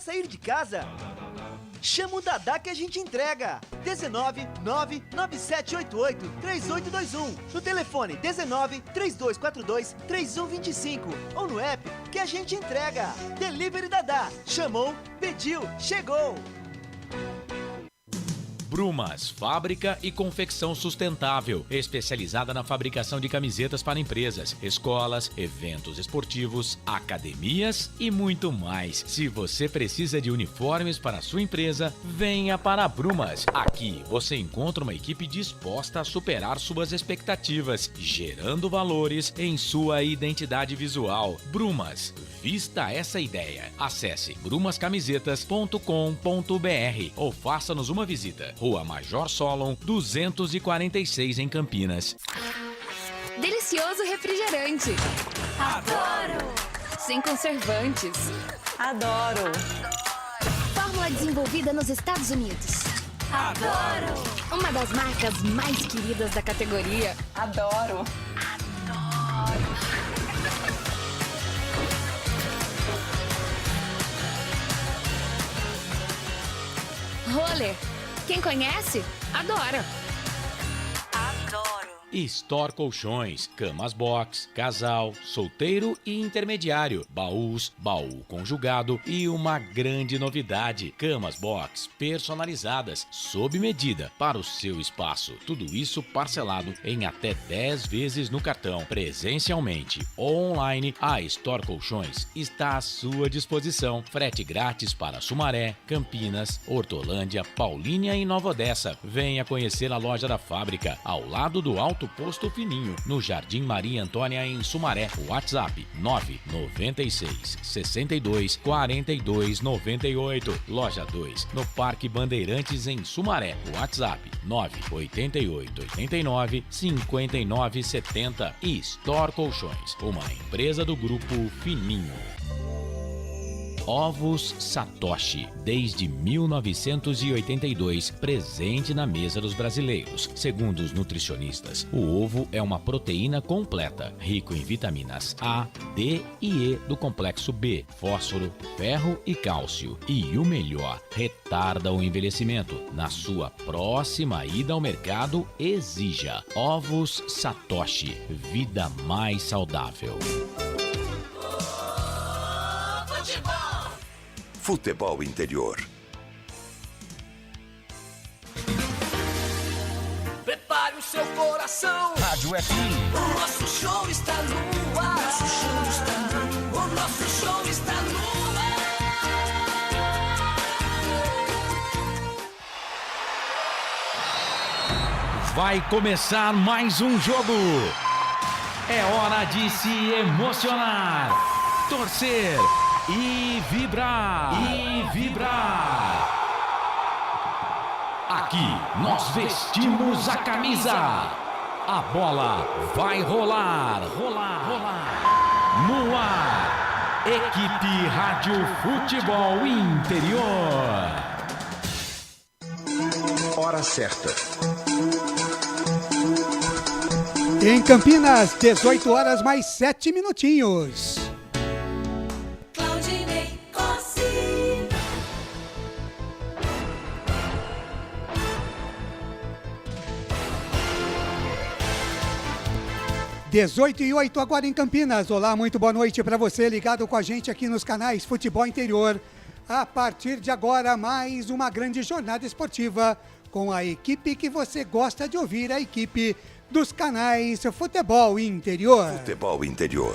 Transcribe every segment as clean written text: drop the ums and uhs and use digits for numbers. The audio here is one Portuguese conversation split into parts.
Sair de casa? Chama o Dadá que a gente entrega. 19 99788 3821. No telefone 19 3242 3125. Ou no app que a gente entrega. Delivery Dadá. Chamou, pediu, chegou. Brumas, fábrica e confecção sustentável, especializada na fabricação de camisetas para empresas, escolas, eventos esportivos, academias e muito mais. Se você precisa de uniformes para a sua empresa, venha para a Brumas. Aqui você encontra uma equipe disposta a superar suas expectativas, gerando valores em sua identidade visual. Brumas, vista essa ideia. Acesse brumascamisetas.com.br ou faça-nos uma visita. Rua Major Solon, 246 em Campinas. Delicioso refrigerante. Adoro! Sem conservantes. Adoro! Fórmula desenvolvida nos Estados Unidos. Adoro! Uma das marcas mais queridas da categoria. Adoro! Roller. Quem conhece, adora. Adoro! Store Colchões, camas box, casal, solteiro e intermediário, baús, baú conjugado e uma grande novidade, camas box personalizadas, sob medida para o seu espaço. Tudo isso parcelado em até 10 vezes no cartão. Presencialmente ou online, a Store Colchões está à sua disposição. Frete grátis para Sumaré, Campinas, Hortolândia, Paulínia e Nova Odessa. Venha conhecer a loja da fábrica, ao lado do Alto Posto Fininho, no Jardim Maria Antônia, em Sumaré. WhatsApp 996 62 42 98. Loja 2, no Parque Bandeirantes, em Sumaré. WhatsApp 988 89 59 70. E Store Colchões, uma empresa do Grupo Fininho. Ovos Satoshi, desde 1982, presente na mesa dos brasileiros. Segundo os nutricionistas, o ovo é uma proteína completa, rico em vitaminas A, D e E do complexo B, fósforo, ferro e cálcio. E o melhor, retarda o envelhecimento. Na sua próxima ida ao mercado, exija Ovos Satoshi, vida mais saudável. Futebol Interior. Prepare o seu coração. Rádio FM. O nosso show está no ar. O nosso show está no ar. Vai começar mais um jogo. É hora de se emocionar, torcer e vibrar. Aqui nós vestimos a camisa. A bola vai rolar. No ar, Equipe Rádio Futebol Interior. Hora certa. Em Campinas, 18 horas mais 7 minutinhos. 18h08 agora em Campinas. Olá, muito boa noite para você ligado com a gente aqui nos canais Futebol Interior. A partir de agora, mais uma grande jornada esportiva com a equipe que você gosta de ouvir, a equipe dos canais Futebol Interior. Futebol Interior.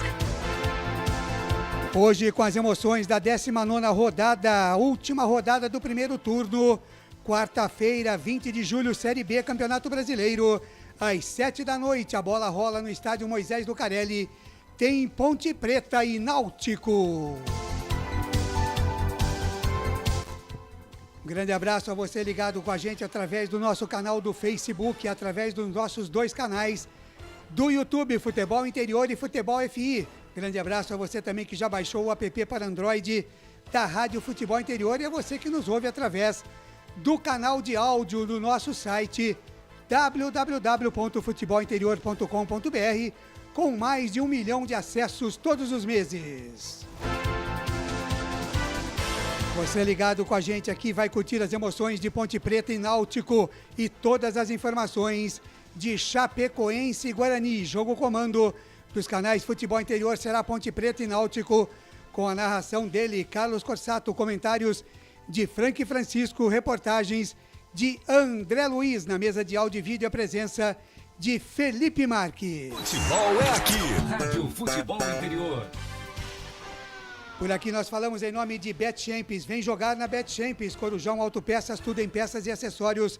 Hoje com as emoções da 19ª rodada, a última rodada do primeiro turno, quarta-feira, 20 de julho, Série B, Campeonato Brasileiro. Às 7 da noite, a bola rola no estádio Moisés Lucarelli. Tem Ponte Preta e Náutico. Um grande abraço a você ligado com a gente através do nosso canal do Facebook, através dos nossos dois canais do YouTube, Futebol Interior e Futebol FI. Grande abraço a você também que já baixou o app para Android da Rádio Futebol Interior e a você que nos ouve através do canal de áudio do nosso site www.futebolinterior.com.br, com mais de 1 milhão de acessos todos os meses. Você ligado com a gente aqui vai curtir as emoções de Ponte Preta e Náutico e todas as informações de Chapecoense e Guarani. Jogo comando dos canais Futebol Interior será Ponte Preta e Náutico, com a narração dele, Carlos Corsato, comentários de Frank Francisco, reportagens de André Luiz, na mesa de áudio e vídeo a presença de Felipe Marques. Futebol é aqui, Rádio Futebol Interior. Por aqui nós falamos em nome de Betchamps. Vem jogar na Betchamps. Corujão Autopeças, tudo em peças e acessórios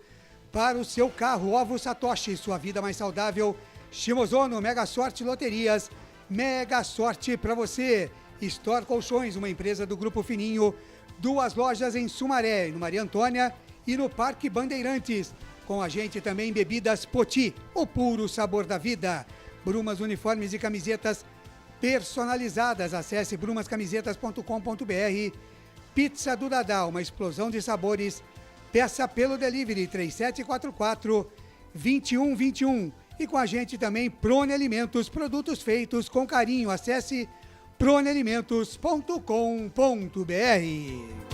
para o seu carro. Ovo Satoshi, sua vida mais saudável. Shimozono, Mega Sorte Loterias, Mega Sorte para você. Store Colchões, uma empresa do Grupo Fininho. 2 lojas em Sumaré, no Maria Antônia e no Parque Bandeirantes. Com a gente também Bebidas Poti, o puro sabor da vida. Brumas, uniformes e camisetas personalizadas. Acesse brumascamisetas.com.br. Pizza do Dadá, uma explosão de sabores. Peça pelo delivery 3744-2121. E com a gente também Prone Alimentos, produtos feitos com carinho. Acesse pronealimentos.com.br.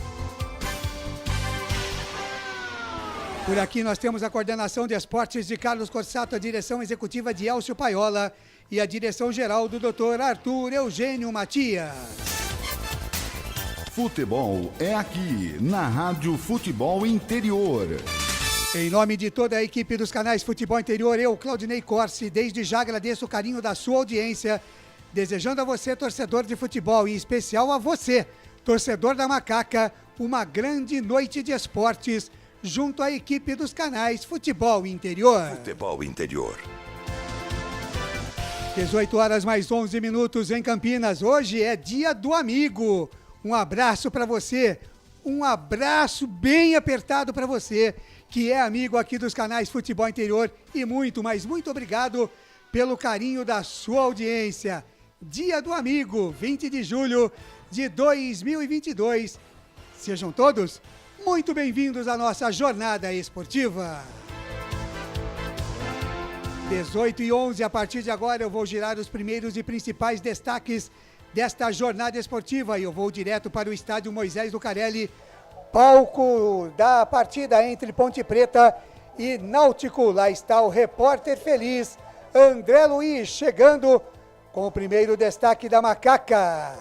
Por aqui nós temos a coordenação de esportes de Carlos Corsato, a direção executiva de Elcio Paiola e a direção geral do Dr. Arthur Eugênio Matias. Futebol é aqui, na Rádio Futebol Interior. Em nome de toda a equipe dos canais Futebol Interior, eu, Claudinei Corsi, desde já agradeço o carinho da sua audiência, desejando a você, torcedor de futebol, em especial a você, torcedor da Macaca, uma grande noite de esportes, junto à equipe dos canais Futebol Interior. Futebol Interior. 18 horas mais 11 minutos em Campinas. Hoje é dia do amigo. Um abraço para você, um abraço bem apertado para você, que é amigo aqui dos canais Futebol Interior, e muito, mas muito obrigado pelo carinho da sua audiência. Dia do amigo, 20 de julho de 2022. Sejam todos muito bem-vindos à nossa jornada esportiva. 18h11, a partir de agora eu vou girar os primeiros e principais destaques desta jornada esportiva e eu vou direto para o estádio Moisés Lucarelli, palco da partida entre Ponte Preta e Náutico. Lá está o repórter feliz, André Luiz, chegando com o primeiro destaque da Macaca.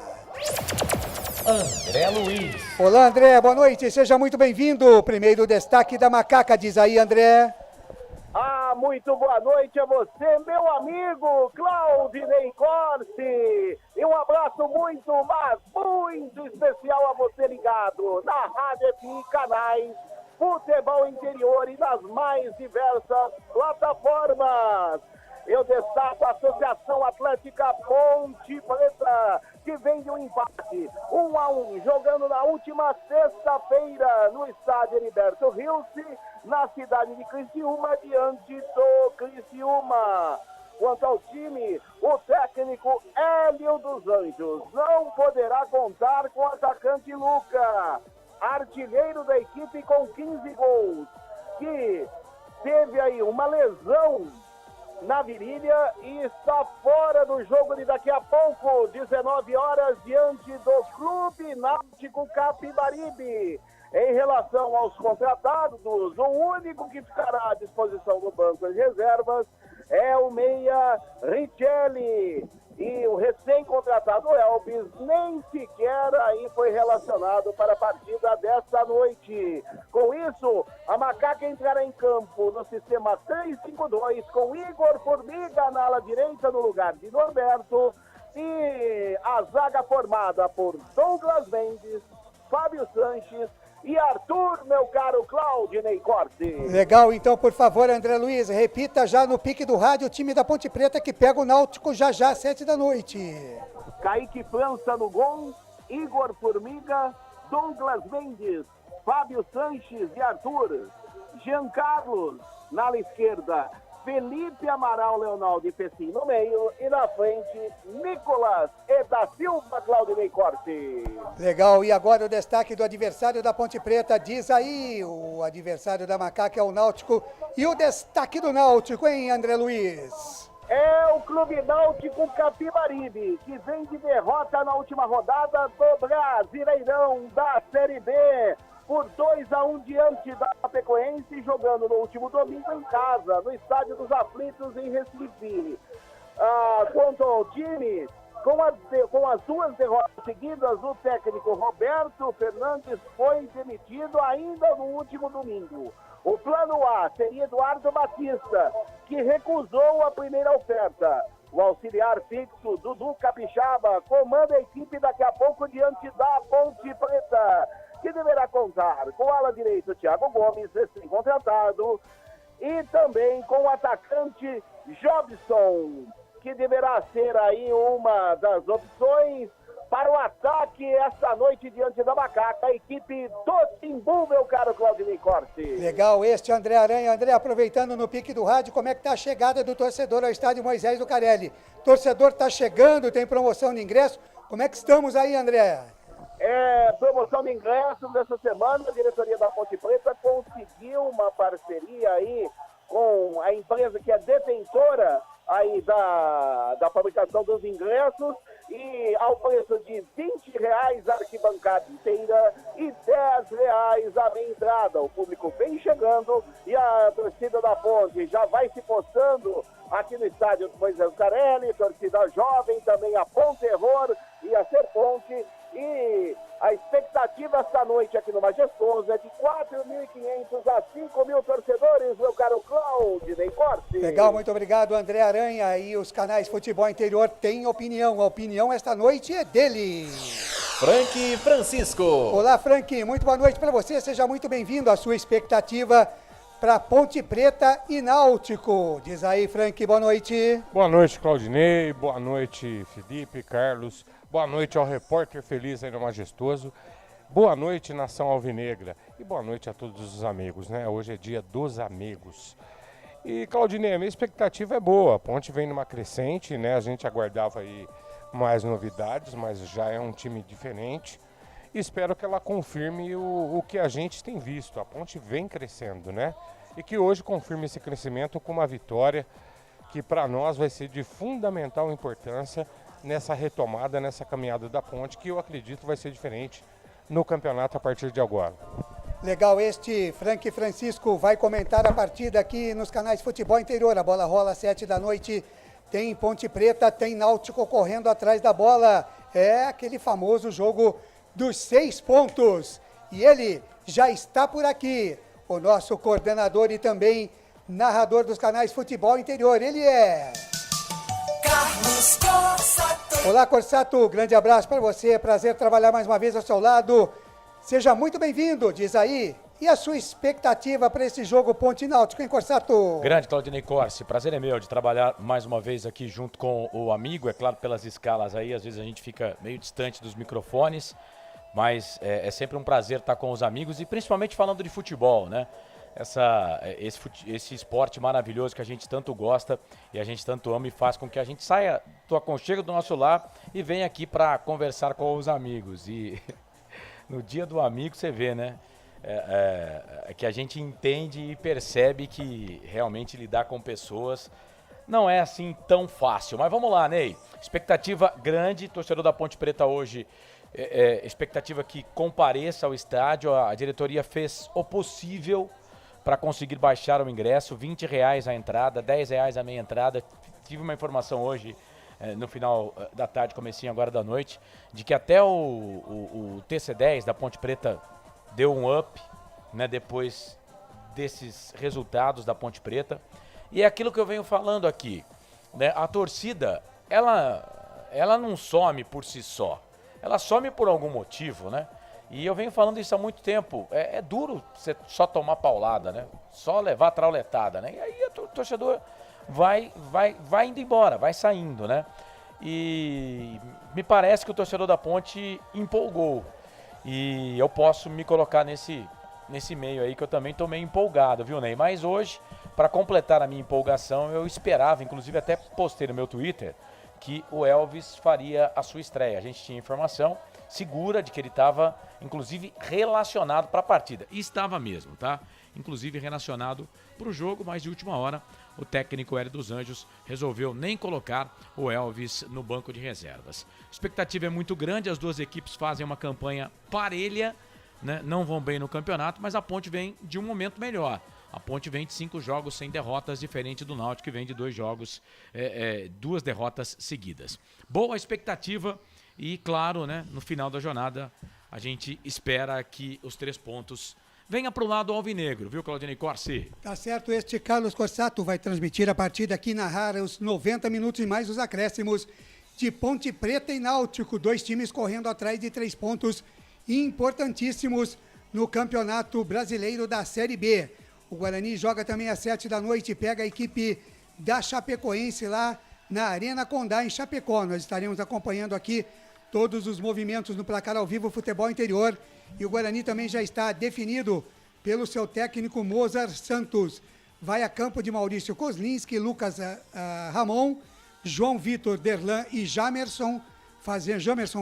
André Luiz. Olá, André, boa noite, seja muito bem-vindo. Primeiro destaque da Macaca, diz aí, André. Muito boa noite a você, meu amigo Claudinei Corsi. E um abraço muito, mas muito especial a você ligado na Rádio FI, canais Futebol Interior e nas mais diversas plataformas. Eu destaco a Associação Atlética Ponte Preta, que vem de um empate 1-1, jogando na última sexta-feira no estádio Heriberto Rilse, na cidade de Criciúma, diante do Criciúma. Quanto ao time, o técnico Hélio dos Anjos não poderá contar com o atacante Luca, artilheiro da equipe com 15 gols, que teve aí uma lesão na virilha e está fora do jogo de daqui a pouco, 19 horas, diante do Clube Náutico Capibaribe. Em relação aos contratados, o único que ficará à disposição do banco de reservas é o meia Richelli. E o recém-contratado Elvis nem sequer aí foi relacionado para a partida desta noite. Com isso, a Macaca entrará em campo no sistema 3-5-2 com Igor Formiga na ala direita no lugar de Norberto e a zaga formada por Douglas Mendes, Fábio Sanches e Arthur, meu caro Claudinei Corsi. Legal, então, por favor, André Luiz, repita já no pique do rádio o time da Ponte Preta que pega o Náutico já às 7 da noite. Kaique França no gol, Igor Formiga, Douglas Mendes, Fábio Sanches e Arthur, Jean Carlos na ala esquerda, Felipe Amaral, Leonardo e Pessim no meio e na frente, Nicolas e da Silva, Claudinei Corsi. Legal, e agora o destaque do adversário da Ponte Preta, diz aí, o adversário da Macaca é o Náutico, e o destaque do Náutico, hein, André Luiz? é o Clube Náutico Capibaribe, que vem de derrota na última rodada do Brasileirão da Série B, por 2-1 diante da Chapecoense, jogando no último domingo em casa, no Estádio dos Aflitos, em Recife. Quanto ao time, com as duas derrotas seguidas, o técnico Roberto Fernandes foi demitido ainda no último domingo. O plano A seria Eduardo Batista, que recusou a primeira oferta. O auxiliar fixo, Dudu Capixaba, comanda a equipe daqui a pouco diante da Ponte Preta, que deverá contar com o ala direito Thiago Gomes, recém-contratado, e também com o atacante Jobson, que deverá ser aí uma das opções para o ataque esta noite diante da Macaca, a equipe do Timbu, meu caro Claudinei Corte. Legal, André Aranha. André, aproveitando no pique do rádio, como é que tá a chegada do torcedor ao estádio Moisés Lucarelli? Torcedor tá chegando, tem promoção de ingresso, como é que estamos aí, André? Promoção de ingressos dessa semana, a diretoria da Ponte Preta conseguiu uma parceria aí com a empresa que é detentora aí da fabricação dos ingressos, e ao preço de R$20 a arquibancada inteira e R$10 a meia entrada. O público vem chegando e a torcida da Ponte já vai se postando aqui no estádio do Moisés Lucarelli, torcida jovem, também a Ponterror e a Serponte. E a expectativa esta noite aqui no Majestoso é de 4.500 a 5.000 torcedores, meu caro Claudinei Corte. Legal, muito obrigado, André Aranha. E os canais Futebol Interior têm opinião. A opinião esta noite é dele. Frank Francisco. Olá, Frank. Muito boa noite para você. Seja muito bem-vindo. A sua expectativa para Ponte Preta e Náutico. Diz aí, Frank, boa noite. Boa noite, Claudinei. Boa noite, Felipe, Carlos. Boa noite ao repórter feliz aí no Majestoso. Boa noite, Nação Alvinegra. E boa noite a todos os amigos, né? Hoje é dia dos amigos. E, Claudinei, a minha expectativa é boa. A Ponte vem numa crescente, né? A gente aguardava aí mais novidades, mas já é um time diferente. E espero que ela confirme o que a gente tem visto. A Ponte vem crescendo, né? E que hoje confirme esse crescimento com uma vitória que para nós vai ser de fundamental importância nessa retomada, nessa caminhada da Ponte, que eu acredito vai ser diferente no campeonato a partir de agora. Legal, Frank Francisco vai comentar a partida aqui nos canais Futebol Interior. A bola rola às 7 da noite, tem Ponte Preta, tem Náutico correndo atrás da bola. É aquele famoso jogo dos 6 pontos. E ele já está por aqui, o nosso coordenador e também narrador dos canais Futebol Interior. Ele é... Carlos Corsato. Olá, Corsato, grande abraço para você, prazer trabalhar mais uma vez ao seu lado. Seja muito bem-vindo, diz aí. E a sua expectativa para esse jogo Ponte Náutico, hein, Corsato? Grande Claudinei Corsi, prazer é meu de trabalhar mais uma vez aqui junto com o amigo, é claro, pelas escalas aí, às vezes a gente fica meio distante dos microfones, mas é sempre um prazer estar com os amigos e principalmente falando de futebol, né? Esse esporte maravilhoso que a gente tanto gosta e a gente tanto ama e faz com que a gente saia do aconchego do nosso lar e venha aqui para conversar com os amigos. E no dia do amigo você vê, né? Que a gente entende e percebe que realmente lidar com pessoas não é assim tão fácil. Mas vamos lá, Ney. Expectativa grande, torcedor da Ponte Preta hoje. Expectativa que compareça ao estádio. A diretoria fez o possível para conseguir baixar o ingresso, R$20 a entrada, R$10 a meia entrada. Tive uma informação hoje, no final da tarde, comecinho agora da noite, de que até o TC10 da Ponte Preta deu um up, né, depois desses resultados da Ponte Preta. E é aquilo que eu venho falando aqui, né, a torcida, ela não some por si só, ela some por algum motivo, né? E eu venho falando isso há muito tempo. É duro você só tomar paulada, né? Só levar trauletada, né? E aí o torcedor vai indo embora, vai saindo, né? E me parece que o torcedor da Ponte empolgou. E eu posso me colocar nesse meio aí, que eu também tô meio empolgado, viu, Ney? Mas hoje, para completar a minha empolgação, eu esperava, inclusive até postei no meu Twitter, que o Elvis faria a sua estreia. A gente tinha informação segura de que ele estava, inclusive, relacionado para a partida. E estava mesmo, tá? inclusive relacionado para o jogo, mas de última hora o técnico Hélio dos Anjos resolveu nem colocar o Elvis no banco de reservas. A expectativa é muito grande, as duas equipes fazem uma campanha parelha, né? Não vão bem no campeonato, mas a Ponte vem de um momento melhor. A Ponte vem de 5 jogos sem derrotas, diferente do Náutico, que vem de 2 jogos, 2 derrotas seguidas. Boa expectativa e, claro, né, no final da jornada, a gente espera que os 3 pontos venham para o lado alvinegro, viu, Claudinei Corsi? Tá certo, este Carlos Corsato vai transmitir a partida aqui, narrar os 90 minutos e mais os acréscimos de Ponte Preta e Náutico, 2 times correndo atrás de 3 pontos importantíssimos no Campeonato Brasileiro da Série B. O Guarani joga também às 7 da noite, pega a equipe da Chapecoense lá na Arena Condá, em Chapecó. Nós estaremos acompanhando aqui todos os movimentos no placar ao vivo Futebol Interior. E o Guarani também já está definido pelo seu técnico Mozart Santos. Vai a campo de Maurício Kozlinski, Lucas Ramon, João Vitor Derlan e Jamerson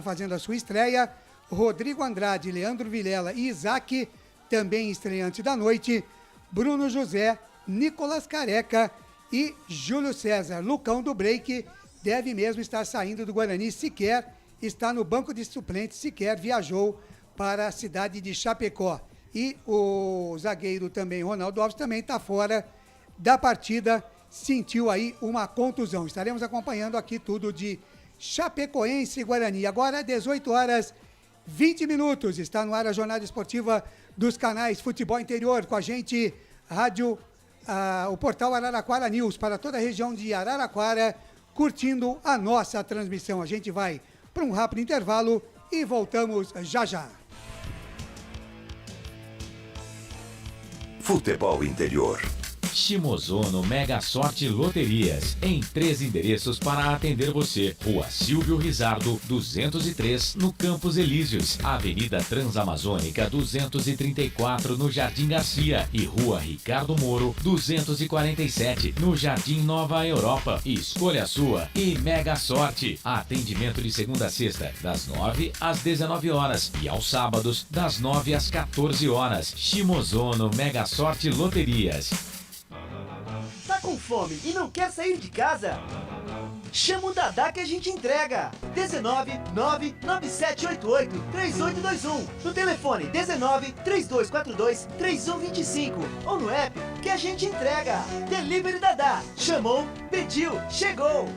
fazendo a sua estreia. Rodrigo Andrade, Leandro Vilela e Isaac, também estreante da noite. Bruno José, Nicolas Careca e Júlio César. Lucão do Break deve mesmo estar saindo do Guarani, sequer está no banco de suplentes, sequer viajou para a cidade de Chapecó. E o zagueiro também, Ronaldo Alves, também está fora da partida, sentiu aí uma contusão. Estaremos acompanhando aqui tudo de Chapecoense e Guarani. Agora, 18h20, está no ar a jornada esportiva dos canais Futebol Interior, com a gente, o portal Araraquara News, para toda a região de Araraquara, curtindo a nossa transmissão. A gente vai para um rápido intervalo e voltamos já já. Futebol Interior. Shimozono Mega Sorte Loterias, em 3 endereços para atender você. Rua Silvio Rizardo, 203, no Campos Elíseos. Avenida Transamazônica, 234, no Jardim Garcia. E Rua Ricardo Moro, 247, no Jardim Nova Europa. Escolha a sua e Mega Sorte. Atendimento de segunda a sexta, das 9 às 19 horas. E aos sábados, das 9 às 14 horas. Shimozono Mega Sorte Loterias. Tá com fome e não quer sair de casa? Chama o Dadá que a gente entrega. 19997883821. No telefone 1932423125 ou no app que a gente entrega. Delivery Dadá. Chamou, pediu, chegou.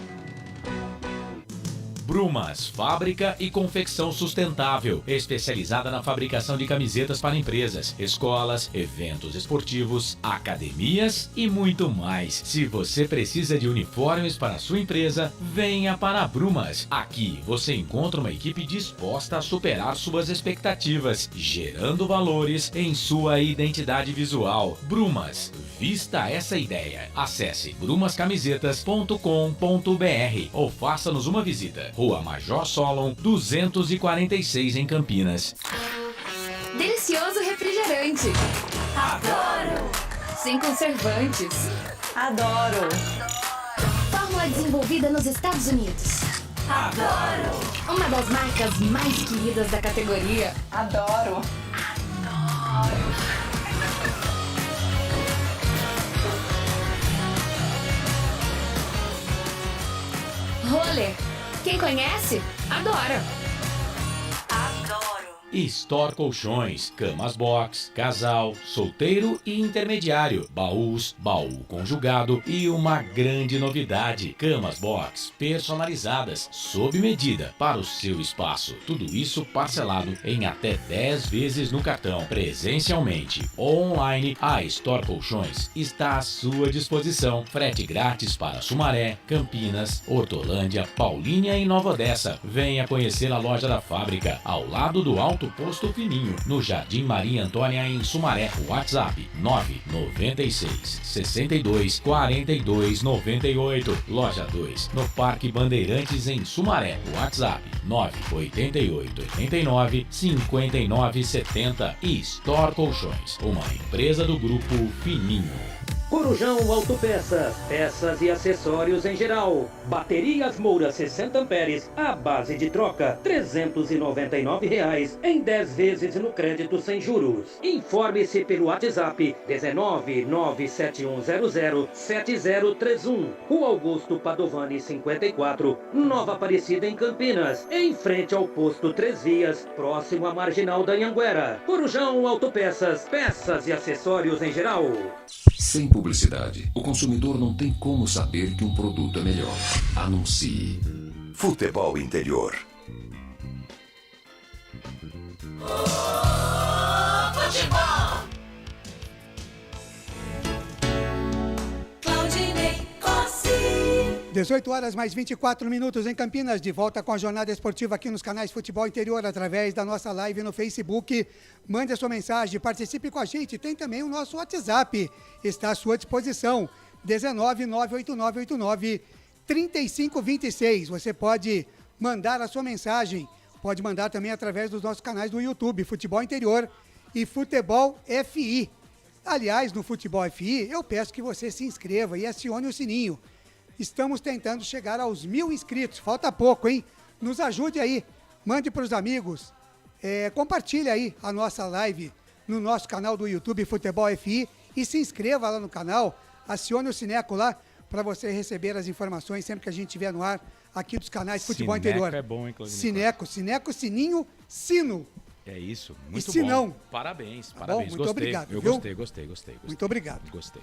Brumas, fábrica e confecção sustentável, especializada na fabricação de camisetas para empresas, escolas, eventos esportivos, academias e muito mais. Se você precisa de uniformes para a sua empresa, venha para a Brumas. Aqui você encontra uma equipe disposta a superar suas expectativas, gerando valores em sua identidade visual. Brumas, vista essa ideia. Acesse brumascamisetas.com.br ou faça-nos uma visita. Rua Major Solon, 246 em Campinas. Delicioso refrigerante. Adoro! Sem conservantes. Adoro! Fórmula desenvolvida nos Estados Unidos. Adoro! Uma das marcas mais queridas da categoria. Adoro! Roller. Quem conhece, adora. Store Colchões, camas box, casal, solteiro e intermediário, baús, baú conjugado e uma grande novidade, camas box personalizadas, sob medida para o seu espaço. Tudo isso parcelado em até 10 vezes no cartão. Presencialmente ou online, a Store Colchões está à sua disposição. Frete grátis para Sumaré, Campinas, Hortolândia, Paulínia e Nova Odessa. Venha conhecer a loja da fábrica, ao lado do Alto Posto Fininho, no Jardim Maria Antônia, em Sumaré. WhatsApp 996 62 42 98. Loja 2, no Parque Bandeirantes, em Sumaré. WhatsApp 988 89 59 70. E Store Colchões, uma empresa do Grupo Fininho. Corujão Autopeças, peças e acessórios em geral. Baterias Moura 60 amperes, a base de troca, R$ 399 em 10 vezes no crédito sem juros. Informe-se pelo WhatsApp 19971007031. Rua Augusto Padovani 54, Nova Aparecida em Campinas, em frente ao posto 3 Vias, próximo à Marginal da Anhanguera. Corujão Autopeças, peças e acessórios em geral. Sem publicidade, o consumidor não tem como saber que um produto é melhor. Anuncie. Futebol Interior. Futebol. Claudinei Corsini. 18 horas mais 24 minutos em Campinas, de volta com a jornada esportiva aqui nos canais Futebol Interior, através da nossa live no Facebook. Mande a sua mensagem, participe com a gente, tem também o nosso WhatsApp, está à sua disposição, 19989893526. Você pode mandar a sua mensagem, pode mandar também através dos nossos canais do YouTube, Futebol Interior e Futebol FI. Aliás, no Futebol FI, eu peço que você se inscreva e acione o sininho. Estamos tentando chegar aos 1.000 inscritos, falta pouco, hein? Nos ajude aí, mande para os amigos, compartilhe aí a nossa live no nosso canal do YouTube Futebol FI e se inscreva lá no canal, acione o sineco lá para você receber as informações sempre que a gente estiver no ar aqui dos canais Futebol Interior. Sineco é bom, hein, Claudinei? Sineco, sininho, sino. É isso, muito e se bom. Não? Parabéns, Tá parabéns. bom? Muito Gostei. obrigado, Eu viu? gostei. Muito obrigado. Gostei.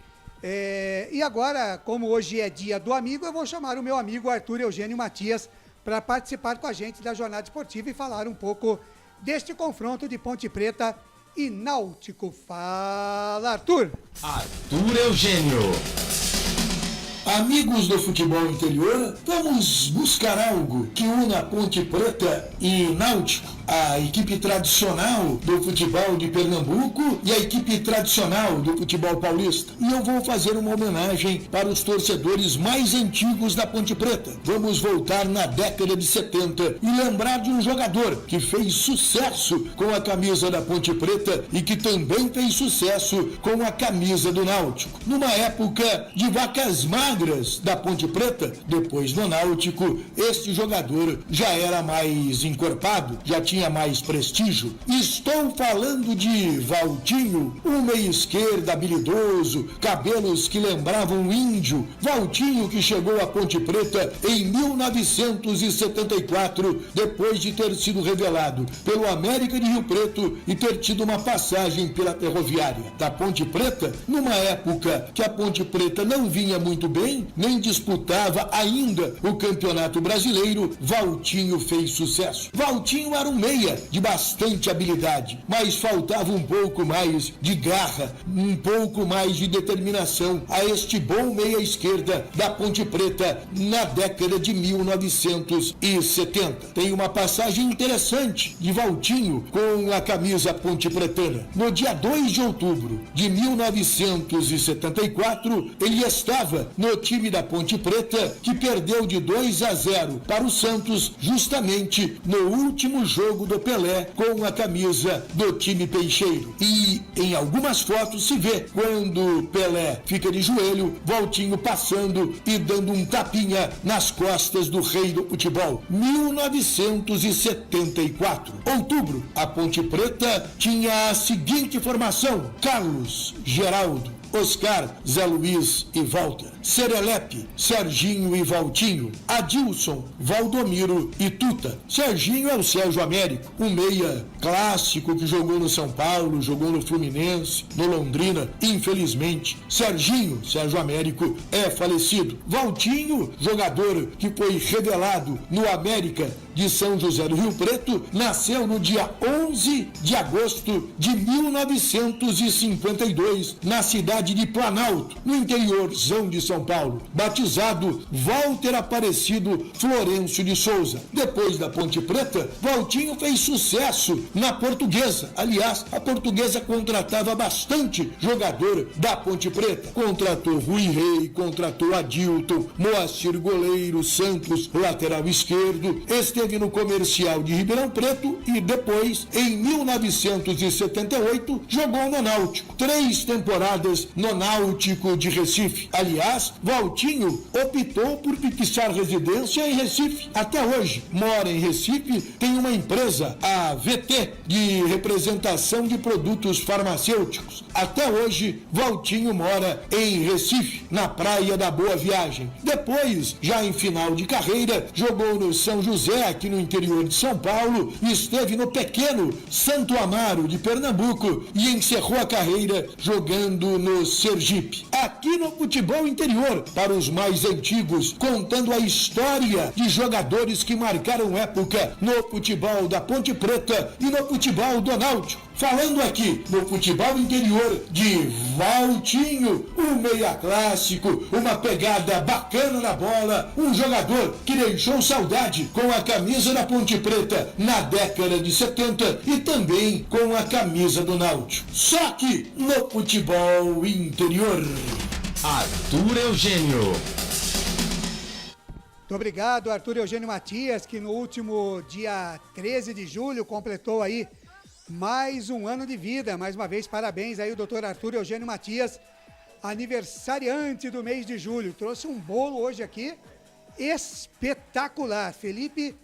E agora, como hoje é dia do amigo, eu vou chamar o meu amigo Arthur Eugênio Matias para participar com a gente da jornada esportiva e falar um pouco deste confronto de Ponte Preta e Náutico. Fala, Arthur! Arthur Eugênio. Amigos do futebol interior, vamos buscar algo que una Ponte Preta e Náutico, a equipe tradicional do futebol de Pernambuco e a equipe tradicional do futebol paulista. E eu vou fazer uma homenagem para os torcedores mais antigos da Ponte Preta. Vamos voltar na década de 70 e lembrar de um jogador que fez sucesso com a camisa da Ponte Preta e que também fez sucesso com a camisa do Náutico. Numa época de vacas magras da Ponte Preta, depois do Náutico, este jogador já era mais encorpado, já tinha mais prestígio. Estou falando de Valtinho, um meia esquerda habilidoso, cabelos que lembravam um índio. Valtinho, que chegou à Ponte Preta em 1974, depois de ter sido revelado pelo América de Rio Preto e ter tido uma passagem pela Ferroviária. Da Ponte Preta, numa época que a Ponte Preta não vinha muito bem, nem disputava ainda o Campeonato Brasileiro, Valtinho fez sucesso. Valtinho era um meia de bastante habilidade, mas faltava um pouco mais de garra, um pouco mais de determinação a este bom meia esquerda da Ponte Preta na década de 1970. Tem uma passagem interessante de Valtinho com a camisa ponte pretana. No dia 2 de outubro de 1974, ele estava no time da Ponte Preta, que perdeu de 2-0 para o Santos, justamente no último jogo do Pelé com a camisa do time peixeiro. E em algumas fotos se vê quando Pelé fica de joelho, Valtinho passando e dando um tapinha nas costas do rei do futebol. 1974. Outubro, a Ponte Preta tinha a seguinte formação: Carlos, Geraldo, Oscar, Zé Luiz e Walter, Serelepe, Serginho e Valtinho, Adilson, Valdomiro e Tuta. Serginho é o Sérgio Américo, um meia clássico que jogou no São Paulo, jogou no Fluminense, no Londrina. Infelizmente, Serginho, Sérgio Américo, é falecido. Valtinho, jogador que foi revelado no América de São José do Rio Preto, nasceu no dia 11 de agosto de 1952, na cidade de Planalto, no interiorzão de São São Paulo, batizado Walter Aparecido Florencio de Souza. Depois da Ponte Preta, Valtinho fez sucesso na Portuguesa. Aliás, a Portuguesa contratava bastante jogador da Ponte Preta. Contratou Rui Rei, contratou Adilton, Moacir goleiro, Santos lateral esquerdo, esteve no Comercial de Ribeirão Preto e depois, em 1978, jogou no Náutico. 3 temporadas no Náutico de Recife. Aliás, Valtinho optou por fixar residência em Recife. Até hoje, mora em Recife, tem uma empresa, a VT, de representação de produtos farmacêuticos. Até hoje, Valtinho mora em Recife, na Praia da Boa Viagem. Depois, já em final de carreira, jogou no São José, aqui no interior de São Paulo, esteve no pequeno Santo Amaro de Pernambuco e encerrou a carreira jogando no Sergipe. Aqui no futebol interior, para os mais antigos, contando a história de jogadores que marcaram época no futebol da Ponte Preta e no futebol do Náutico. Falando aqui no futebol interior de Valtinho, um meia clássico, uma pegada bacana na bola, um jogador que deixou saudade com a camisa da Ponte Preta na década de 70 e também com a camisa do Náutico. Só que no futebol interior. Arthur Eugênio. Muito obrigado, Arthur Eugênio Matias, que no último dia 13 de julho completou aí mais um ano de vida. Mais uma vez, parabéns aí o doutor Arthur Eugênio Matias, aniversariante do mês de julho. Trouxe um bolo hoje aqui espetacular. Felipe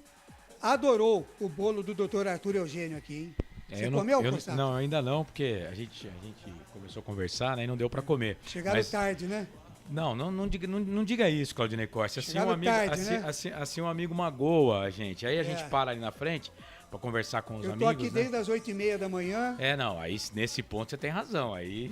adorou o bolo do doutor Arthur Eugênio aqui, hein? Você comeu, Constantino? Não, ainda não, porque a gente começou a conversar, né, e não deu para comer. Chegaram tarde, né? Não diga isso, Claudinei Costa. Assim um amigo, tarde, né? assim um amigo magoa a gente. Aí a gente para ali na frente para conversar com os amigos. Eu tô aqui desde as 8h30 da manhã. Aí nesse ponto você tem razão. Aí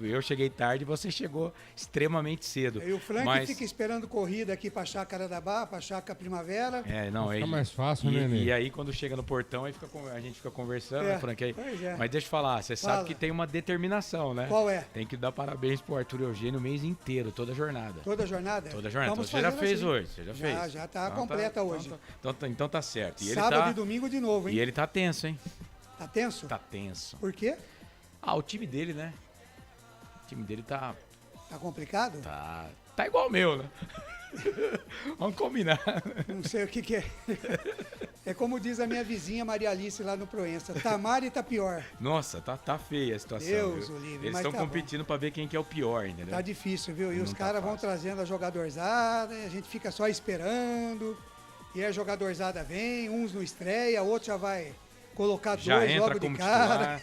eu cheguei tarde e você chegou extremamente cedo. E o Frank fica esperando corrida aqui pra Chácara da Barra, pra Chácara Primavera. Fica mais fácil, né, Ney? E aí quando chega no portão, aí a gente fica conversando, né, Frank? Aí, mas deixa eu falar, você sabe que tem uma determinação, né? Qual é? Tem que dar parabéns pro Arthur Eugênio o mês inteiro, toda a jornada. Toda a jornada? Toda a jornada. Então, você já fez assim. Hoje, você já fez. Já tá completa hoje. Então tá certo. E sábado e domingo de novo, hein? E ele tá tenso, hein? Tá tenso? Tá tenso. Por quê? O time dele, né? O time dele tá... Tá complicado? Tá igual o meu, né? Vamos combinar. Não sei o que é. É como diz a minha vizinha Maria Alice lá no Proença. Tamari tá pior. Nossa, tá feia a situação. Deus o livre. Eles estão competindo pra ver quem que é o pior, entendeu? Tá difícil, viu? E os caras vão trazendo a jogadorzada, a gente fica só esperando. E a jogadorzada vem, uns não estreia, outro já vai colocar dois logo de cara.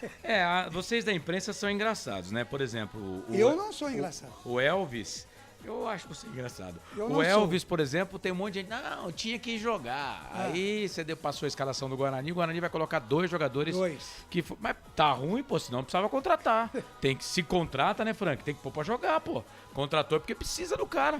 Vocês da imprensa são engraçados, né? Por exemplo... Eu não sou engraçado. O Elvis... Eu acho você engraçado. O Elvis, por exemplo, tem um monte de gente... Não, tinha que jogar. Aí você passou a escalação do Guarani. O Guarani vai colocar 2 jogadores. Mas tá ruim, pô. Senão precisava contratar. Se contrata, né, Frank? Tem que pôr pra jogar, pô. Contratou porque precisa do cara.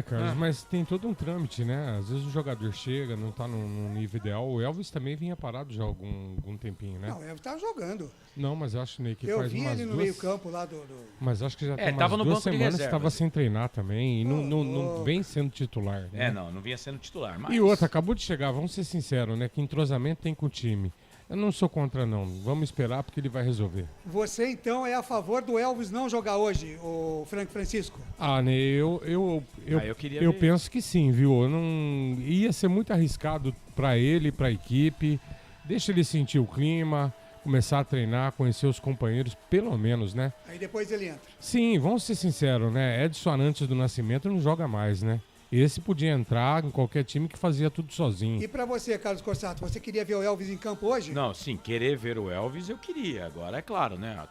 Carlos, mas tem todo um trâmite, né? Às vezes o jogador chega, não tá no nível ideal. O Elvis também vinha parado já há algum tempinho, né? Não, o Elvis tava jogando. Não, mas eu acho, Ney, que faz umas umas ele no meio-campo lá do... Mas acho que já tem tava umas no 2 banco semanas de que estava sem treinar também. E não vem sendo titular. Né? Não vinha sendo titular. Mas... E outra, acabou de chegar, vamos ser sinceros, né? Que entrosamento tem com o time. Eu não sou contra, não. Vamos esperar porque ele vai resolver. Você, então, é a favor do Elvis não jogar hoje, o Francisco? Ney, eu penso que sim, viu? Eu não ia ser muito arriscado para ele, para a equipe. Deixa ele sentir o clima, começar a treinar, conhecer os companheiros, pelo menos, né? Aí depois ele entra. Sim, vamos ser sinceros, né? Edson antes do Nascimento não joga mais, né? Esse podia entrar em qualquer time que fazia tudo sozinho. E pra você, Carlos Corsato, você queria ver o Elvis em campo hoje? Não, sim, querer ver o Elvis eu queria. Agora, é claro, né?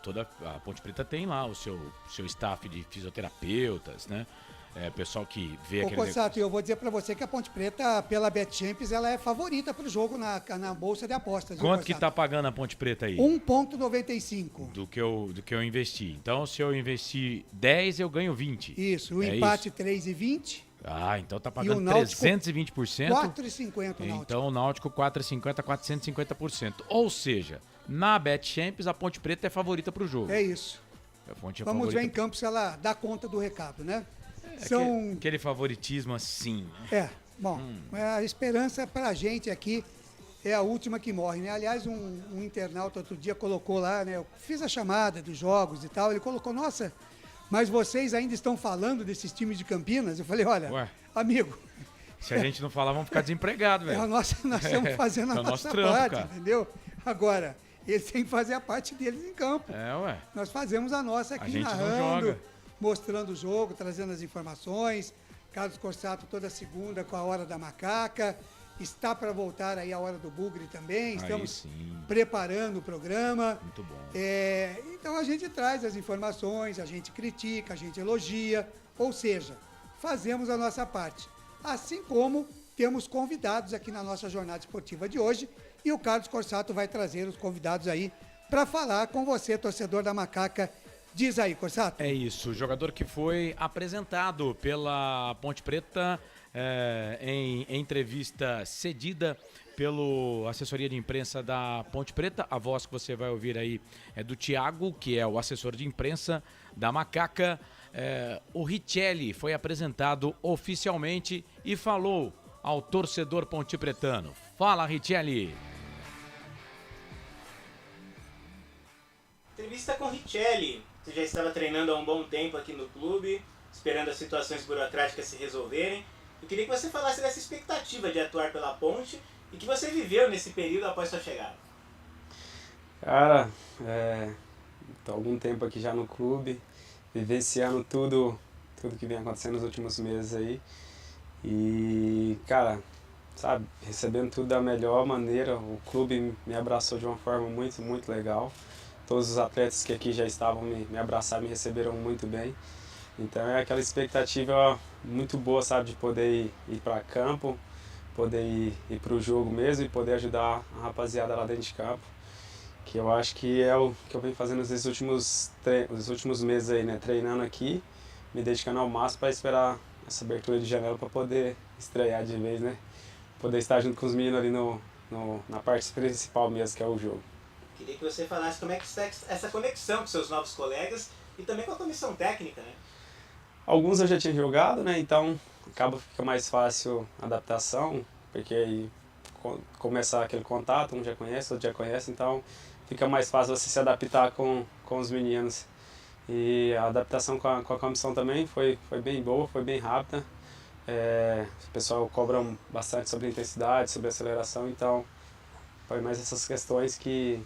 A Ponte Preta tem lá o seu staff de fisioterapeutas, né? Pessoal que vê aquele... Corsato, eu vou dizer pra você que a Ponte Preta, pela BetChampions, ela é favorita pro jogo na bolsa de apostas. Quanto que tá pagando a Ponte Preta aí? 1,95. Do que eu investi. Então, se eu investir 10, eu ganho 20. Isso, o empate 3,20. Então tá pagando 320%. 4,50 o Náutico. Então o Náutico 4,50, 450%. Ou seja, na BetChampions a Ponte Preta é favorita pro jogo. É isso. Vamos ver em campo se ela dá conta do recado, né? São... Aquele favoritismo assim. Né? Bom, a esperança pra gente aqui é a última que morre, né? Aliás, um internauta outro dia colocou lá, né? Eu fiz a chamada dos jogos e tal, ele colocou, nossa, mas vocês ainda estão falando desses times de Campinas? Eu falei, olha, amigo... Se a gente não falar, vamos ficar desempregados, velho. Nós estamos fazendo a nossa parte, entendeu? Agora, eles têm que fazer a parte deles em campo. Nós fazemos a nossa aqui narrando, mostrando o jogo, trazendo as informações. Carlos Corsato toda segunda com a Hora da Macaca. Está para voltar aí a Hora do Bugre também. Estamos preparando o programa. Muito bom. Então a gente traz as informações, a gente critica, a gente elogia. Ou seja, fazemos a nossa parte. Assim como temos convidados aqui na nossa jornada esportiva de hoje. E o Carlos Corsato vai trazer os convidados aí para falar com você, torcedor da Macaca. Diz aí, Corsato. É isso, o jogador que foi apresentado pela Ponte Preta em entrevista cedida pelo assessoria de imprensa da Ponte Preta. A voz que você vai ouvir aí é do Thiago, que é o assessor de imprensa da Macaca. O Richelli foi apresentado oficialmente e falou ao torcedor pontepretano. Fala, Richelli. Entrevista com o Richelli. Você já estava treinando há um bom tempo aqui no clube, esperando as situações burocráticas se resolverem. Eu queria que você falasse dessa expectativa de atuar pela Ponte e que você viveu nesse período após sua chegada. Cara, tô há algum tempo aqui já no clube, vivenciando tudo que vem acontecendo nos últimos meses aí. E, cara, sabe, recebendo tudo da melhor maneira. O clube me abraçou de uma forma muito, muito legal. Todos os atletas que aqui já estavam me abraçaram, me receberam muito bem. Então é aquela expectativa muito boa, sabe, de poder ir para campo, poder ir para o jogo mesmo e poder ajudar a rapaziada lá dentro de campo. Que eu acho que é o que eu venho fazendo os últimos meses aí, né? Treinando aqui, me dedicando ao máximo para esperar essa abertura de janela para poder estrear de vez, né? Poder estar junto com os meninos ali na parte principal mesmo, que é o jogo. Queria que você falasse como é que está essa conexão com seus novos colegas e também com a comissão técnica, né? Alguns eu já tinha jogado, né? Então fica mais fácil a adaptação, porque aí começa aquele contato, um já conhece, outro já conhece, então fica mais fácil você se adaptar com os meninos. E a adaptação com a comissão também foi bem boa, foi bem rápida. O pessoal cobra bastante sobre intensidade, sobre aceleração, então foi mais essas questões que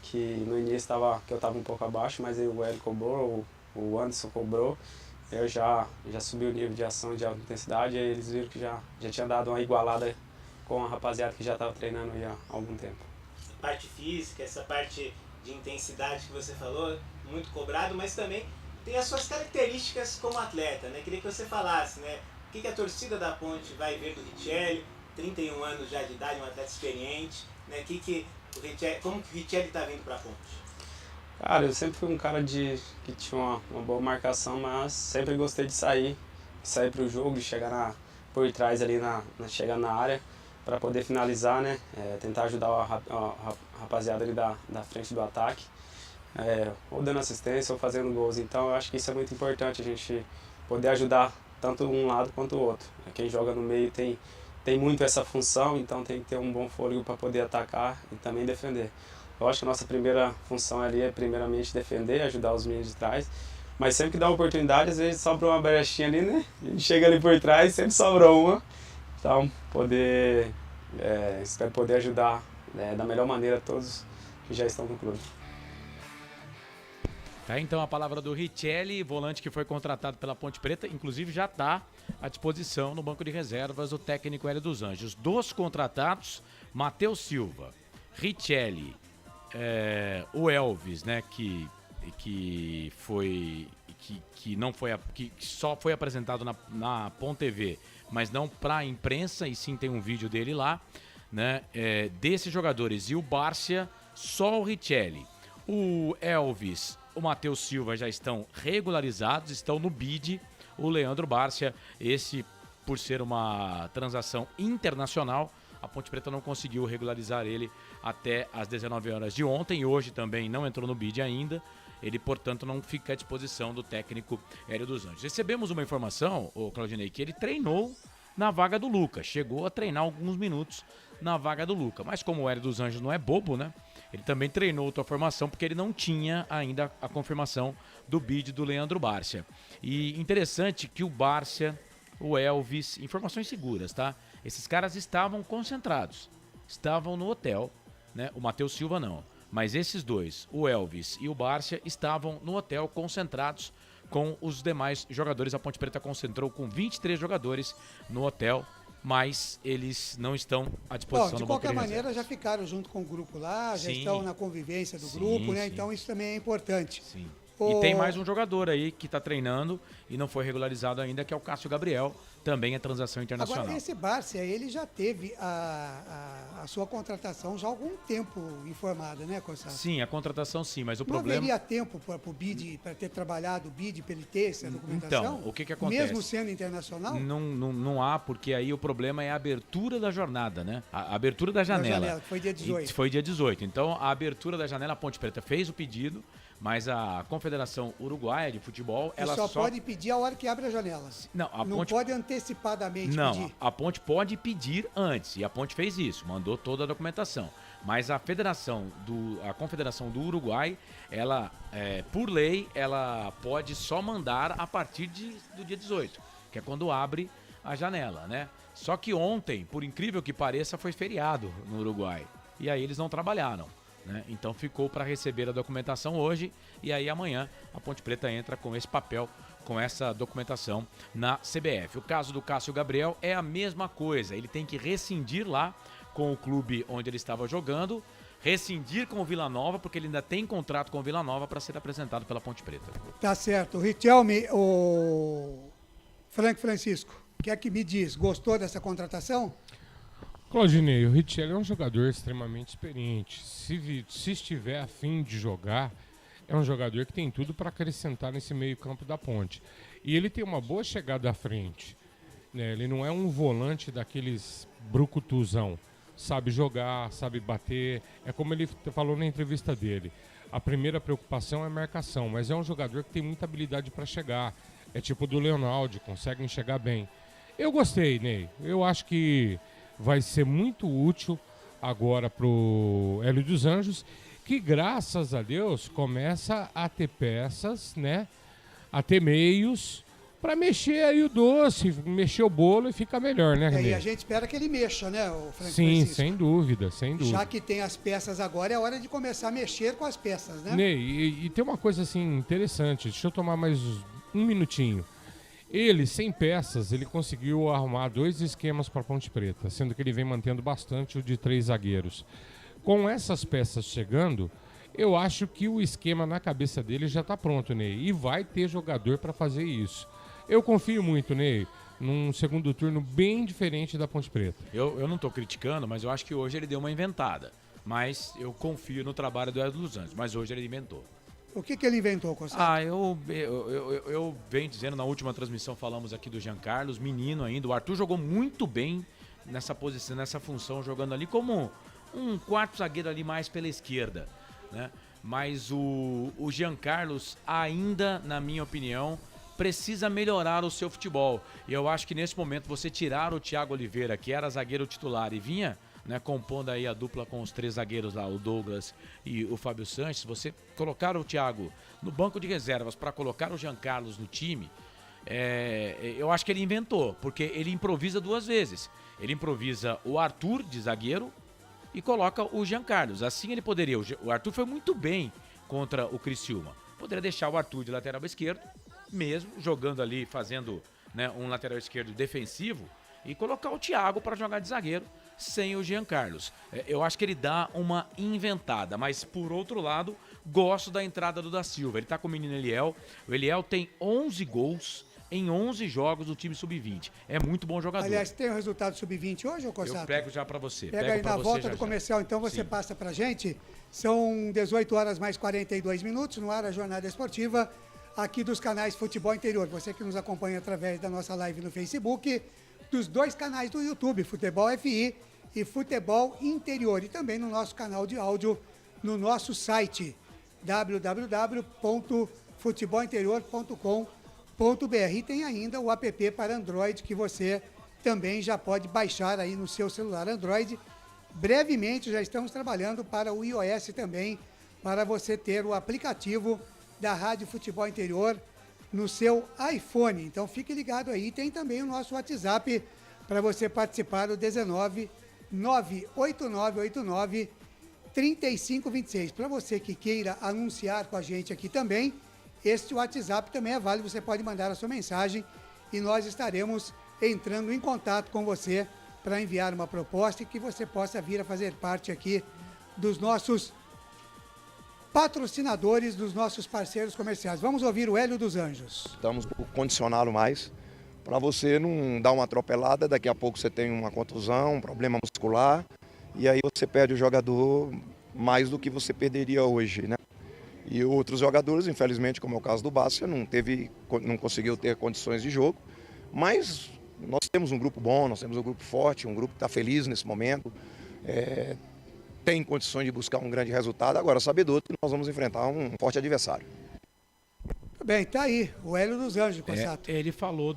no início eu estava um pouco abaixo, mas aí o Hélio cobrou, o Anderson cobrou. Eu já subi o nível de ação de alta intensidade e aí eles viram que já tinha dado uma igualada com a rapaziada que já estava treinando aí há algum tempo. A parte física, essa parte de intensidade que você falou, muito cobrado, mas também tem as suas características como atleta, né? Queria que você falasse, né? O que a torcida da Ponte vai ver do Richelli, 31 anos já de idade, um atleta experiente, né? Como que o Richelli está vindo para a Ponte? Cara, eu sempre fui um cara que tinha uma boa marcação, mas sempre gostei de sair para o jogo, de chegar por trás ali, chegar na área para poder finalizar, né? Tentar ajudar a rapaziada ali da frente do ataque, ou dando assistência ou fazendo gols. Então eu acho que isso é muito importante, a gente poder ajudar tanto um lado quanto o outro. Quem joga no meio tem muito essa função, então tem que ter um bom fôlego para poder atacar e também defender. Eu acho que a nossa primeira função ali é primeiramente defender, ajudar os meninos de trás, mas sempre que dá oportunidade, às vezes sobra uma brechinha ali, né? A gente chega ali por trás, sempre sobrou uma. Então, espero poder ajudar da melhor maneira todos que já estão no clube. Tá, então a palavra do Richelli, volante que foi contratado pela Ponte Preta, inclusive já está à disposição no banco de reservas o técnico Hélio dos Anjos. Dos contratados, Matheus Silva, Richelli, o Elvis, né, que só foi apresentado na Ponte TV, mas não para a imprensa, e sim tem um vídeo dele lá, né? Desses jogadores e o Bárcia, só o Richelli. O Elvis, o Matheus Silva já estão regularizados, estão no bid. O Leandro Bárcia, esse por ser uma transação internacional, a Ponte Preta não conseguiu regularizar ele até às 19 horas de ontem, e hoje também não entrou no bid ainda. ele, portanto, não fica à disposição do técnico Hélio dos Anjos. Recebemos uma informação, Claudinei, que ele treinou na vaga do Luca, chegou a treinar alguns minutos na vaga do Luca, mas como o Hélio dos Anjos não é bobo, né? Ele também treinou outra formação porque ele não tinha ainda a confirmação do bid do Leandro Bárcia. E interessante que o Bárcia, o Elvis, informações seguras, tá? Esses caras estavam concentrados, estavam no hotel, né? O Matheus Silva não, mas esses dois, o Elvis e o Bárcia, estavam no hotel concentrados com os demais jogadores. A Ponte Preta concentrou com 23 jogadores no hotel, mas eles não estão à disposição de do qualquer maneira, já ficaram junto com o grupo lá, já estão na convivência do grupo, né? Então isso também é importante. Sim. E tem mais um jogador aí que está treinando e não foi regularizado ainda, que é o Cássio Gabriel, também é transação internacional. Agora, esse Bárcia, ele já teve a sua contratação já há algum tempo informada, né, Cossado? Sim, a contratação sim, mas o não problema... Não haveria tempo para o BID, para ter trabalhado o BID, para ele ter essa documentação? Então, o que acontece? Mesmo sendo internacional? Não há, porque aí o problema é a abertura da jornada, né? A abertura da janela. Foi dia 18. Foi dia 18. Então, a abertura da janela, a Ponte Preta fez o pedido, mas a Confederação Uruguaia de Futebol, ela só pode pedir a hora que abre a janela. Não, não pode antecipadamente não, pedir. A Ponte pode pedir antes, e a Ponte fez isso, mandou toda a documentação. Mas a Confederação do Uruguai, ela, por lei, ela pode só mandar a partir do dia 18, que é quando abre a janela, né? Só que ontem, por incrível que pareça, foi feriado no Uruguai, e aí eles não trabalharam. Né? Então ficou para receber a documentação hoje e aí amanhã a Ponte Preta entra com esse papel, com essa documentação na CBF. O caso do Cássio Gabriel é a mesma coisa, ele tem que rescindir lá com o clube onde ele estava jogando, rescindir com o Vila Nova, porque ele ainda tem contrato com o Vila Nova para ser apresentado pela Ponte Preta. Tá certo. Richelme, o Frank Francisco, o que é que me diz? Gostou dessa contratação? Claudinei, o Richelli é um jogador extremamente experiente. Se estiver a fim de jogar, é um jogador que tem tudo para acrescentar nesse meio campo da Ponte. E ele tem uma boa chegada à frente. Né? Ele não é um volante daqueles brucutuzão. Sabe jogar, sabe bater. É como ele falou na entrevista dele. A primeira preocupação é a marcação, mas é um jogador que tem muita habilidade para chegar. É tipo do Leonardo, consegue chegar bem. Eu gostei, Ney. Eu acho que vai ser muito útil agora pro Hélio dos Anjos, que graças a Deus começa a ter peças, né? A ter meios para mexer aí o doce, mexer o bolo e fica melhor, né, René? E a gente espera que ele mexa, né, o Frank Sim, Francisco. sem dúvida, sem dúvida. Já que tem as peças agora, é hora de começar a mexer com as peças, né? Ney, e tem uma coisa assim interessante, deixa eu tomar mais um minutinho. Ele, sem peças, ele conseguiu arrumar 2 esquemas para Ponte Preta, sendo que ele vem mantendo bastante o de 3 zagueiros. Com essas peças chegando, eu acho que o esquema na cabeça dele já está pronto, Ney, e vai ter jogador para fazer isso. Eu confio muito, Ney, num segundo turno bem diferente da Ponte Preta. Eu não estou criticando, mas eu acho que hoje ele deu uma inventada. Mas eu confio no trabalho do Hélio dos Anjos, mas hoje ele inventou. O que ele inventou, Cossado? Eu venho dizendo, na última transmissão falamos aqui do Jean Carlos, menino ainda. O Arthur jogou muito bem nessa posição, nessa função, jogando ali como um quarto zagueiro ali mais pela esquerda, né? Mas o Jean Carlos ainda, na minha opinião, precisa melhorar o seu futebol. E eu acho que nesse momento você tirar o Thiago Oliveira, que era zagueiro titular e vinha, né, compondo aí a dupla com os 3 zagueiros lá, o Douglas e o Fábio Sanches, você colocar o Thiago no banco de reservas para colocar o Jean Carlos no time, eu acho que ele inventou, porque ele improvisa 2 vezes. Ele improvisa o Arthur de zagueiro e coloca o Jean Carlos. Assim ele poderia, o Arthur foi muito bem contra o Criciúma, poderia deixar o Arthur de lateral esquerdo, mesmo jogando ali, fazendo, né, um lateral esquerdo defensivo, e colocar o Thiago para jogar de zagueiro sem o Jean Carlos. Eu acho que ele dá uma inventada, mas por outro lado, gosto da entrada do Da Silva. Ele tá com o menino Eliel. O Eliel tem 11 gols em 11 jogos do time sub-20. É muito bom jogador. Aliás, tem o resultado sub-20 hoje, ô Cossato? Eu pego já para você. Pega aí na volta do comercial, então você passa pra gente. São 18 horas mais 42 minutos, no ar a jornada esportiva aqui dos canais Futebol Interior. Você que nos acompanha através da nossa live no Facebook, dos 2 canais do YouTube, Futebol FI e Futebol Interior, e também no nosso canal de áudio, no nosso site www.futebolinterior.com.br. E tem ainda o app para Android que você também já pode baixar aí no seu celular Android. Brevemente já estamos trabalhando para o iOS também, para você ter o aplicativo da Rádio Futebol Interior no seu iPhone. Então fique ligado aí. Tem também o nosso WhatsApp para você participar, o 19 98989 3526. Para você que queira anunciar com a gente aqui também, este WhatsApp também é válido. Você pode mandar a sua mensagem e nós estaremos entrando em contato com você para enviar uma proposta e que você possa vir a fazer parte aqui dos nossos patrocinadores, dos nossos parceiros comerciais. Vamos ouvir o Hélio dos Anjos. Estamos condicioná-lo mais para você não dar uma atropelada, daqui a pouco você tem uma contusão, um problema muscular, e aí você perde o jogador mais do que você perderia hoje, né? E outros jogadores, infelizmente, como é o caso do Bárcia, não conseguiu ter condições de jogo, mas nós temos um grupo bom, nós temos um grupo forte, um grupo que está feliz nesse momento, tem condições de buscar um grande resultado, agora sabedor que nós vamos enfrentar um forte adversário. Bem, tá aí, o Hélio dos Anjos, Cossato. Ele falou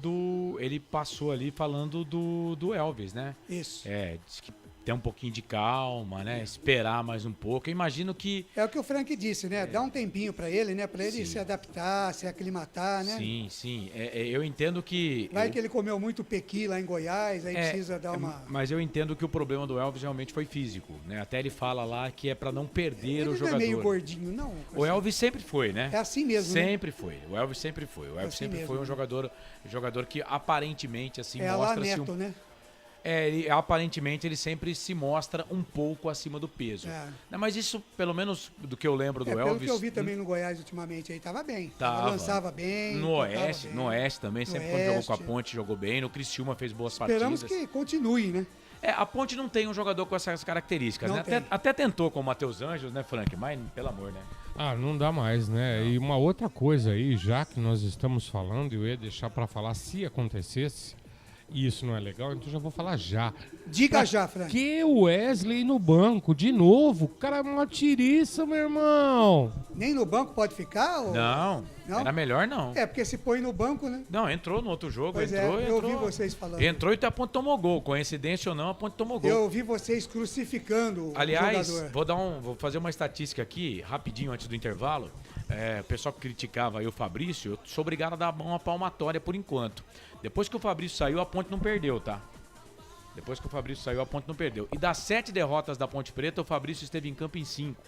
ele passou ali falando do Elvis, né? Isso. Disse que ter um pouquinho de calma, né? Esperar mais um pouco. Eu imagino que... É o que o Frank disse, né? Dá um tempinho para ele, né? Para ele se adaptar, se aclimatar, né? Sim. Eu entendo que... Vai que ele comeu muito pequi lá em Goiás, aí precisa dar uma... Mas eu entendo que o problema do Elvis realmente foi físico, né? Até ele fala lá que é para não perder o jogador. Ele não é meio gordinho, não? O Elvis sempre foi, né? É assim mesmo, Sempre foi. O Elvis sempre foi. O Elvis sempre foi um jogador que aparentemente, assim, mostra-se... É a Neto, né? Aparentemente ele sempre se mostra um pouco acima do peso. Mas isso, pelo menos do que eu lembro do Elvis... Pelo que eu vi também no Goiás ultimamente, aí tava bem. Lançava bem. No Oeste também, sempre quando jogou com a Ponte, jogou bem. No Criciúma fez boas partidas. Esperamos que continue, né? A Ponte não tem um jogador com essas características, né? Até tentou com o Matheus Anjos, né, Frank? Mas, pelo amor, né? Não dá mais, né? Não. E uma outra coisa aí, já que nós estamos falando, eu ia deixar para falar se acontecesse... E isso não é legal, então já vou falar já. Diga já, Frank. Que o Wesley no banco, de novo? O cara é uma tiriça, meu irmão. Nem no banco pode ficar? Ou... Não, era melhor não. Porque se põe no banco, né? Não, entrou no outro jogo, pois entrou. Eu ouvi vocês falando. Entrou e a Ponte tomou gol. Coincidência ou não, a Ponte tomou gol. Eu ouvi vocês crucificando o jogador. Vou fazer uma estatística aqui, rapidinho, antes do intervalo. O pessoal que criticava aí o Fabrício, eu sou obrigado a dar uma palmatória por enquanto. Depois que o Fabrício saiu, a Ponte não perdeu, tá? Depois que o Fabrício saiu, a Ponte não perdeu. E das 7 derrotas da Ponte Preta, o Fabrício esteve em campo em 5.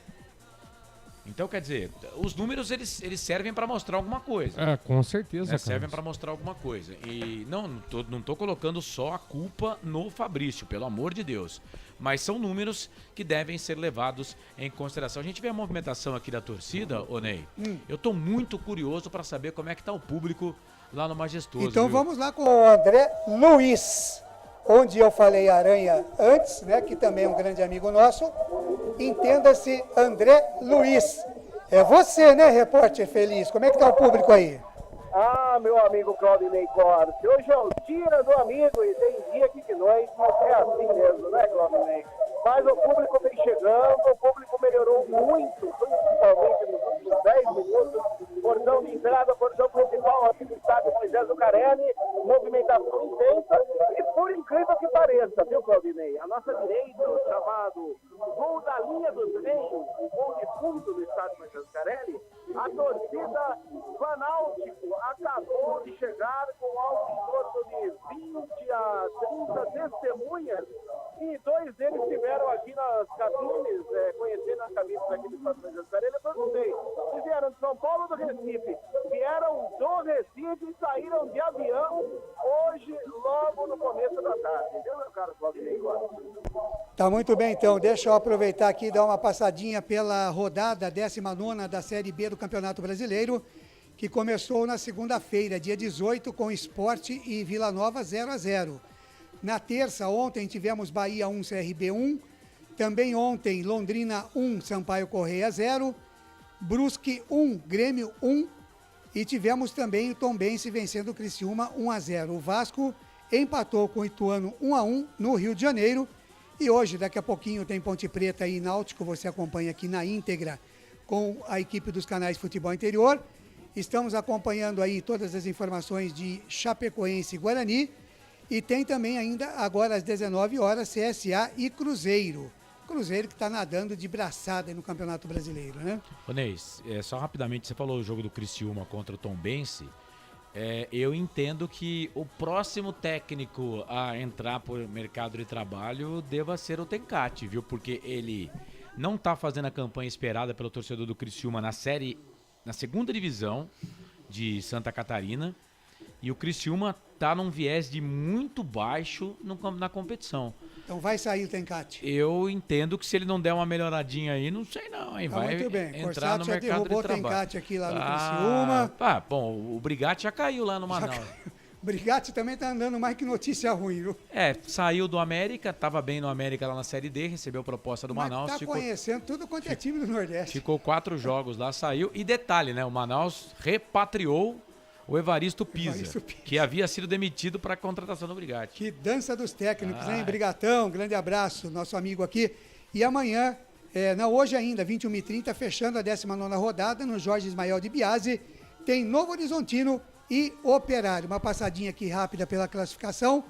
Então, quer dizer, os números eles servem para mostrar alguma coisa. Com certeza. Servem para mostrar alguma coisa. E não tô colocando só a culpa no Fabrício, pelo amor de Deus. Mas são números que devem ser levados em consideração. A gente vê a movimentação aqui da torcida, ô Ney. Eu tô muito curioso para saber como é que tá o público lá no Majestoso. Então vamos lá com o André Luiz, onde eu falei Aranha antes, né, que também é um grande amigo nosso. Entenda-se André Luiz. É você, né, repórter feliz? Como é que tá o público aí? Meu amigo Claudinei Corte, hoje é o dia do amigo e tem dia que noite, mas é assim mesmo, né, Claudinei? Mas o público vem chegando, o público melhorou muito, principalmente nos últimos 10 minutos. Portão de entrada, portão principal aqui do estádio Moisés Lucarelli, movimentação intensa e por incrível que pareça, viu, Claudinei? A nossa direita, chamado gol da linha dos reis, o gol de fundo do estádio Moisés Lucarelli, a torcida Vanáutico acabou de chegar com algo em torno de 20 a 30 testemunhas e 2 deles estiveram aqui nas cabines, conhecendo as cabines aqui do estádio Moisés Lucarelli. Eu perguntei, se vieram de São Paulo ou do Recife? Vieram do Recife e saíram de avião hoje, logo no começo da tarde. Entendeu, meu caro Claudinei? Tá muito bem, então. Deixa eu aproveitar aqui e dar uma passadinha pela rodada 19ª da Série B do Campeonato Brasileiro, que começou na segunda-feira, dia 18, com Sport e Vila Nova 0-0. Na terça, ontem, tivemos Bahia 1, CRB 1. Também ontem, Londrina 1, Sampaio Correia 0. Brusque 1, Grêmio 1. E tivemos também o Tombense vencendo o Criciúma 1-0. O Vasco empatou com o Ituano 1-1 no Rio de Janeiro. E hoje, daqui a pouquinho, tem Ponte Preta e Náutico. Você acompanha aqui na íntegra com a equipe dos canais Futebol Interior. Estamos acompanhando aí todas as informações de Chapecoense e Guarani. E tem também ainda, agora às 19 horas, CSA e Cruzeiro. Cruzeiro que está nadando de braçada aí no Campeonato Brasileiro, né? Ô Neis, só rapidamente, você falou o jogo do Criciúma contra o Tombense. Eu entendo que o próximo técnico a entrar por mercado de trabalho deva ser o Tencati, viu? Porque ele não está fazendo a campanha esperada pelo torcedor do Criciúma na segunda divisão de Santa Catarina. E o Criciúma está num viés de muito baixo na competição. Então vai sair o Tencati. Eu entendo que se ele não der uma melhoradinha aí, não sei não, hein? Vai muito bem. entrar no mercado de trabalho. derrubou o Tencati aqui lá no Criciúma. Bom, o Brigatti já caiu lá no Manaus. O Brigatti também tá andando mais que notícia ruim, viu? Saiu do América, tava bem no América lá na Série D, recebeu proposta do Manaus. Tá conhecendo tudo quanto é time do Nordeste. Ficou 4 jogos lá, saiu. E detalhe, né? O Manaus repatriou o Evaristo Pisa, que havia sido demitido para a contratação do Brigatti. Que dança dos técnicos, hein? Brigatão, grande abraço, nosso amigo aqui. E amanhã, hoje ainda, 21h30, fechando a 19ª rodada, no Jorge Ismael de Biase, tem Novo Horizontino e Operário. Uma passadinha aqui rápida pela classificação.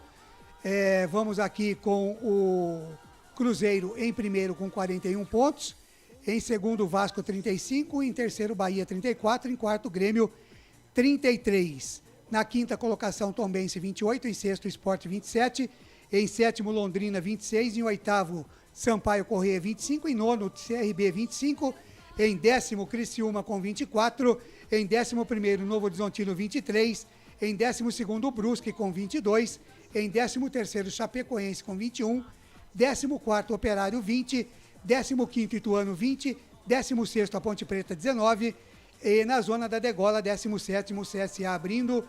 Vamos aqui com o Cruzeiro em primeiro com 41 pontos, em segundo Vasco 35, em terceiro Bahia 34, em quarto Grêmio 33. Na quinta colocação, Tombense 28, em sexto Sport 27, em sétimo Londrina 26, em oitavo Sampaio Corrêa 25, em nono CRB 25, em décimo Criciúma com 24, em 11º Novo Horizontino 23, em 12º Brusque com 22, em 13º Chapecoense com 21, 14º Operário 20, 15º Ituano 20, 16º a Ponte Preta 19, e na zona da degola, 17º CSA abrindo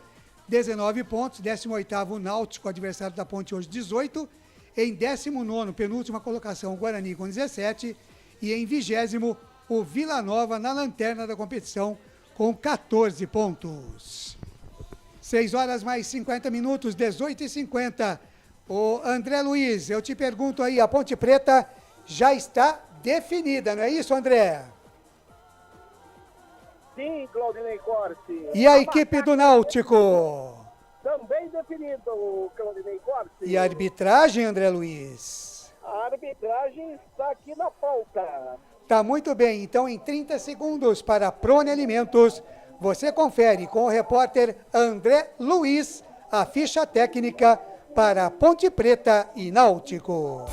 19 pontos, 18º Náutico, adversário da Ponte hoje 18, em 19º, penúltima colocação, o Guarani com 17, e em 20º, o Vila Nova na lanterna da competição com 14 pontos. 6 horas mais 50 minutos, 18h50. O André Luiz, eu te pergunto aí, a Ponte Preta já está definida, não é isso, André? Sim, Claudinei Corsi. E a equipe do Náutico? Também definido, Claudinei Corsi. E a arbitragem, André Luiz? A arbitragem está aqui na pauta. Tá muito bem, então em 30 segundos para Prone Alimentos, você confere com o repórter André Luiz a ficha técnica para Ponte Preta e Náutico.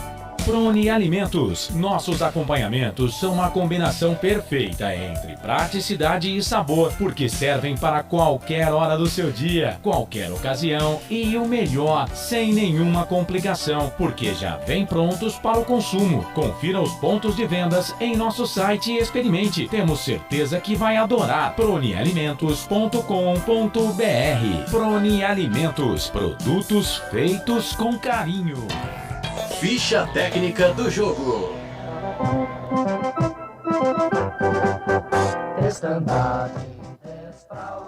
Prone Alimentos. Nossos acompanhamentos são uma combinação perfeita entre praticidade e sabor, porque servem para qualquer hora do seu dia, qualquer ocasião e o melhor, sem nenhuma complicação, porque já vem prontos para o consumo. Confira os pontos de vendas em nosso site e experimente. Temos certeza que vai adorar. pronealimentos.com.br. Prone Alimentos. Produtos feitos com carinho. Ficha técnica do jogo.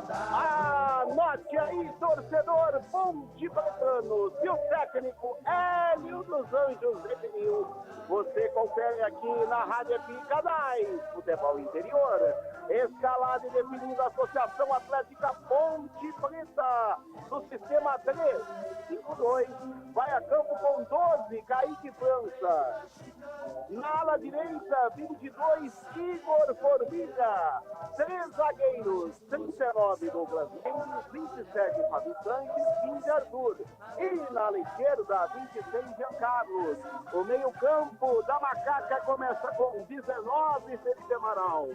Anote aí, torcedor Ponte Pretano. Se o técnico Hélio dos Anjos definiu, você confere aqui na Rádio FI Canais Futebol Interior. Escalada e definindo a Associação Atlética Ponte Preta do sistema 3-5-2. Vai a campo com 12, Kaique França. Na ala direita, 22, Igor Formiga. 3 zagueiros, 39, Douglas Mendes, 27, Fábio Sanches, 15, Arthur. E na ala esquerda, 26, Jean Carlos. O meio-campo da Macaca começa com 19, Felipe Amaral.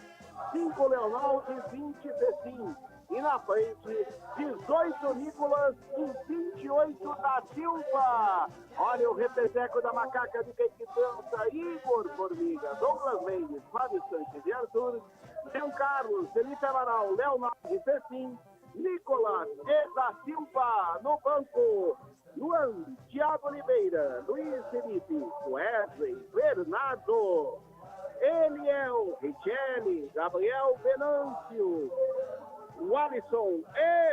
5, Leonardo e 20, Cecim. E na frente, 18 Nicolas e 28 da Silva. Olha o repeteco da Macaca de Quequitança, Igor Formiga, Douglas Mendes, Fábio Sanches e Arthur. Jean Carlos, Felipe Amaral, Leonardo e Cecim, Nicolas e da Silva no banco. Luan, Thiago Oliveira, Luiz Felipe, Wesley, Bernardo, Eliel, Richelli, Gabriel Venâncio, Alisson,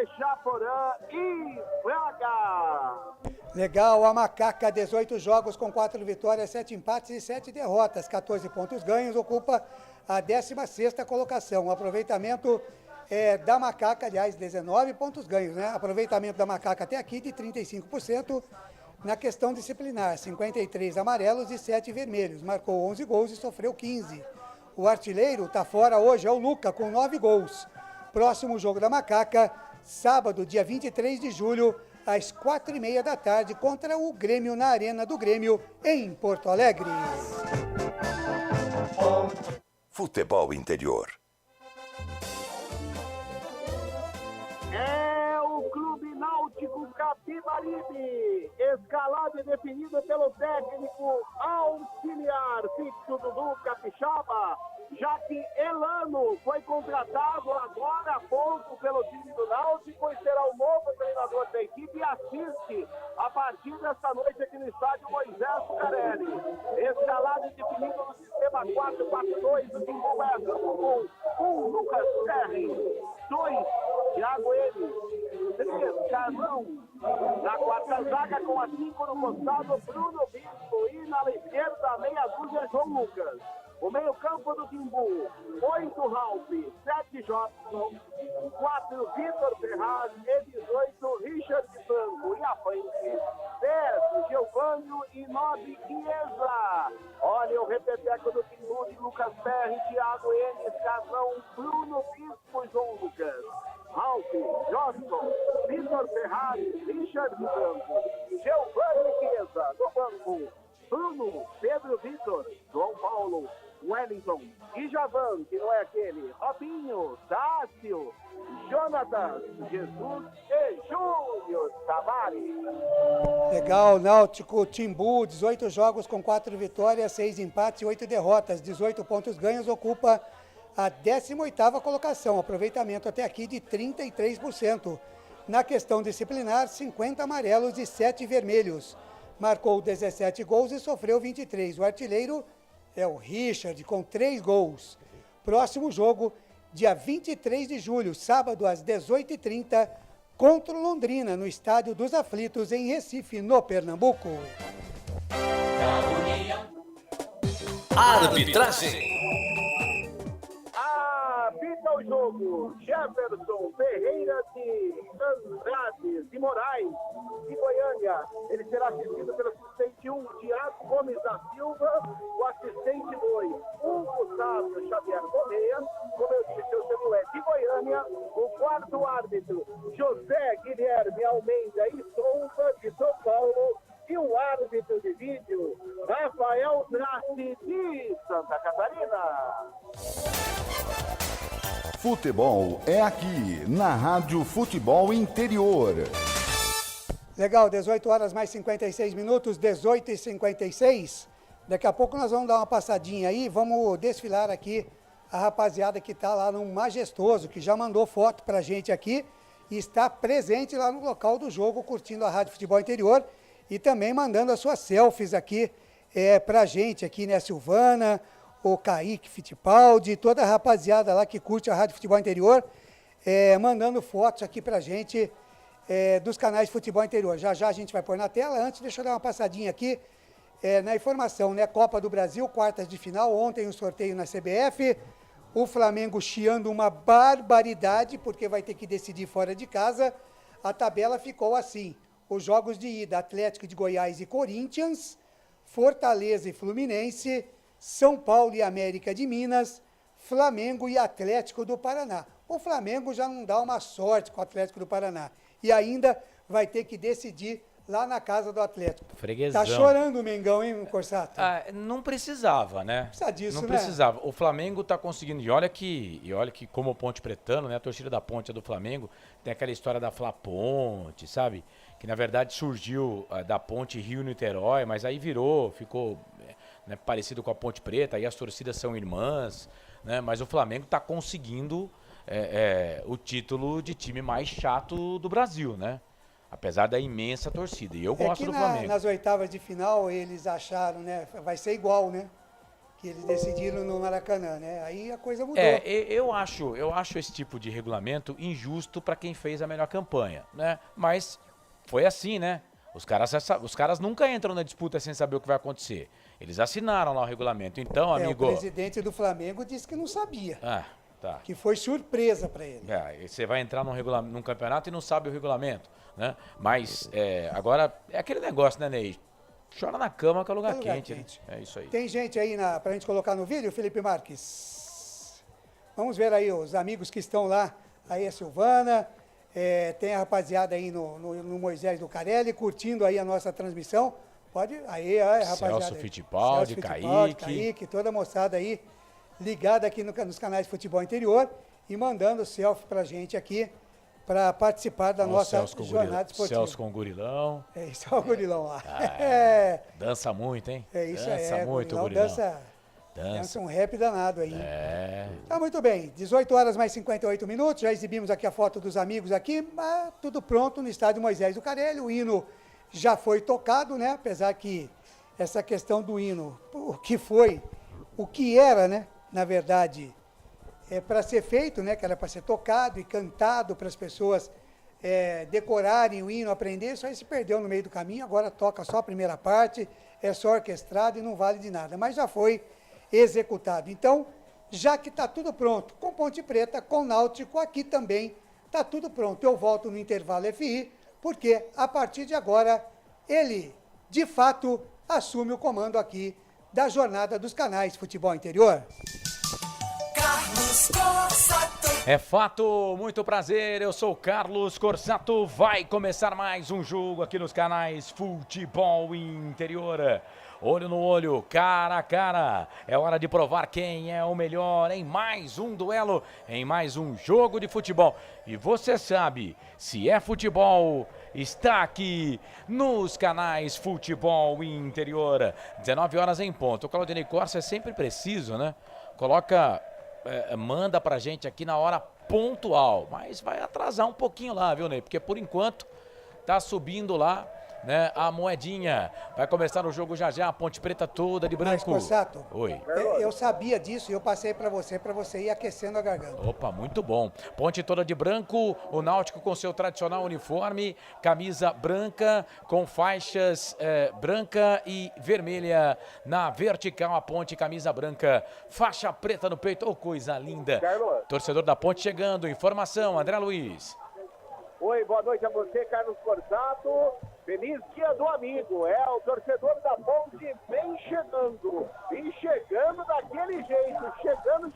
Echaporã e Braga. Legal, a Macaca, 18 jogos com 4 vitórias, 7 empates e 7 derrotas, 14 pontos ganhos, ocupa a 16ª colocação. O aproveitamento da Macaca, aliás, 19 pontos ganhos, né? Aproveitamento da Macaca até aqui de 35%. Na questão disciplinar, 53 amarelos e 7 vermelhos. Marcou 11 gols e sofreu 15. O artilheiro está fora hoje, é o Luca, com 9 gols. Próximo jogo da Macaca, sábado, dia 23 de julho, às 4h30 da tarde, contra o Grêmio, na Arena do Grêmio, em Porto Alegre. Futebol Interior. É o Clube Náutico Capibaribe, escalado e definido pelo técnico auxiliar fixo Dudu Capixaba, já que Elano foi contratado agora há pouco pelo time do Náutico e será o novo treinador da equipe e assiste a partir desta noite aqui no estádio Moisés Carelli. Escalado e definido no sistema 4-4-2 do Timbu Extra, com Lucas Terri, 2, Thiago Enes, 3, Carlão, na quarta zaga com a 5 no costado, Bruno Bispo, e na esquerda, meia dúzia, João Lucas. O meio campo do Timbu, 8 Ralf, 7 Jobson, 4 Vitor Ferraz e 18 Richard Franco. E a frente, 10 Geovânio e 9 Chiesa. Olha o repeteco do Timbu de Lucas Perry, Thiago Enes, Carlão, Bruno Bispo e João Lucas. Ralf, Jobson, Vitor Ferraz, Richard Franco, Geovânio e Chiesa. No banco, Bruno, Pedro Vitor, João Paulo, Wellington, Ijavan, que não é aquele, Robinho, Tássio, Jonathan, Jesus e Júnior Tavares. Legal, Náutico Timbu, 18 jogos com 4 vitórias, 6 empates e 8 derrotas, 18 pontos ganhos, ocupa a 18ª colocação, aproveitamento até aqui de 33%. Na questão disciplinar, 50 amarelos e 7 vermelhos. Marcou 17 gols e sofreu 23. O artilheiro é o Richard, com 3 gols. Próximo jogo, dia 23 de julho, sábado, às 18h30, contra o Londrina, no Estádio dos Aflitos, em Recife, no Pernambuco. Arbitragem. Apita o jogo, Jefferson Ferreira de Andrade de Moraes, de Goiânia. Ele será assistido pelo assistente 1, Thiago Gomes da Silva, o assistente 2, Gustavo Xavier Correia, como eu disse, o segundo é de Goiânia, o quarto árbitro, José Guilherme Almeida e Souza, de São Paulo, e o árbitro de vídeo, Rafael Drassi, de Santa Catarina. Futebol é aqui, na Rádio Futebol Interior. Legal, 18 horas mais 56 minutos, 18h56. Daqui a pouco nós vamos dar uma passadinha aí, vamos desfilar aqui a rapaziada que está lá no Majestoso, que já mandou foto pra gente aqui e está presente lá no local do jogo, curtindo a Rádio Futebol Interior e também mandando as suas selfies aqui pra gente, aqui, né, Silvana, o Kaique Fittipaldi, toda a rapaziada lá que curte a Rádio Futebol Interior, mandando fotos aqui pra gente dos canais de Futebol Interior. Já já a gente vai pôr na tela. Antes, deixa eu dar uma passadinha aqui na informação, né? Copa do Brasil, quartas de final, ontem um sorteio na CBF, o Flamengo chiando uma barbaridade, porque vai ter que decidir fora de casa. A tabela ficou assim, os jogos de ida, Atlético de Goiás e Corinthians, Fortaleza e Fluminense, São Paulo e América de Minas, Flamengo e Atlético do Paraná. O Flamengo já não dá uma sorte com o Atlético do Paraná. E ainda vai ter que decidir lá na casa do Atlético. Freguesão. Tá chorando o Mengão, hein, Corsato? Não precisava, né? Precisa disso, não né? precisava. O Flamengo tá conseguindo. E olha que como o Ponte Pretano, né? A torcida da Ponte é do Flamengo. Tem aquela história da Fla Ponte, sabe? Que na verdade surgiu da Ponte Rio-Niterói, mas aí ficou né, parecido com a Ponte Preta, aí as torcidas são irmãs, né? Mas o Flamengo tá conseguindo o título de time mais chato do Brasil, né? Apesar da imensa torcida. E eu gosto do Flamengo. Nas oitavas de final eles acharam, né? Vai ser igual, né? Que eles decidiram no Maracanã, né? Aí a coisa mudou. Eu acho esse tipo de regulamento injusto para quem fez a melhor campanha, né? Mas foi assim, né? Os caras nunca entram na disputa sem saber o que vai acontecer. Eles assinaram lá o regulamento. Então, amigo... O presidente do Flamengo disse que não sabia. Ah, tá. Que foi surpresa para ele. Você vai entrar num campeonato e não sabe o regulamento, né? Mas agora é aquele negócio, né, Ney? Chora na cama que é lugar quente. Né? É isso aí. Tem gente aí pra gente colocar no vídeo, Felipe Marques? Vamos ver aí os amigos que estão lá. Aí a Silvana... tem a rapaziada aí no Moisés do Carelli, curtindo aí a nossa transmissão. Pode, aí, rapaziada. Celso Fittipaldi, Kaique, toda a moçada aí, ligada aqui nos canais de futebol interior e mandando selfie pra gente aqui, para participar da nossa jornada esportiva. Celso com o Gurilão. Isso é o Gurilão lá. Dança muito, hein? É isso aí. Dança muito o Gurilão. Dança um rap danado aí. Tá muito bem. 18 horas mais 58 minutos. Já exibimos aqui a foto dos amigos aqui. Mas tudo pronto no estádio Moisés do Carelli. O hino já foi tocado, né? Apesar que essa questão do hino, o que era, né? Na verdade, para ser feito, né? Que era para ser tocado e cantado para as pessoas decorarem o hino, aprender. Isso aí se perdeu no meio do caminho. Agora toca só a primeira parte, é só orquestrado e não vale de nada. Mas já foi executado. Então, já que está tudo pronto, com Ponte Preta, com Náutico, aqui também está tudo pronto. Eu volto no intervalo FI, porque a partir de agora, ele, de fato, assume o comando aqui da jornada dos canais Futebol Interior. Carlos Corsato. É fato, muito prazer, eu sou Carlos Corsato. Vai começar mais um jogo aqui nos canais Futebol Interior. Olho no olho, cara a cara. É hora de provar quem é o melhor em mais um duelo, em mais um jogo de futebol. E você sabe, se é futebol, está aqui nos canais Futebol Interior. 19 horas em ponto. O Claudinei Corsa é sempre preciso, né? Manda pra gente aqui na hora pontual. Mas vai atrasar um pouquinho lá, viu, Ney? Porque por enquanto tá subindo lá, né, a moedinha. Vai começar o jogo já já, a Ponte Preta toda de branco. Mas, Corsato, oi. Eu sabia disso e eu passei para você ir aquecendo a garganta. Opa, muito bom. Ponte toda de branco, o Náutico com seu tradicional uniforme, camisa branca com faixas branca e vermelha na vertical, a Ponte, camisa branca, faixa preta no peito, coisa linda. Torcedor da Ponte chegando, informação, André Luiz. Oi, boa noite a você, Carlos Corsato. Feliz dia do amigo. O torcedor da Ponte vem chegando. E chegando daquele jeito. Chegando,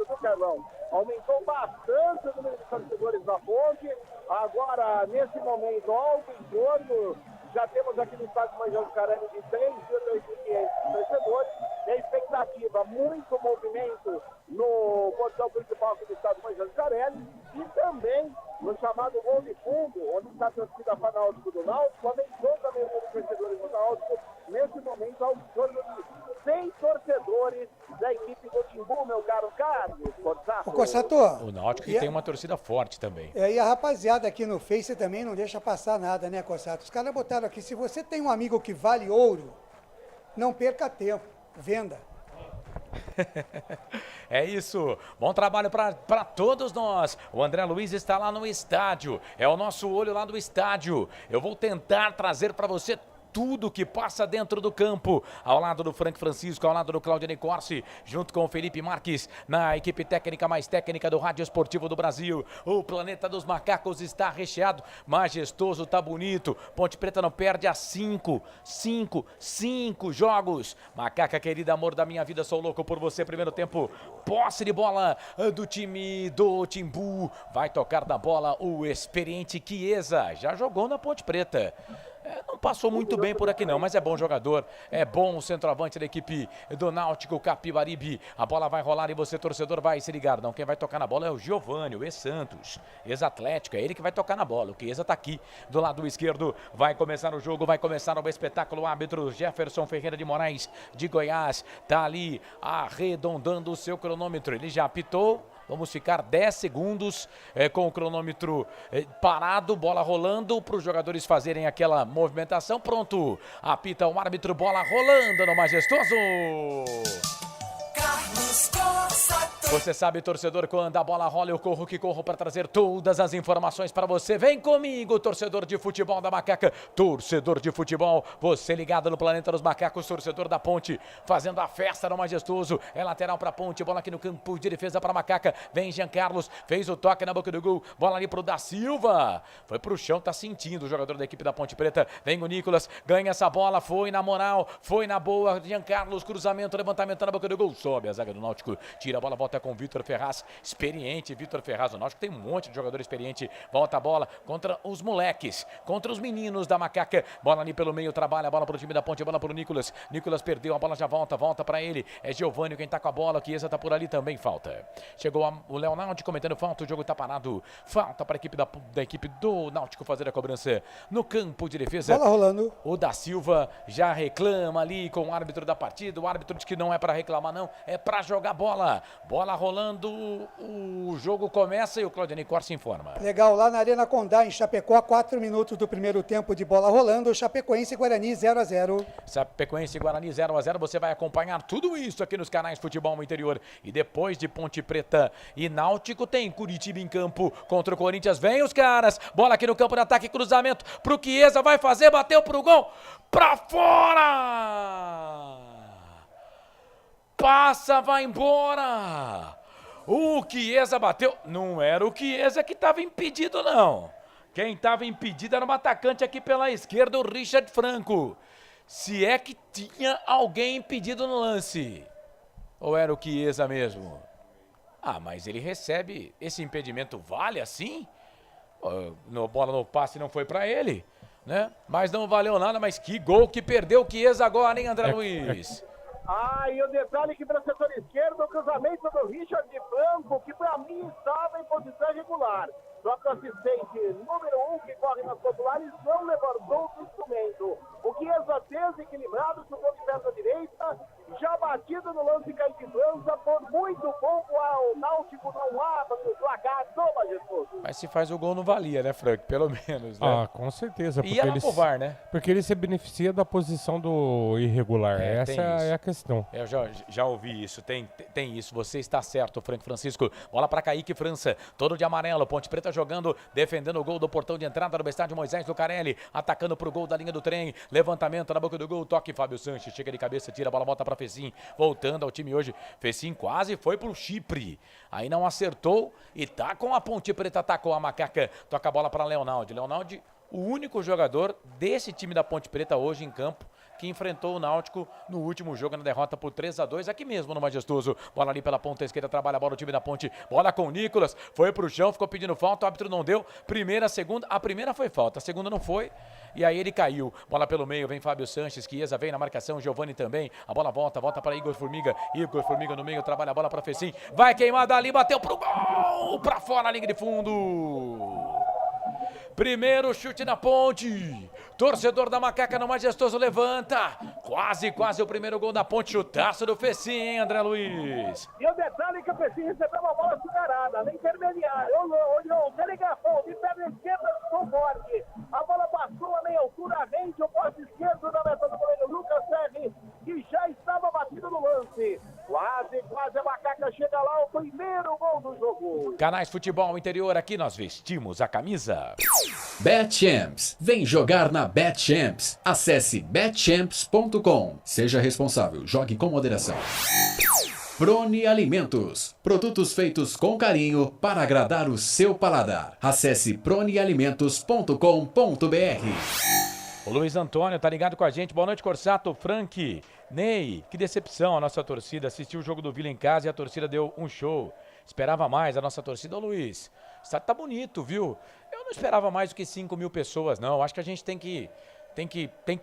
viu, Carlão? Aumentou bastante o número de torcedores da Ponte. Agora, nesse momento, algo em torno. Já temos aqui no estádio Moisés do Carelli de 3.500 torcedores. E a expectativa, muito movimento no portão principal aqui do estádio Moisés do Carelli. E também no chamado gol de fundo, onde está a torcida fanática do Náutico, aumentou também o número de torcedores do Náutico. Nesse momento, ao torno de 100 torcedores da equipe do Timbu, meu caro Carlos Corsato. Corsato. O Náutico que tem uma torcida forte também. E a rapaziada aqui no Face também não deixa passar nada, né, Corsato? Os caras botaram aqui, se você tem um amigo que vale ouro, não perca tempo, venda. É isso, bom trabalho para todos nós. O André Luiz está lá no estádio, é o nosso olho lá do estádio. Eu vou tentar trazer para você tudo que passa dentro do campo, ao lado do Frank Francisco, ao lado do Claudinei Corsi, junto com o Felipe Marques, na equipe técnica mais técnica do Rádio Esportivo do Brasil. O Planeta dos Macacos está recheado, majestoso, tá bonito. Ponte Preta não perde há 5 jogos. Macaca querida, amor da minha vida, sou louco por você. Primeiro tempo, posse de bola do time do Timbu. Vai tocar da bola o experiente Chiesa, já jogou na Ponte Preta. Não passou muito bem por aqui não, mas é bom jogador, é bom o centroavante da equipe do Náutico, Capibaribe. A bola vai rolar e você, torcedor, vai se ligar. Não, quem vai tocar na bola é o Giovani, o ex-Santos, ex-Atlético, é ele que vai tocar na bola. O Chiesa tá aqui do lado esquerdo, vai começar o jogo, vai começar o espetáculo. O árbitro Jefferson Ferreira de Moraes de Goiás tá ali arredondando o seu cronômetro, ele já apitou. Vamos ficar 10 segundos com o cronômetro parado, bola rolando para os jogadores fazerem aquela movimentação. Pronto, apita o árbitro, bola rolando no majestoso. Carlos Corsato. Você sabe, torcedor, quando a bola rola eu corro que corro para trazer todas as informações para você. Vem comigo, torcedor de futebol da Macaca, torcedor de futebol, você ligado no Planeta dos Macacos, torcedor da Ponte, fazendo a festa no Majestoso. É lateral para Ponte, bola aqui no campo de defesa para Macaca. Vem Jean Carlos, fez o toque na boca do gol, bola ali pro Da Silva. Foi pro chão, tá sentindo o jogador da equipe da Ponte Preta. Vem o Nicolas, ganha essa bola, foi na moral, foi na boa. Jean Carlos, cruzamento, levantamento na boca do gol, sobe a zaga do Náutico, tira a bola, volta com o Vitor Ferraz, experiente Vitor Ferraz. O Náutico tem um monte de jogador experiente. Volta a bola contra os moleques, contra os meninos da Macaca. Bola ali pelo meio, trabalha a bola pro time da Ponte, a bola pro Nicolas. Nicolas perdeu, a bola já volta pra ele. É Giovânio quem tá com a bola, que Chiesa tá por ali também, falta. Chegou o Léo Náutico cometendo falta, o jogo tá parado. Falta para a equipe da equipe do Náutico fazer a cobrança no campo de defesa. Bola rolando. O Da Silva já reclama ali com o árbitro da partida. O árbitro diz que não é para reclamar não, é para jogar bola. Bola rolando, o jogo começa e o Claudinei Corsa informa. Legal, lá na Arena Condá, em Chapecó, 4 minutos do primeiro tempo de bola rolando, Chapecoense e Guarani 0-0. Chapecoense e Guarani 0-0, você vai acompanhar tudo isso aqui nos canais Futebol no Interior. E depois de Ponte Preta e Náutico, tem Curitiba em campo contra o Corinthians. Vem os caras, bola aqui no campo de ataque, cruzamento pro Chiesa, vai fazer, bateu pro gol, pra fora! Passa, vai embora! O Chiesa bateu, não era o Chiesa que estava impedido não. Quem estava impedido era um atacante aqui pela esquerda, o Richard Franco. Se é que tinha alguém impedido no lance. Ou era o Chiesa mesmo? Ah, mas ele recebe, esse impedimento vale assim? Bola no passe não foi pra ele, né? Mas não valeu nada, mas que gol que perdeu o Chiesa agora, hein, André Luiz? Ah, e o detalhe que para o setor esquerdo, o cruzamento do Richard Franco, que para mim estava em posição irregular. Só que o assistente número 1 que corre nas populares não levantou o instrumento. O Chiesa desequilibrado, chegou de perna direita, já batido no lance Kaique França, por muito pouco o Náutico não abre o placar do Majestoso. Mas se faz o gol não valia, né, Frank? Pelo menos, né? Ah, com certeza. E ia lá pro VAR, né? Porque ele se beneficia da posição do irregular. Essa é a questão. Eu já ouvi isso, tem isso. Você está certo, Frank Francisco. Bola para Kaique França, todo de amarelo. Ponte Preta jogando, defendendo o gol do portão de entrada do estádio Moisés Lucarelli, atacando pro gol da linha do trem. Levantamento na boca do gol, toque Fábio Sanches, chega de cabeça, tira a bola, volta para Fecim, voltando ao time hoje. Fecim quase foi pro Chipre, aí não acertou e tá com a Ponte Preta, atacou a Macaca, toca a bola para Leonaldi. Leonaldi, o único jogador desse time da Ponte Preta hoje em campo que enfrentou o Náutico no último jogo na derrota por 3-2, aqui mesmo no Majestoso. Bola ali pela ponta esquerda, trabalha a bola o time da Ponte, bola com o Nicolas, foi pro chão, ficou pedindo falta, o árbitro não deu, primeira, segunda, a primeira foi falta, a segunda não foi, e aí ele caiu. Bola pelo meio, vem Fábio Sanches, Chiesa vem na marcação, Giovani também, a bola volta para Igor Formiga no meio, trabalha a bola para Fecim, vai queimada ali, bateu pro gol, pra fora a linha de fundo. Primeiro chute na Ponte. Torcedor da Macaca no Majestoso levanta. Quase o primeiro gol da Ponte. Chutaço do Fecim, hein, André Luiz? E o detalhe é que o Fecim recebeu uma bola superada, na intermediária. Olhou, telegrafou, de perna esquerda com forte. A bola passou a meia altura, rende o poste esquerdo da meta do goleiro Lucas Serri, que já estava batido no lance. Quase a Macaca chega lá, o primeiro gol do jogo. Canais Futebol Interior, aqui nós vestimos a camisa. BetChamps. Vem jogar na BetChamps. Acesse betchamps.com. Seja responsável, jogue com moderação. Prone Alimentos. Produtos feitos com carinho para agradar o seu paladar. Acesse pronealimentos.com.br. O Luiz Antônio tá ligado com a gente. Boa noite, Corsato, Frank, Ney. Que decepção a nossa torcida. Assistiu o jogo do Vila em casa e a torcida deu um show. Esperava mais a nossa torcida. Ô Luiz, o estádio tá bonito, viu? Eu não esperava mais do que 5 mil pessoas, não. Acho que a gente tem que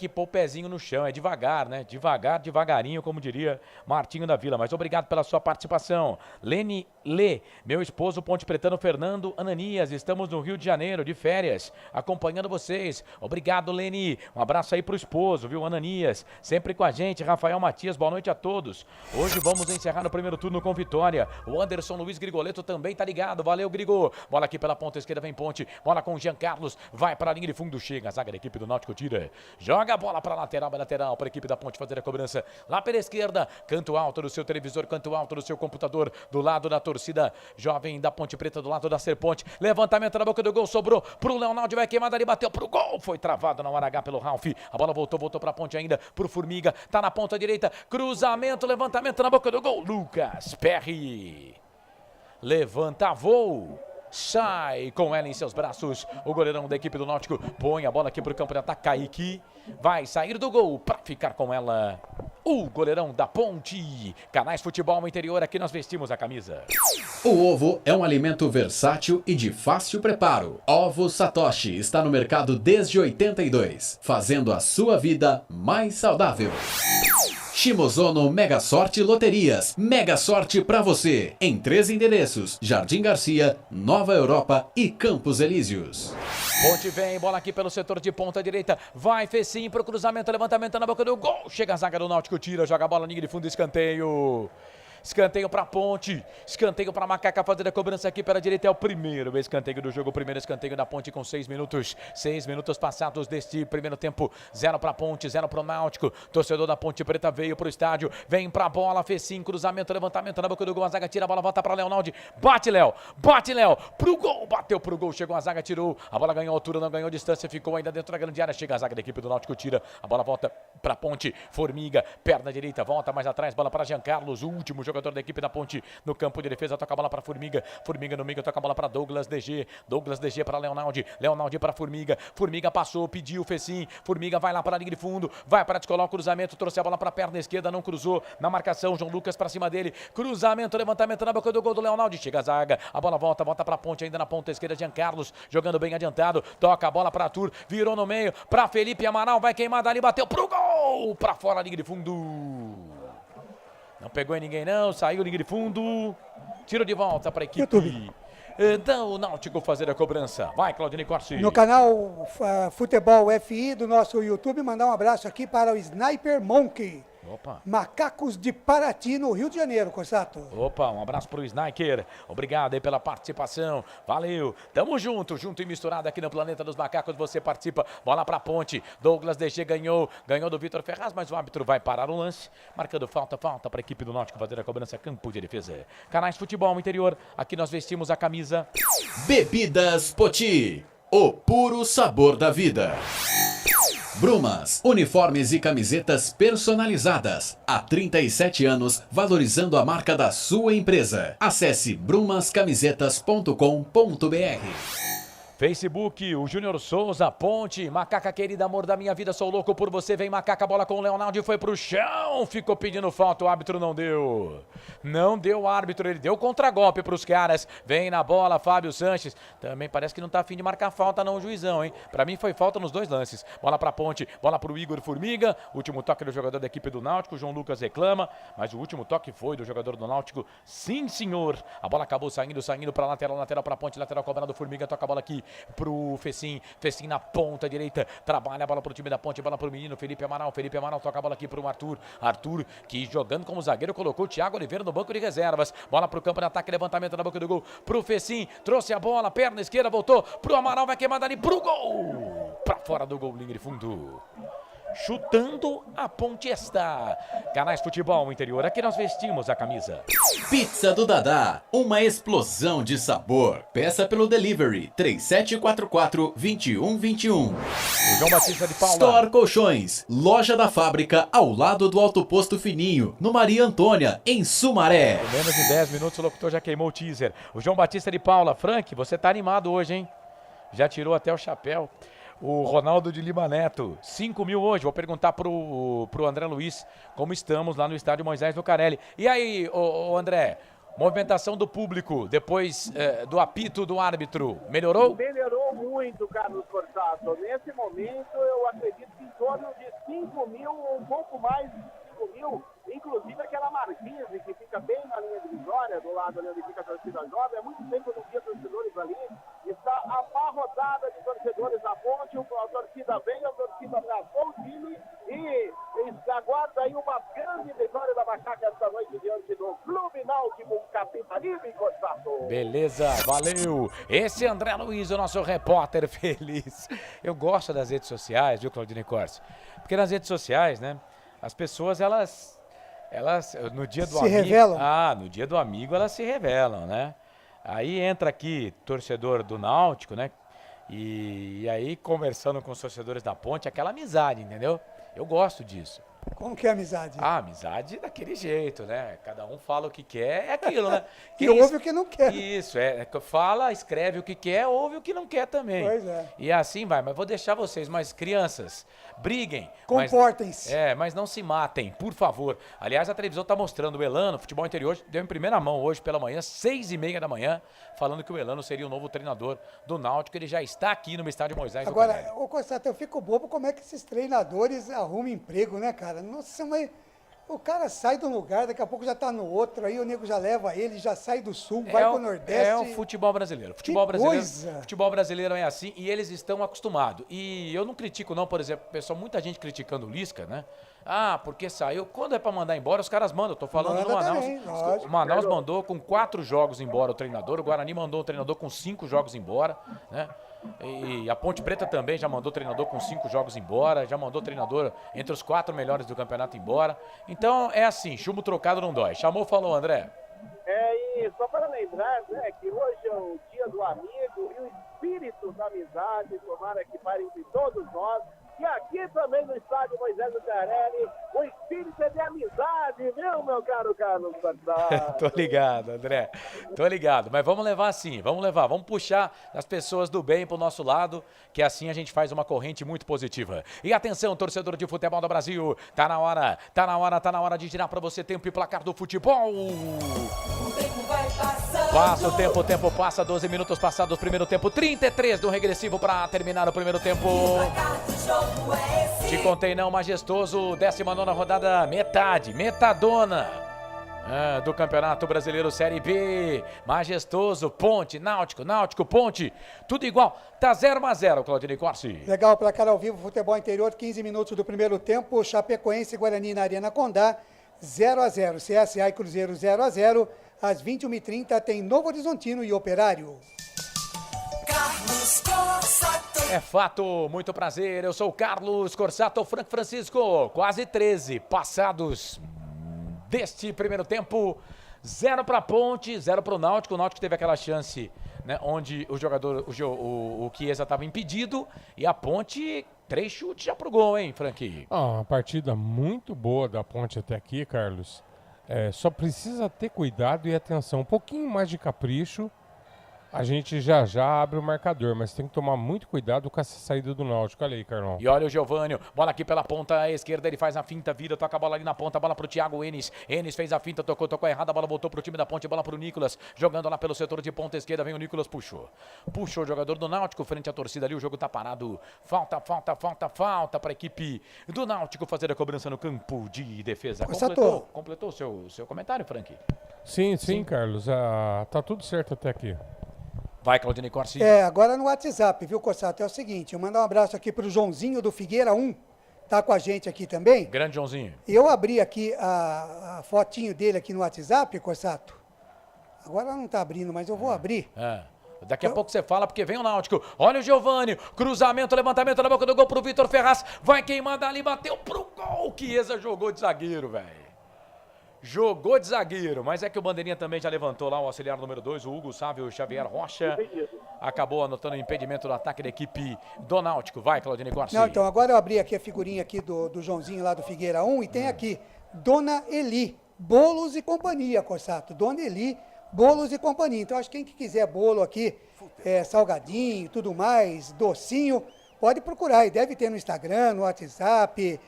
pôr o pezinho no chão. É devagar, né? Devagarinho, como diria Martinho da Vila. Mas obrigado pela sua participação. Lene Lê, meu esposo Ponte Pretano Fernando Ananias. Estamos no Rio de Janeiro, de férias, acompanhando vocês. Obrigado, Lene. Um abraço aí pro esposo, viu, Ananias? Sempre com a gente. Rafael Matias, boa noite a todos. Hoje vamos encerrar o primeiro turno com vitória. O Anderson Luiz Grigoleto também tá ligado. Valeu, Grigo. Bola aqui pela ponta esquerda, vem Ponte. Bola com o Jean Carlos. Vai para a linha de fundo, chega. A zaga da equipe do Náutico tira. defesa. Joga a bola para lateral para a equipe da Ponte fazer a cobrança. Lá pela esquerda, canto alto do seu televisor, canto alto do seu computador, do lado da torcida jovem da Ponte Preta, do lado da Serponte. Levantamento na boca do gol, sobrou pro Leonardo, vai queimar ali, bateu pro gol. Foi travado na hora H pelo Ralf. A bola voltou para a Ponte ainda, pro Formiga. Tá na ponta direita, cruzamento, levantamento na boca do gol. Lucas Perry. Levanta voo. Sai com ela em seus braços. O goleirão da equipe do Náutico põe a bola aqui pro campo de ataque. Kaique vai sair do gol para ficar com ela. O goleirão da Ponte. Canais Futebol Interior, aqui nós vestimos a camisa. O ovo é um alimento versátil e de fácil preparo. Ovo Satoshi está no mercado desde 82, fazendo a sua vida mais saudável. Shimozono Mega Sorte Loterias. Mega Sorte pra você. Em 3 endereços: Jardim Garcia, Nova Europa e Campos Elíseos. Ponte vem, bola aqui pelo setor de ponta direita. Vai Fecim pro cruzamento, levantamento na boca do gol. Chega a zaga do Náutico, tira, joga a bola, linha de fundo, escanteio. Escanteio para Ponte, escanteio para Macaca fazer a cobrança aqui pela direita. É o primeiro escanteio do jogo, o primeiro escanteio da Ponte com 6 minutos. 6 minutos passados deste primeiro tempo. 0 para Ponte, 0 para o Náutico. Torcedor da Ponte Preta veio pro estádio, vem pra bola, fez 5, cruzamento, levantamento na boca do gol. A zaga tira a bola, volta para Leonardo. Bate Léo, pro gol, bateu pro gol, chegou a zaga, tirou. A bola ganhou altura, não ganhou distância, ficou ainda dentro da grande área. Chega a zaga da equipe do Náutico, tira. A bola volta pra Ponte, Formiga, perna direita, volta mais atrás, bola para Jean Carlos, o último jogador da equipe da Ponte no campo de defesa, toca a bola para Formiga, Formiga no meio, toca a bola para Douglas DG para Leonardo para Formiga, Formiga passou, pediu, fez sim, Formiga vai lá para a linha de fundo, vai para descolar o cruzamento, trouxe a bola para a perna esquerda, não cruzou, na marcação, João Lucas para cima dele, cruzamento, levantamento na boca do gol do Leonardo, chega a zaga, a bola volta para a Ponte ainda na ponta esquerda, Jean Carlos, jogando bem adiantado, toca a bola para Arthur, virou no meio, para Felipe Amaral, vai queimar dali, bateu pro gol, para fora a linha de fundo. Não pegou em ninguém não, saiu linha de fundo, tiro de volta para a equipe. Então o Náutico fazer a cobrança. Vai, Claudinei Corsi. No canal Futebol FI do nosso YouTube, mandar um abraço aqui para o Sniper Monkey. Opa. Macacos de Paraty, no Rio de Janeiro, Corsato. Opa, um abraço pro Sniper. Obrigado aí pela participação. Valeu. Tamo junto e misturado aqui no Planeta dos Macacos. Você participa. Bola pra Ponte. Douglas DG ganhou do Vitor Ferraz, mas o árbitro vai parar o lance. Marcando falta pra equipe do Náutico fazer a cobrança. Campo de defesa. Canais Futebol Interior. Aqui nós vestimos a camisa. Bebidas Poti. O puro sabor da vida. Brumas, uniformes e camisetas personalizadas. Há 37 anos, valorizando a marca da sua empresa. Acesse brumascamisetas.com.br. Facebook, o Júnior Souza, Ponte, Macaca querida, amor da minha vida, sou louco por você, vem Macaca, bola com o Leonardo, foi pro chão, ficou pedindo falta, o árbitro não deu. Não deu o árbitro, ele deu contragolpe pros caras, vem na bola, Fábio Sanches, também parece que não tá afim de marcar falta não, o juizão, hein? Pra mim foi falta nos dois lances, bola pra Ponte, bola pro Igor Formiga, último toque do jogador da equipe do Náutico, João Lucas reclama, mas o último toque foi do jogador do Náutico, sim senhor, a bola acabou saindo pra lateral pra Ponte, lateral cobrado, Formiga, toca a bola aqui pro Fecim na ponta direita, trabalha a bola pro time da Ponte, bola pro menino Felipe Amaral toca a bola aqui pro Arthur que jogando como zagueiro colocou o Thiago Oliveira no banco de reservas, bola pro campo de ataque, levantamento na boca do gol, pro Fecim, trouxe a bola, perna esquerda, voltou pro Amaral, vai queimar dali pro gol, pra fora do gol, linha de fundo. Chutando a Ponte está. Canais Futebol Interior, aqui nós vestimos a camisa. Pizza do Dadá, uma explosão de sabor. Peça pelo delivery 3744-2121. O João Batista de Paula. Store Colchões, loja da fábrica ao lado do Alto Posto Fininho, no Maria Antônia, em Sumaré. Em menos de 10 minutos o locutor já queimou o teaser. O João Batista de Paula. Frank, você tá animado hoje, hein? Já tirou até o chapéu. O Ronaldo de Lima Neto, 5 mil hoje. Vou perguntar pro André Luiz como estamos lá no estádio Moisés Lucarelli. E aí, ô André, movimentação do público depois do apito do árbitro, melhorou? Melhorou muito, Carlos Corsato. Nesse momento, eu acredito que em torno de 5 mil ou um pouco mais mil, inclusive aquela marquise que fica bem na linha divisória, do lado ali onde fica a torcida jovem. Há muito tempo eu não via torcedores ali. Está abarrotada de torcedores na ponte, a torcida vem, a torcida abraçou o time e aguarda aí uma grande vitória da Macaca esta noite diante do Clube Náutico Capibaribe, Constato. Beleza, valeu. Esse é André Luiz, o nosso repórter feliz. Eu gosto das redes sociais, viu, Claudinei Corsi? Porque nas redes sociais, né, as pessoas, elas no dia do amigo... Se revelam? No dia do amigo elas se revelam, né? Aí entra aqui torcedor do Náutico, né? E aí conversando com os torcedores da Ponte, aquela amizade, entendeu? Eu gosto disso. Como que é amizade? Amizade daquele jeito, né? Cada um fala o que quer, é aquilo, né? E ouve o que não quer. Isso, fala, escreve o que quer, ouve o que não quer também. Pois é. E assim vai, mas vou deixar vocês, mas crianças, briguem. Comportem-se. Mas não se matem, por favor. Aliás, a televisão tá mostrando o Elano, futebol interior, deu em primeira mão hoje pela manhã, 6h30 da manhã, falando que o Elano seria o novo treinador do Náutico. Ele já está aqui no estádio Moisés. Agora, ô Constato, eu fico bobo como é que esses treinadores arrumam emprego, né, cara? Nossa, mas o cara sai de um lugar, daqui a pouco já tá no outro, aí o nego já leva ele, já sai do sul, vai pro Nordeste. É o futebol brasileiro. Futebol brasileiro é assim e eles estão acostumados. E eu não critico não, por exemplo, pessoal, muita gente criticando o Lisca, né? Porque saiu. Quando é pra mandar embora, os caras mandam. Eu tô falando no Manaus. O Manaus mandou com 4 jogos embora o treinador, o Guarani mandou o treinador com 5 jogos embora, né? E a Ponte Preta também já mandou treinador com 5 jogos embora, já mandou treinador entre os 4 melhores do campeonato embora. Então é assim, chumbo trocado não dói. Chamou, falou, André. E só para lembrar, né, que hoje é o dia do amigo e o espírito da amizade, tomara que pare entre todos nós. E aqui também no estádio Moisés Lucarelli, o espírito é de amizade, viu, meu caro Carlos Santana? Tô ligado, André. Tô ligado. Mas vamos levar assim, vamos puxar as pessoas do bem pro nosso lado, que assim a gente faz uma corrente muito positiva. E atenção, torcedor de futebol do Brasil, tá na hora de girar pra você tempo e placar do futebol. O tempo vai passando. Passa o tempo passa, 12 minutos passados, primeiro tempo, 33 do regressivo pra terminar o primeiro tempo. Te contei não, majestoso, 19ª rodada, metadona do Campeonato Brasileiro Série B, majestoso, Ponte, Náutico, Ponte, tudo igual, tá 0-0, Claudinei Corsi. Legal, placar ao vivo, futebol interior, 15 minutos do primeiro tempo, Chapecoense e Guarani na Arena Condá, 0-0, CSA e Cruzeiro 0-0, às 21h30 tem Novo Horizontino e Operário. Carlos Corsato. É fato, muito prazer, eu sou o Carlos Corsato, Franco Francisco, quase 13 passados deste primeiro tempo, 0 para Ponte, 0 para o Náutico teve aquela chance, né, onde o jogador, o Chiesa estava impedido e a Ponte, 3 chutes já pro gol, hein, Frank? Uma partida muito boa da Ponte até aqui, Carlos, só precisa ter cuidado e atenção, um pouquinho mais de capricho. A gente já abre o marcador, mas tem que tomar muito cuidado com essa saída do Náutico. Olha aí, Carlão. E olha o Giovânio, bola aqui pela ponta esquerda, ele faz a finta, vira, toca a bola ali na ponta, bola pro Thiago Enes. Enes fez a finta, tocou errada, a bola voltou pro time da Ponte, bola pro Nicolas, jogando lá pelo setor de ponta esquerda, vem o Nicolas, puxou o jogador do Náutico, frente à torcida ali, o jogo tá parado. Falta pra equipe do Náutico fazer a cobrança no campo de defesa. Completou o seu comentário, Frank? Sim, Carlos, tá tudo certo até aqui. Vai, Claudinei Corsi. Agora no WhatsApp, viu, Corsato? É o seguinte, eu mandar um abraço aqui pro Joãozinho do Figueira 1, tá com a gente aqui também. Grande Joãozinho. Eu abri aqui a fotinho dele aqui no WhatsApp, Corsato. Agora não tá abrindo, mas eu vou abrir. Daqui a pouco você fala, porque vem o Náutico. Olha o Giovânio, cruzamento, levantamento na boca do gol pro Vitor Ferraz. Vai queimando ali, bateu pro gol. Chiesa jogou de zagueiro, velho. Jogou de zagueiro, mas é que o Bandeirinha também já levantou lá o auxiliar número 2, o Hugo Sávio Xavier Rocha. Acabou anotando o impedimento do ataque da equipe do Náutico. Vai, Claudinei Corsi. Não, então agora eu abri aqui a figurinha aqui do Joãozinho lá do Figueira 1 e tem aqui Dona Eli, Bolos e Companhia, Corsato. Dona Eli, Bolos e Companhia. Então acho que quem que quiser bolo aqui, salgadinho, tudo mais, docinho, pode procurar. E deve ter no Instagram, no WhatsApp,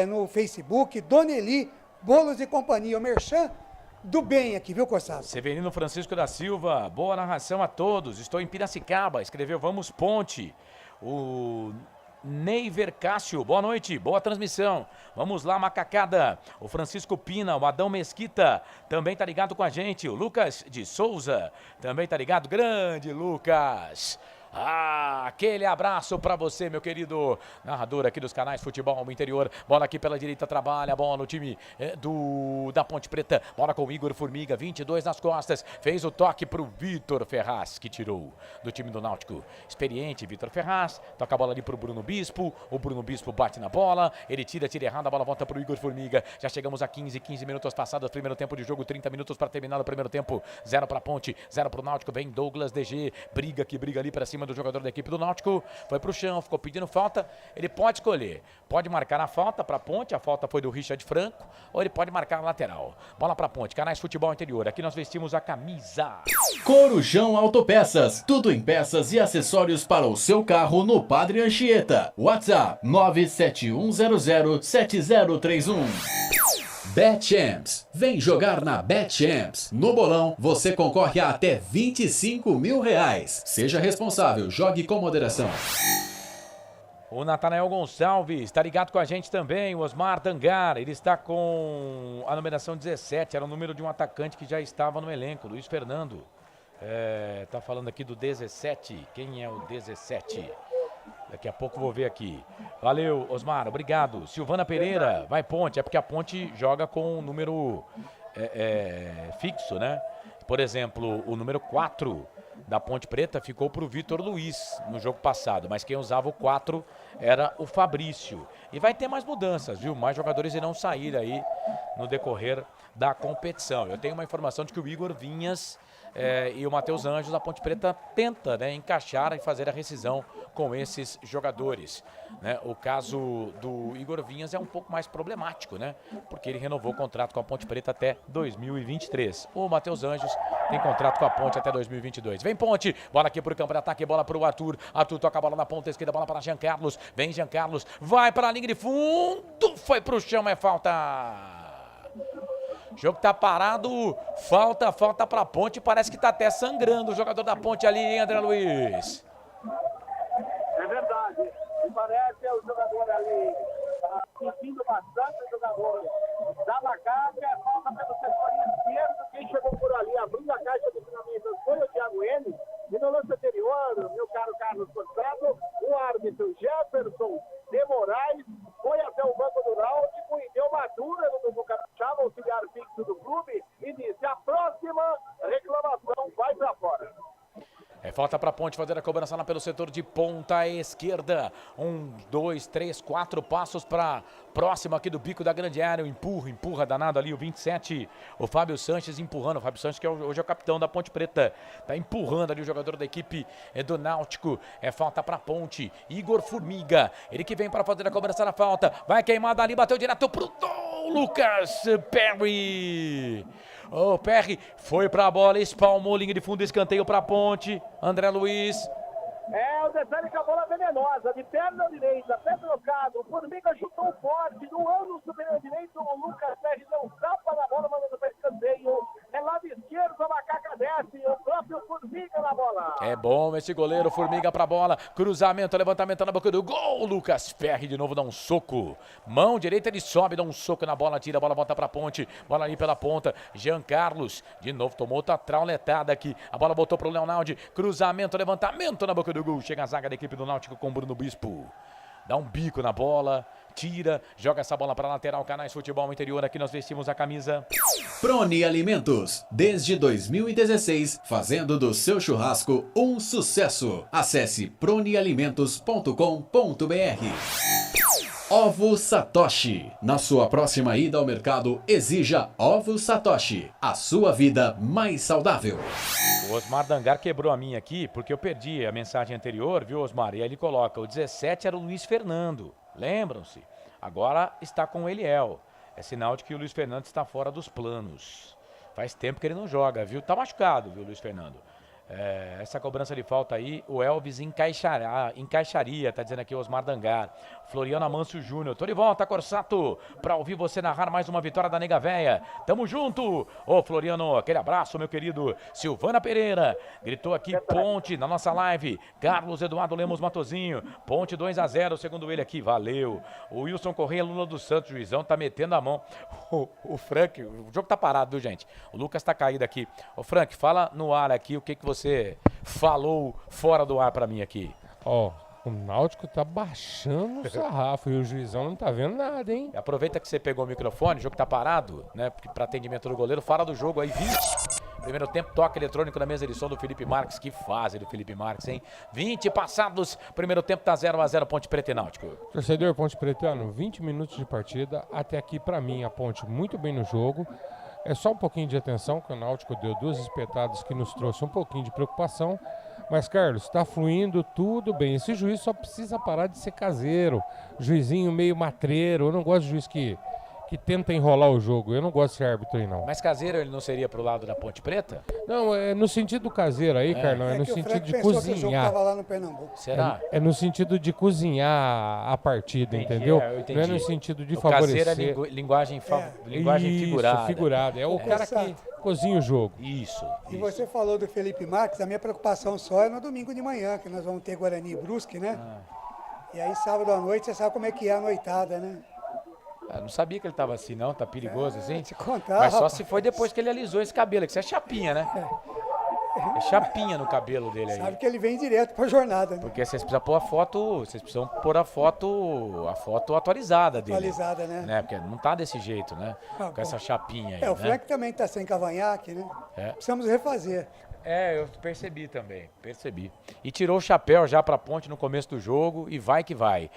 no Facebook, Dona Eli, Bolos e Companhia, o merchan do bem aqui, viu, Corsato? Severino Francisco da Silva, boa narração a todos. Estou em Piracicaba, escreveu Vamos Ponte. O Neiver Cássio, boa noite, boa transmissão. Vamos lá, macacada. O Francisco Pina, o Adão Mesquita, também tá ligado com a gente. O Lucas de Souza, também tá ligado. Grande Lucas. Aquele abraço pra você, meu querido narrador aqui dos canais Futebol Interior. Bola aqui pela direita, trabalha a bola no time da Ponte Preta. Bola com o Igor Formiga, 22 nas costas. Fez o toque pro Vitor Ferraz, que tirou do time do Náutico. Experiente, Vitor Ferraz. Toca a bola ali pro Bruno Bispo. O Bruno Bispo bate na bola. Ele tira errado, a bola volta pro Igor Formiga. Já chegamos a 15 minutos passados. Primeiro tempo de jogo, 30 minutos para terminar o primeiro tempo. 0 pra Ponte, 0 pro Náutico. Vem Douglas DG. Briga ali pra cima do jogador da equipe do Náutico, foi pro chão, ficou pedindo falta. Ele pode escolher, pode marcar a falta pra Ponte, a falta foi do Richard Franco, ou ele pode marcar a lateral. Bola pra Ponte, Canais Futebol Interior, aqui nós vestimos a camisa. Corujão Autopeças, tudo em peças e acessórios para o seu carro no Padre Anchieta. WhatsApp 971007031. BetChamps. Vem jogar na BetChamps. No bolão, você concorre a até R$25 mil. Seja responsável, jogue com moderação. O Natanael Gonçalves está ligado com a gente também. O Osmar Dangar, ele está com a numeração 17. Era o número de um atacante que já estava no elenco, Luiz Fernando. Tá falando aqui do 17. Quem é o 17? Daqui a pouco vou ver aqui. Valeu, Osmar, obrigado. Silvana Pereira, vai Ponte. É porque a Ponte joga com um número fixo, né? Por exemplo, o número 4 da Ponte Preta ficou para o Vitor Luiz no jogo passado. Mas quem usava o 4 era o Fabrício. E vai ter mais mudanças, viu? Mais jogadores irão sair aí no decorrer da competição. Eu tenho uma informação de que o Igor Vinhas e o Matheus Anjos, a Ponte Preta tenta, né, encaixar e fazer a rescisão com esses jogadores, né? O caso do Igor Vinhas é um pouco mais problemático, né? Porque ele renovou o contrato com a Ponte Preta até 2023. O Matheus Anjos tem contrato com a Ponte até 2022. Vem Ponte, bola aqui pro campo de ataque, bola pro Arthur. Arthur toca a bola na ponta esquerda, bola para Jean Carlos. Vem Jean Carlos, vai para a linha de fundo, foi pro chão, é falta. O jogo tá parado, falta pra Ponte, parece que tá até sangrando o jogador da Ponte ali, hein, André Luiz? É verdade, me parece o jogador ali, sentindo bastante o jogador da Macaca, falta pelo setor esquerdo, quem chegou por ali, abrindo a caixa de finalização foi o Thiago N, e no lance anterior, meu caro Carlos Cortado, o árbitro Jefferson de Moraes foi até o banco do Náutico e deu uma dura no Dudu Capixaba, auxiliar fixo do clube, e disse: a próxima reclamação vai pra fora. Falta para Ponte fazer a cobrança lá pelo setor de ponta esquerda. 1, 2, 3, 4 passos para próximo aqui do bico da grande área. Empurra danado ali o 27. O Fábio Sanches empurrando. O Fábio Sanches que hoje é o capitão da Ponte Preta. Tá empurrando ali o jogador da equipe do Náutico. Falta para Ponte. Igor Formiga. Ele que vem para fazer a cobrança da falta. Vai queimada ali, bateu direto pro Lucas Perry. O Perry foi pra bola, espalmou, linha de fundo, escanteio pra Ponte. André Luiz. O detalhe que a bola venenosa, de perna direita, pé trocado. O Formiga chutou forte, no ângulo superior direito. O Lucas Perry deu um tapa na bola, mandando para escanteio. Lado esquerdo, a Macaca desce. O próprio Formiga na bola. É bom esse goleiro, Formiga pra bola. Cruzamento, levantamento na boca do gol. Lucas Perry de novo dá um soco. Mão direita, ele sobe, dá um soco na bola, tira a bola, volta pra Ponte. Bola ali pela ponta. Jean Carlos, de novo, tomou outra trauletada aqui. A bola botou pro Leonardo. Cruzamento, levantamento na boca do gol. Chega a zaga da equipe do Náutico com o Bruno Bispo. Dá um bico na bola, tira, joga essa bola para lateral. Canais Futebol Interior, aqui nós vestimos a camisa. Prone Alimentos, desde 2016, fazendo do seu churrasco um sucesso. Acesse pronealimentos.com.br. Ovo Satoshi. Na sua próxima ida ao mercado, exija Ovo Satoshi. A sua vida mais saudável. O Osmar Dangar quebrou a minha aqui, porque eu perdi a mensagem anterior, viu, Osmar? E aí ele coloca, o 17 era o Luiz Fernando. Lembram-se? Agora está com o Eliel. É sinal de que o Luiz Fernando está fora dos planos. Faz tempo que ele não joga, viu? Tá machucado, viu, Luiz Fernando? Essa cobrança de falta aí, o Elvis encaixaria, tá dizendo aqui o Osmar Dangar. Floriano Amâncio Júnior. Tô de volta, Corsato, pra ouvir você narrar mais uma vitória da Nega Véia. Tamo junto. Ô, Floriano, aquele abraço, meu querido. Silvana Pereira gritou aqui, Ponte, na nossa live. Carlos Eduardo Lemos Matozinho. Ponte 2-0, segundo ele aqui. Valeu. O Wilson Correia, Lula dos Santos, juizão, tá metendo a mão. O Frank, o jogo tá parado, viu, gente? O Lucas tá caído aqui. Ô, Frank, fala no ar aqui o que você falou fora do ar pra mim aqui. Ó, o Náutico tá baixando o sarrafo e o juizão não tá vendo nada, hein? Aproveita que você pegou o microfone, o jogo tá parado, né? Pra atendimento do goleiro, fala do jogo aí, 20. Primeiro tempo, toque eletrônico na mesa de som do Felipe Marques. Que fase do Felipe Marques, hein? 20 passados, primeiro tempo tá 0-0 Ponte Preta e Náutico. Torcedor Ponte Pretano, 20 minutos de partida. Até aqui, pra mim, a Ponte muito bem no jogo. É só um pouquinho de atenção, que o Náutico deu 2 espetadas que nos trouxe um pouquinho de preocupação. Mas, Carlos, tá fluindo tudo bem. Esse juiz só precisa parar de ser caseiro. Juizinho meio matreiro. Eu não gosto de juiz que tenta enrolar o jogo. Eu não gosto desse árbitro aí, não. Mas caseiro ele não seria pro lado da Ponte Preta? Não, é no sentido caseiro aí, Carlão. É no sentido de cozinhar. Que o jogo tava lá no Pernambuco. Será? É no sentido de cozinhar a partida, entendeu? Eu entendi. Não é no sentido de favorecer. Caseiro é linguagem figurada. Isso, figurada. É o cara que cozinha o jogo. Isso. E você falou do Felipe Marques, a minha preocupação só é no domingo de manhã, que nós vamos ter Guarani e Brusque, né? E aí sábado à noite, você sabe como é que é a noitada, né? Não sabia que ele tava assim, não. Tá perigoso assim. Te contar, mas só rapaz. se foi depois que ele alisou esse cabelo, que isso é chapinha, né? É chapinha no cabelo dele aí. Sabe que ele vem direto pra jornada, né? Porque vocês precisam pôr a foto, vocês precisam pôr a foto atualizada dele. Atualizada, né? Porque não tá desse jeito, né? Com essa chapinha aí, o Frank também tá sem cavanhaque, né? Precisamos refazer. Eu percebi também, percebi. E tirou o chapéu já pra Ponte no começo do jogo e vai que vai.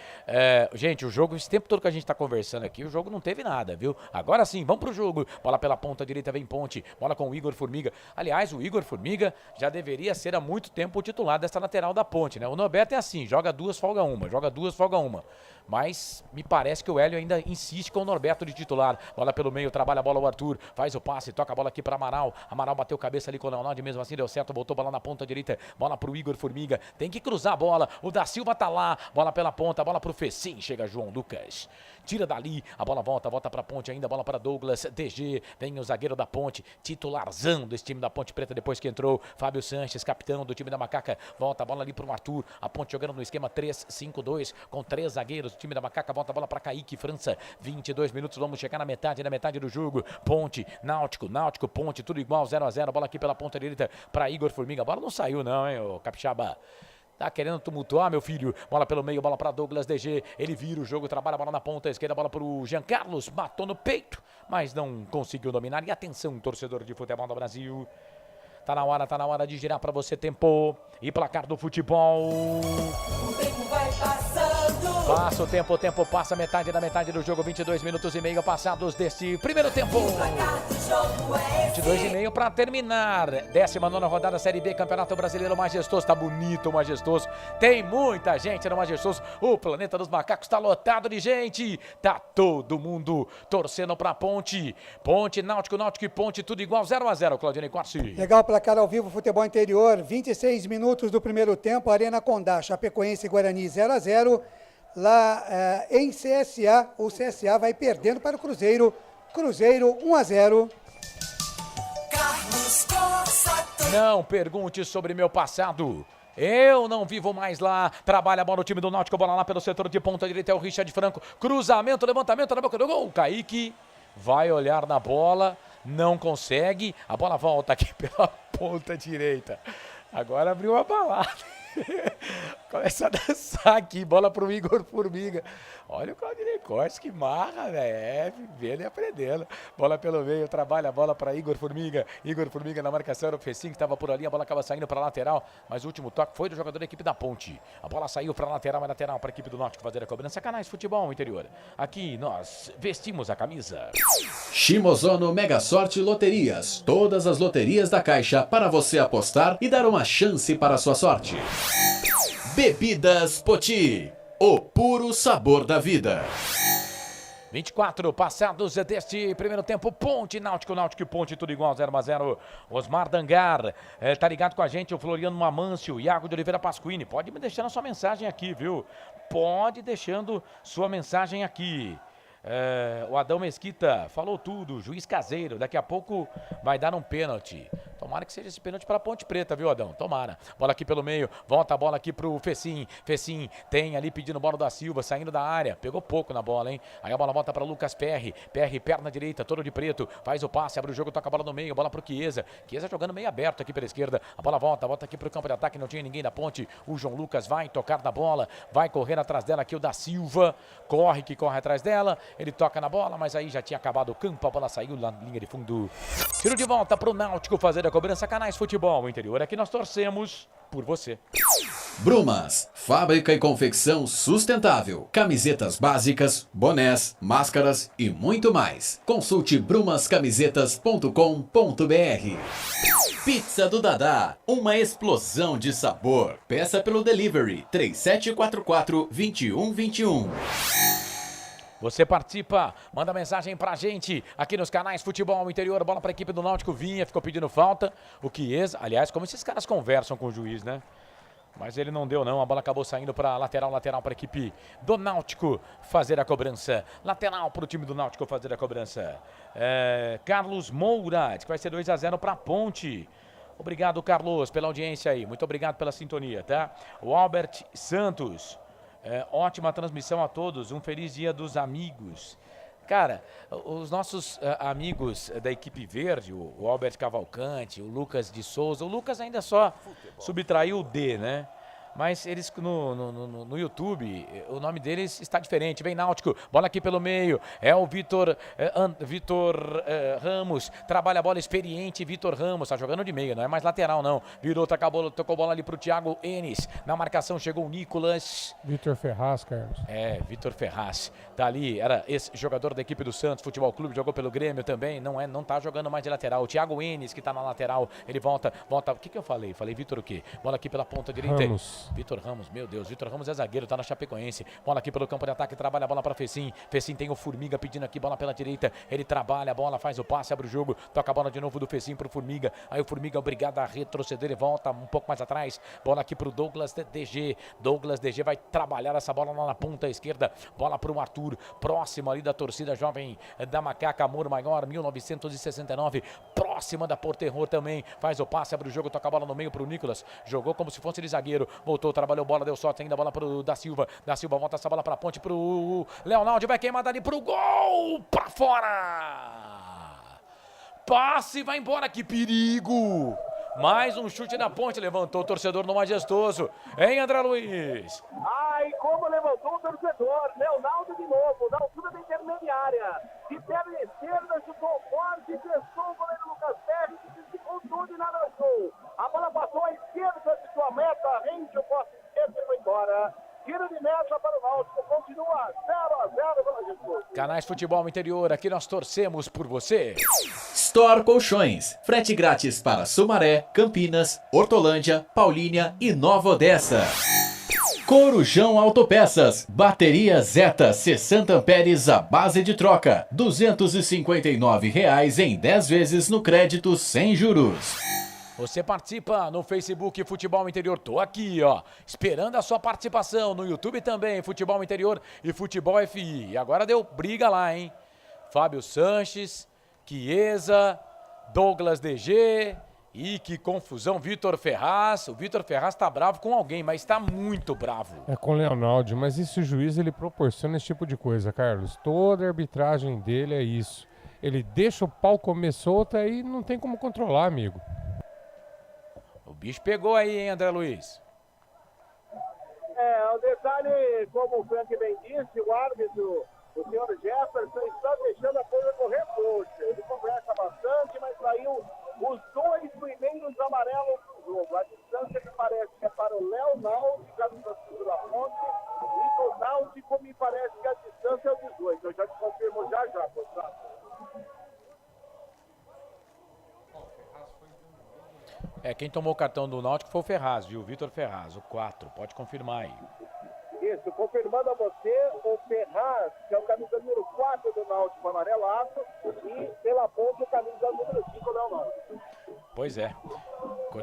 Gente, o jogo, esse tempo todo que a gente tá conversando aqui, o jogo não teve nada, viu? Agora sim, vamos pro jogo. Bola pela ponta direita, vem Ponte. Bola com o Igor Formiga. Aliás, o Igor Formiga já deveria ser há muito tempo o titular dessa lateral da Ponte, né? O Norberto é assim, joga 2, folga 1, joga 2, folga 1. Mas me parece que o Hélio ainda insiste com o Norberto de titular. Bola pelo meio, trabalha a bola o Arthur, faz o passe, toca a bola aqui para Amaral. Amaral bateu cabeça ali com o Leonardo, mesmo assim deu certo, voltou bola na ponta direita, bola pro Igor Formiga, tem que cruzar a bola, o da Silva tá lá, bola pela ponta, bola pro Fecim, chega João Lucas. Tira dali, a bola volta pra Ponte ainda, bola para Douglas, DG, vem o zagueiro da Ponte, titularzão desse time da Ponte Preta depois que entrou, Fábio Sanches, capitão do time da Macaca, volta a bola ali pro Arthur, a Ponte jogando no esquema 3-5-2, com 3 zagueiros, o time da Macaca, volta a bola para Kaique França, 22 minutos, vamos chegar na metade do jogo, Ponte, Náutico, Ponte, tudo igual, 0-0, bola aqui pela ponta direita para Igor Formiga, a bola não saiu não, hein, ô Capixaba. Tá querendo tumultuar, meu filho. Bola pelo meio, bola para Douglas DG. Ele vira o jogo, trabalha a bola na ponta esquerda, bola pro Jean Carlos. Matou no peito, mas não conseguiu dominar. E atenção, torcedor de futebol do Brasil. Tá na hora de girar para você, tempo. E placar do futebol. O tempo vai passando. Passa o tempo passa metade da metade do jogo. 22 minutos e meio passados deste primeiro tempo. 22 e meio para terminar. 19ª rodada Série B, Campeonato Brasileiro Majestoso. Tá bonito o Majestoso. Tem muita gente no Majestoso. O Planeta dos Macacos tá lotado de gente. Tá todo mundo torcendo pra Ponte. Ponte, Náutico e Ponte, tudo igual, 0-0, Claudinei Corsi. Legal, placar ao vivo, futebol interior, 26 minutos do primeiro tempo, Arena Condá, Chapecoense e Guarani 0-0. Lá em CSA, o CSA vai perdendo para o Cruzeiro 1-0. Não pergunte sobre meu passado. Eu não vivo mais lá. Trabalha a bola o time do Náutico, bola lá pelo setor de ponta direita, é o Richard Franco. Cruzamento, levantamento na boca do gol. Kaique vai olhar na bola, não consegue. A bola volta aqui pela ponta direita. Agora abriu a balada. Começa a dançar aqui, bola pro Igor Formiga. Olha o Claudinei Cortes, que marra, velho. Vendo e aprendendo. Bola pelo meio, trabalha a bola para Igor Formiga. Igor Formiga na marcação, era o Fecim que estava por ali. A bola acaba saindo para lateral, mas o último toque foi do jogador da equipe da Ponte. A bola saiu para lateral, mas lateral para a equipe do Náutico fazer a cobrança. Canais Futebol Interior. Aqui nós vestimos a camisa. Shimozono Mega Sorte Loterias. Todas as loterias da Caixa para você apostar e dar uma chance para a sua sorte. Bebidas Poti, o puro sabor da vida. 24 passados deste primeiro tempo. Ponte, Náutico e Ponte, tudo igual, 0-0. Osmar Dangar, tá ligado com a gente, o Floriano Mamâncio, Iago de Oliveira Pasquini. Pode me deixando a sua mensagem aqui, viu? Pode deixando sua mensagem aqui. O Adão Mesquita falou tudo, juiz caseiro, daqui a pouco vai dar um pênalti. Tomara que seja esse pênalti para Ponte Preta, viu, Adão? Tomara. Bola aqui pelo meio, volta a bola aqui pro Fecim. Fecim tem ali pedindo bola da Silva, saindo da área. Pegou pouco na bola, hein? Aí a bola volta para Lucas Perry. Perry, perna direita, todo de preto. Faz o passe, abre o jogo, toca a bola no meio. Bola pro Chiesa. Chiesa jogando meio aberto aqui pela esquerda. A bola volta aqui pro campo de ataque. Não tinha ninguém da Ponte. O João Lucas vai tocar na bola. Vai correr atrás dela aqui o da Silva. Corre atrás dela. Ele toca na bola, mas aí já tinha acabado o campo. A bola saiu na linha de fundo. Tiro de volta pro Náutico fazer a cobrança. Canais Futebol Interior. Aqui nós torcemos por você. Brumas, fábrica e confecção sustentável. Camisetas básicas, bonés, máscaras e muito mais. Consulte brumascamisetas.com.br. Pizza do Dadá, uma explosão de sabor. Peça pelo delivery 3744-2121. Você participa, manda mensagem pra gente aqui nos canais Futebol Interior. Bola pra equipe do Náutico, Vinha, ficou pedindo falta. O Chiesa, aliás, como esses caras conversam com o juiz, né? Mas ele não deu não, a bola acabou saindo para lateral para a equipe do Náutico fazer a cobrança. Lateral para o time do Náutico fazer a cobrança. Carlos Moura, diz que vai ser 2-0 para a Ponte. Obrigado, Carlos, pela audiência aí. Muito obrigado pela sintonia, tá? O Albert Santos. Ótima transmissão a todos, um feliz dia dos amigos. Cara, os nossos amigos da equipe verde, o Albert Cavalcante, o Lucas de Souza, o Lucas ainda só subtraiu o D, né? Mas eles no YouTube, o nome deles está diferente. Vem Náutico, bola aqui pelo meio. É o Vitor Ramos. Trabalha a bola experiente. Vitor Ramos, tá jogando de meia, não é mais lateral não. Virou, tocou a bola ali pro Thiago Enes. Na marcação chegou o Nicolas. Vitor Ferraz, Carlos. Vitor Ferraz. Tá ali, era esse jogador da equipe do Santos Futebol Clube, jogou pelo Grêmio também. Não tá jogando mais de lateral. O Thiago Enes, que tá na lateral, ele volta. O que eu falei? Falei Vitor o quê? Bola aqui pela ponta direita. Ramos. Vitor Ramos, meu Deus, Vitor Ramos é zagueiro, tá na Chapecoense. Bola aqui pelo campo de ataque, trabalha a bola para Fecim. Fecim tem o Formiga pedindo aqui, bola pela direita. Ele trabalha a bola, faz o passe, abre o jogo, toca a bola de novo do Fecim pro Formiga. Aí o Formiga é obrigado a retroceder, ele volta um pouco mais atrás. Bola aqui pro Douglas DG. Douglas DG vai trabalhar essa bola lá na ponta esquerda. Bola pro Arthur, próximo ali da torcida jovem da Macaca, Amor Maior, 1969. Próxima da Porterror também. Faz o passe, abre o jogo, toca a bola no meio pro Nicolas. Jogou como se fosse ele zagueiro. Voltou, trabalhou bola, deu sorte ainda, bola pro Da Silva. Da Silva volta essa bola pra ponte pro Leonardo, vai queimar dali pro gol, pra fora. Passe, vai embora, que perigo. Mais um chute na ponte, levantou o torcedor no Majestoso. Hein, André Luiz? Ai, como levantou o torcedor. Leonardo de novo, na altura da intermediária. De perna esquerda, chutou forte, testou o goleiro Lucas Perry, que ficou tudo e nada achou. A bola passou à esquerda de sua meta, rende o poste esquerdo e foi embora. Tiro de meta para o Náutico, continua 0-0 pela Jesus. Canais Futebol Interior, aqui nós torcemos por você. Store Colchões, frete grátis para Sumaré, Campinas, Hortolândia, Paulínia e Nova Odessa. Corujão Autopeças, bateria Zeta 60 amperes à base de troca, R$ 259,00 em 10 vezes no crédito sem juros. Você participa no Facebook Futebol Interior. Tô aqui, ó, esperando a sua participação. No YouTube também, Futebol Interior e Futebol FI. E agora deu briga lá, hein? Fábio Sanches, Chiesa, Douglas DG. E que confusão, Vitor Ferraz. O Vitor Ferraz tá bravo com alguém, mas tá muito bravo. É com o Leonardo, mas esse juiz, ele proporciona esse tipo de coisa, Carlos. Toda a arbitragem dele é isso. Ele deixa o pau comer solto e não tem como controlar, amigo. O bicho pegou aí, hein, André Luiz? O detalhe, como o Frank bem disse, o árbitro, o senhor Jefferson, está deixando a coisa correr forte. Ele conversa bastante, mas saiu os dois primeiros amarelos do jogo. A distância me parece que é para o Léo Náutico, já do torcedor da Ponte, e do Náutico me parece que a distância é o 18. Eu já te confirmo já, Gustavo. Quem tomou o cartão do Náutico foi o Ferraz, viu? Vitor Ferraz, o 4. Pode confirmar aí. Isso, confirmando a você, o Ferraz, que é o camisa número 4 Pois é.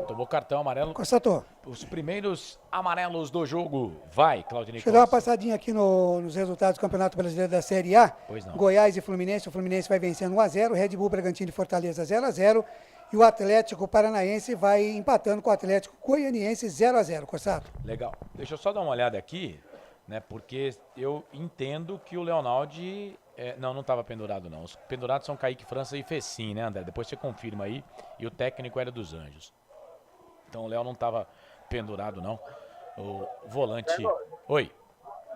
Tomou cartão amarelo. Constatou. Os primeiros amarelos do jogo. Vai, Claudinei. Deixa eu dar uma passadinha aqui nos resultados do Campeonato Brasileiro da Série A. Pois não. Goiás e Fluminense. O Fluminense vai vencendo 1-0. Red Bull, Bragantino e Fortaleza 0-0. E o Atlético Paranaense vai empatando com o Atlético Goianiense 0-0. Constato. Legal. Deixa eu só dar uma olhada aqui, né? Porque eu entendo que o Leonaldi... não estava pendurado, não. Os pendurados são Kaique França e Fecim, né, André? Depois você confirma aí. E o técnico era dos Anjos. Então o Léo não estava pendurado, não. O volante... Oi.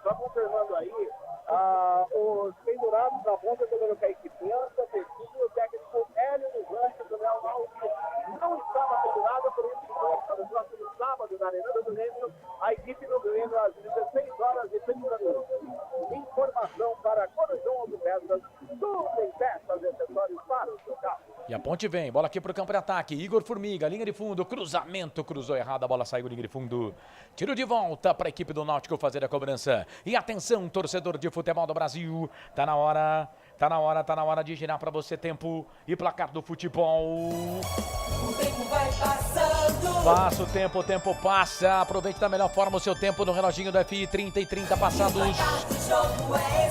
Só confirmando aí, os pendurados da ponta do goleiro Kaique França, Fecim e o técnico Hélio dos Anjos, do Leonaldi, não estava pendurado, por isso que no próximo sábado, na Arena do Grêmio, a equipe do Grêmio às 16h30. Informação para Corujão Autopeças, tudo em peças e acessórios para o seu carro. E a Ponte vem, bola aqui pro campo de ataque, Igor Formiga, linha de fundo, cruzamento, cruzou errado, a bola saiu, linha de fundo, tiro de volta para a equipe do Náutico fazer a cobrança. E atenção, torcedor de futebol do Brasil, tá na hora de girar para você tempo e placar do futebol. O tempo vai passando. Passa o tempo passa, aproveite da melhor forma o seu tempo no reloginho do FI, 30 e 30 passados.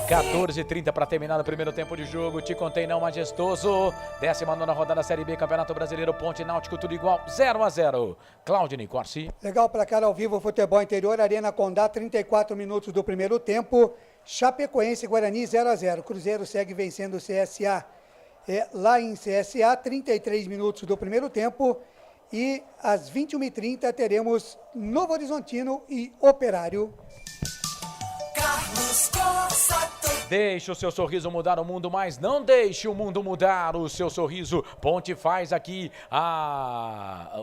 14h30 para terminar o primeiro tempo de jogo. Te contei, não, majestoso. 19ª rodada Série B, Campeonato Brasileiro, Ponte Náutico, tudo igual, 0-0. Claudinei Corsi. Legal, placar ao vivo, Futebol Interior, Arena Condá, 34 minutos do primeiro tempo. Chapecoense e Guarani, 0-0. Cruzeiro segue vencendo o CSA lá em CSA, 33 minutos do primeiro tempo. E às 21h30 teremos Novo Horizontino e Operário. Carlos Costa. Deixe o seu sorriso mudar o mundo, mas não deixe o mundo mudar o seu sorriso. Ponte faz aqui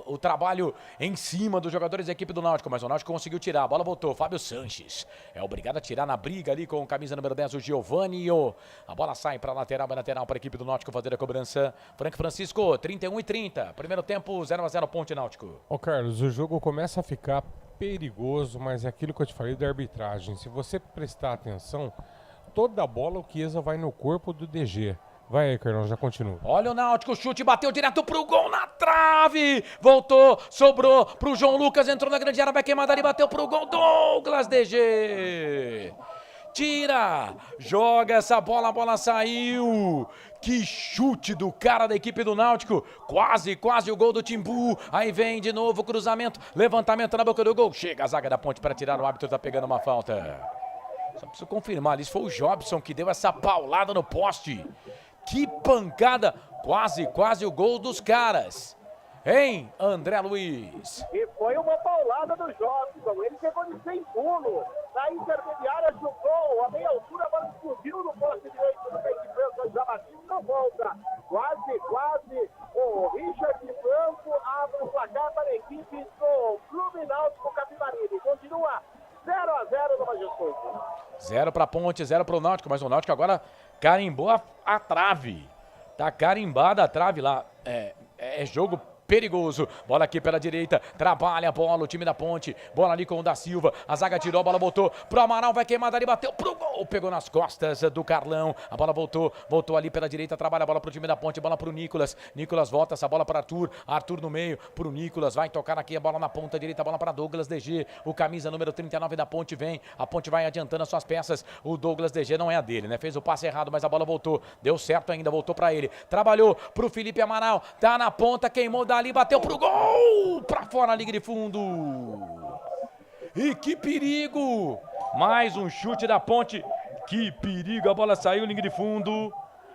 o trabalho em cima dos jogadores da equipe do Náutico, mas o Náutico conseguiu tirar, a bola voltou, Fábio Sanches é obrigado a tirar na briga ali com camisa número 10, o Giovanni. A bola sai para lateral para a equipe do Náutico fazer a cobrança. Frank Francisco, 31 e 30, primeiro tempo, 0-0 Ponte Náutico. Ô Carlos, o jogo começa a ficar perigoso, mas é aquilo que eu te falei da arbitragem. Se você prestar atenção, toda a bola o Chiesa vai no corpo do DG. Vai aí, Carlão, já continua. Olha o Náutico, chute, bateu direto pro gol na trave. Voltou, sobrou pro João Lucas, entrou na grande área, vai queimar dali, bateu pro gol. Douglas DG. Tira, joga essa bola, a bola saiu. Que chute do cara da equipe do Náutico. Quase o gol do Timbu. Aí vem de novo o cruzamento, levantamento na boca do gol. Chega a zaga da Ponte para tirar, o árbitro tá pegando uma falta. Só preciso confirmar, isso foi o Jobson que deu essa paulada no poste. Que pancada, quase o gol dos caras. Hein, André Luiz? E foi uma paulada do Jobson, ele chegou de sem pulo, na intermediária chutou, a meia altura, a bola explodiu no poste direito do Kaique França, já bateu na volta. Quase, o Richard Franco abre o placar para a equipe do Clube Náutico Capibaribe. Continua 0-0 no Majestoso. 0 para Ponte, 0 para o Náutico, mas o Náutico agora carimbou a trave. Tá carimbada a trave lá. É jogo perigoso, bola aqui pela direita, trabalha a bola, o time da Ponte, bola ali com o da Silva, a zaga tirou, a bola voltou pro Amaral, vai queimar dali, bateu pro gol, pegou nas costas do Carlão, a bola voltou ali pela direita, trabalha a bola pro time da Ponte, bola pro Nicolas volta essa bola para Arthur no meio, pro Nicolas, vai tocar aqui a bola na ponta direita, a bola para Douglas DG, o camisa número 39 da Ponte vem, a Ponte vai adiantando as suas peças, o Douglas DG não é a dele, né, fez o passe errado, mas a bola voltou, deu certo ainda, voltou para ele, trabalhou pro Felipe Amaral, tá na ponta, queimou dali, bateu pro gol, pra fora a liga de fundo. E que perigo! Mais um chute da Ponte. Que perigo, a bola saiu, liga de fundo.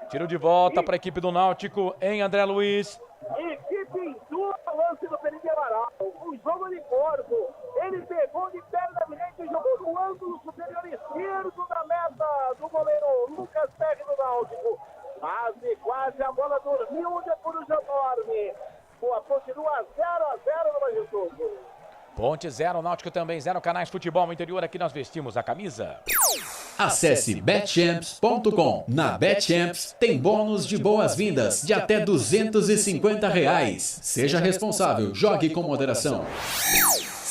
Tiro de volta para a equipe do Náutico em André Luiz. E que pintura o lance do Felipe Amaral. Um jogo de corpo. Ele pegou de perna direita e jogou no ângulo superior esquerdo da meta do goleiro Lucas Perry do Náutico. Quase a bola dormiu por o Janorme. Continua 0-0 no Majestoso. Ponte 0, Náutico também 0, Canais Futebol Interior, aqui nós vestimos a camisa. Acesse betchamps.com. Na Betchamps tem bônus de boas-vindas de até R$250. Seja responsável, jogue com moderação.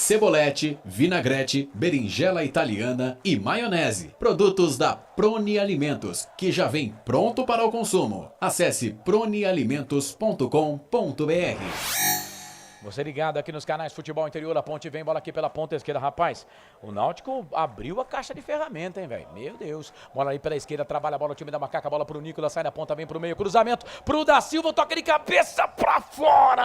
Cebolete, vinagrete, berinjela italiana e maionese. Produtos da Proni Alimentos, que já vem pronto para o consumo. Acesse pronialimentos.com.br. Você ligado aqui nos canais Futebol Interior, a ponte vem, bola aqui pela ponta esquerda, rapaz. O Náutico abriu a caixa de ferramenta, hein, velho? Meu Deus. Bola aí pela esquerda, trabalha a bola, o time da Macaca, bola pro Nicolas, sai da ponta, vem pro meio, cruzamento pro Da Silva, toca de cabeça pra fora.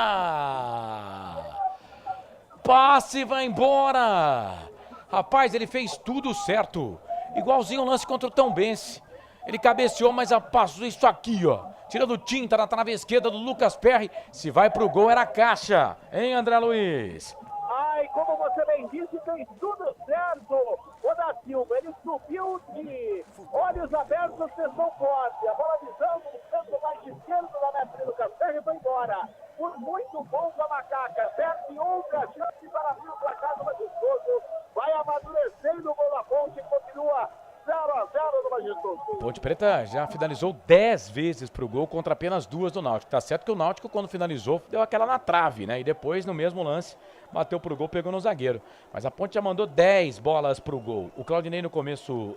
Passe, vai embora. Rapaz, ele fez tudo certo. Igualzinho o lance contra o Tombense. Ele cabeceou, mas passou isso aqui, ó. Tirando tinta na trave esquerda do Lucas Perry. Se vai pro gol, era caixa. Hein, André Luiz? Ai, como você bem disse, fez tudo certo. O Da Silva, ele subiu de olhos abertos, testou forte. A bola visando o canto mais esquerdo da meta do Lucas Perry e foi embora. Por muito bom da Macaca. Perde outra chance para abrir o placar do Majestoso. Vai amadurecendo o gol da ponte e continua 0-0 no Majestoso. Ponte Preta já finalizou 10 vezes pro gol contra apenas 2 do Náutico. Tá certo que o Náutico, quando finalizou, deu aquela na trave, né? E depois, no mesmo lance, bateu pro gol, pegou no zagueiro. Mas a Ponte já mandou 10 bolas pro gol. O Claudinei, no começo,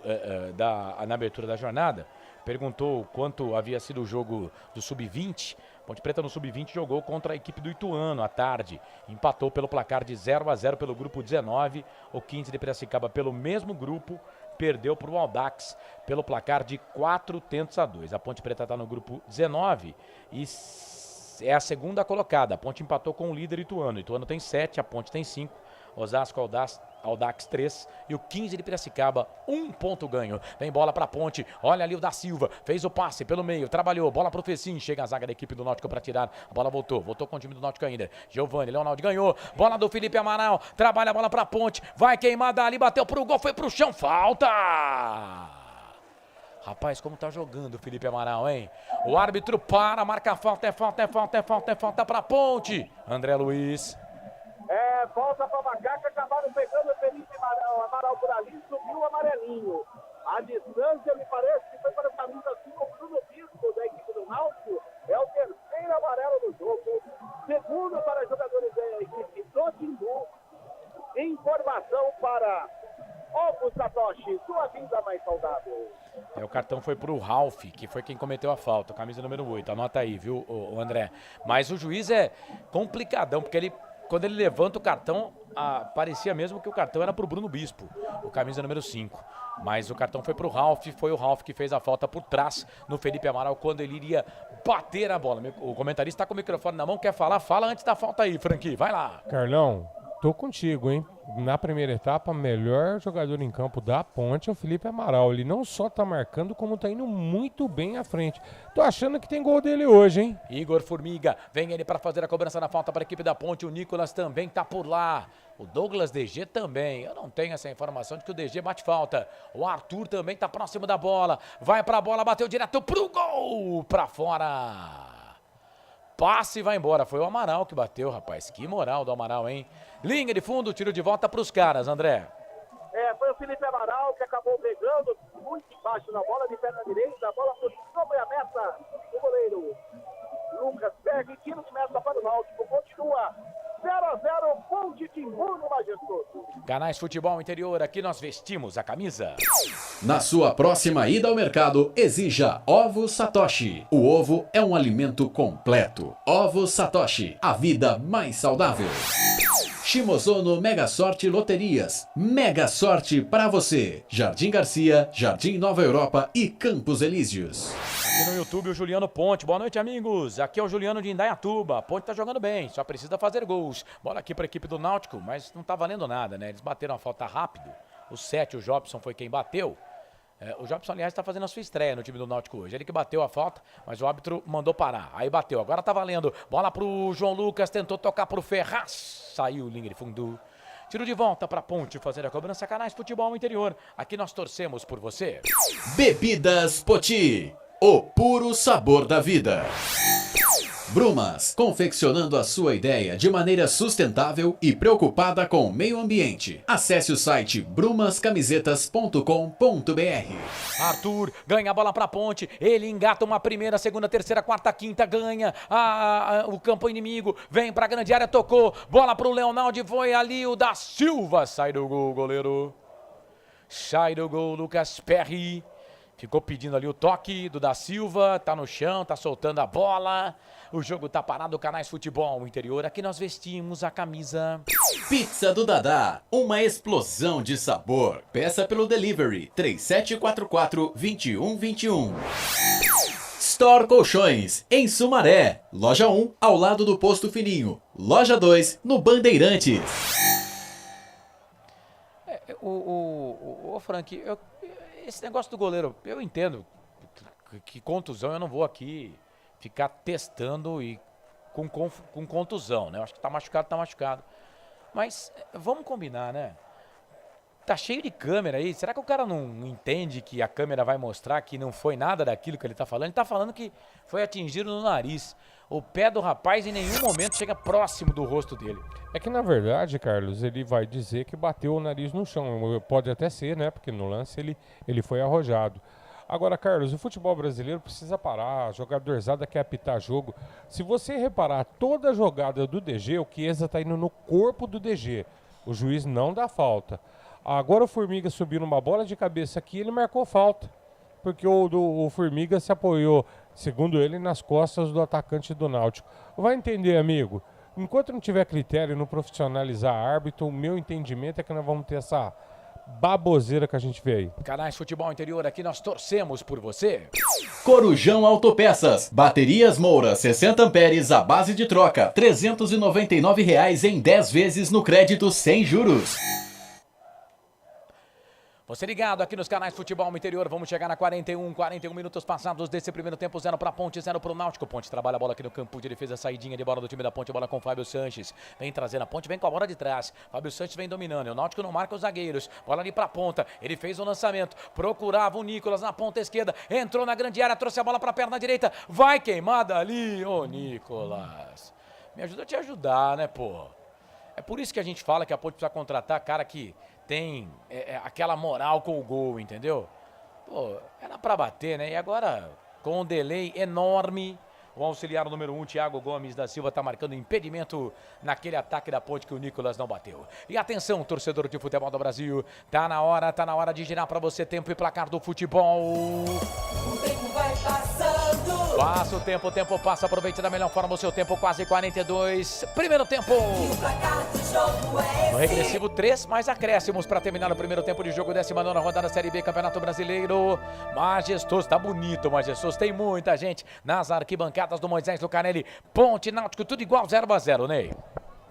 na abertura da jornada, perguntou quanto havia sido o jogo do Sub-20. Ponte Preta no Sub-20 jogou contra a equipe do Ituano à tarde. Empatou pelo placar de 0-0 pelo grupo 19. O 15 de Piracicaba pelo mesmo grupo perdeu para o Audax pelo placar de 4-2. A Ponte Preta está no grupo 19 e é a segunda colocada. A Ponte empatou com o líder Ituano. Ituano tem 7, a Ponte tem 5. Osasco, Audax 3 e o 15 de Piracicaba, 1 ponto ganho. Vem bola pra Ponte, olha ali o Da Silva, fez o passe pelo meio, trabalhou, bola pro Fecim, chega a zaga da equipe do Náutico pra tirar, a bola voltou com o time do Náutico ainda. Giovani, Leonardo ganhou, bola do Felipe Amaral, trabalha a bola pra Ponte, vai queimada ali, bateu pro gol, foi pro chão, falta! Rapaz, como tá jogando o Felipe Amaral, hein? O árbitro para, marca falta, é falta pra Ponte. André Luiz. Volta para Macaca, acabaram pegando o Felipe Amaral por ali, subiu o amarelinho. A distância, me parece que foi para o camisa 5, o Bruno Bispo, da equipe do Náutico. É o terceiro amarelo do jogo. Segundo para jogadores da equipe do Timbu. Informação para Ovo Satoshi, sua vida mais saudável. O cartão foi pro Ralf, que foi quem cometeu a falta, camisa número 8. Anota aí, viu, o André? Mas o juiz é complicadão, porque quando ele levanta o cartão, parecia mesmo que o cartão era pro Bruno Bispo, o camisa número 5. Mas o cartão foi pro Ralf, foi o Ralf que fez a falta por trás no Felipe Amaral quando ele iria bater a bola. O comentarista tá com o microfone na mão, quer falar? Fala antes da falta aí, Franqui, vai lá. Carlão, tô contigo, hein? Na primeira etapa, melhor jogador em campo da Ponte é o Felipe Amaral. Ele não só tá marcando, como tá indo muito bem à frente. Tô achando que tem gol dele hoje, hein? Igor Formiga, vem ele para fazer a cobrança na falta para a equipe da Ponte. O Nicolas também tá por lá. O Douglas DG também. Eu não tenho essa informação de que o DG bate falta. O Arthur também tá próximo da bola. Vai pra bola, bateu direto pro gol! Pra fora! Passe e vai embora. Foi o Amaral que bateu, rapaz. Que moral do Amaral, hein? Linha de fundo, tiro de volta pros caras, André. Foi o Felipe Amaral que acabou pegando muito embaixo na bola, de perna direita. A bola foi sobre a meta do goleiro Lucas Berg. Tiro de meta para o Náutico. Continua 0-0, Ponte Timbu no Majestoso. Canais Futebol Interior, aqui nós vestimos a camisa. Na sua próxima ida ao mercado, exija Ovo Satoshi. O ovo é um alimento completo. Ovo Satoshi, a vida mais saudável. Shimozono Mega Sorte Loterias. Mega Sorte para você. Jardim Garcia, Jardim Nova Europa e Campos Elíseos. Aqui no YouTube o Juliano Ponte. Boa noite, amigos. Aqui é o Juliano de Indaiatuba. A Ponte tá jogando bem, só precisa fazer gols. Bola aqui para a equipe do Náutico, mas não tá valendo nada, né? Eles bateram a falta rápido. O 7, o Jobson, foi quem bateu. O Jobson, aliás, está fazendo a sua estreia no time do Náutico hoje. Ele que bateu a falta, mas o árbitro mandou parar. Aí bateu, agora tá valendo. Bola pro João Lucas, tentou tocar pro Ferraz. Saiu linha de fundo. Tiro de volta pra Ponte fazer a cobrança. Canais Futebol Interior. Aqui nós torcemos por você. Bebidas Poti, o puro sabor da vida. Brumas, confeccionando a sua ideia de maneira sustentável e preocupada com o meio ambiente. Acesse o site brumascamisetas.com.br. Arthur ganha a bola pra Ponte, ele engata uma primeira, segunda, terceira, quarta, quinta, ganha o campo inimigo, vem pra grande área, tocou, bola pro Leonardo, foi ali o Da Silva, sai do gol, goleiro. Sai do gol, Lucas Perry. Ficou pedindo ali o toque do Da Silva, tá no chão, tá soltando a bola. O jogo tá parado, Canais Futebol Interior. Aqui nós vestimos a camisa. Pizza do Dadá, uma explosão de sabor. Peça pelo delivery 3744-2121. Store Colchões, em Sumaré. Loja 1, ao lado do Posto Fininho. Loja 2, no Bandeirantes. Ô Frank, esse negócio do goleiro, eu entendo que contusão eu não vou aqui ficar testando e com contusão, né? Eu acho que tá machucado. Mas vamos combinar, né? Tá cheio de câmera aí. Será que o cara não entende que a câmera vai mostrar que não foi nada daquilo que ele tá falando? Ele tá falando que foi atingido no nariz. O pé do rapaz em nenhum momento chega próximo do rosto dele. É que na verdade, Carlos, ele vai dizer que bateu o nariz no chão. Pode até ser, né? Porque no lance ele foi arrojado. Agora, Carlos, o futebol brasileiro precisa parar. A jogadorzada quer apitar jogo. Se você reparar toda a jogada do DG, o Chiesa tá indo no corpo do DG. O juiz não dá falta. Agora o Formiga subiu numa bola de cabeça aqui, ele marcou falta. Porque o Formiga se apoiou, segundo ele, nas costas do atacante do Náutico. Vai entender, amigo. Enquanto não tiver critério no profissionalizar árbitro, o meu entendimento é que nós vamos ter essa baboseira que a gente vê aí. Canais Futebol Interior, aqui nós torcemos por você. Corujão Autopeças. Baterias Moura, 60 amperes, a base de troca. R$ 399 em 10 vezes no crédito sem juros. Você ligado aqui nos Canais Futebol Interior, vamos chegar na 41 minutos passados desse primeiro tempo, 0 para Ponte, 0 para o Náutico. Ponte trabalha a bola aqui no campo de defesa, saidinha de bola do time da Ponte, bola com Fábio Sanches. Vem trazendo a Ponte, vem com a bola de trás. Fábio Sanches vem dominando, o Náutico não marca os zagueiros. Bola ali para a ponta, ele fez o lançamento, procurava o Nicolas na ponta esquerda, entrou na grande área, trouxe a bola para a perna direita, vai queimada ali, ô Nicolas. Me ajuda a te ajudar, né, pô? É por isso que a gente fala que a Ponte precisa contratar cara que tem aquela moral com o gol, entendeu? Pô, era pra bater, né? E agora, com um delay enorme, o auxiliar número 1, Thiago Gomes da Silva, tá marcando impedimento naquele ataque da Ponte que o Nicolas não bateu. E atenção, torcedor de futebol do Brasil, tá na hora de girar pra você tempo e placar do futebol. O tempo vai passando. Passa o tempo passa, aproveite da melhor forma o seu tempo, quase 42. Primeiro tempo. E o placar do jogo é no regressivo, 3 mais acréscimos para terminar o primeiro tempo de jogo, 19ª rodada Série B, Campeonato Brasileiro. Majestoso, tá bonito, Majestoso. Tem muita gente nas arquibancadas do Moisés Lucarelli. Ponte, Náutico, tudo igual, 0-0, Ney.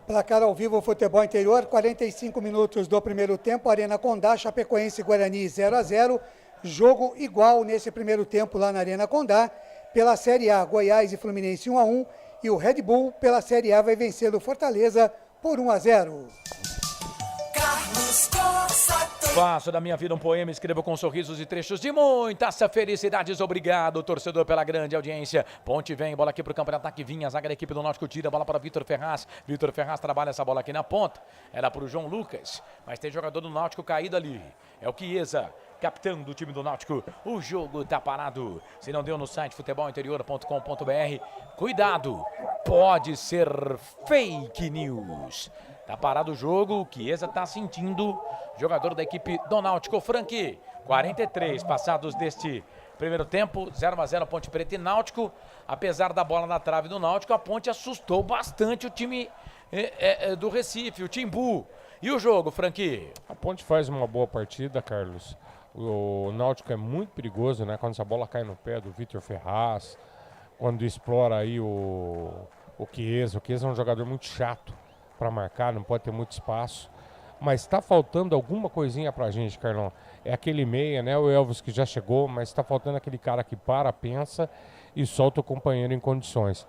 Placar ao vivo, Futebol Interior, 45 minutos do primeiro tempo, Arena Condá, Chapecoense e Guarani 0-0. Jogo igual nesse primeiro tempo lá na Arena Condá. Pela Série A, Goiás e Fluminense 1-1. E o Red Bull, pela Série A, vai vencer o Fortaleza por 1-0. Carlos Costa. Faço da minha vida um poema, escrevo com sorrisos e trechos de muitas felicidades. Obrigado, torcedor, pela grande audiência. Ponte vem, bola aqui pro campo de ataque, Vinha, zaga da equipe do Náutico, tira a bola para Vitor Ferraz. Vitor Ferraz trabalha essa bola aqui na ponta. Era pro João Lucas, mas tem jogador do Náutico caído ali. É o Chiesa, capitão do time do Náutico. O jogo tá parado. Se não deu no site futebolinterior.com.br, cuidado, pode ser fake news. Tá parado o jogo, o Chiesa tá sentindo, jogador da equipe do Náutico. Frank, 43 passados deste primeiro tempo, 0-0 Ponte Preta e Náutico. Apesar da bola na trave do Náutico, a Ponte assustou bastante o time do Recife, o Timbu. E o jogo, Frank? A Ponte faz uma boa partida, Carlos. O Náutico é muito perigoso, né? Quando essa bola cai no pé do Vitor Ferraz, quando explora aí o Chiesa. O Chiesa é um jogador muito chato para marcar, não pode ter muito espaço. Mas está faltando alguma coisinha pra gente, Carlão. É aquele meia, né? O Elvis que já chegou, mas está faltando aquele cara que para, pensa e solta o companheiro em condições.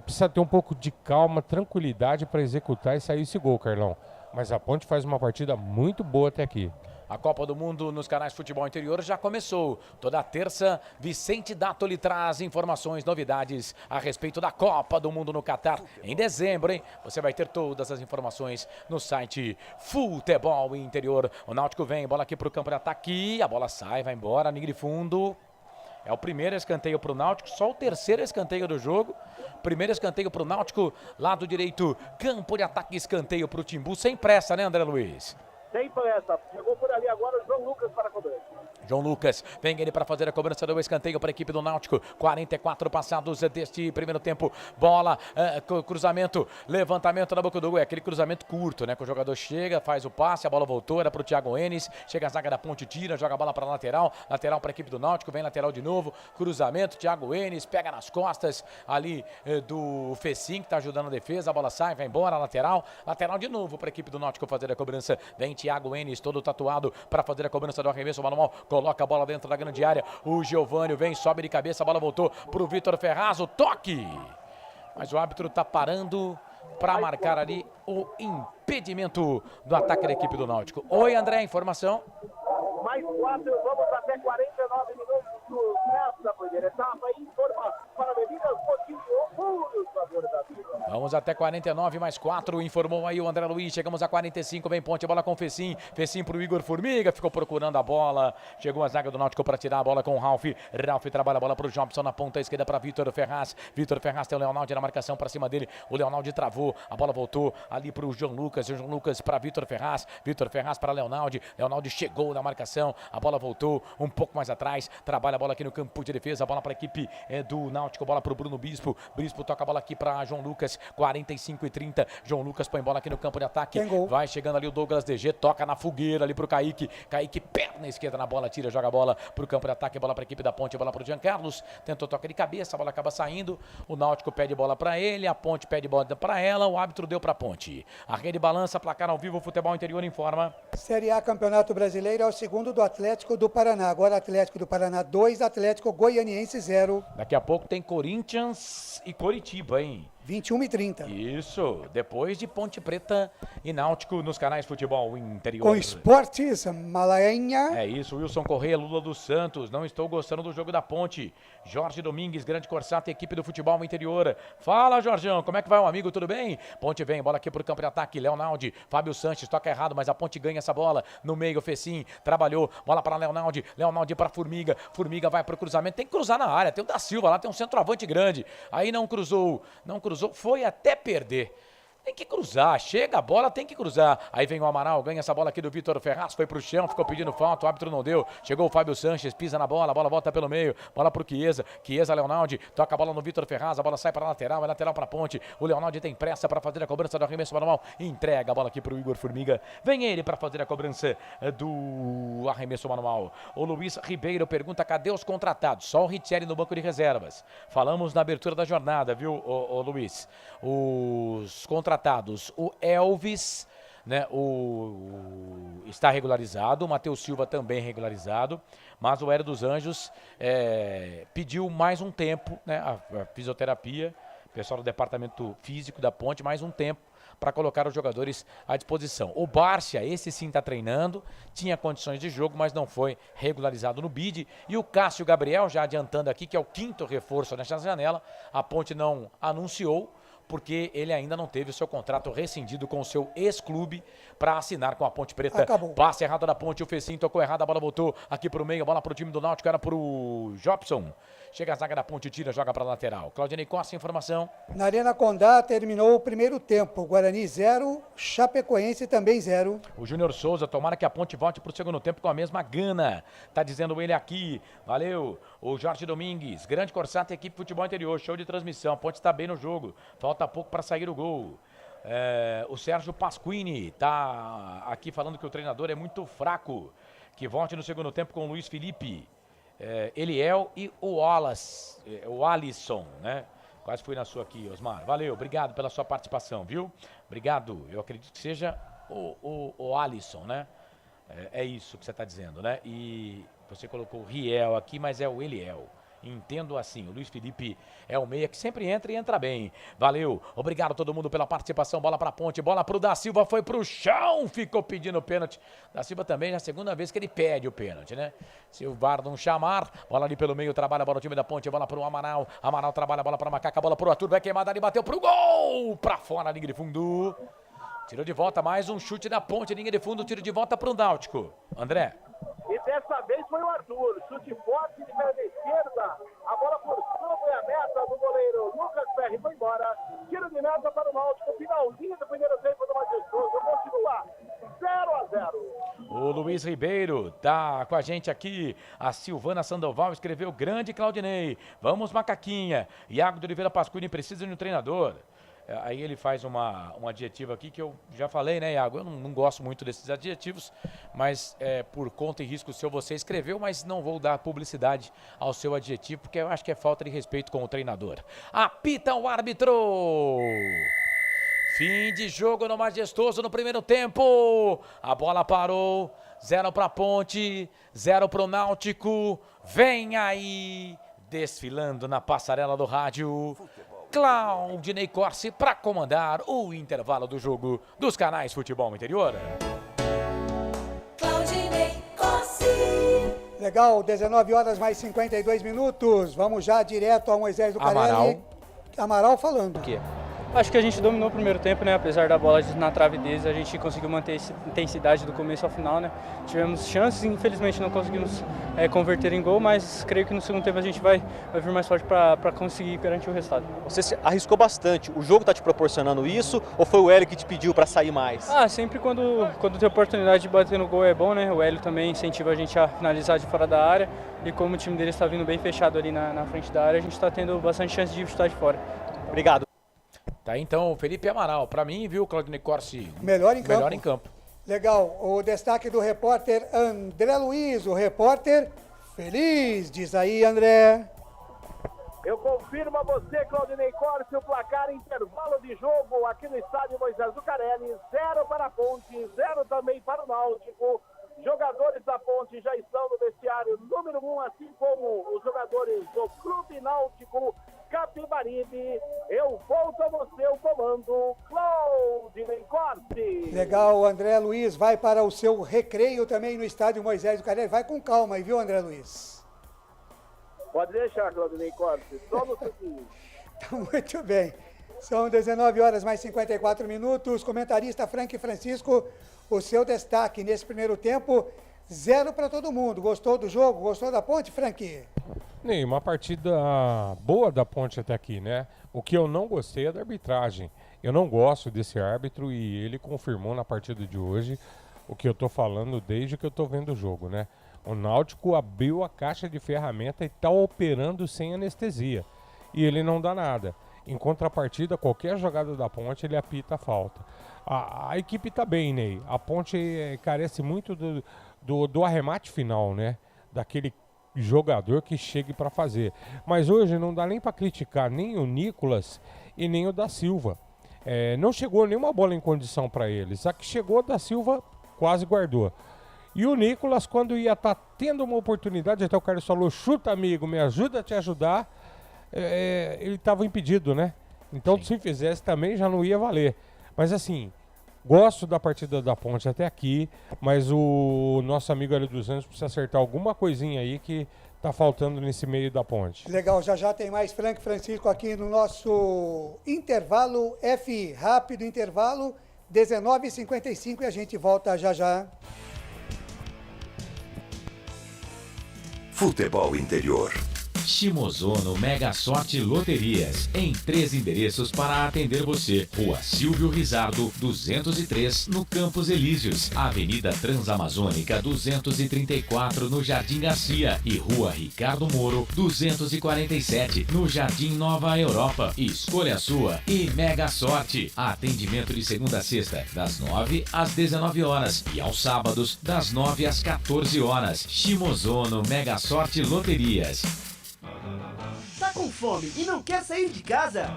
Precisa ter um pouco de calma, tranquilidade para executar e sair esse gol, Carlão. Mas a Ponte faz uma partida muito boa até aqui. A Copa do Mundo nos canais Futebol Interior já começou. Toda terça, Vicente Dato lhe traz informações, novidades a respeito da Copa do Mundo no Catar em dezembro, hein? Você vai ter todas as informações no site Futebol Interior. O Náutico vem, bola aqui pro campo de ataque, a bola sai, vai embora, linha de fundo. É o primeiro escanteio pro Náutico, só o terceiro escanteio do jogo. Primeiro escanteio pro Náutico, lado direito, campo de ataque, escanteio pro Timbu, sem pressa, né, André Luiz? Sem pressa, chegou por ali agora o João Lucas para a cobrança. João Lucas, vem ele para fazer a cobrança do escanteio para a equipe do Náutico. 44 passados deste primeiro tempo. Bola, cruzamento, levantamento na boca do gol. É aquele cruzamento curto, né? Que o jogador chega, faz o passe, a bola voltou, era para o Thiago Enes. Chega a zaga da Ponte, tira, joga a bola para a lateral. Lateral para a equipe do Náutico, vem lateral de novo. Cruzamento, Thiago Enes, pega nas costas ali do Fecim, que está ajudando a defesa. A bola sai, vai embora, lateral. Lateral de novo para a equipe do Náutico fazer a cobrança. Vem Thiago Enes, todo tatuado, para fazer a cobrança do arremesso manual. Coloca a bola dentro da grande área. O Giovânio vem, sobe de cabeça, a bola voltou para o Vitor Ferraz, o toque. Mas o árbitro está parando para marcar ali o impedimento do ataque da equipe do Náutico. Oi, André, informação. Mais 4, vamos até 49 minutos nessa primeira etapa. Informação para bebidas Motinho, puro sabor da vida. Vamos até 49, mais 4, informou aí o André Luiz. Chegamos a 45, vem Ponte, bola com o Fecim. Fecim pro Igor Formiga, ficou procurando a bola. Chegou a zaga do Náutico para tirar a bola com o Ralf. Ralf trabalha a bola pro Jobson na ponta esquerda para Vitor Ferraz. Vitor Ferraz tem o Leonaldi na marcação para cima dele. O Leonaldi travou, a bola voltou ali pro João Lucas. O João Lucas para Vitor Ferraz. Vitor Ferraz para Leonaldi. Leonaldi chegou na marcação, a bola voltou um pouco mais atrás. Trabalha a bola aqui no campo de defesa. A bola para a equipe do Náutico, bola pro Bruno Bispo. Bispo toca a bola aqui para João Lucas. 45 e 30. João Lucas põe bola aqui no campo de ataque. Vai chegando ali o Douglas DG. Toca na fogueira ali pro Kaique. Kaique perna esquerda na bola. Tira, joga a bola pro campo de ataque. Bola pra equipe da Ponte. Bola pro Jean Carlos. Tentou toca de cabeça. A bola acaba saindo. O Náutico pede bola pra ele. A Ponte pede bola pra ela. O árbitro deu pra Ponte. A rede balança. Placar ao vivo. O Futebol Interior informa. Série A Campeonato Brasileiro é o segundo do Atlético do Paraná. Agora Atlético do Paraná 2, Atlético Goianiense 0. Daqui a pouco tem Corinthians e Coritiba, hein? 21 e 30. Isso, depois de Ponte Preta e Náutico nos canais Futebol Interior. Com Esportes Malaenha. É isso, Wilson Correia, Lula dos Santos. Não estou gostando do jogo da Ponte. Jorge Domingues, Grande Corsato, equipe do Futebol Interior. Fala, Jorgão, como é que vai, um amigo? Tudo bem? Ponte vem, bola aqui pro campo de ataque. Leonaldi, Fábio Sanches, toca errado, mas a Ponte ganha essa bola. No meio, Fecim, trabalhou. Bola para Leonaldi. Leonaldi para Formiga. Formiga vai pro cruzamento. Tem que cruzar na área. Tem o da Silva lá, tem um centroavante grande. Aí não cruzou, foi até perder. Tem que cruzar, chega a bola, tem que cruzar. Aí vem o Amaral, ganha essa bola aqui do Vitor Ferraz, foi pro chão, ficou pedindo falta, o árbitro não deu. Chegou o Fábio Sanches, pisa na bola, a bola volta pelo meio, bola pro Chiesa, Chiesa, Leonaldi, toca a bola no Vitor Ferraz, a bola sai para lateral, é lateral para Ponte. O Leonaldi tem pressa para fazer a cobrança do arremesso manual, entrega a bola aqui pro Igor Formiga. Vem ele para fazer a cobrança do arremesso manual. O Luiz Ribeiro pergunta, cadê os contratados? Só o Richelli no banco de reservas. Falamos na abertura da jornada, viu, o Luiz? Os contratados, o Elvis, né, está regularizado, o Matheus Silva também regularizado, mas o Hélio dos Anjos pediu mais um tempo, né, a fisioterapia, o pessoal do departamento físico da Ponte, mais um tempo para colocar os jogadores à disposição. O Bárcia, esse sim está treinando, tinha condições de jogo, mas não foi regularizado no bid. E o Cássio Gabriel, já adiantando aqui, que é o 5º reforço nesta janela, a Ponte não anunciou, porque ele ainda não teve o seu contrato rescindido com o seu ex-clube para assinar com a Ponte Preta. Acabou. Passe errado da Ponte, o Fecim tocou errado, a bola voltou aqui para o meio, a bola para o time do Náutico, era para o Jobson. Chega a zaga da Ponte, tira, joga para a lateral. Claudinei Costa, informação. Na Arena Condá terminou o primeiro tempo. Guarani 0, Chapecoense também 0. O Júnior Souza, tomara que a Ponte volte para o segundo tempo com a mesma gana. Tá dizendo ele aqui. Valeu. O Jorge Domingues, Grande Corsato, equipe Futebol Interior, show de transmissão. A Ponte está bem no jogo. Falta pouco para sair o gol. O Sérgio Pasquini tá aqui falando que o treinador é muito fraco. Que volte no segundo tempo com o Luiz Felipe. Eliel e o Wallace, o Alisson, né? Quase fui na sua aqui, Osmar. Valeu, obrigado pela sua participação, viu? Obrigado, eu acredito que seja o Alisson, né? É isso que você está dizendo, né? E você colocou o Riel aqui, mas é o Eliel. Entendo assim, o Luiz Felipe é o meia que sempre entra e entra bem. Valeu, obrigado a todo mundo pela participação. Bola pra Ponte, bola pro Da Silva, foi pro chão, ficou pedindo pênalti. Da Silva também, é a segunda vez que ele pede o pênalti, né? Se o VAR não chamar, bola ali pelo meio, trabalha a bola o time da Ponte, bola pro Amaral. Amaral trabalha a bola pra Macaca, bola pro Arthur, vai queimada ali, bateu pro gol! Pra fora, linha de fundo. Tirou de volta, mais um chute da Ponte, linha de fundo, tiro de volta pro Náutico. André. E dessa vez foi o Arthur, chute forte de perna esquerda, a bola por sobre a meta do goleiro Lucas Ferri foi embora, tiro de meta para o Náutico, finalzinho do primeiro tempo do Majestoso, continua 0-0. O Luiz Ribeiro tá com a gente aqui. A Silvana Sandoval escreveu: grande Claudinei. Vamos, macaquinha. Iago de Oliveira Pasquini precisa de um treinador. Aí ele faz um adjetivo aqui que eu já falei, né, Iago? Eu não gosto muito desses adjetivos, mas por conta e risco seu você escreveu, mas não vou dar publicidade ao seu adjetivo, porque eu acho que é falta de respeito com o treinador. Apita o árbitro! Fim de jogo no Majestoso no primeiro tempo. A bola parou. 0 para Ponte, 0 para o Náutico. Vem aí, desfilando na passarela do rádio, Claudinei Corsi para comandar o intervalo do jogo dos canais Futebol Interior. Claudinei Corsi. Legal, 19 horas mais 52 minutos. Vamos já direto ao Moisés do Carelli. Amaral falando. O quê? Acho que a gente dominou o primeiro tempo, né? Apesar da bola na trave deles, a gente conseguiu manter essa intensidade do começo ao final, né? Tivemos chances, infelizmente não conseguimos converter em gol, mas creio que no segundo tempo a gente vai vir mais forte para conseguir garantir o resultado. Você se arriscou bastante. O jogo está te proporcionando isso ou foi o Hélio que te pediu para sair mais? Sempre quando tem oportunidade de bater no gol é bom, né? O Hélio também incentiva a gente a finalizar de fora da área e como o time dele está vindo bem fechado ali na frente da área, a gente está tendo bastante chance de chutar de fora. Obrigado. Tá, então, Felipe Amaral, para mim, viu, Claudinei Corsi? Melhor em campo. Melhor em campo. Legal, o destaque do repórter André Luiz, o repórter feliz, diz aí, André. Eu confirmo a você, Claudinei Corsi, o placar intervalo de jogo aqui no estádio Moisés do Carelli, 0 para a Ponte, 0 também para o Náutico. Jogadores da Ponte já estão no vestiário número 1, assim como os jogadores do Clube Náutico Capibaribe. Eu volto a você, o comando, Claudinei Corsi. Legal, o André Luiz vai para o seu recreio também no estádio Moisés do Carelli. Vai com calma aí, viu, André Luiz? Pode deixar, Claudinei Corsi, só no seguinte. Muito bem. São 19 horas mais 54 minutos. Comentarista Frank Francisco, o seu destaque nesse primeiro tempo, 0 para todo mundo. Gostou do jogo? Gostou da Ponte, Frank? Ney, uma partida boa da Ponte até aqui, né? O que eu não gostei é da arbitragem. Eu não gosto desse árbitro e ele confirmou na partida de hoje o que eu tô falando desde que eu tô vendo o jogo, né? O Náutico abriu a caixa de ferramenta e tá operando sem anestesia. E ele não dá nada. Em contrapartida, qualquer jogada da Ponte, ele apita a falta. A equipe tá bem, Ney. A Ponte carece muito do arremate final, né? Daquele jogador que chegue para fazer. Mas hoje não dá nem para criticar nem o Nicolas e nem o da Silva. Não chegou nenhuma bola em condição para eles. A que chegou, da Silva quase guardou. E o Nicolas, quando ia estar tendo uma oportunidade, até o Carlos falou: chuta, amigo, me ajuda a te ajudar. Ele estava impedido, né? Então, se fizesse também já não ia valer. Mas assim, gosto da partida da Ponte até aqui, mas o nosso amigo Hélio dos Anjos precisa acertar alguma coisinha aí que tá faltando nesse meio da Ponte. Legal, já tem mais Frank Francisco aqui no nosso intervalo FI. Rápido intervalo, 19h55 e a gente volta já. Futebol Interior. Shimozono Mega Sorte Loterias, em 3 endereços para atender você. Rua Silvio Rizardo, 203, no Campos Elíseos. Avenida Transamazônica, 234, no Jardim Garcia. E Rua Ricardo Moro, 247, no Jardim Nova Europa. Escolha a sua e Mega Sorte. Atendimento de segunda a sexta, das 9 às 19 horas. E aos sábados, das 9 às 14 horas. Shimozono Mega Sorte Loterias. Tá com fome e não quer sair de casa?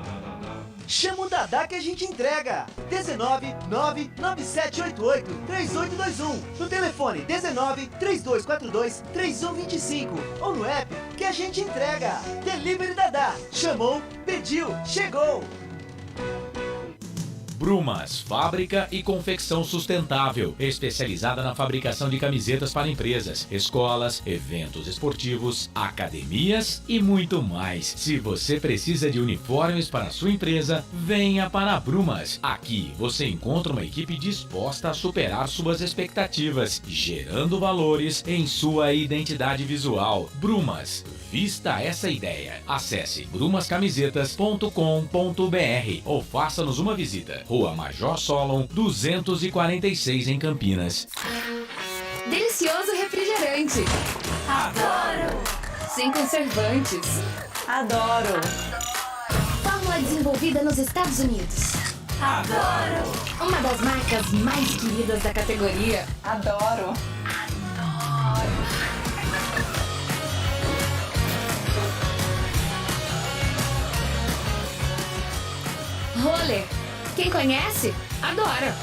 Chama o Dadá que a gente entrega. 19 99788 3821. No telefone 19 3242 3125. Ou no app que a gente entrega. Delivery Dadá. Chamou, pediu, chegou. Brumas, fábrica e confecção sustentável, especializada na fabricação de camisetas para empresas, escolas, eventos esportivos, academias e muito mais. Se você precisa de uniformes para a sua empresa, venha para a Brumas. Aqui você encontra uma equipe disposta a superar suas expectativas, gerando valores em sua identidade visual. Brumas, vista essa ideia. Acesse brumascamisetas.com.br ou faça-nos uma visita. Rua Major Solon, 246 em Campinas. delicioso refrigerante. Adoro! Sem conservantes. Adoro! Fórmula desenvolvida nos Estados Unidos. Adoro! Uma das marcas mais queridas da categoria. Adoro! Roller. Quem conhece, adora.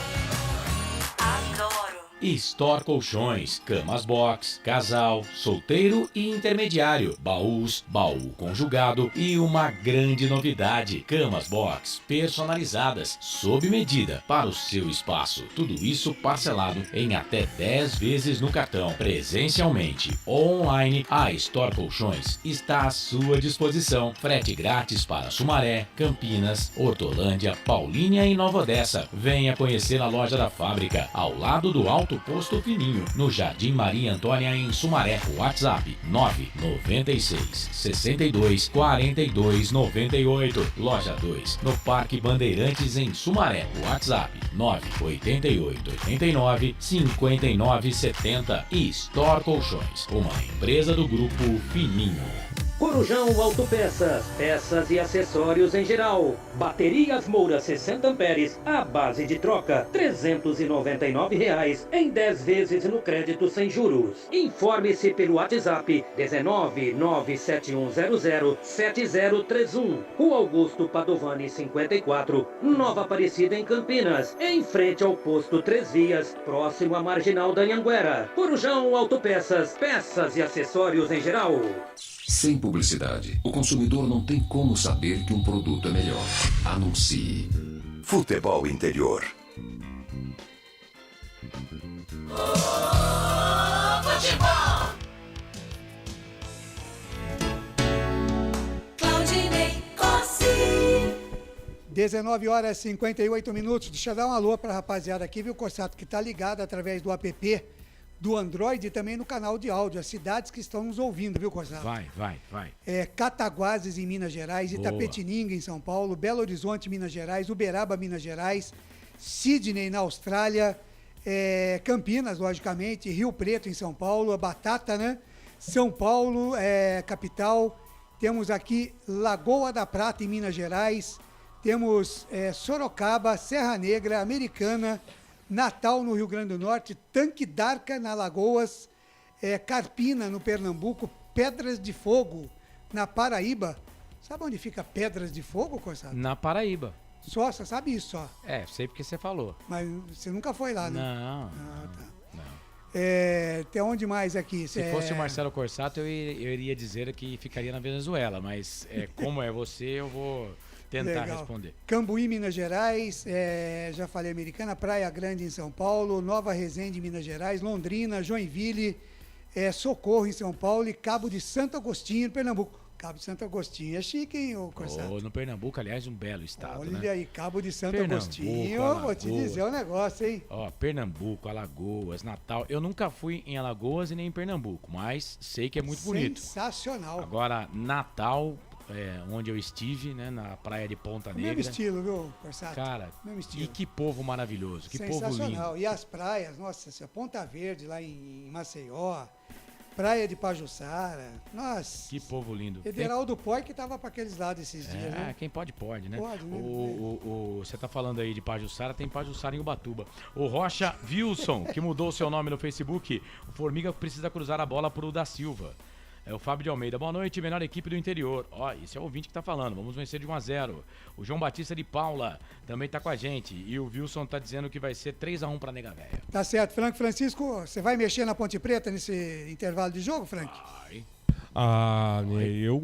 Store Colchões, camas box, casal, solteiro e intermediário, baús, baú conjugado e uma grande novidade, camas box personalizadas, sob medida, para o seu espaço. Tudo isso parcelado em até 10 vezes no cartão. Presencialmente ou online, a Store Colchões está à sua disposição. Frete grátis para Sumaré, Campinas, Hortolândia, Paulínia e Nova Odessa. Venha conhecer a loja da fábrica, ao lado do Alto Posto Fininho, no Jardim Maria Antônia, em Sumaré. WhatsApp 996 62 42 98. Loja 2, no Parque Bandeirantes, em Sumaré. WhatsApp 988 89 59 70. E Store Colchões, uma empresa do Grupo Fininho. Corujão Autopeças, peças e acessórios em geral. Baterias Moura 60 amperes, à base de troca, R$ 399 em 10 vezes no crédito sem juros. Informe-se pelo WhatsApp 19971007031. Rua Augusto Padovani 54, Nova Aparecida, em Campinas, em frente ao posto 3 Vias, próximo à Marginal da Anhanguera. Corujão Autopeças, peças e acessórios em geral. Sem publicidade, o consumidor não tem como saber que um produto é melhor. Anuncie. Futebol Interior. Futebol! Claudinei Corsini. 19 horas e 58 minutos. Deixa eu dar um alô para a rapaziada aqui, viu, Corsato, que tá ligado através do app do Android e também no canal de áudio, as cidades que estão nos ouvindo, viu, Corsato? Vai. Cataguases, em Minas Gerais, Itapetininga, em São Paulo, Belo Horizonte, Minas Gerais, Uberaba, Minas Gerais, Sydney, na Austrália, Campinas, logicamente, Rio Preto, em São Paulo, Batata, né? São Paulo, capital. Temos aqui Lagoa da Prata, em Minas Gerais. Temos Sorocaba, Serra Negra, Americana, Natal, no Rio Grande do Norte, Tanque d'Arca, na Lagoas, Carpina, no Pernambuco, Pedras de Fogo, na Paraíba. Sabe onde fica Pedras de Fogo, Corsado? Na Paraíba. Só, você sabe isso, só. Sei porque você falou. Mas você nunca foi lá, né? Não. Ah, tá. Tem onde mais aqui? Se fosse o Marcelo Corsato, eu iria dizer que ficaria na Venezuela, mas como é você, eu vou tentar responder. Cambuí, Minas Gerais, já falei, Americana, Praia Grande, em São Paulo, Nova Resende, Minas Gerais, Londrina, Joinville, Socorro, em São Paulo, e Cabo de Santo Agostinho, em Pernambuco. Cabo de Santo Agostinho é chique, hein, ô Corsato? No Pernambuco, aliás, um belo estado, Olha né? aí, Cabo de Santo Agostinho, Alagoas. vou te dizer um negócio, hein? Pernambuco, Alagoas, Natal. Eu nunca fui em Alagoas e nem em Pernambuco, mas sei que é muito bonito. Sensacional. Agora, Natal, onde eu estive, né, na praia de Ponta Negra. Mesmo estilo, viu, Corsato? Cara, mesmo estilo. E que povo maravilhoso, que povo lindo. Sensacional. E as praias, nossa, Ponta Verde, lá em Maceió, Praia de Pajuçara, nossa. Que povo lindo. Ederaldo Poi que tava para aqueles lados esses dias, né? Quem pode, né? Pode, né? Você tá falando aí de Pajuçara, tem Pajuçara em Ubatuba. O Rocha Wilson, que mudou o seu nome no Facebook, o Formiga precisa cruzar a bola pro da Silva. É o Fábio de Almeida. Boa noite, melhor equipe do interior. Esse é o ouvinte que tá falando. Vamos vencer de 1-0. O João Batista de Paula também tá com a gente. E o Wilson tá dizendo que vai ser 3-1 pra Nega Véia. Tá certo. Francisco, você vai mexer na Ponte Preta nesse intervalo de jogo, Frank?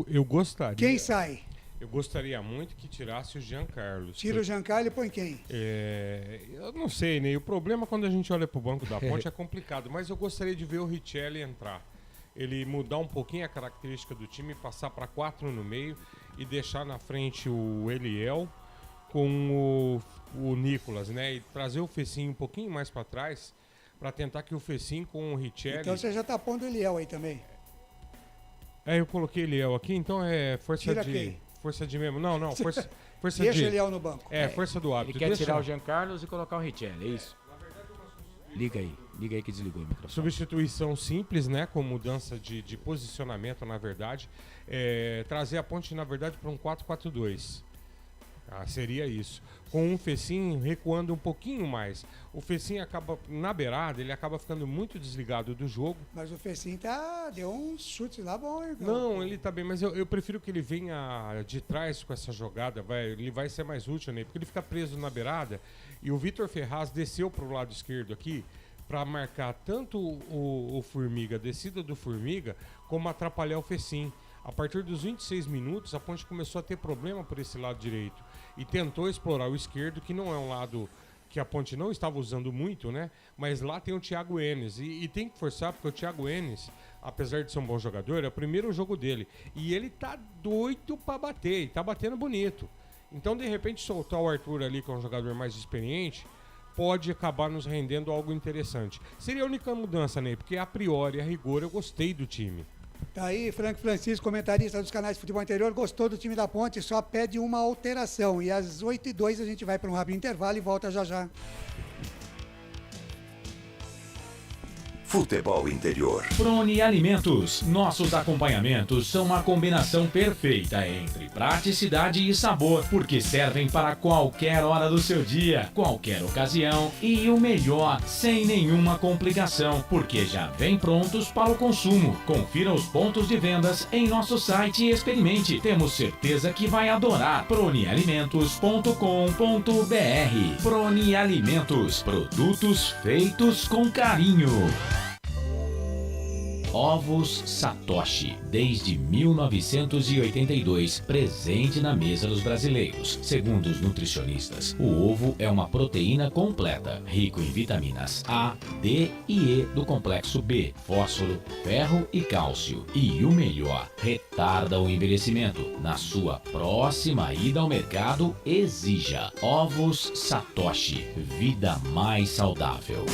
Eu gostaria. Quem sai? Eu gostaria muito que tirasse o Jean Carlos. Tira o Jean Carlos e põe quem? Eu não sei, Ney. O problema quando a gente olha pro banco da Ponte é complicado. Mas eu gostaria de ver o Richelli entrar. Ele mudar um pouquinho a característica do time, passar para 4 no meio e deixar na frente o Eliel com o Nicolas, né? E trazer o Fecim um pouquinho mais para trás para tentar que o Fecim com o Richelli... Então você já tá pondo o Eliel aí também? Eu coloquei Eliel aqui, então é força Tira de... Quem? Força de mesmo. Não, força Deixa de... o Eliel no banco. Força do hábito. Ele quer tirar o Jean Carlos e colocar o Richelli, é isso? Liga aí. Liga aí que desligou o microfone. Substituição simples, né? Com mudança de posicionamento, na verdade. Trazer a Ponte, na verdade, para um 4-4-2. Seria isso. Com um Fecim recuando um pouquinho mais. O Fecim acaba, na beirada, ele acaba ficando muito desligado do jogo. Mas o Fecim deu uns chutes lá bom, hein? Não, ele tá bem, mas eu prefiro que ele venha de trás com essa jogada. Ele vai ser mais útil, né? Porque ele fica preso na beirada. E o Vitor Ferraz desceu pro lado esquerdo aqui para marcar tanto o Formiga, a descida do Formiga, como atrapalhar o Fecim. A partir dos 26 minutos, a Ponte começou a ter problema por esse lado direito e tentou explorar o esquerdo, que não é um lado que a Ponte não estava usando muito, né? Mas lá tem o Thiago Enes e tem que forçar, porque o Thiago Enes, apesar de ser um bom jogador, é o primeiro jogo dele e ele tá doido para bater, e tá batendo bonito. Então, de repente, soltar o Arthur ali, que é um jogador mais experiente, pode acabar nos rendendo algo interessante. Seria a única mudança, né? Porque a priori, a rigor, eu gostei do time. Tá aí, Frank Francisco, comentarista dos canais de futebol interior, gostou do time da Ponte, só pede uma alteração. E às 8h02 a gente vai para um rápido intervalo e volta já já. Futebol interior. Prone Alimentos. Nossos acompanhamentos são uma combinação perfeita entre praticidade e sabor, porque servem para qualquer hora do seu dia, qualquer ocasião e o melhor, sem nenhuma complicação, porque já vem prontos para o consumo. Confira os pontos de vendas em nosso site e experimente. Temos certeza que vai adorar. pronealimentos.com.br. Prone Alimentos. Produtos feitos com carinho. Ovos Satoshi, desde 1982, presente na mesa dos brasileiros. Segundo os nutricionistas, o ovo é uma proteína completa, rico em vitaminas A, D e E do complexo B, fósforo, ferro e cálcio. E o melhor, retarda o envelhecimento. Na sua próxima ida ao mercado, exija Ovos Satoshi, vida mais saudável.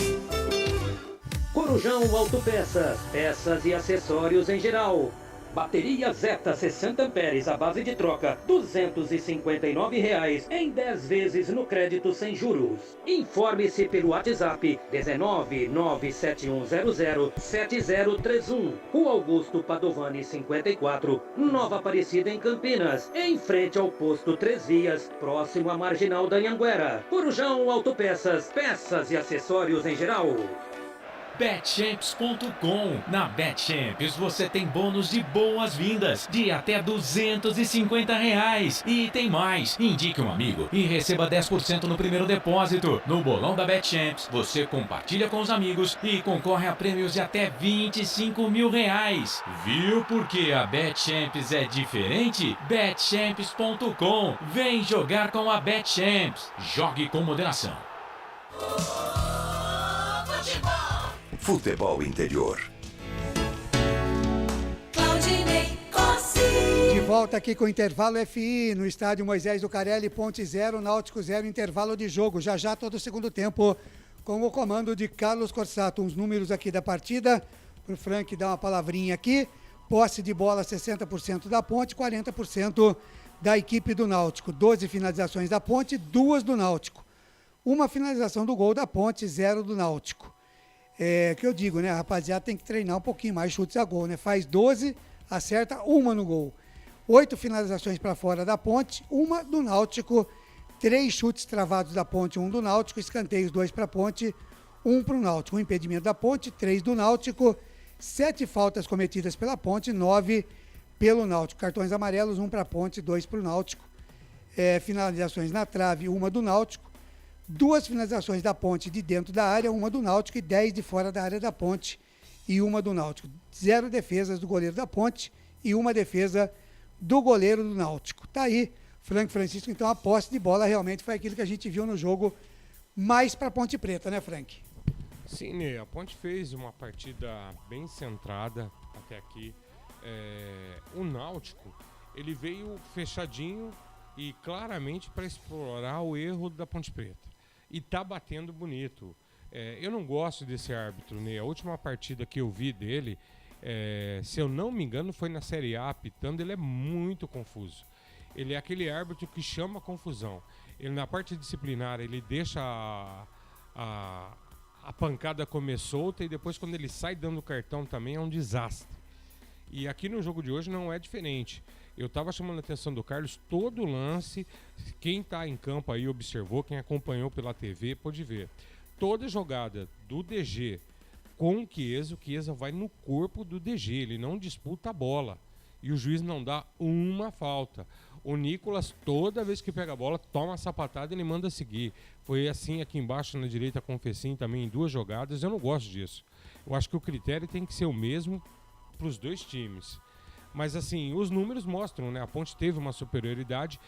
Corujão Autopeças, peças e acessórios em geral. Bateria Zeta 60 amperes à base de troca, R$ 259,00 em 10 vezes no crédito sem juros. Informe-se pelo WhatsApp 19971007031. Rua Augusto Padovani 54, Nova Aparecida em Campinas, em frente ao posto 3 Vias, próximo à Marginal da Anhanguera. Corujão Autopeças, peças e acessórios em geral. Betchamps.com. Na Betchamps você tem bônus de boas-vindas de até R$250. E tem mais. Indique um amigo e receba 10% no primeiro depósito. No bolão da Betchamps, você compartilha com os amigos e concorre a prêmios de até R$25 mil. Viu porque a Betchamps é diferente? Betchamps.com. Vem jogar com a Betchamps. Jogue com moderação. Futebol interior. De volta aqui com o intervalo FI no estádio Moisés Lucarelli, Ponte 0, Náutico 0, intervalo de jogo. Já já todo o segundo tempo com o comando de Carlos Corsato. Uns números aqui da partida, para o Frank dar uma palavrinha aqui. Posse de bola 60% da Ponte, 40% da equipe do Náutico. 12 finalizações da Ponte, 2 do Náutico. Uma finalização do gol da Ponte, 0 do Náutico. É que eu digo, né? A rapaziada tem que treinar um pouquinho mais chutes a gol, né? Faz 12, acerta uma no gol. 8 finalizações para fora da Ponte, uma do Náutico. 3 chutes travados da Ponte, 1 do Náutico. Escanteios, 2 para a Ponte, 1 para o Náutico. Um impedimento da Ponte, 3 do Náutico. 7 faltas cometidas pela Ponte, 9 pelo Náutico. Cartões amarelos, 1 para a Ponte, 2 para o Náutico. Finalizações na trave, 1 do Náutico. 2 finalizações da Ponte de dentro da área, 1 do Náutico, e 10 de fora da área da Ponte e 1 do Náutico. 0 defesas do goleiro da Ponte e 1 defesa do goleiro do Náutico. Tá aí, Frank Francisco. Então a posse de bola realmente foi aquilo que a gente viu no jogo mais para Ponte Preta, né, Frank? Sim, Ney, a Ponte fez uma partida bem centrada até aqui. O Náutico, ele veio fechadinho e claramente para explorar o erro da Ponte Preta. E tá batendo bonito. Eu não gosto desse árbitro, né? A última partida que eu vi dele, se eu não me engano, foi na Série A, apitando. Ele é muito confuso. Ele é aquele árbitro que chama confusão. Ele, na parte disciplinar, ele deixa a a pancada comer solta e depois quando ele sai dando cartão também é um desastre. E aqui no jogo de hoje não é diferente. Eu estava chamando a atenção do Carlos, todo lance, quem está em campo aí observou, quem acompanhou pela TV pôde ver. Toda jogada do DG com o Chiesa vai no corpo do DG, ele não disputa a bola. E o juiz não dá uma falta. O Nicolas, toda vez que pega a bola, toma a sapatada e ele manda seguir. Foi assim aqui embaixo na direita com o Fecim também em 2 jogadas. Eu não gosto disso. Eu acho que o critério tem que ser o mesmo para os 2 times. Mas assim, os números mostram, né? A Ponte teve uma superioridade.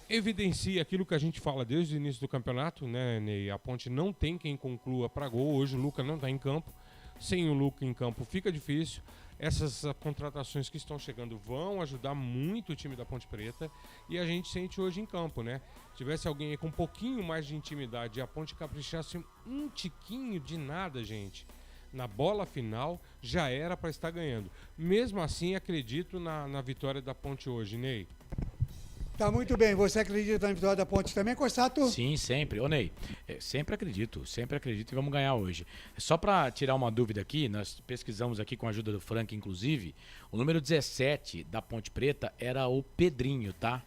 Evidencia aquilo que a gente fala desde o início do campeonato, né, Ney? A Ponte não tem quem conclua para gol. Hoje o Luca não está em campo. Sem o Luca em campo fica difícil. Essas contratações que estão chegando vão ajudar muito o time da Ponte Preta e a gente sente hoje em campo, né? Se tivesse alguém aí com um pouquinho mais de intimidade e a Ponte caprichasse um tiquinho de nada, gente, na bola final já era para estar ganhando. Mesmo assim, acredito na vitória da Ponte hoje, Ney. Tá muito bem. Você acredita na vitória da Ponte também, Corsato? Sim, sempre. Ô, Ney, sempre acredito e vamos ganhar hoje. Só para tirar uma dúvida aqui, nós pesquisamos aqui com a ajuda do Frank, inclusive, o número 17 da Ponte Preta era o Pedrinho, tá?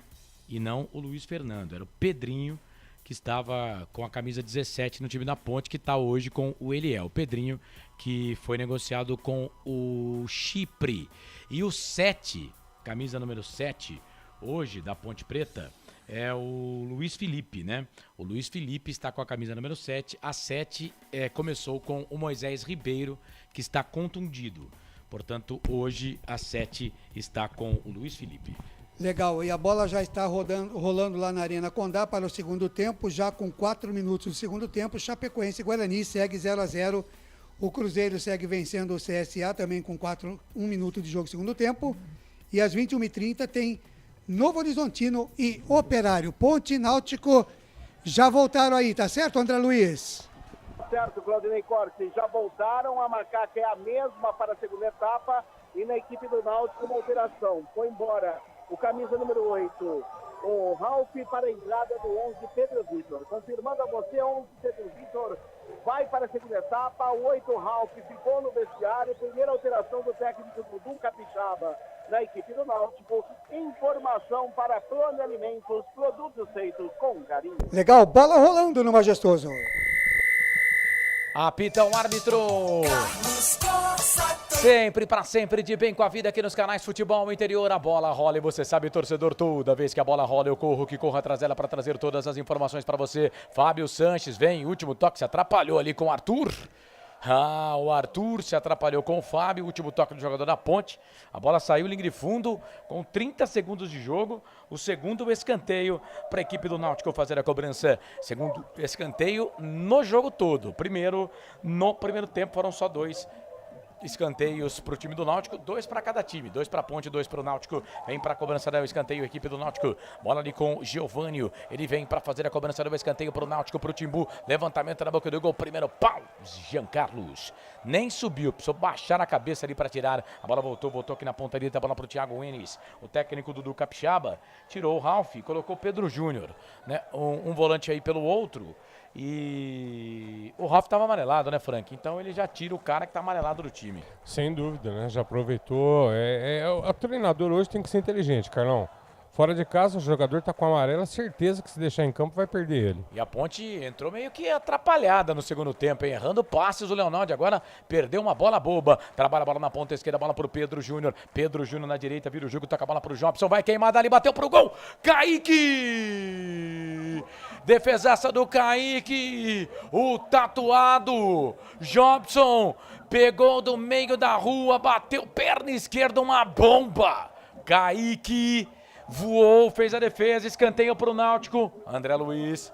E não o Luiz Fernando, era o Pedrinho que estava com a camisa 17 no time da Ponte, que está hoje com o Eliel. O Pedrinho, que foi negociado com o Chipre. E o 7, camisa número 7, hoje, da Ponte Preta, é o Luiz Felipe, né? O Luiz Felipe está com a camisa número 7. A 7 começou com o Moisés Ribeiro, que está contundido. Portanto, hoje a 7 está com o Luiz Felipe. Legal, e a bola já está rolando lá na Arena Condá para o segundo tempo, já com 4 minutos do segundo tempo. Chapecoense e Guarani segue 0-0. O Cruzeiro segue vencendo o CSA, também com 1 minuto de jogo segundo tempo. E às 21h30 tem Novo Horizontino e Operário. Ponte e Náutico já voltaram aí, tá certo, André Luiz? Certo, Claudinei Corsi, já voltaram a marcar que é a mesma para a segunda etapa e na equipe do Náutico uma alteração. Foi embora o camisa número 8, o Ralf, para a entrada do 11, Pedro Vitor. Confirmando a você, 11, Pedro Vitor vai para a segunda etapa, o 8, Ralf, ficou no vestiário. Primeira alteração do técnico Dudu Capixaba na equipe do Náutico. Informação para Plano Alimentos, produtos feitos com carinho. Legal, bola rolando no Majestoso. Apita o árbitro. Sempre, pra sempre, de bem com a vida aqui nos canais Futebol Interior. A bola rola e você sabe, torcedor, toda vez que a bola rola eu corro, que corro atrás dela para trazer todas as informações para você. Fábio Sanches vem, último toque, se atrapalhou ali com o Arthur. O Arthur se atrapalhou com o Fábio, último toque do jogador da Ponte. A bola saiu linha de fundo com 30 segundos de jogo. O segundo escanteio para a equipe do Náutico fazer a cobrança. Segundo escanteio no jogo todo. No primeiro tempo foram só 2 escanteios para o time do Náutico, 2 para cada time, 2 para a Ponte, 2 para o Náutico. Vem para a cobrança do escanteio a equipe do Náutico, bola ali com Giovânio, ele vem para fazer a cobrança do escanteio para o Náutico, para o Timbu, levantamento na boca do gol, primeiro pau, Jean Carlos, nem subiu, precisou baixar a cabeça ali para tirar, a bola voltou aqui na ponta direita, a bola para o Thiago Enes, o técnico Dudu Capixaba, tirou o Ralf, colocou o Pedro Júnior, né? Um volante aí pelo outro. E o Ralf estava amarelado, né, Frank? Então ele já tira o cara que está amarelado do time. Sem dúvida, né? Já aproveitou. O treinador hoje tem que ser inteligente, Carlão. Fora de casa, o jogador está com amarela, certeza que se deixar em campo vai perder ele. E a Ponte entrou meio que atrapalhada no segundo tempo, hein? Errando passes. O Leonardo agora perdeu uma bola boba. Trabalha a bola na ponta esquerda, bola para o Pedro Júnior. Pedro Júnior na direita, vira o jogo, toca a bola para o Jobson. Vai queimar ali, bateu pro gol. Kaique! Defesaça do Kaique. O tatuado Jobson pegou do meio da rua, bateu perna esquerda, uma bomba. Kaique voou, fez a defesa, escanteio para o Náutico. André Luiz.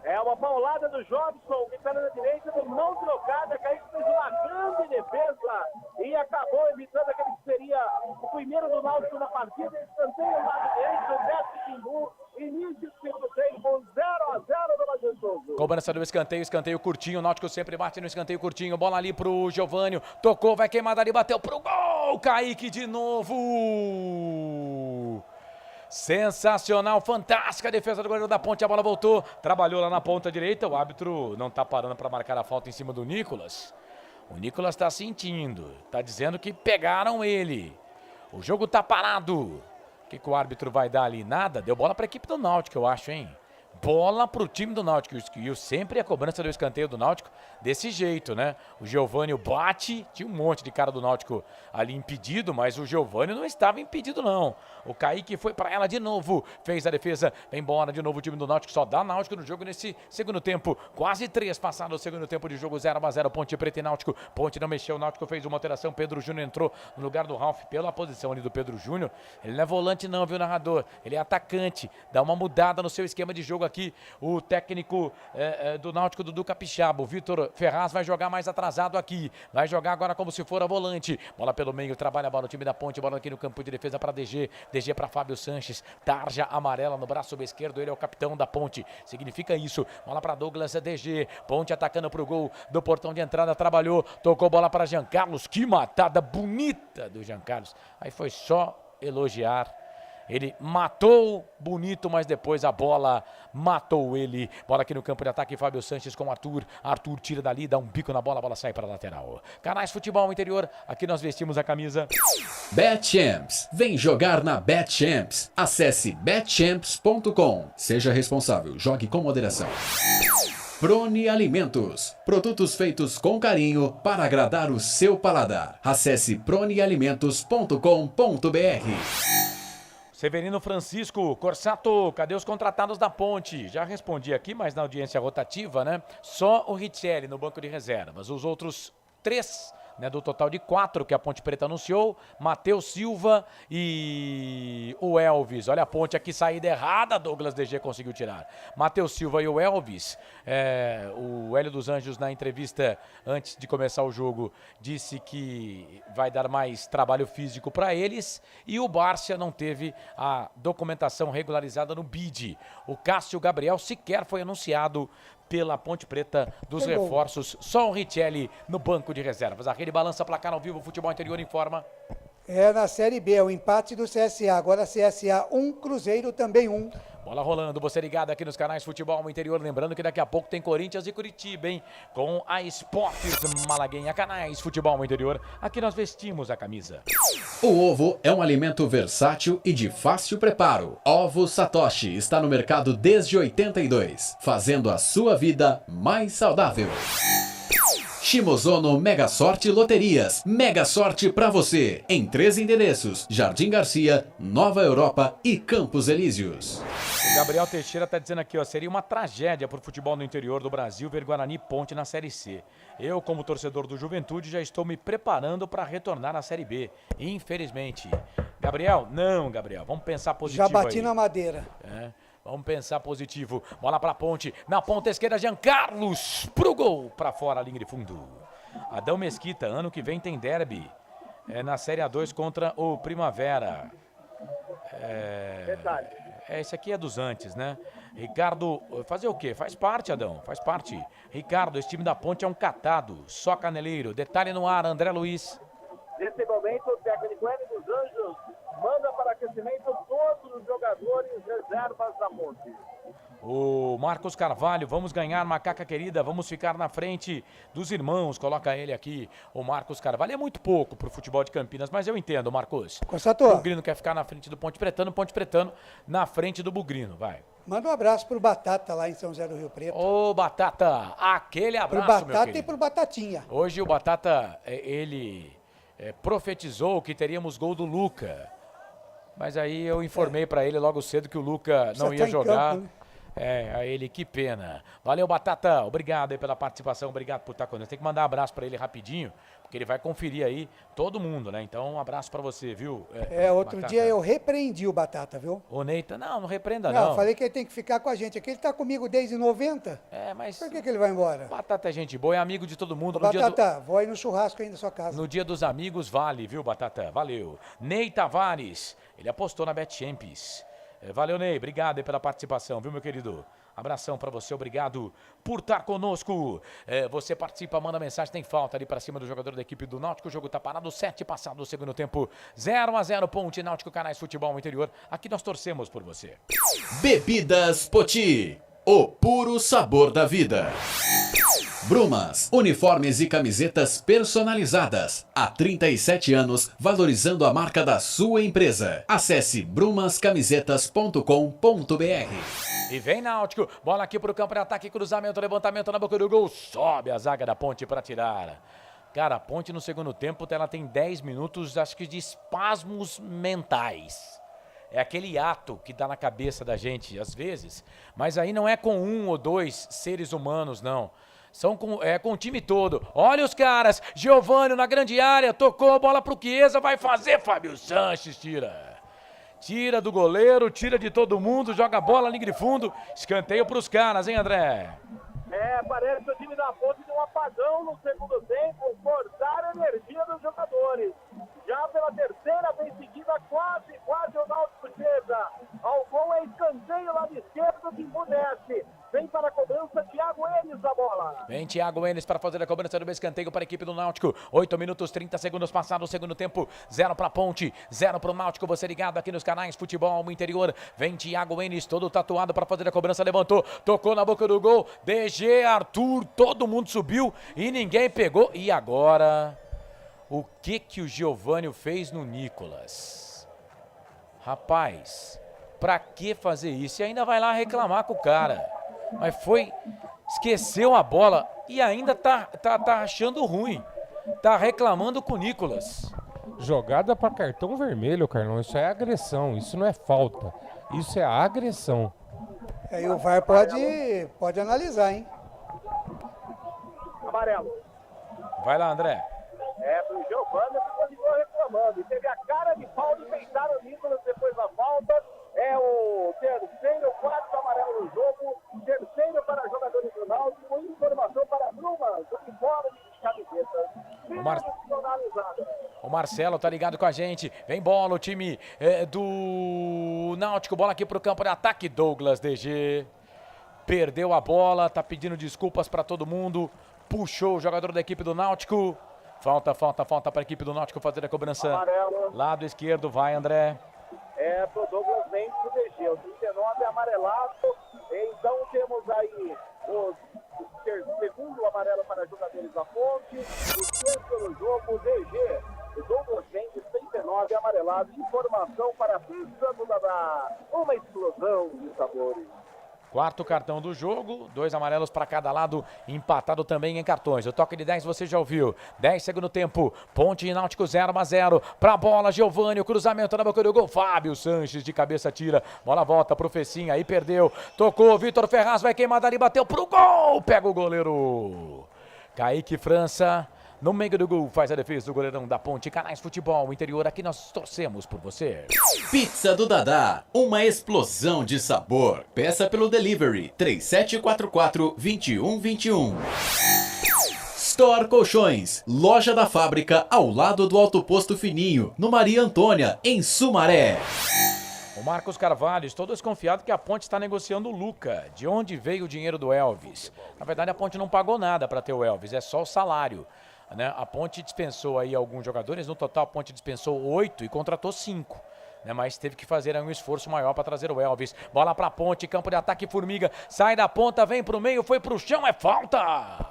É uma paulada do Jobson, que está na direita, de mão trocada. Kaique fez uma grande defesa e acabou evitando aquele que seria o primeiro do Náutico na partida. Escanteio no lado direito, Beto Timbu, início do segundo tempo, 0-0 no Majestoso. Cobrança do escanteio curtinho, o Náutico sempre bate no escanteio curtinho, bola ali pro Giovânio, tocou, vai queimar dali, bateu pro gol, Kaique de novo. Sensacional, fantástica a defesa do goleiro da Ponte, a bola voltou, trabalhou lá na ponta direita, o árbitro não tá parando para marcar a falta em cima do Nicolas. O Nicolas tá sentindo, tá dizendo que pegaram ele. O jogo tá parado. O que o árbitro vai dar ali? Nada, deu bola para a equipe do Náutico, eu acho, hein? Bola pro time do Náutico. E sempre a cobrança do escanteio do Náutico desse jeito, né? O Giovânio bate, tinha um monte de cara do Náutico ali impedido, mas o Giovânio não estava impedido, não. O Kaique foi para ela de novo, fez a defesa, vem embora de novo o time do Náutico, só dá Náutico no jogo nesse segundo tempo. Quase 3 passados o segundo tempo de jogo, 0-0, Ponte Preta e Náutico. Ponte não mexeu, o Náutico fez uma alteração, Pedro Júnior entrou no lugar do Ralf pela posição ali do Pedro Júnior. Ele não é volante não, viu, narrador? Ele é atacante, dá uma mudada no seu esquema de jogo aqui. O técnico do Náutico, Dudu Capixaba, o Vitor Ferraz, vai jogar mais atrasado aqui. Vai jogar agora como se for a volante. Bola pelo meio, trabalha a bola, o time da Ponte, bola aqui no campo de defesa para DG. DG para Fábio Sanches, tarja amarela no braço esquerdo, ele é o capitão da Ponte. Significa isso. Bola para Douglas, DG. Ponte atacando para o gol do portão de entrada, trabalhou, tocou bola para Jean Carlos. Que matada bonita do Jean Carlos. Aí foi só elogiar. Ele matou bonito, mas depois a bola matou ele. Bola aqui no campo de ataque, Fábio Sanches com Arthur. Arthur tira dali, dá um bico na bola, a bola sai para a lateral. Canais Futebol Interior, aqui nós vestimos a camisa. BetChamps, vem jogar na BetChamps. Acesse betchamps.com. Seja responsável, jogue com moderação. Prone Alimentos, produtos feitos com carinho para agradar o seu paladar. Acesse pronealimentos.com.br. Severino Francisco, Corsato, cadê os contratados da Ponte? Já respondi aqui, mas na audiência rotativa, né? Só o Richelli no banco de reservas. Os outros 3, né, do total de 4 que a Ponte Preta anunciou, Matheus Silva e o Elvis. Olha a Ponte aqui, saída errada, Douglas DG conseguiu tirar. Matheus Silva e o Elvis. O Hélio dos Anjos, na entrevista antes de começar o jogo, disse que vai dar mais trabalho físico para eles, e o Bárcia não teve a documentação regularizada no BID. O Cássio Gabriel sequer foi anunciado pela Ponte Preta dos reforços. Só o Richelli no banco de reservas. A rede balança, placar ao vivo, Futebol Interior informa. É na Série B, o empate do CSA. Agora CSA 1, Cruzeiro também 1. Bola rolando, você ligado aqui nos canais Futebol Interior. Lembrando que daqui a pouco tem Corinthians e Curitiba, hein? Com a Esportes Malaguenha. Canais Futebol Interior, aqui nós vestimos a camisa. O ovo é um alimento versátil e de fácil preparo. Ovo Satoshi está no mercado desde 82, fazendo a sua vida mais saudável. Shimozono Mega Sorte Loterias. Mega Sorte pra você. Em 3 endereços: Jardim Garcia, Nova Europa e Campos Elíseos. O Gabriel Teixeira tá dizendo aqui, ó, seria uma tragédia pro futebol no interior do Brasil ver Guarani e Ponte na Série C. Eu, como torcedor do Juventude, já estou me preparando para retornar à Série B. Infelizmente. Gabriel, vamos pensar positivo aí. Já bati na madeira. Vamos pensar positivo. Bola pra Ponte. Na ponta esquerda, Jean Carlos. Pro gol. Pra fora, a linha de fundo. Adão Mesquita. Ano que vem tem derby. Na Série A2 contra o Primavera. Esse aqui é dos antes, né? Ricardo, fazer o quê? Faz parte, Adão. Faz parte. Ricardo, esse time da Ponte é um catado. Só caneleiro. Detalhe no ar, André Luiz. Nesse momento, o técnico Hélio dos Anjos manda para aquecimento todos os jogadores reservas da Ponte. O Marcos Carvalho, vamos ganhar, macaca querida, vamos ficar na frente dos irmãos, coloca ele aqui. O Marcos Carvalho é muito pouco pro futebol de Campinas, mas eu entendo, Marcos. Constatou. O Bugrino quer ficar na frente do Ponte Pretano na frente do Bugrino, vai. Manda um abraço pro Batata lá em São José do Rio Preto. Ô, Batata, aquele abraço, pro Batata meu querido. E pro Batatinha. Hoje o Batata, ele profetizou que teríamos gol do Luca. Mas aí eu informei pra ele logo cedo que o Luca não ia jogar. Campo, né? A ele, que pena. Valeu, Batata. Obrigado aí pela participação. Obrigado por estar conosco. Tem que mandar um abraço pra ele rapidinho, porque ele vai conferir aí todo mundo, né? Então, um abraço pra você, viu? Outro Batata. dia eu repreendi o Batata, viu? O Neita, não repreenda não. Eu falei que ele tem que ficar com a gente aqui. Ele tá comigo desde 90. Mas... Por que ele vai embora? Batata é gente boa, é amigo de todo mundo. Batata, vou aí no churrasco aí na sua casa. No dia dos amigos vale, viu, Batata? Valeu. Ney Tavares, ele apostou na BetChamps. Valeu, Ney. Obrigado aí pela participação, viu, meu querido? Abração para você, obrigado por estar conosco. Você participa, manda mensagem, tem falta ali para cima do jogador da equipe do Náutico. O jogo tá parado, 7 passado do segundo tempo, 0-0, Ponte Náutico, Canais Futebol Interior. Aqui nós torcemos por você. Bebidas Poti, o puro sabor da vida. Brumas, uniformes e camisetas personalizadas. Há 37 anos, valorizando a marca da sua empresa. Acesse brumascamisetas.com.br. E vem Náutico, bola aqui pro campo de ataque, cruzamento, levantamento na boca do gol, sobe a zaga da Ponte para tirar. Cara, a Ponte no segundo tempo, ela tem 10 minutos, acho que de espasmos mentais. É aquele ato que dá na cabeça da gente, às vezes, mas aí não é com 1 ou 2 seres humanos, não. Com o time todo. Olha os caras, Giovânio na grande área, tocou a bola pro Chiesa, vai fazer, Fábio Sanches, tira do goleiro, tira de todo mundo, joga a bola, linha de fundo, escanteio pros caras, hein, André? Parece que o time da Ponte tem um apagão no segundo tempo, cortaram a energia dos jogadores. Já pela terceira vez seguida, quase o Náutico chega ao gol, é escanteio lado esquerdo que empudece. Vem para a cobrança, Thiago Enes da bola. Vem Thiago Enes para fazer a cobrança do escanteio para a equipe do Náutico. 8 minutos, 30 segundos passados o segundo tempo. 0 para a Ponte, 0 para o Náutico. Você ligado aqui nos canais Futebol Interior. Vem Thiago Enes, todo tatuado para fazer a cobrança. Levantou, tocou na boca do gol. DG, Arthur, todo mundo subiu e ninguém pegou. E agora, o que o Giovânio fez no Nicolas? Rapaz, pra que fazer isso? E ainda vai lá reclamar com o cara. Mas esqueceu a bola e ainda tá achando ruim. Tá reclamando com o Nicolas. Jogada para cartão vermelho, Carlão. Isso é agressão, isso não é falta. Isso é agressão. Aí o VAR pode analisar, hein? Amarelo. Vai lá, André. Pro Giovânio que continuou reclamando. E teve a cara de pau de peitar o Nicolas depois da falta. É o terceiro, quarto amarelo no jogo. Terceiro para jogadores do Náutico. Informação para Brumas, uniforme de camiseta. O Marcelo tá ligado com a gente. Vem bola, o time do Náutico. Bola aqui pro campo de ataque. Douglas DG. Perdeu a bola, tá pedindo desculpas para todo mundo. Puxou o jogador da equipe do Náutico. Falta para a equipe do Náutico fazer a cobrança. Amarelo. Lado esquerdo, vai André. Pro Douglas Mendes do DG, o 39 amarelado. Então temos aí o segundo amarelo para jogadores da Ponte. O sexto no jogo, o DG. O Douglas Mendes, 39 amarelado. Informação para Pizza do Dadá. Uma explosão de sabores. Quarto cartão do jogo, 2 amarelos para cada lado, empatado também em cartões. O toque de 10 você já ouviu. 10 segundo tempo, Ponte e Náutico 0-0. Pra bola, Giovânio, cruzamento na boca do gol. Fábio Sanches de cabeça tira. Bola volta pro Fecinha, aí perdeu. Tocou, Vitor Ferraz vai queimar dali, bateu pro gol. Pega o goleiro. Kaique França. No meio do gol, faz a defesa do goleirão da Ponte. Canais Futebol Interior, aqui nós torcemos por você. Pizza do Dadá, uma explosão de sabor. Peça pelo delivery 3744-2121. Store Colchões, loja da fábrica ao lado do Alto Posto Fininho, no Maria Antônia, em Sumaré. O Marcos Carvalho, estou desconfiado que a Ponte está negociando o Luca. De onde veio o dinheiro do Elvis? Na verdade, a Ponte não pagou nada para ter o Elvis, é só o salário. Né? A Ponte dispensou aí alguns jogadores, no total a Ponte dispensou 8 e contratou 5. Né? Mas teve que fazer um esforço maior para trazer o Elvis. Bola para a Ponte, campo de ataque, Formiga. Sai da ponta, vem para o meio, foi para o chão, é falta!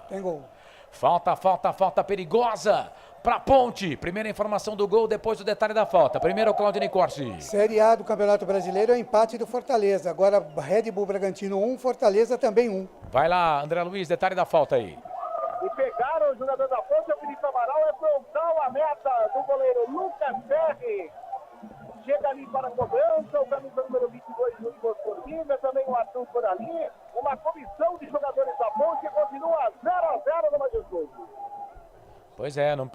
Tem gol. Falta perigosa para Ponte. Primeira informação do gol, depois o detalhe da falta. Primeiro o Claudinei Corsi. Série A do Campeonato Brasileiro é o empate do Fortaleza. Agora Red Bull Bragantino 1, Fortaleza também 1. Vai lá, André Luiz, detalhe da falta aí. E pegaram o jogador da Ponte, o Felipe Amaral, é frontal a meta do goleiro Lucas Ferri. Chega ali para a cobrança, o camisa número 22, Júlio Formiga, também o Arthur por ali. Uma comissão de jogadores da Ponte continua 0-0 no Majestoso. Pois é, não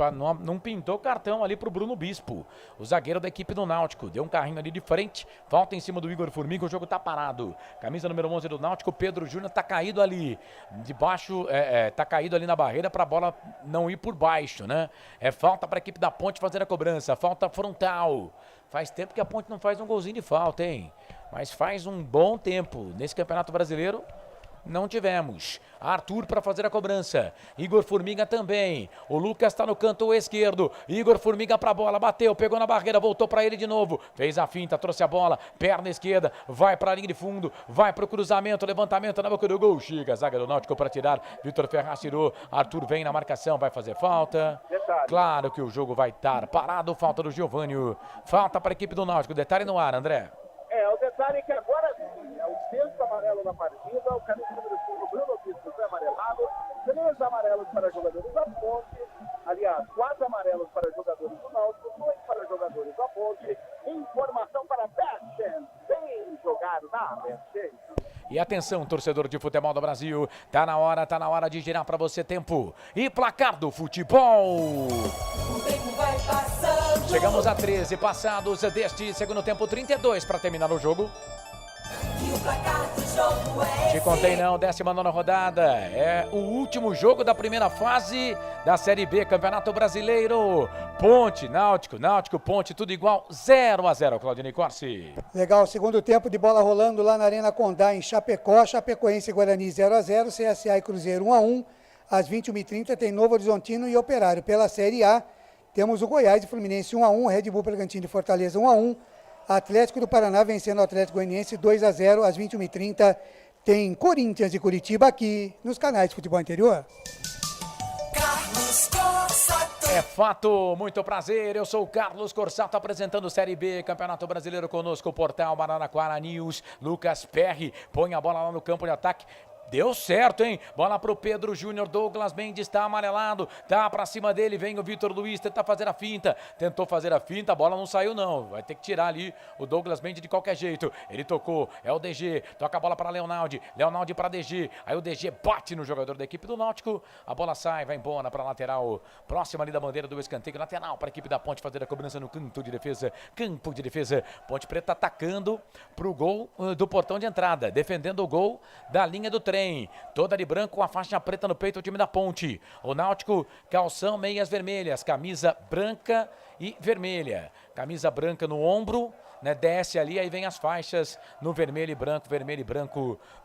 pintou cartão ali pro Bruno Bispo, o zagueiro da equipe do Náutico. Deu um carrinho ali de frente, falta em cima do Igor Formiga, o jogo tá parado. Camisa número 11 do Náutico, Pedro Júnior tá caído ali, debaixo, tá caído ali na barreira pra bola não ir por baixo, né? É falta pra equipe da Ponte fazer a cobrança, falta frontal. Faz tempo que a Ponte não faz um golzinho de falta, hein? Mas faz um bom tempo. Nesse Campeonato Brasileiro, Não tivemos. Arthur para fazer a cobrança. Igor Formiga também. O Lucas está no canto esquerdo. Igor Formiga para a bola. Bateu, pegou na barreira, voltou para ele de novo. Fez a finta, trouxe a bola. Perna esquerda. Vai para a linha de fundo. Vai para o cruzamento. Levantamento na boca do gol. Chega a zaga do Náutico para tirar. Vitor Ferraz tirou. Arthur vem na marcação. Vai fazer falta. Claro que o jogo vai estar parado. Falta do Giovânio. Falta para a equipe do Náutico. Detalhe no ar, André. O detalhe é que agora sim, é o sexto amarelo na partida, o camisa número 5, Bruno Bispo, foi amarelado, 3 amarelos para jogadores da Ponte, aliás, 4 amarelos para jogadores do Náutico, 2 para jogadores da Ponte, informação para Betchamps, vem jogar na Betchamps. E atenção, torcedor de futebol do Brasil, tá na hora de girar para você tempo e placar do futebol. O tempo vai passando. Chegamos a 13 passados deste segundo tempo, 32 para terminar o jogo. E o placar do jogo é Te contei não, 19ª rodada, é o último jogo da primeira fase da Série B, Campeonato Brasileiro. Ponte, Náutico, Ponte, tudo igual, 0-0, Claudinei Corsi. Legal, segundo tempo de bola rolando lá na Arena Condá, em Chapecó, Chapecoense e Guarani 0-0, CSA e Cruzeiro 1-1, às 21h30 tem Novo Horizontino e Operário. Pela Série A, temos o Goiás e Fluminense 1-1, Red Bull Bragantino e Fortaleza 1-1, Atlético do Paraná vencendo o Atlético Goianiense 2-0, às 21h30 tem Corinthians e Curitiba aqui nos canais de futebol interior. Carlos Corsato. É fato, muito prazer, eu sou o Carlos Corsato apresentando Série B, Campeonato Brasileiro conosco, o portal Araraquara News, Lucas Perry, põe a bola lá no campo de ataque. Deu certo, hein? Bola pro Pedro Júnior, Douglas Mendes tá amarelado, tá pra cima dele, vem o Vitor Luiz, tenta fazer a finta, tentou fazer a finta, a bola não saiu não, vai ter que tirar ali o Douglas Mendes de qualquer jeito, ele tocou, é o DG, toca a bola para Leonaldi para DG, aí o DG bate no jogador da equipe do Náutico, a bola sai, vai embora pra lateral, próxima ali da bandeira do escanteio, lateral para a equipe da Ponte fazer a cobrança no campo de defesa, Ponte Preta atacando pro gol do portão de entrada, defendendo o gol da linha do trem. Toda de branco com a faixa preta no peito, o time da Ponte. O Náutico, calção, meias vermelhas, camisa branca e vermelha. Camisa branca no ombro, né? Desce ali, aí vem as faixas no vermelho e branco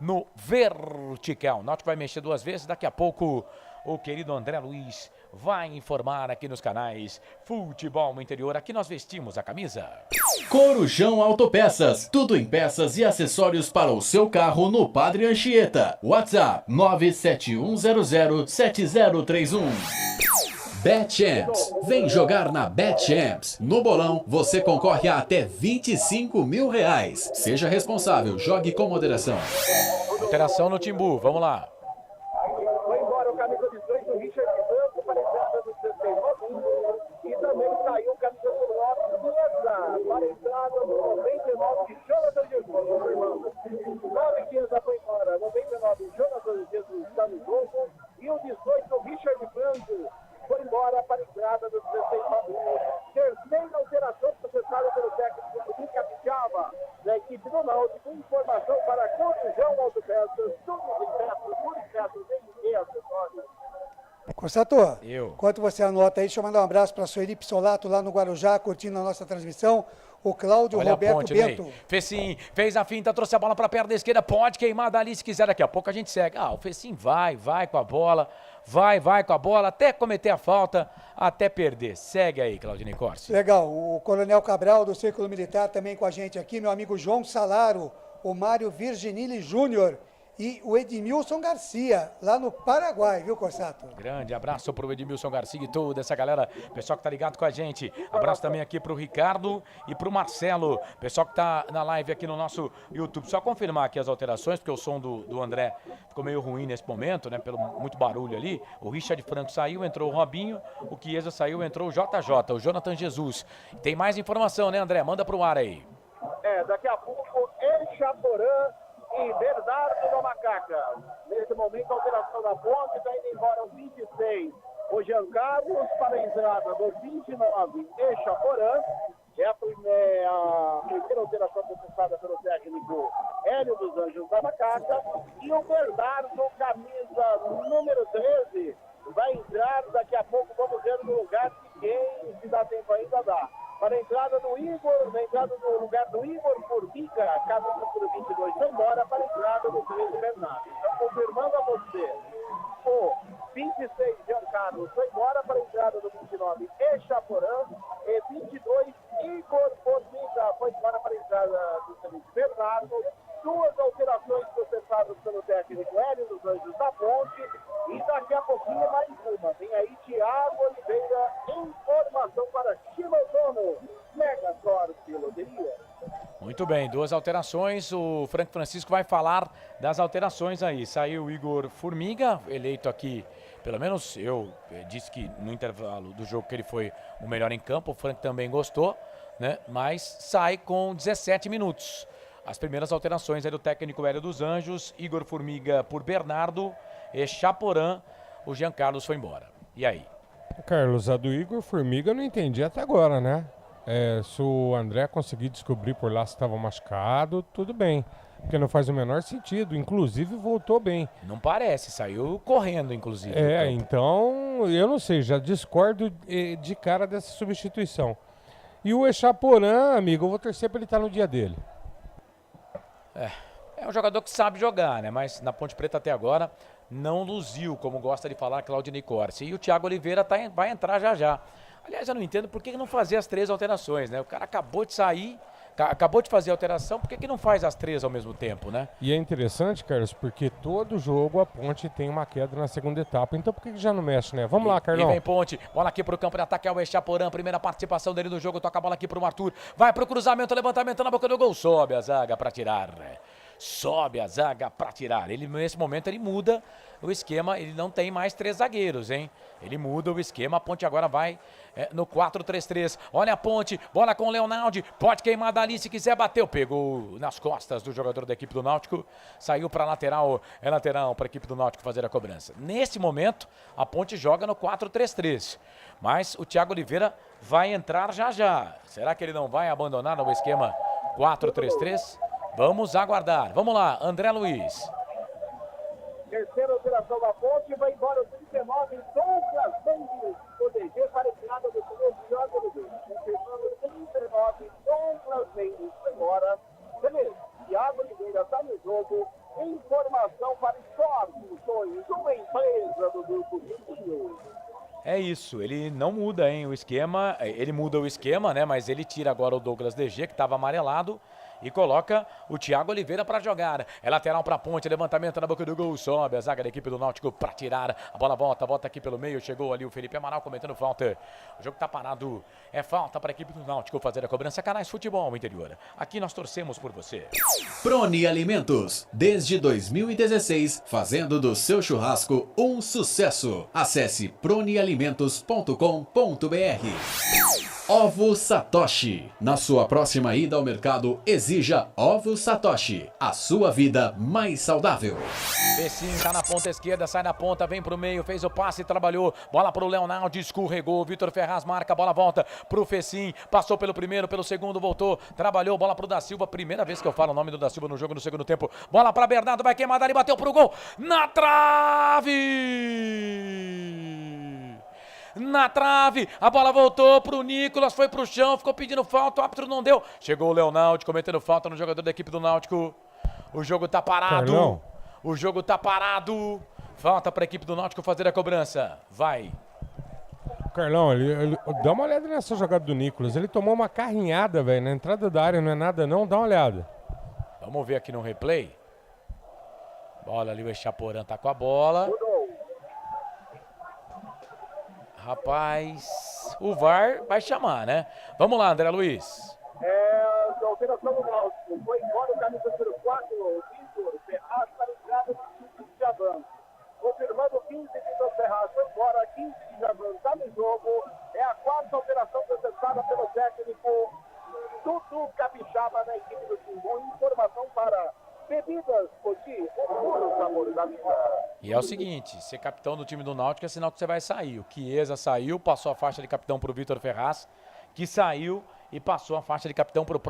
no vertical. O Náutico vai mexer 2 vezes, daqui a pouco o querido André Luiz vai informar aqui nos canais Futebol Interior. Aqui nós vestimos a camisa. Corujão Autopeças, tudo em peças e acessórios para o seu carro no Padre Anchieta. WhatsApp 971007031. Betchamps, vem jogar na Betchamps. No bolão, você concorre a até R$25 mil. Seja responsável, jogue com moderação. Alteração no Timbu, vamos lá. Foi embora o camisa 18, o Richard Santos, para a entrada do 69, e também saiu o camisa 9, Chiesa, para a entrada do 99, Jonathan Jesus, confirmando. 9 Chiesa foi embora, 99, Jonathan Jesus está no jogo, e o 18, o Richard Santos, foi embora para a entrada do 69. Terceira alteração processada pelo técnico do Capixaba, da equipe do Náutico, informação para Corujão Autopeças, tudo em peças em acessórios. Corsato, eu. Enquanto você anota aí, deixa eu mandar um abraço para a Sueli Pissolato lá no Guarujá, curtindo a nossa transmissão. O Cláudio Olha Roberto Ponte, Bento. Ney. Fecim fez a finta, trouxe a bola para a perna esquerda, pode queimar dali se quiser, daqui a pouco a gente segue. O Fecim vai com a bola, vai com a bola, até cometer a falta, até perder. Segue aí, Claudinei Corsi. Legal, o Coronel Cabral do Círculo Militar também com a gente aqui, meu amigo João Salaro, o Mário Virginili Júnior e o Edmilson Garcia, lá no Paraguai, viu, Corsato? Grande abraço pro Edmilson Garcia e toda essa galera, pessoal que tá ligado com a gente. Abraço também aqui pro Ricardo e pro Marcelo, pessoal que tá na live aqui no nosso YouTube. Só confirmar aqui as alterações, porque o som do André ficou meio ruim nesse momento, né, pelo muito barulho ali. O Richard Franco saiu, entrou o Robinho, o Chiesa saiu, entrou o JJ, o Jonathan Jesus. Tem mais informação, né, André? Manda pro ar aí. Daqui a pouco, El Chaporã e Bernardo da Macaca. Nesse momento, a alteração da Ponte está indo embora aos 26. O Jean Carlos para a entrada do 29, Echaporã. É a primeira alteração processada pelo técnico Hélio dos Anjos da Macaca. E o Bernardo, camisa número 13, vai entrar. Daqui a pouco vamos ver no lugar de quem, se dá tempo ainda, dá. Para a entrada do Igor na entrada no lugar do Igor Formiga, camisa número 22, foi embora para a entrada do Felipe Bernardo. Então, confirmando a você, o 26, Jean Carlos, foi embora para a entrada do 29, Echaporã, e 22, Igor Formiga, foi embora para a entrada do Felipe Bernardo. Duas alterações processadas pelo técnico Hélio dos Anjos da Ponte, e daqui a pouquinho mais uma. Vem aí Thiago Oliveira, informação para Chilosono, Mega Sorte Loteria. Muito bem, duas alterações. O Frank Francisco vai falar das alterações aí. Saiu o Igor Formiga, eleito aqui, pelo menos eu disse que no intervalo do jogo que ele foi o melhor em campo. O Frank também gostou, né? Mas sai com 17 minutos. As primeiras alterações aí do técnico Hélio dos Anjos, Igor Formiga por Bernardo e Chaporã, o Jean Carlos foi embora. E aí? Carlos, a do Igor Formiga eu não entendi até agora, né? Se o André conseguir descobrir por lá se estava machucado, tudo bem. Porque não faz o menor sentido. Inclusive, voltou bem. Não parece, saiu correndo, inclusive. Então, eu não sei, já discordo de cara dessa substituição. E o Echaporã, amigo, eu vou torcer para ele estar no dia dele. É um jogador que sabe jogar, né? Mas na Ponte Preta até agora não luziu, como gosta de falar Claudinei Corsi. E o Thiago Oliveira vai entrar já já. Aliás, eu não entendo por que não fazer as três alterações, né? O cara acabou de sair, acabou de fazer a alteração, por que não faz as três ao mesmo tempo, né? E é interessante, Carlos, porque todo jogo a Ponte tem uma queda na segunda etapa. Então por que já não mexe, né? Vamos lá, Carlão. E vem Ponte, bola aqui pro campo de ataque, é o Echaporã, primeira participação dele no jogo, toca a bola aqui pro Arthur, vai pro cruzamento, levantamento na boca do gol, sobe a zaga pra tirar, né? Sobe a zaga para tirar. Ele, nesse momento, ele muda o esquema. Ele não tem mais três zagueiros, hein? Ele muda o esquema. A Ponte agora vai no 4-3-3. Olha a Ponte. Bola com o Leonardo. Pode queimar dali se quiser. Bateu. Pegou nas costas do jogador da equipe do Náutico. Saiu para lateral. É lateral para a equipe do Náutico fazer a cobrança. Nesse momento, a Ponte joga no 4-3-3. Mas o Thiago Oliveira vai entrar já já. Será que ele não vai abandonar o esquema 4-3-3? Vamos aguardar. Vamos lá, André Luiz. Terceira alteração da Ponte, vai embora o 39, Douglas Mendes, o DG para a entrada do segundo Thiago Oliveira. Confirmando 39, Douglas Mendes, foi embora. Beleza, Thiago Oliveira está no jogo. Informação para Sorte, uma empresa do Grupo Rio. É isso, ele não muda, hein, o esquema. Ele muda o esquema, né, mas ele tira agora o Douglas DG, que estava amarelado, e coloca o Thiago Oliveira para jogar. É lateral para a Ponte, levantamento na boca do gol, sobe a zaga da equipe do Náutico para tirar. A bola volta aqui pelo meio, chegou ali o Felipe Amaral cometendo falta. O jogo tá parado, é falta para a equipe do Náutico fazer a cobrança. Canais Futebol Interior, aqui nós torcemos por você. Proni Alimentos, desde 2016, fazendo do seu churrasco um sucesso. Acesse pronialimentos.com.br. Ovo Satoshi. Na sua próxima ida ao mercado, exija Ovo Satoshi. A sua vida mais saudável. Pessim tá na ponta esquerda, sai da ponta, vem pro meio, fez o passe, trabalhou. Bola pro Leonardo, escorregou. Vitor Ferraz marca, bola volta pro Fessim. Passou pelo primeiro, pelo segundo, voltou. Trabalhou, bola pro Da Silva. Primeira vez que eu falo o nome do Da Silva no jogo no segundo tempo. Bola pra Bernardo, vai queimar dali, bateu pro gol. Na trave! Na trave, a bola voltou pro Nicolas, foi pro chão, ficou pedindo falta, o árbitro não deu. Chegou o Leonardo cometendo falta no jogador da equipe do Náutico. O jogo tá parado. Carlão. O jogo tá parado. Falta pra equipe do Náutico fazer a cobrança. Vai. Carlão, ele dá uma olhada nessa jogada do Nicolas. Ele tomou uma carrinhada, velho, na entrada da área, não é nada não, dá uma olhada. Vamos ver aqui no replay. Bola ali, o Echaporã tá com a bola. Rapaz, o VAR vai chamar, né? Vamos lá, André Luiz. A alteração do Náutico. Foi embora o camisa número 4, o Vitor Ferraz, para a entrada do 15 de Javan. Confirmando o 15 de Vitor Ferraz, foi embora, 15 de Javan está no jogo. É a quarta alteração processada pelo técnico Dudu Capixaba na equipe do Timbu. Informação para Bebidas Poti, o puro sabor da vida. E é o seguinte, ser capitão do time do Náutico é sinal que você vai sair. O Chiesa saiu, passou a faixa de capitão para o Vitor Ferraz, que saiu e passou a faixa de capitão para o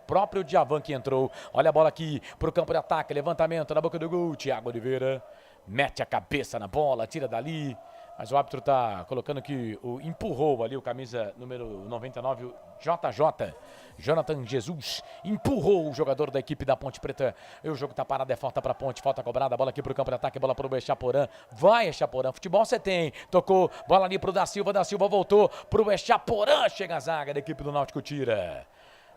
próprio Djavan que entrou. Olha a bola aqui para o campo de ataque, levantamento na boca do gol. Thiago Oliveira mete a cabeça na bola, tira dali. Mas o árbitro tá colocando que o empurrou ali o camisa número 99, o JJ. Jonathan Jesus empurrou o jogador da equipe da Ponte Preta. E o jogo tá parado, é falta pra Ponte, falta cobrada, bola aqui pro campo de ataque, bola pro Echaporã. Vai, Echaporã, futebol você tem. Tocou, bola ali pro da Silva voltou pro Echaporã. Chega a zaga da equipe do Náutico, tira.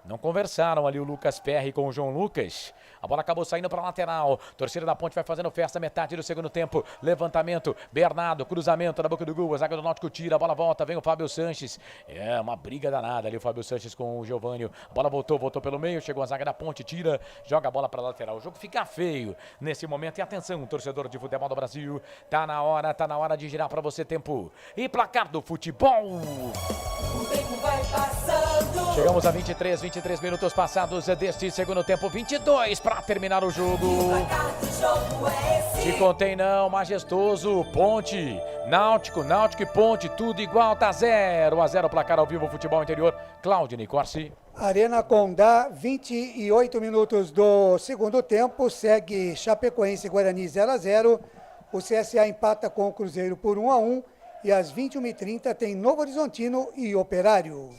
Não conversaram ali o Lucas Perry com o João Lucas. A bola acabou saindo para a lateral. Torcida da Ponte vai fazendo festa, metade do segundo tempo. Levantamento, Bernardo, cruzamento na boca do gol. A zaga do Náutico tira, a bola volta, vem o Fábio Sanches. É uma briga danada ali o Fábio Sanches com o Giovânio. A bola voltou pelo meio, chegou a zaga da Ponte, tira, joga a bola para a lateral. O jogo fica feio nesse momento. E atenção, torcedor de futebol do Brasil. Tá na hora de girar para você tempo. E placar do futebol. O tempo vai passando. Chegamos a 23 minutos passados deste segundo tempo, 22 para terminar o jogo. Te contei não, majestoso, Ponte, Náutico e Ponte, tudo igual, tá 0-0, placar ao vivo, futebol interior, Claudinei Corsi. Arena Condá, 28 minutos do segundo tempo, segue Chapecoense e Guarani 0-0, o CSA empata com o Cruzeiro por 1-1 e às 21h30 tem Novo Horizontino e Operário.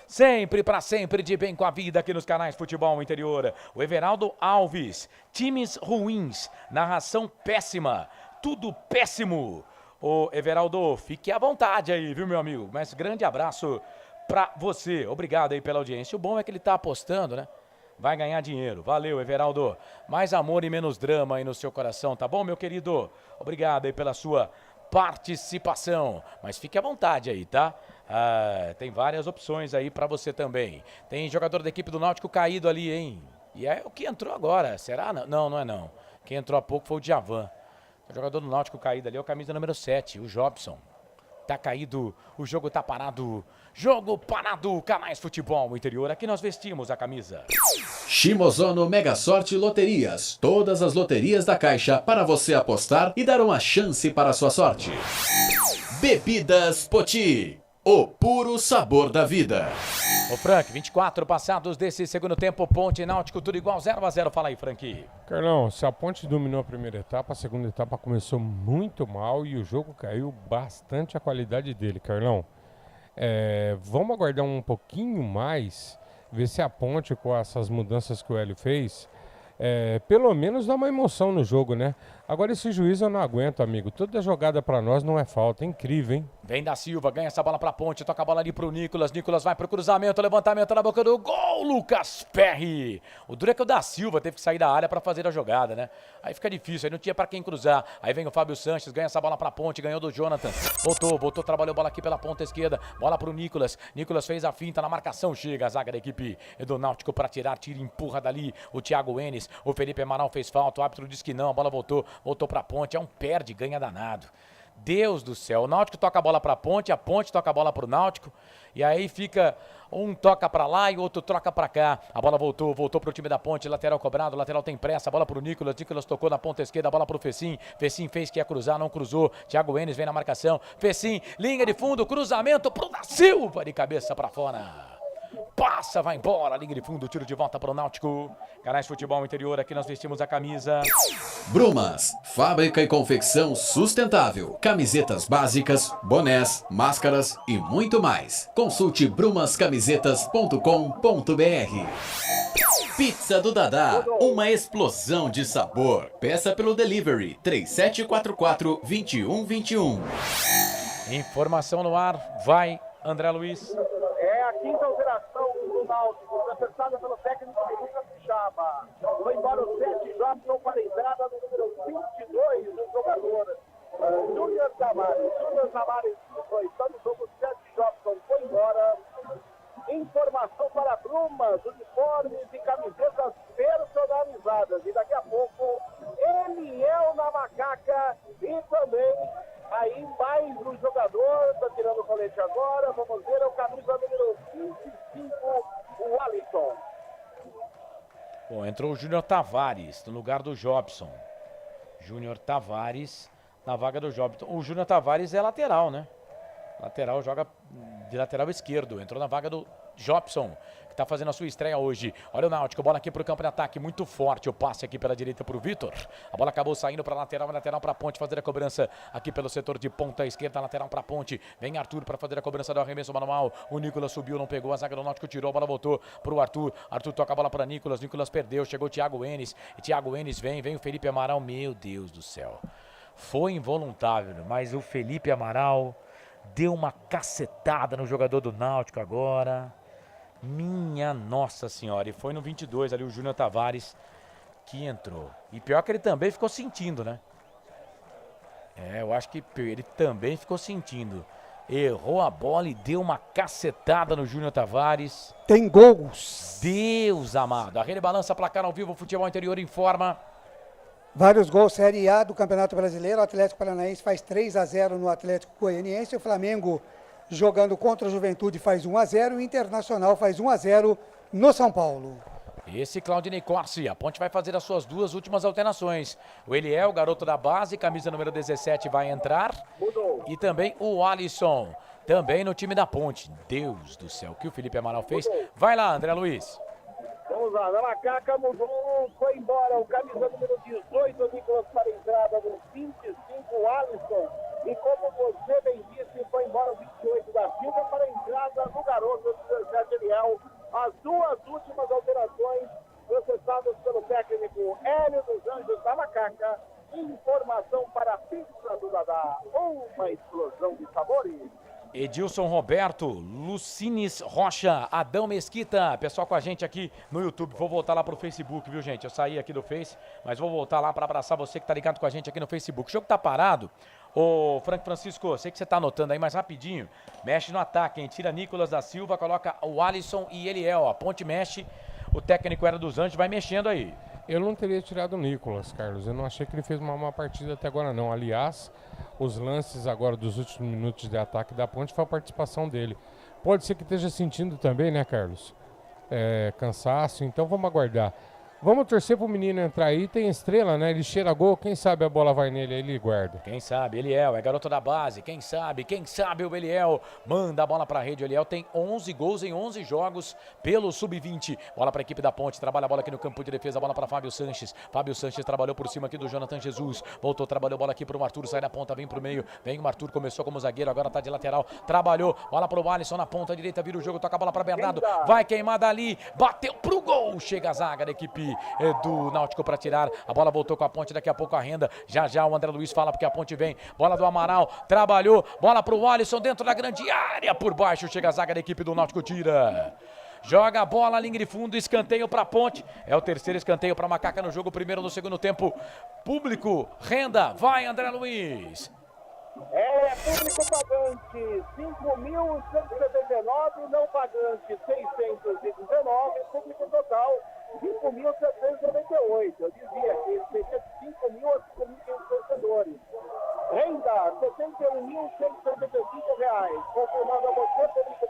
Sempre para sempre de bem com a vida aqui nos canais Futebol Interior. O Everaldo Alves, times ruins, narração péssima, tudo péssimo. Ô Everaldo, fique à vontade aí, viu meu amigo? Mas grande abraço para você, obrigado aí pela audiência. O bom é que ele tá apostando, né? Vai ganhar dinheiro. Valeu, Everaldo. Mais amor e menos drama aí no seu coração, tá bom, meu querido? Obrigado aí pela sua participação. Mas fique à vontade aí, tá? Tem várias opções aí pra você também. Tem jogador da equipe do Náutico caído ali, hein? E é o que entrou agora. Será? Não, não é não. Quem entrou há pouco foi o Djavan. O jogador do Náutico caído ali é o camisa número 7, o Jobson. Tá caído, o jogo tá parado. Jogo parado, Canais Futebol Interior. Aqui nós vestimos a camisa. Shimozono Mega Sorte Loterias. Todas as loterias da Caixa para você apostar e dar uma chance para a sua sorte. Bebidas Poti. O puro sabor da vida. Ô Frank, 24 passados desse segundo tempo, Ponte e Náutico, tudo igual, 0-0. Fala aí, Frank. Carlão, se a Ponte dominou a primeira etapa, a segunda etapa começou muito mal e o jogo caiu bastante a qualidade dele, Carlão. Vamos aguardar um pouquinho mais, ver se a Ponte, com essas mudanças que o Hélio fez, pelo menos dá uma emoção no jogo, né? Agora esse juiz eu não aguento, amigo. Toda jogada pra nós não é falta. É incrível, hein? Vem da Silva, ganha essa bola pra Ponte, toca a bola ali pro Nicolas. Nicolas vai pro cruzamento, levantamento na boca do gol, Lucas Perry. O duro é que o da Silva teve que sair da área pra fazer a jogada, né? Aí fica difícil, aí não tinha pra quem cruzar. Aí vem o Fábio Sanches, ganha essa bola pra Ponte, ganhou do Jonathan. Voltou, trabalhou bola aqui pela ponta esquerda. Bola pro Nicolas. Nicolas fez a finta na marcação, chega a zaga da equipe do Náutico pra tirar, tira e empurra dali o Thiago Enes. O Felipe Amaral fez falta, o árbitro disse que não, a bola voltou pra Ponte, é um perde, ganha danado. Deus do céu, o Náutico toca a bola pra Ponte, a Ponte toca a bola pro Náutico, e aí fica, um toca pra lá e o outro troca pra cá. A bola voltou pro time da Ponte, lateral cobrado, lateral tem pressa, a bola pro Nicolas, Nicolas tocou na ponta esquerda, a bola pro Fecim, Fecim fez que ia cruzar, não cruzou, Thiago Enes vem na marcação, Fecim, linha de fundo, cruzamento pro da Silva, de cabeça pra fora. Passa, vai embora, linha de fundo, tiro de volta para o Náutico. Canais Futebol Interior, aqui nós vestimos a camisa. Brumas, fábrica e confecção sustentável. Camisetas básicas, bonés, máscaras e muito mais. Consulte brumascamisetas.com.br. Pizza do Dadá, uma explosão de sabor. Peça pelo delivery 3744-2121. Informação no ar, vai André Luiz. É a quinta alteração do Náutico, processada pelo técnico Lucas Chaba. Foi embora o 7, Jobson para a entrada do número 22 do jogador, Júnior Tavares. Júnior Tavares foi no jogo 7, Jobson foi embora. Informação para Brumas, uniformes e camisetas personalizadas. E daqui a pouco, Eliel na macaca e também aí mais um jogador, tá tirando o colete agora, vamos ver, é o camisa número 25, o Alisson. Bom, entrou o Júnior Tavares no lugar do Jobson. Júnior Tavares na vaga do Jobson. O Júnior Tavares é lateral, né? Lateral, joga de lateral esquerdo. Entrou na vaga do Jobson, que está fazendo a sua estreia hoje. Olha o Náutico, bola aqui para o campo de ataque, muito forte o passe aqui pela direita para o Vitor. A bola acabou saindo para a lateral para a Ponte fazer a cobrança aqui pelo setor de ponta esquerda, lateral para a Ponte. Vem Arthur para fazer a cobrança do arremesso manual. O Nicolas subiu, não pegou, a zaga do Náutico tirou, a bola voltou para o Arthur. Arthur toca a bola para Nicolas, Nicolas perdeu, chegou o Thiago Enes. E Thiago Enes vem o Felipe Amaral, meu Deus do céu. Foi involuntário, mas o Felipe Amaral deu uma cacetada no jogador do Náutico agora. Minha Nossa Senhora. E foi no 22 ali o Júnior Tavares que entrou. E pior que ele também ficou sentindo, né? Eu acho que ele também ficou sentindo. Errou a bola e deu uma cacetada no Júnior Tavares. Tem gols. Deus amado. A Rede Balança, placar ao vivo, Futebol Interior informa. Vários gols Série A do Campeonato Brasileiro. O Atlético Paranaense faz 3-0 no Atlético Goianiense. O Flamengo, jogando contra o Juventude, faz 1-0. O Internacional faz 1-0 no São Paulo. Esse Claudinei Corsi, a Ponte vai fazer as suas duas últimas alterações. O Eliel, garoto da base, camisa número 17, vai entrar. E também o Alisson, também no time da Ponte. Deus do céu, o que o Felipe Amaral fez. Vai lá, André Luiz. Vamos lá, na Macaca mudou, foi embora o camisa número 18, o Nicolas para a entrada no 25, o Alisson. E como você bem disse, foi embora o 28 da Silva para a entrada do garoto do Sérgio Eliel. As duas últimas alterações processadas pelo técnico Hélio dos Anjos da Macaca. Informação para a pizza do Dadá. Uma explosão de sabores. Edilson Roberto, Lucines Rocha, Adão Mesquita, pessoal com a gente aqui no YouTube. Vou voltar lá pro Facebook, viu, gente? Eu saí aqui do Face, mas vou voltar lá para abraçar você que tá ligado com a gente aqui no Facebook. O jogo tá parado. Ô, Frank Francisco, sei que você tá anotando aí, mas rapidinho, mexe no ataque, hein? Tira Nicolas da Silva, coloca o Alisson e Eliel. A Ponte mexe, o técnico era dos Anjos, vai mexendo aí. Eu não teria tirado o Nicolas, Carlos. Eu não achei que ele fez uma má partida até agora, não. Aliás, os lances agora dos últimos minutos de ataque da Ponte foi a participação dele. Pode ser que esteja sentindo também, né, Carlos? Cansaço, então vamos aguardar. Vamos torcer pro menino entrar aí, tem estrela, né? Ele cheira gol, quem sabe a bola vai nele, aí ele guarda. Quem sabe, Eliel, é garoto da base, quem sabe o Eliel manda a bola pra rede. O Eliel tem 11 gols em 11 jogos pelo Sub-20. Bola pra equipe da Ponte, trabalha a bola aqui no campo de defesa, bola pra Fábio Sanches. Fábio Sanches trabalhou por cima aqui do Jonathan Jesus, voltou, trabalhou a bola aqui pro Arthur, sai da ponta, vem pro meio, vem o Arthur, começou como zagueiro, agora tá de lateral, trabalhou, bola pro Alisson na ponta direita, vira o jogo, toca a bola pra Bernardo, vai queimada ali, bateu pro gol, chega a zaga da equipe do Náutico para tirar, a bola voltou com a Ponte, daqui a pouco a Renda, já o André Luiz fala porque a Ponte vem, bola do Amaral, trabalhou, bola pro Alisson dentro da grande área, por baixo, chega a zaga da equipe do Náutico, tira. Joga a bola, linha de fundo, escanteio para a Ponte. É o terceiro escanteio para a Macaca no jogo, primeiro no segundo tempo. Público, Renda, vai André Luiz. Público pagante 5.179, não pagante 619, público total 5.798. Eu dizia que ele teria 5.000 a 5.500 torcedores. Renda, R$ 61.175. Confirmando a você, público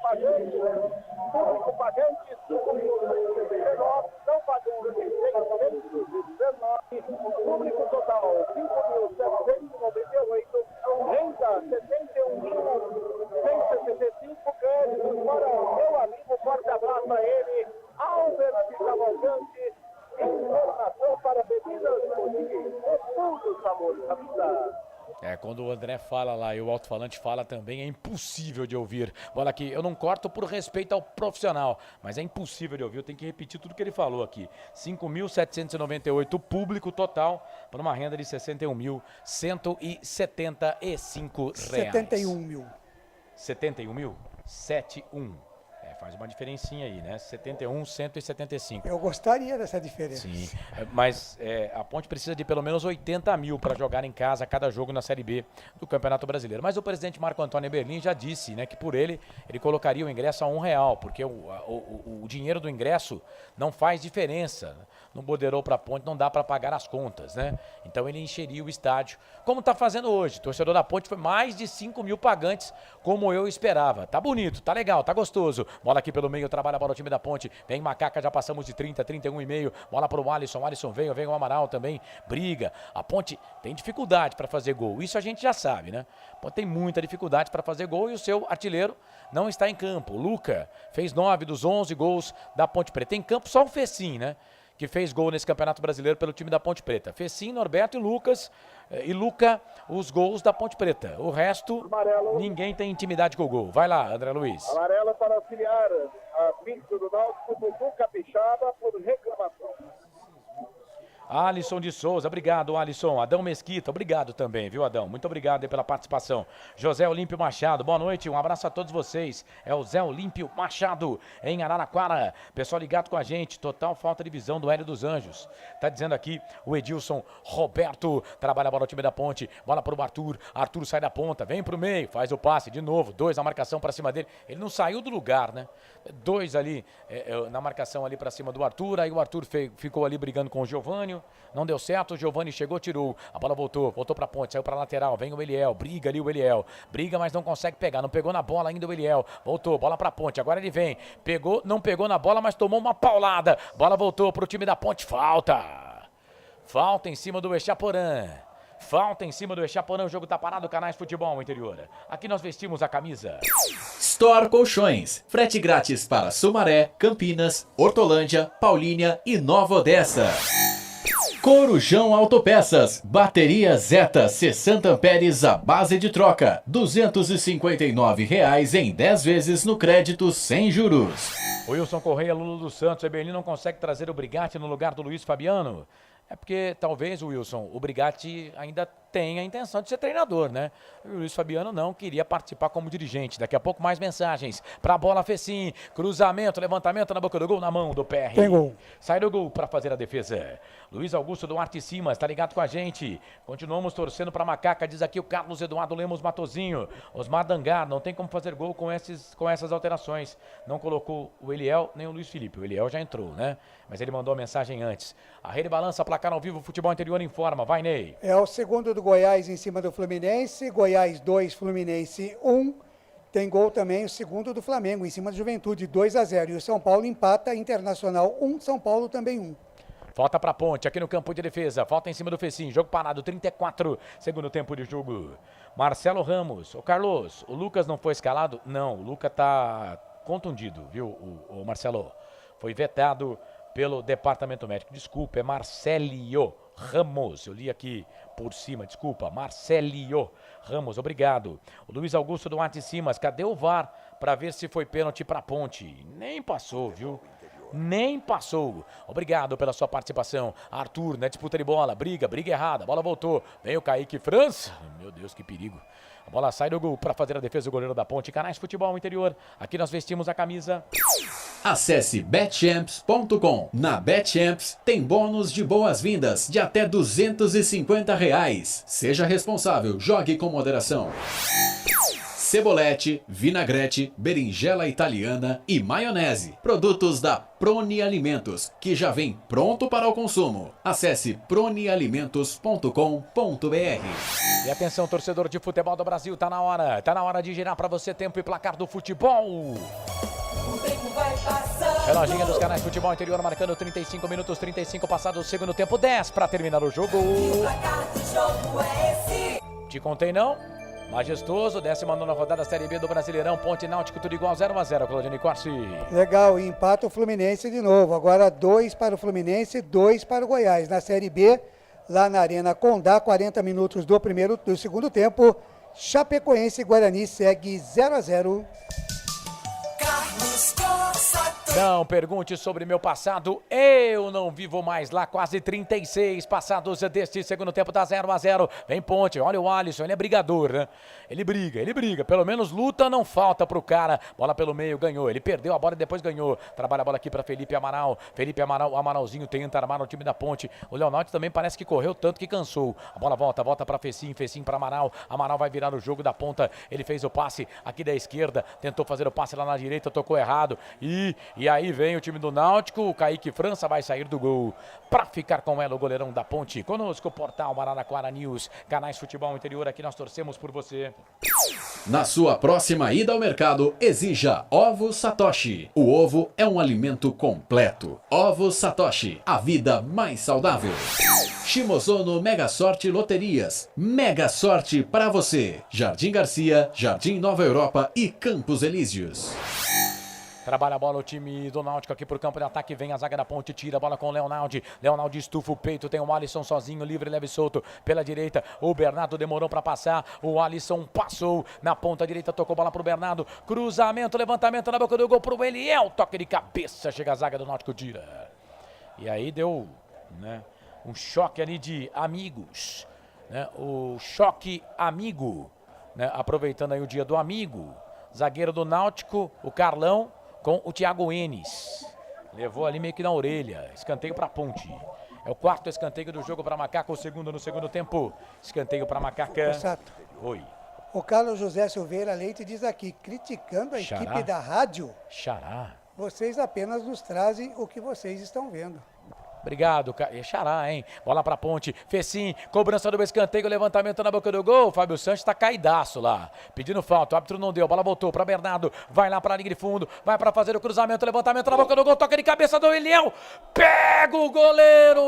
pagante 5.179, não pagante 619, público total 5.798. Renda, 71.175, créditos para o meu amigo, forte abraço a ele, Albert Cavalcante, informação para bebidas de todo sabor da vida. Quando o André fala lá e o alto-falante fala também, é impossível de ouvir. Bola aqui, eu não corto por respeito ao profissional, mas é impossível de ouvir, eu tenho que repetir tudo que ele falou aqui. 5.798 público total, para uma renda de R$ 61.175. 71 mil. 71 mil? 71. Faz uma diferencinha aí, né? 71, 175. Eu gostaria dessa diferença. Sim, mas a Ponte precisa de pelo menos 80 mil para jogar em casa cada jogo na Série B do Campeonato Brasileiro. Mas o presidente Marco Antônio Berlim já disse, né, que por ele colocaria o ingresso a R$1, porque o dinheiro do ingresso não faz diferença. No Bodeirão para a Ponte não dá para pagar as contas, né? Então ele encheria o estádio, como está fazendo hoje. O torcedor da Ponte foi mais de 5 mil pagantes, como eu esperava. Tá bonito, tá legal, tá gostoso. Bola aqui pelo meio, trabalha a bola o time da Ponte. Vem Macaca, já passamos de 30, 31,5. Bola pro Alisson. Alisson veio o Amaral também. Briga. A Ponte tem dificuldade para fazer gol. Isso a gente já sabe, né? A Ponte tem muita dificuldade para fazer gol e o seu artilheiro não está em campo. O Luca fez 9 dos 11 gols da Ponte Preta. Tem em campo só o Fecim, né? Que fez gol nesse Campeonato Brasileiro pelo time da Ponte Preta. Fecim, Norberto e Lucas. E Luca, os gols da Ponte Preta. O resto, ninguém tem intimidade com o gol. Vai lá, André Luiz. Amarelo para auxiliar a Vítor do Náutico, Dudu Capixaba, por reclamação. Alisson de Souza, obrigado, Alisson. Adão Mesquita, obrigado também, viu, Adão? Muito obrigado aí pela participação. José Olímpio Machado, boa noite, um abraço a todos vocês. É o Zé Olímpio Machado, em Araraquara. Pessoal ligado com a gente, total falta de visão do Hélio dos Anjos. Tá dizendo aqui o Edilson Roberto, trabalha a bola no time da Ponte, bola pro Arthur, Arthur sai da ponta, vem pro meio, faz o passe de novo, 2 na marcação pra cima dele. Ele não saiu do lugar, né? 2 ali na marcação ali pra cima do Arthur, aí o Arthur ficou ali brigando com o Giovânio. Não deu certo, o Giovani chegou, tirou. A bola voltou pra ponte, saiu pra lateral. Vem o Eliel, briga ali o Eliel. Briga, mas não consegue pegar. Não pegou na bola ainda o Eliel. Voltou, bola pra ponte. Agora ele vem. Pegou, não pegou na bola, mas tomou uma paulada. Bola voltou pro time da Ponte. Falta. Falta em cima do Echaporã. Falta em cima do Echaporã. O jogo tá parado. Canais Futebol Interior. Aqui nós vestimos a camisa. Store Colchões. Frete grátis para Sumaré, Campinas, Hortolândia, Paulínia e Nova Odessa. Corujão Autopeças, bateria Zeta 60 amperes à base de troca, R$ 259,00 em 10 vezes no crédito sem juros. Wilson Correia, Lula dos Santos, Eberlin não consegue trazer o Brigatti no lugar do Luiz Fabiano? É porque talvez, Wilson, o Brigatti ainda tem a intenção de ser treinador, né? E o Luiz Fabiano não queria participar como dirigente. Daqui a pouco mais mensagens. Pra bola, Fecim. Cruzamento, levantamento na boca do gol, na mão do PR. Tem gol. Sai do gol para fazer a defesa. Luiz Augusto Duarte Simas, tá ligado com a gente. Continuamos torcendo pra Macaca, diz aqui o Carlos Eduardo Lemos Matozinho. Osmar Dangar, não tem como fazer gol com essas alterações. Não colocou o Eliel nem o Luiz Felipe. O Eliel já entrou, né? Mas ele mandou a mensagem antes. A Rede Balança, placar ao vivo, Futebol Interior informa. Vai, Ney. É o segundo do Goiás em cima do Fluminense. Goiás 2, Fluminense 1. Tem gol também o segundo do Flamengo em cima do Juventude, 2-0. E o São Paulo empata, Internacional 1, São Paulo também 1. Falta pra Ponte, aqui no campo de defesa. Falta em cima do Fecim. Jogo parado, 34, segundo tempo de jogo. Marcelo Ramos. Ô, Carlos, o Lucas não foi escalado? Não, o Lucas tá contundido, viu, o Marcelo? Foi vetado pelo departamento médico. Desculpa, é Marcelio Ramos. Eu li aqui por cima, desculpa. Marcelio Ramos, obrigado. O Luiz Augusto Duarte Simas, cadê o VAR para ver se foi pênalti pra Ponte? Nem passou, viu? Nem passou. Obrigado pela sua participação. Arthur, na disputa de bola, briga errada, a bola voltou. Vem o Kaique França. Meu Deus, que perigo. A bola sai do gol para fazer a defesa do goleiro da Ponte. Canais Futebol Interior. Aqui nós vestimos a camisa. Acesse betchamps.com. Na Betchamps tem bônus de boas-vindas de até R$ 250,00. Seja responsável, jogue com moderação. Cebolete, vinagrete, berinjela italiana e maionese. Produtos da Proni Alimentos, que já vem pronto para o consumo. Acesse pronialimentos.com.br. E atenção, torcedor de futebol do Brasil, tá na hora de girar para você tempo e placar do futebol. O tempo vai passando. Reloginha dos Canais Futebol Interior marcando 35 minutos, 35 passados o segundo tempo, 10 para terminar o jogo. O placar do jogo é esse. Te contei não? Majestoso, 19ª rodada Série B do Brasileirão, Ponte Náutico, tudo igual, 0-0, Claudine Corsi. Legal, empata o Fluminense de novo. Agora 2 para o Fluminense, 2 para o Goiás. Na Série B, lá na Arena Condá, 40 minutos do segundo tempo, Chapecoense e Guarani segue 0-0. Carlos Cossa. Não pergunte sobre meu passado, eu não vivo mais lá, quase 36 passados deste segundo tempo, tá 0-0, vem Ponte, olha o Alisson, ele é brigador, né? Ele briga, pelo menos luta não falta pro cara, bola pelo meio, ganhou, ele perdeu a bola e depois ganhou, trabalha a bola aqui pra Felipe Amaral, o Amaralzinho tenta armar no time da Ponte, o Leonardo também parece que correu tanto que cansou, a bola volta pra Fecim pra Amaral vai virar o jogo da ponta, ele fez o passe aqui da esquerda, tentou fazer o passe lá na direita, tocou errado, e aí vem o time do Náutico, o Kaique França vai sair do gol para ficar com ela o goleirão da Ponte. Conosco, portal Araraquara News, Canais Futebol Interior, aqui nós torcemos por você. Na sua próxima ida ao mercado, exija Ovos Satoshi. O ovo é um alimento completo. Ovos Satoshi, a vida mais saudável. Shimozono Mega Sorte Loterias. Mega sorte para você. Jardim Garcia, Jardim Nova Europa e Campos Elíseos. Trabalha a bola o time do Náutico aqui por campo de ataque. Vem a zaga da Ponte, tira a bola com o Leonaldi. Leonaldi estufa o peito, tem o Alisson sozinho, livre, leve e solto pela direita. O Bernardo demorou para passar. O Alisson passou na ponta direita, tocou bola pro Bernardo. Cruzamento, levantamento na boca do gol pro Eliel. Toque de cabeça, chega a zaga do Náutico, tira. E aí deu, né, um choque ali de amigos, né? O choque amigo, né? Aproveitando aí o dia do amigo. Zagueiro do Náutico, o Carlão, com o Thiago Enes. Levou ali meio que na orelha. Escanteio para Ponte. É o quarto escanteio do jogo para Macaca. O segundo no segundo tempo. Escanteio para Macaca. Sato. Oi. O Carlos José Silveira Leite diz aqui, criticando a Xará. equipe da rádio, Xará. vocês apenas nos trazem o que vocês estão vendo. Obrigado, Xará, hein? Bola pra Ponte, Fecim, cobrança do escanteio, levantamento na boca do gol. Fábio Santos tá caidaço lá, pedindo falta, o árbitro não deu, bola voltou pra Bernardo, vai lá pra linha de fundo, vai pra fazer o cruzamento, levantamento na boca do gol, toca de cabeça do Eliel, pega o goleiro!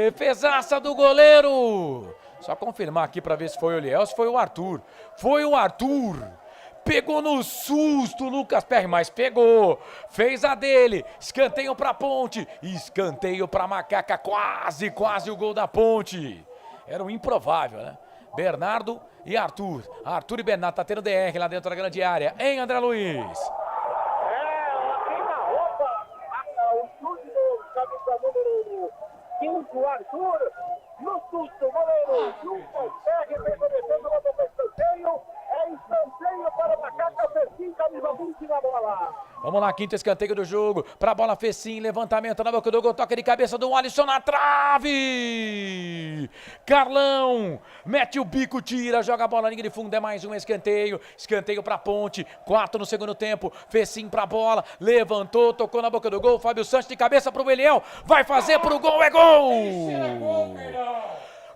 Defesaça do goleiro! Só confirmar aqui pra ver se foi o Eliel ou se foi o Arthur. Foi o Arthur! Pegou no susto, Lucas Perry, mas pegou. Fez a dele. Escanteio pra Ponte. Escanteio pra Macaca. Quase o gol da Ponte. Era um improvável, né? Bernardo e Arthur. Arthur e Bernardo. Tá tendo DR lá dentro da grande área. Hein, André Luiz? Aqui na roupa. O chute do camisa número 5, Arthur. No susto, goleiro. Não consegue permanecer no escanteio. É escanteio para o Macaca, Fecim, camisa 20 na bola. Vamos lá, quinto escanteio do jogo. Pra bola Fecim, levantamento na boca do gol, toque de cabeça do Alisson na trave. Carlão, mete o bico, tira, joga a bola na linha de fundo, é mais um escanteio. Escanteio pra Ponte, 4 no segundo tempo. Fecim pra bola, levantou, tocou na boca do gol. Fábio Santos de cabeça pro Eliel, vai fazer pro gol, é gol!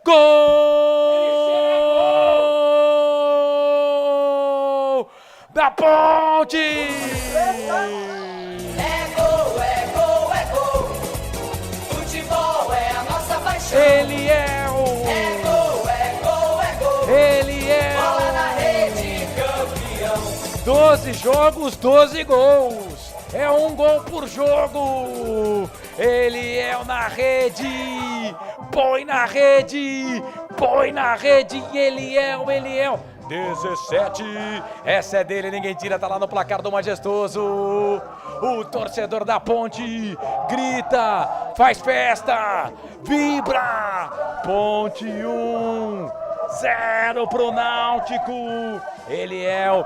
Gol da Ponte! É gol, é gol, é gol. Futebol é a nossa paixão. Eliel! É gol, é gol, é gol. Eliel! Bola na rede, campeão. 12 jogos, 12 gols. É um gol por jogo. Eliel na rede. Põe na rede. Põe na rede. Eliel. 17. Essa é dele, ninguém tira, tá lá no placar do Majestoso. O torcedor da Ponte grita, faz festa, vibra. Ponte 1, 0 pro Náutico. Eliel,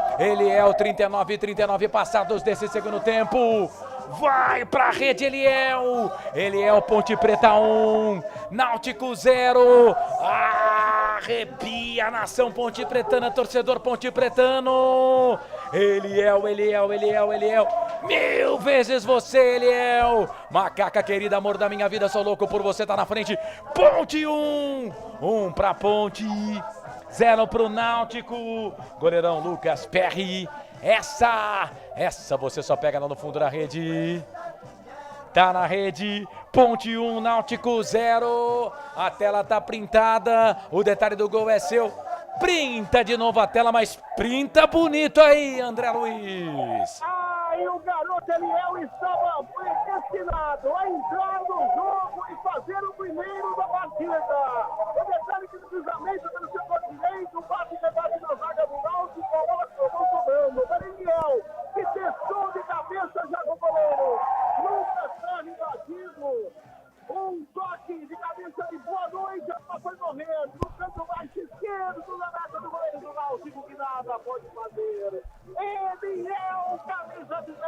39 passados desse segundo tempo. Vai pra rede, Eliel, Ponte Preta 1, Náutico 0. Arrepia a nação Ponte Pretana, torcedor Ponte Pretano. Eliel. Mil vezes você, Eliel. Macaca querida, amor da minha vida, sou louco por você, tá na frente. Ponte 1 pra Ponte, 0 pro Náutico. Goleirão Lucas Perry. Essa você só pega lá no fundo da rede. Tá na rede, Ponte 1, Náutico 0. A tela tá printada, o detalhe do gol é seu. Printa de novo a tela, mas printa bonito aí, André Luiz. E o garoto Eliel estava predestinado a entrar no jogo e fazer o primeiro da partida. O detalhe que no cruzamento pelo setor direito, bate na zaga do Náutico, a bola acabou tomando. O Eliel, que testou de cabeça já com o goleiro. Nunca está invadido. Um toque de cabeça de boa noite, ela foi correndo no canto baixo esquerdo da meta do goleiro do Náutico, que nada pode fazer. Eliel, camisa 17,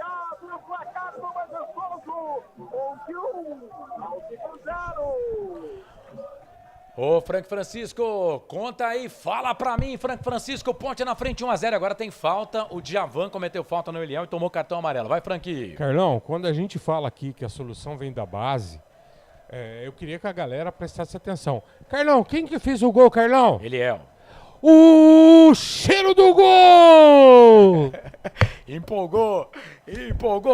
abre o placar do Majestoso. Ponte 1, Náutico 0. Ô, Frank Francisco, conta aí, fala pra mim, Frank Francisco, Ponte na frente 1-0, agora tem falta, o Djavan cometeu falta no Eliel e tomou cartão amarelo, vai, Frank. Carlão, quando a gente fala aqui que a solução vem da base, Eu queria que a galera prestasse atenção. Carlão, quem que fez o gol, Carlão? Ele é. O cheiro do gol! Empolgou,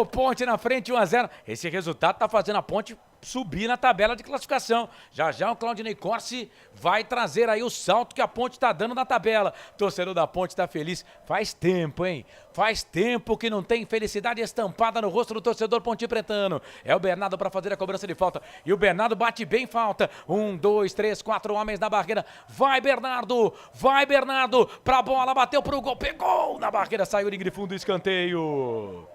Ponte na frente, 1-0. Esse resultado tá fazendo a Ponte subir na tabela de classificação. Já o Claudinei Corsi vai trazer aí o salto que a Ponte tá dando na tabela. Torcedor da Ponte tá feliz. Faz tempo, hein? Faz tempo que não tem felicidade estampada no rosto do torcedor pontepretano. É o Bernardo para fazer a cobrança de falta. E o Bernardo bate bem falta. 1, 2, 3, 4 homens na barreira. Vai, Bernardo! Pra bola, bateu pro gol, pegou na barreira, saiu de fundo, escanteio.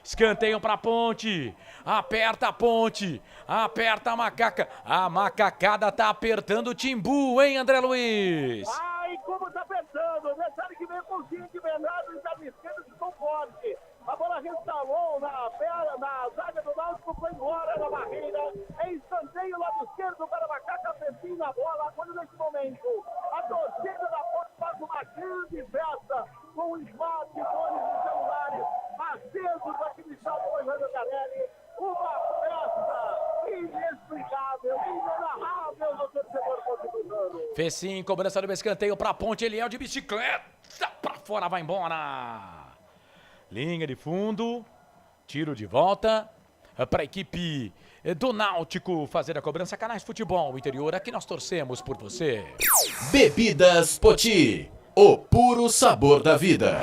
Escanteio pra Ponte. Aperta a Ponte. Aperta a Macaca. A macacada tá apertando o Timbu, hein, André Luiz? Ai, como tá apertando. Detalhe que veio com o de Bernardo e da esquerda de São Forte. A bola restalou na zaga do Náutico, foi embora na barreira. É escanteio lado esquerdo para a Macaca, Fecinho na bola. Quando nesse momento a torcida da Ponte faz uma grande festa com smartphones e celulares acesos aqui no estado do Evandro Carelli. Uma festa inexplicável, inenarrável do torcedor pontepretano. Fecinho, cobrança do escanteio pra Ponte, ele é o de bicicleta. Pra fora, vai embora. Linha de fundo, tiro de volta para a equipe do Náutico fazer a cobrança. Canais Futebol Interior, aqui nós torcemos por você. Bebidas Poti, o puro sabor da vida.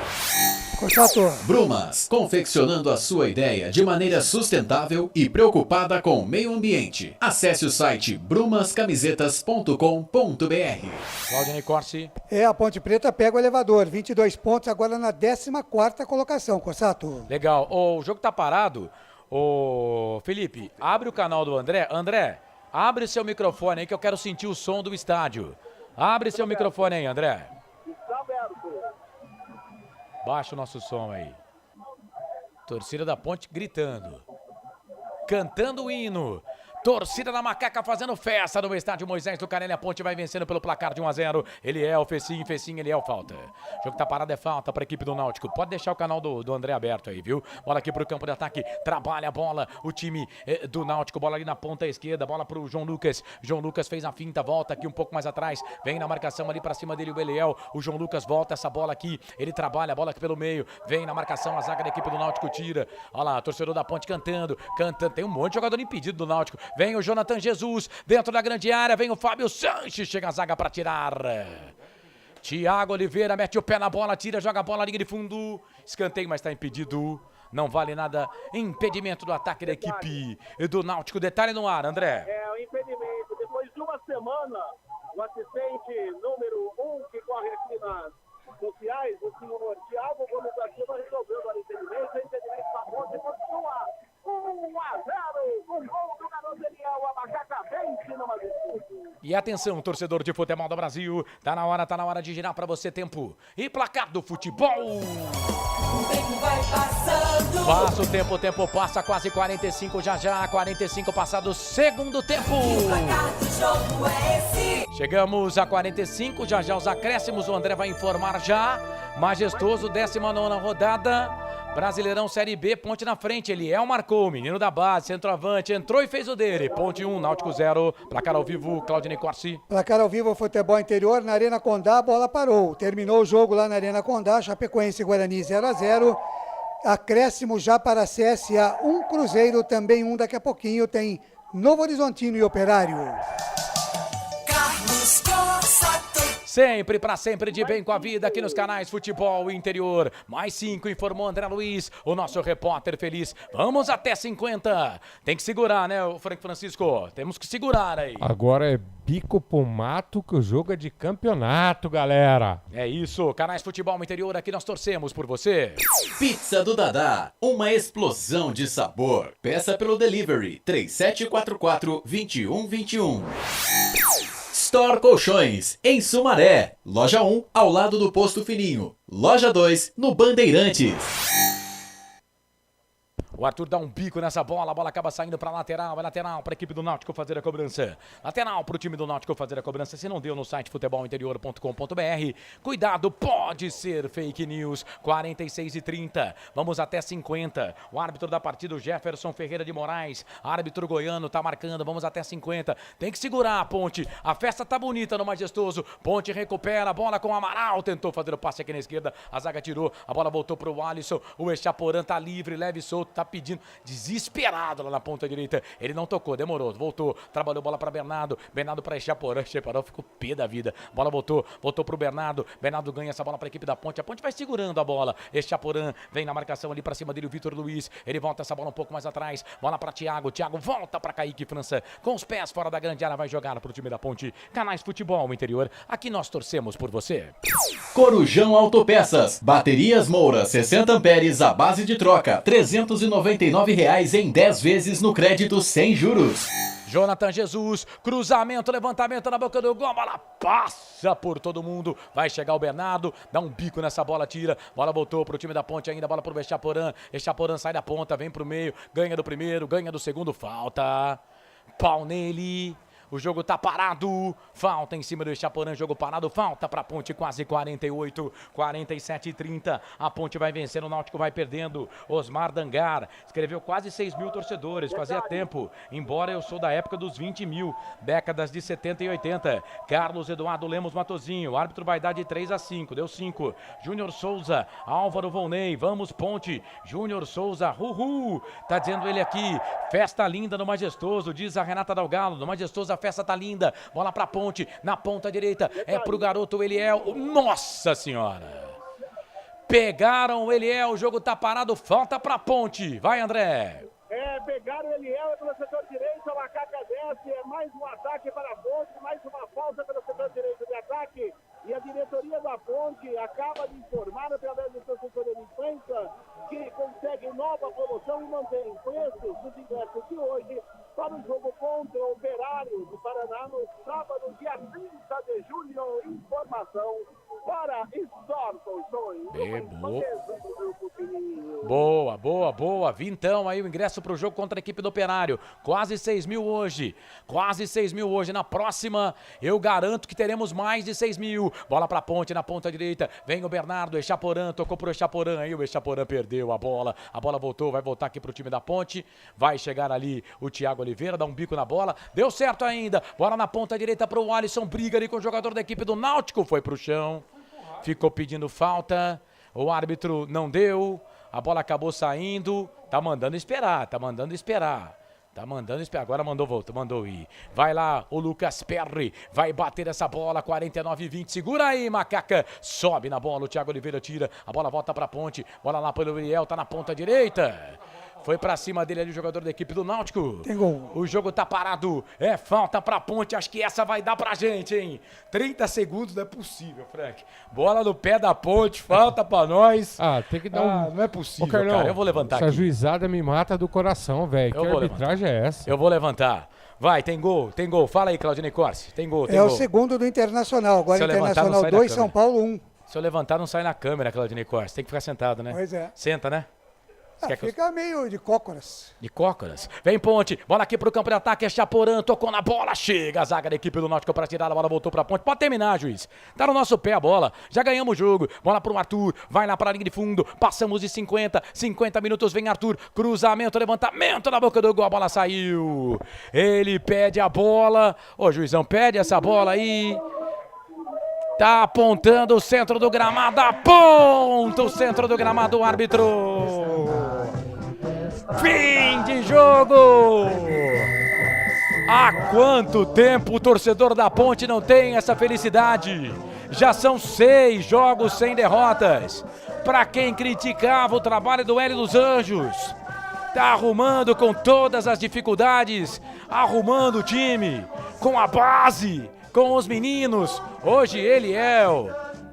Contato. Brumas, confeccionando a sua ideia de maneira sustentável e preocupada com o meio ambiente. Acesse o site brumascamisetas.com.br. Claudinei Corsi. A Ponte Preta pega o elevador, 22 pontos, agora na 14ª colocação, Cossato. Legal, o jogo tá parado. Felipe, abre o canal do André. André, abre seu microfone aí que eu quero sentir o som do estádio. Abre seu microfone aí, André. Está aberto. Baixa o nosso som aí. Torcida da Ponte gritando. Cantando o hino. Torcida da Macaca fazendo festa no estádio Moisés do Carelli. A Ponte vai vencendo pelo placar de 1-0. Ele é o Fecinho, ele é o falta. O jogo tá parado, é falta para a equipe do Náutico. Pode deixar o canal do André aberto aí, viu? Bola aqui pro campo de ataque. Trabalha a bola. O time do Náutico. Bola ali na ponta esquerda. Bola pro João Lucas. João Lucas fez a finta. Volta aqui um pouco mais atrás. Vem na marcação ali para cima dele o Beliel. O João Lucas volta essa bola aqui. Ele trabalha a bola aqui pelo meio. Vem na marcação. A zaga da equipe do Náutico tira. Olha lá, torcedor da Ponte cantando. Tem um monte de jogador impedido do Náutico. Vem o Jonathan Jesus dentro da grande área, vem o Fábio Sanches, chega a zaga para tirar. Thiago Oliveira mete o pé na bola, tira, joga a bola, linha de fundo, escanteio, mas está impedido, não vale nada, impedimento do ataque da equipe do Náutico. Detalhe no ar, André. O impedimento, depois de uma semana, o assistente número 1 que corre aqui nas sociais, o senhor Thiago Gomes da Silva, resolveu o impedimento da Ponte, continua 1-0, com gol do garoto Eliel, a Macaca vence no Majestuoso. E atenção, torcedor de futebol do Brasil, tá na hora de girar pra você tempo e placar do futebol. O tempo vai passando. Passa o tempo passa, quase 45 já, 45 passado, segundo tempo. E o placar do jogo é esse. Chegamos a 45, já os acréscimos, o André vai informar já. Majestoso, 19ª rodada. Brasileirão Série B, Ponte na frente, Eliel marcou, menino da base, centroavante, entrou e fez o dele. Ponte 1, Náutico 0, placar ao vivo, Claudinei Corsi. Placar ao vivo, futebol interior, na Arena Condá, a bola parou. Terminou o jogo lá na Arena Condá, Chapecoense e Guarani 0-0. Acréscimo já para a CSA, 1 Cruzeiro, também 1 daqui a pouquinho, tem Novo Horizontino e Operário. Carlos Cossato. Sempre, pra sempre, de bem com a vida aqui nos canais Futebol Interior. Mais 5, informou André Luiz, o nosso repórter feliz. Vamos até 50. Tem que segurar, né, o Frank Francisco? Temos que segurar aí. Agora é bico pro mato que o jogo é de campeonato, galera. É isso, canais Futebol Interior, aqui nós torcemos por você. Pizza do Dadá, uma explosão de sabor. Peça pelo delivery 3744-2121. Store Colchões, em Sumaré. Loja 1, ao lado do Posto Fininho. Loja 2, no Bandeirantes. O Arthur dá um bico nessa bola, a bola acaba saindo para lateral, é lateral para a equipe do Náutico fazer a cobrança. Lateral para o time do Náutico fazer a cobrança. Se não deu no site futebolinterior.com.br, cuidado, pode ser fake news. 46:30, vamos até 50. O árbitro da partida, o Jefferson Ferreira de Moraes, árbitro goiano, tá marcando, vamos até 50. Tem que segurar a Ponte, a festa tá bonita no Majestoso. Ponte recupera a bola com o Amaral, tentou fazer o passe aqui na esquerda, a zaga tirou, a bola voltou pro Alisson, o Echaporã tá livre, leve e solto, tá pedindo, desesperado lá na ponta direita. Ele não tocou, demorou, voltou, trabalhou bola pra Bernardo pra Echaporã, Echaporã ficou pé da vida. Bola voltou pro Bernardo ganha essa bola pra equipe da Ponte, a Ponte vai segurando a bola. Echaporã vem na marcação ali pra cima dele, o Vitor Luiz, ele volta essa bola um pouco mais atrás, bola pra Thiago volta pra Kaique França, com os pés fora da grande área, vai jogar pro time da Ponte. Canais Futebol Interior, aqui nós torcemos por você. Corujão Autopeças, baterias Moura, 60 amperes à base de troca, R$ 399 em 10 vezes no crédito sem juros. Jonathan Jesus, cruzamento, levantamento na boca do gol, a bola passa por todo mundo, vai chegar o Bernardo, dá um bico nessa bola, tira, bola voltou pro time da Ponte ainda, bola pro Echaporã, Echaporã sai da ponta, vem pro meio, ganha do primeiro, ganha do segundo, falta, pau nele. O jogo tá parado, falta em cima do Echaporã, jogo parado, falta pra Ponte, quase 48, 47:30, a Ponte vai vencendo, o Náutico vai perdendo. Osmar Dangar escreveu quase 6 mil torcedores, fazia tempo, embora eu sou da época dos 20 mil, décadas de 70 e 80. Carlos Eduardo Lemos Matozinho, o árbitro vai dar de 3-5, deu 5. Júnior Souza, Álvaro Volney, vamos Ponte, Júnior Souza, tá dizendo ele aqui, festa linda no Majestoso, diz a Renata Dalgalo, no Majestoso a festa tá linda, bola pra Ponte, na ponta direita, é pro garoto Eliel, nossa senhora, pegaram o Eliel, o jogo tá parado, falta pra Ponte, vai André. Pegaram o Eliel pelo setor direito, a Macaca desce, é mais um ataque para a Ponte, mais uma falta pelo setor direito de ataque, e a diretoria da Ponte acaba de informar através do seu assessoria de imprensa que consegue nova promoção e mantém preços dos ingressos de hoje para o jogo contra o Operário do Paraná no sábado, dia 30 de julho. Informação para Store Colchões. Boa. Vintão aí o ingresso pro jogo contra a equipe do Operário. Quase 6 mil hoje. Na próxima, eu garanto que teremos mais de 6 mil. Bola pra Ponte, na ponta direita. Vem o Bernardo, Echaporã, tocou pro Echaporã aí. O Echaporã perdeu a bola. A bola voltou, vai voltar aqui pro time da Ponte. Vai chegar ali o Thiago Oliveira, dá um bico na bola. Deu certo ainda. Bola na ponta direita pro Alisson. Briga ali com o jogador da equipe do Náutico. Foi pro chão. Ficou pedindo falta. O árbitro não deu. A bola acabou saindo. Tá mandando esperar. Agora mandou ir. Vai lá o Lucas Perry, vai bater essa bola, 49:20, segura aí, Macaca, sobe na bola, o Thiago Oliveira tira, a bola volta pra Ponte, bola lá pelo Eliel, tá na ponta direita. Foi pra cima dele ali o jogador da equipe do Náutico. Tem gol. O jogo tá parado. É falta pra Ponte. Acho que essa vai dar pra gente, hein? 30 segundos não é possível, Frank. Bola no pé da Ponte. Falta pra nós. Tem que dar não é possível, Ô, Carlão, cara. Eu vou levantar essa aqui. Essa juizada me mata do coração, velho. Que arbitragem é essa? Eu vou levantar. Vai, tem gol. Fala aí, Claudinei Corsi. Tem gol. O segundo do Internacional. Agora Internacional 2, São Paulo 1. Se eu levantar, não sai na câmera, Claudinei Corsi. Tem que ficar sentado, né? Pois é. Senta, né? Fica meio de cócoras. Vem Ponte, bola aqui pro campo de ataque, é Chaporã, tocou na bola, chega a zaga da equipe do Náutico pra tirar, a bola voltou pra Ponte, pode terminar, juiz, tá no nosso pé a bola, já ganhamos o jogo, bola pro Arthur, vai lá pra linha de fundo, passamos de 50 minutos, vem Arthur, cruzamento, levantamento na boca do gol, a bola saiu, ele pede a bola, ô juizão, pede essa bola aí. Tá apontando o centro do gramado, aponta o centro do gramado, o árbitro. Fim de jogo! Há quanto tempo o torcedor da Ponte não tem essa felicidade? Já são 6 jogos sem derrotas. Pra quem criticava o trabalho do Hélio dos Anjos, tá arrumando com todas as dificuldades, arrumando o time, com a base, com os meninos. Hoje ele é o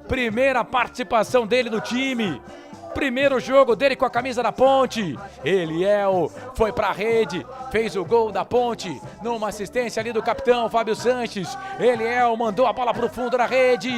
primeira participação dele no time. Primeiro jogo dele com a camisa da Ponte. Eliel foi pra rede, fez o gol da Ponte, numa assistência ali do capitão Fábio Sanches. Eliel mandou a bola pro fundo da rede.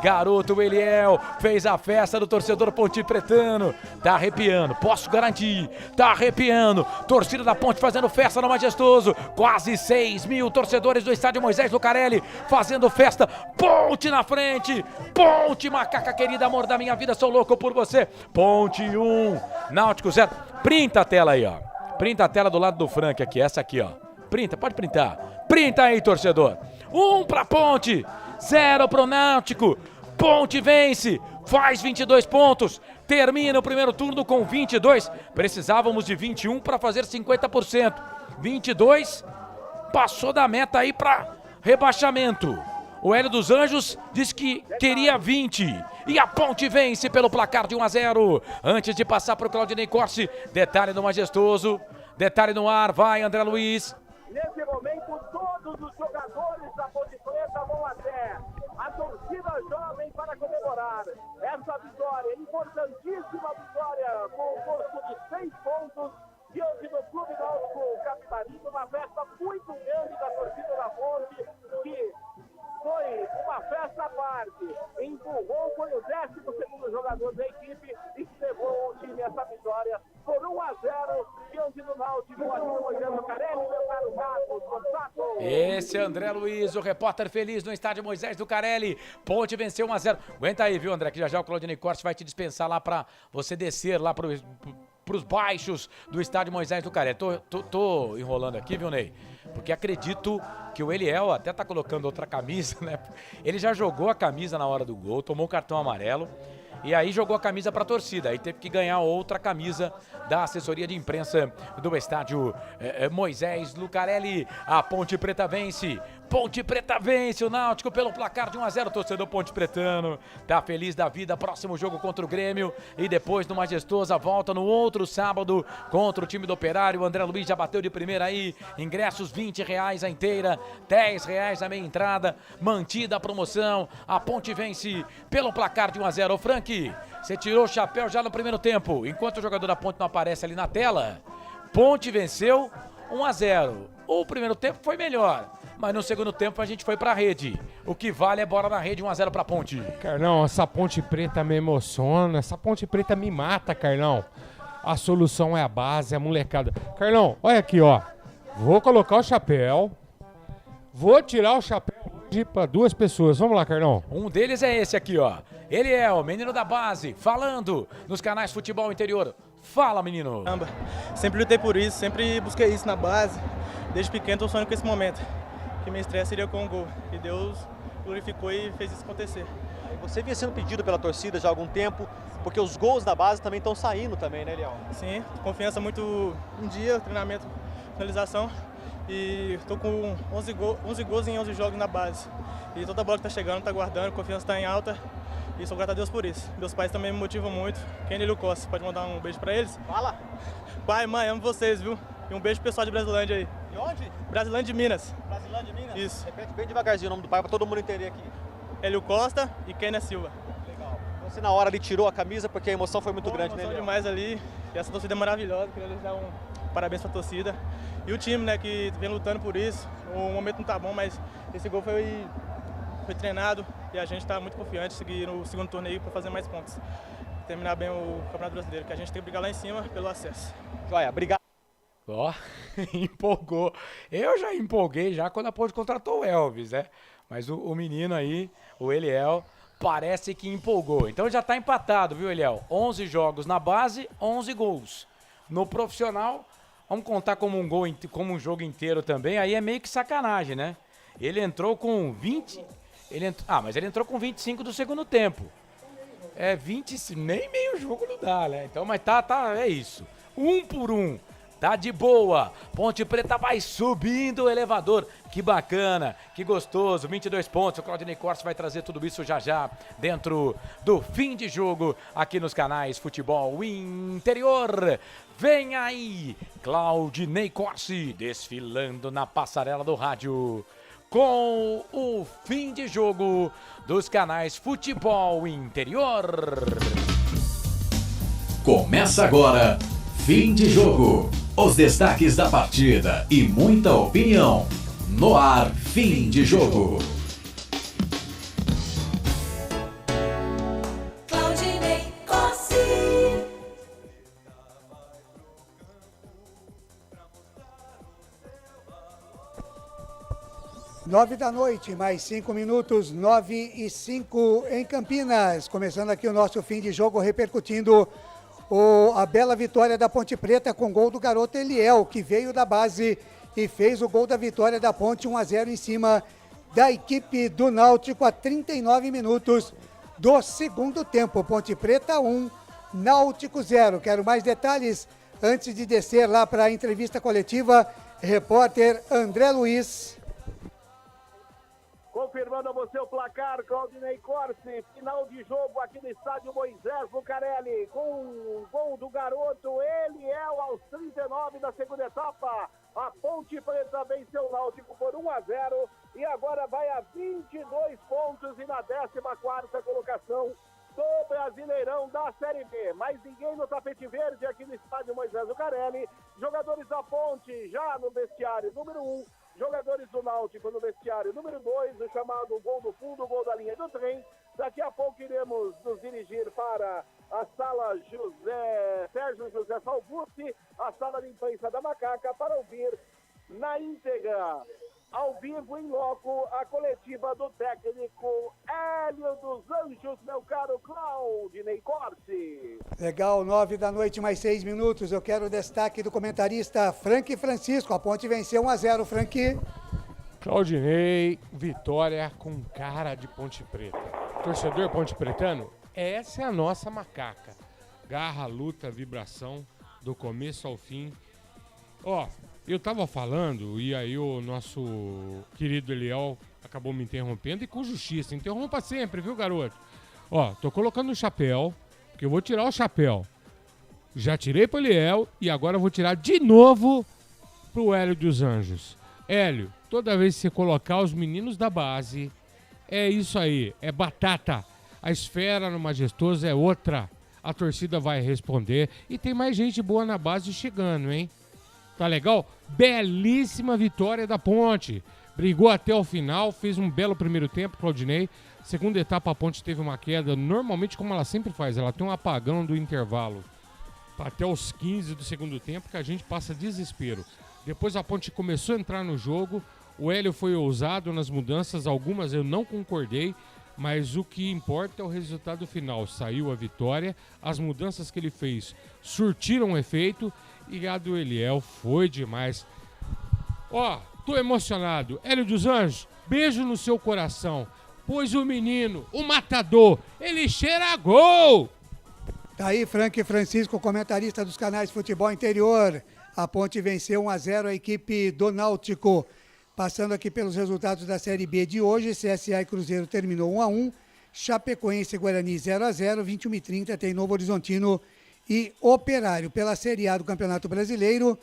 Garoto Eliel fez a festa do torcedor pontepretano. Tá arrepiando, posso garantir. Tá arrepiando. Torcida da Ponte fazendo festa no Majestoso. Quase 6 mil torcedores do estádio Moisés Lucarelli fazendo festa. Ponte na frente. Ponte, macaca querida, amor da minha vida, sou louco por você. Ponte 1, Náutico 0. Printa a tela aí, ó. Printa a tela do lado do Frank aqui, essa aqui, ó. Printa, pode printar. Printa aí, torcedor. 1 pra Ponte, 0 pro Náutico. Ponte vence, faz 22 pontos, termina o primeiro turno com 22. Precisávamos de 21 para fazer 50%. 22, passou da meta aí para rebaixamento. O Hélio dos Anjos diz que queria 20. E a Ponte vence pelo placar de 1-0. Antes de passar para o Claudinei Corsi, detalhe do Majestoso, detalhe no ar, vai André Luiz. Nesse momento, todos os jogadores da Ponte Preta vão até a torcida jovem para comemorar essa vitória, importantíssima vitória, com o corpo de 6 pontos diante do Clube Náutico Capibaribe, uma festa muito grande da torcida da Ponte, que foi uma festa à parte, empurrou, foi o 12º jogador da equipe e que levou o time a essa vitória por 1-0 diante do Náutico, aqui no Moisés Lucarelli, meu caro Marcos Gonçalves. Esse é André Luiz, o repórter feliz no estádio Moisés Lucarelli. Ponte venceu 1-0. Aguenta aí, viu, André, que já o Claudinei Corsi vai te dispensar lá pra você descer lá pros baixos do estádio Moisés Lucarelli. Tô enrolando aqui, viu, Ney? Porque acredito que o Eliel até tá colocando outra camisa, né? Ele já jogou a camisa na hora do gol, tomou um cartão amarelo. E aí jogou a camisa para a torcida, aí teve que ganhar outra camisa da assessoria de imprensa do estádio Moisés Lucarelli. A Ponte Preta vence, o Náutico pelo placar de 1-0, torcedor Ponte Pretano tá feliz da vida, próximo jogo contra o Grêmio e depois no Majestosa volta no outro sábado contra o time do Operário. O André Luiz já bateu de primeira aí, ingressos R$20 a inteira, R$10 a meia entrada, mantida a promoção. A Ponte vence pelo placar de 1-0. Ô Frank, você tirou o chapéu já no primeiro tempo, enquanto o jogador da Ponte não aparece ali na tela. Ponte venceu 1-0. O primeiro tempo foi melhor, mas no segundo tempo a gente foi pra rede. O que vale é bola na rede, 1-0 pra Ponte. Carlão, essa Ponte Preta me emociona, essa Ponte Preta me mata, Carlão. A solução é a base, é a molecada. Carlão, olha aqui, ó. Vou colocar o chapéu, vou tirar o chapéu hoje pra 2 pessoas. Vamos lá, Carlão. Um deles é esse aqui, ó. Ele é o menino da base, falando nos canais Futebol Interior. Fala, menino. Sempre lutei por isso, sempre busquei isso na base. Desde pequeno tô sonhando com esse momento. Que minha estreia seria com um gol. E Deus glorificou e fez isso acontecer. Você vinha sendo pedido pela torcida já há algum tempo, porque os gols da base também estão saindo também, né, Eliel? Sim, confiança muito em dia, treinamento, finalização. E tô com 11 gols em 11 jogos na base. E toda bola que tá chegando, tá guardando, confiança tá em alta. E sou grato a Deus por isso. Meus pais também me motivam muito. Kenny e Lio Costa, pode mandar um beijo pra eles? Fala! Pai, mãe, amo vocês, viu? E um beijo pro pessoal de Brasilândia aí. De onde? Brasilândia de Minas. Brasilândia de Minas? Isso. Repete bem devagarzinho o nome do pai pra todo mundo entender aqui. Hélio Costa e Kenny Silva. Legal. Você na hora ali tirou a camisa porque a emoção foi muito grande, né? Emoção demais ali. E essa torcida é maravilhosa. Queria deixar um parabéns pra torcida. E o time, né, que vem lutando por isso. O momento não tá bom, mas esse gol foi treinado e a gente está muito confiante em seguir no segundo torneio para fazer mais pontos. Terminar bem o Campeonato Brasileiro, que a gente tem que brigar lá em cima pelo acesso. Joia, obrigado. Ó, empolgou. Eu já empolguei já quando a Ponte contratou o Elvis, né? Mas o menino aí, o Eliel, parece que empolgou. Então já tá empatado, viu, Eliel? 11 jogos na base, 11 gols. No profissional, vamos contar como um gol, como um jogo inteiro também, aí é meio que sacanagem, né? Ele entrou com 20... mas ele entrou com 25 do segundo tempo. É 20, nem meio jogo não dá, né? Então, mas é isso. 1 por 1. Tá de boa. Ponte Preta vai subindo o elevador. Que bacana, que gostoso. 22 pontos. O Claudinei Corsi vai trazer tudo isso já dentro do fim de jogo aqui nos canais Futebol Interior. Vem aí, Claudinei Corsi desfilando na passarela do rádio com o fim de jogo dos canais Futebol Interior. Começa agora, Fim de Jogo. Os destaques da partida e muita opinião. No ar, Fim de Jogo. Claudinei Corsini. 9 da noite, mais 5 minutos, 9:05 em Campinas. Começando aqui o nosso Fim de Jogo, repercutindo a bela vitória da Ponte Preta com gol do garoto Eliel, que veio da base e fez o gol da vitória da Ponte, 1-0 em cima da equipe do Náutico a 39 minutos do segundo tempo. Ponte Preta 1, Náutico 0. Quero mais detalhes antes de descer lá para a entrevista coletiva. Repórter André Luiz. Confirmando a você o placar, Claudinei Corsi, final de jogo aqui no estádio Moisés Lucarelli, com um gol do garoto Eliel aos 39 da segunda etapa. A Ponte Preta venceu o Náutico por 1-0 e agora vai a 22 pontos e na 14ª colocação do Brasileirão da Série B. Mais ninguém no tapete verde aqui no estádio Moisés Lucarelli. Jogadores da Ponte já no vestiário número 1. Jogadores do Náutico no vestiário número 2, o chamado gol do fundo, gol da linha do trem. Daqui a pouco iremos nos dirigir para a sala Sérgio José Salvucci, a sala de imprensa da Macaca, para ouvir na íntegra, ao vivo, em loco, a coletiva do técnico Hélio dos Anjos, meu caro Claudinei Corsi. Legal, 9 da noite, mais 6 minutos. Eu quero o destaque do comentarista Frank Francisco. A Ponte venceu 1-0, Frank. Claudinei, vitória com cara de Ponte Preta. Torcedor ponte pretano, essa é a nossa Macaca. Garra, luta, vibração, do começo ao fim. Eu tava falando e aí o nosso querido Eliel acabou me interrompendo e com justiça. Interrompa sempre, viu, garoto? Tô colocando o chapéu, porque eu vou tirar o chapéu. Já tirei pro Eliel e agora eu vou tirar de novo pro Hélio dos Anjos. Hélio, toda vez que você colocar os meninos da base, é isso aí, é batata. A esfera no Majestoso é outra. A torcida vai responder e tem mais gente boa na base chegando, hein? Tá legal? Belíssima vitória da Ponte. Brigou até o final, fez um belo primeiro tempo, Claudinei. Segunda etapa, a Ponte teve uma queda, normalmente como ela sempre faz, ela tem um apagão do intervalo até os 15 do segundo tempo, que a gente passa desespero. Depois a Ponte começou a entrar no jogo, o Hélio foi ousado nas mudanças, algumas eu não concordei, mas o que importa é o resultado final. Saiu a vitória, as mudanças que ele fez surtiram efeito e a do Eliel foi demais. Tô emocionado. Hélio dos Anjos, beijo no seu coração, pois o menino, o matador, ele cheira a gol! Tá aí Frank Francisco, comentarista dos canais Futebol Interior. A Ponte venceu 1-0 a equipe do Náutico. Passando aqui pelos resultados da Série B de hoje, CSA e Cruzeiro terminou 1-1, Chapecoense e Guarani 0-0, 21h30 tem Novo Horizontino e Operário. Pela Série A do Campeonato Brasileiro,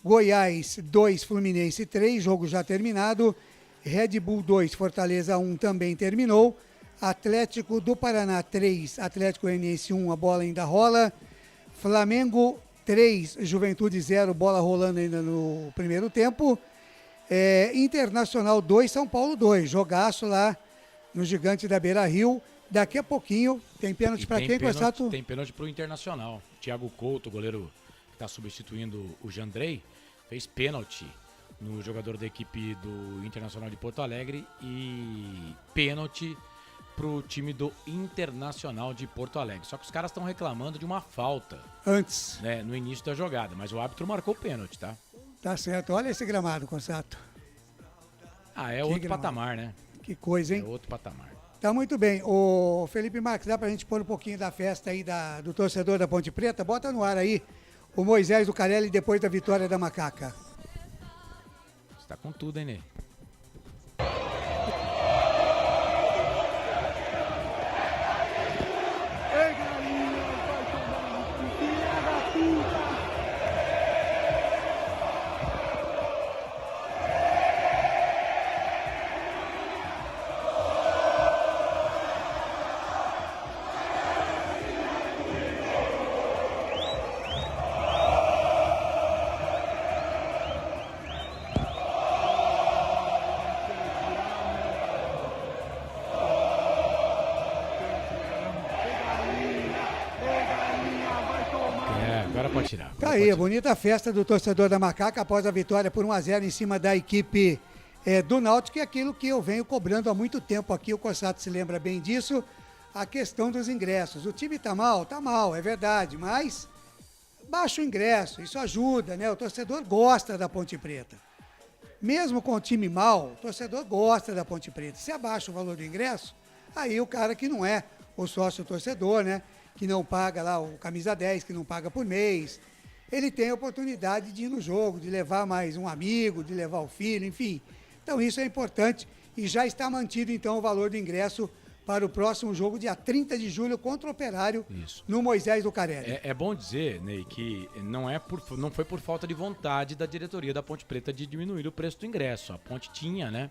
Goiás 2, Fluminense 3, jogo já terminado, Red Bull 2, Fortaleza 1 também terminou, Atlético do Paraná 3, Atlético Goianiense 1, a bola ainda rola, Flamengo 3, Juventude 0, bola rolando ainda no primeiro tempo, Internacional 2, São Paulo 2, jogaço lá no Gigante da Beira-Rio. Daqui a pouquinho tem pênalti para quem, Corsato? Tem pênalti para o Internacional. Thiago Couto, goleiro que está substituindo o Jandrei, fez pênalti no jogador da equipe do Internacional de Porto Alegre e pênalti para o time do Internacional de Porto Alegre. Só que os caras estão reclamando de uma falta antes, né, no início da jogada, mas o árbitro marcou o pênalti, tá? Tá certo. Olha esse gramado, Corsato. É outro patamar, né? Que coisa, hein? É outro patamar. Tá muito bem. O Felipe Marques, dá pra gente pôr um pouquinho da festa aí do torcedor da Ponte Preta? Bota no ar aí o Moisés Lucarelli depois da vitória da Macaca. Você tá com tudo, hein, Ney? Agora pode tirar. Tá aí, a bonita festa do torcedor da Macaca após a vitória por 1-0 em cima da equipe do Náutico, e aquilo que eu venho cobrando há muito tempo aqui, o Cossato se lembra bem disso, a questão dos ingressos. O time tá mal, é verdade, mas baixa o ingresso, isso ajuda, né? O torcedor gosta da Ponte Preta. Mesmo com o time mal, o torcedor gosta da Ponte Preta. Se abaixa o valor do ingresso, aí o cara que não é o sócio torcedor, né? Que não paga lá o camisa 10, que não paga por mês, ele tem a oportunidade de ir no jogo, de levar mais um amigo, de levar o filho, enfim. Então isso é importante e já está mantido então o valor do ingresso para o próximo jogo, dia 30 de julho, contra o Operário, no Moisés do Carelli. É bom dizer, Ney, que não foi por falta de vontade da diretoria da Ponte Preta de diminuir o preço do ingresso. A Ponte tinha, né?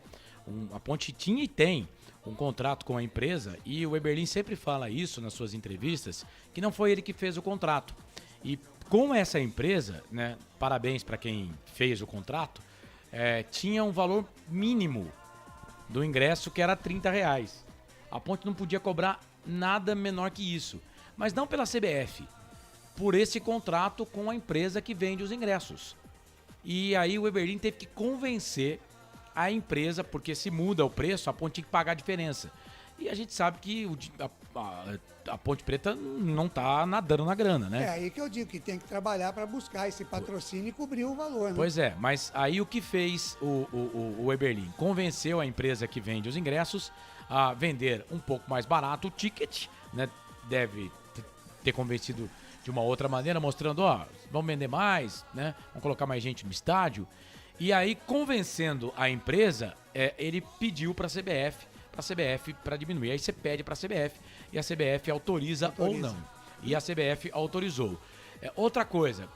A Ponte tinha e tem um contrato com a empresa, e o Eberlin sempre fala isso nas suas entrevistas, que não foi ele que fez o contrato. E com essa empresa, né, parabéns para quem fez o contrato, tinha um valor mínimo do ingresso, que era R$30. A Ponte não podia cobrar nada menor que isso. Mas não pela CBF, por esse contrato com a empresa que vende os ingressos. E aí o Eberlin teve que convencer a empresa, porque se muda o preço, a Ponte tem que pagar a diferença. E a gente sabe que a Ponte Preta não tá nadando na grana, né? É aí que eu digo que tem que trabalhar para buscar esse patrocínio e cobrir o valor, né? Pois é, mas aí o que fez o Eberlin? Convenceu a empresa que vende os ingressos a vender um pouco mais barato o ticket, né? Deve ter convencido de uma outra maneira, mostrando, vamos vender mais, né? Vamos colocar mais gente no estádio. E aí, convencendo a empresa, ele pediu para a CBF para diminuir. Aí você pede para a CBF e a CBF autoriza ou não. E a CBF autorizou. Outra coisa,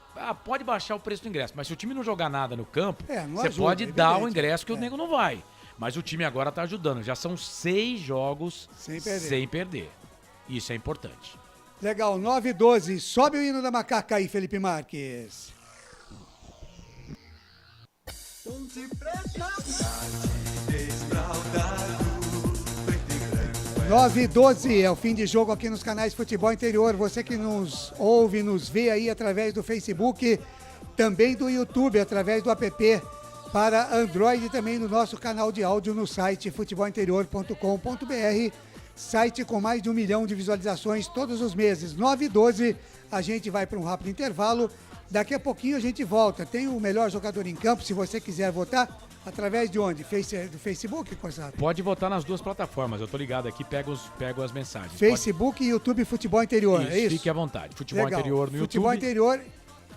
pode baixar o preço do ingresso, mas se o time não jogar nada no campo, você pode dar o ingresso que o nego não vai. Mas o time agora está ajudando. Já são 6 jogos sem perder. Isso é importante. Legal, 9h12. Sobe o hino da Macaca aí, Felipe Marques. 9h12 é o fim de jogo aqui nos canais Futebol Interior. Você que nos ouve, nos vê aí através do Facebook, também do YouTube, através do app para Android e também no nosso canal de áudio no site futebolinterior.com.br, site com mais de 1 milhão de visualizações todos os meses. 9h12, a gente vai para um rápido intervalo. Daqui a pouquinho a gente volta. Tem o melhor jogador em campo, se você quiser votar, através de onde? Do Facebook, Cossato? Pode votar nas duas plataformas. Eu tô ligado aqui, pego as mensagens. Facebook e YouTube Futebol Interior, isso, é isso? Fique à vontade. Futebol Legal. Interior no Futebol YouTube. Interior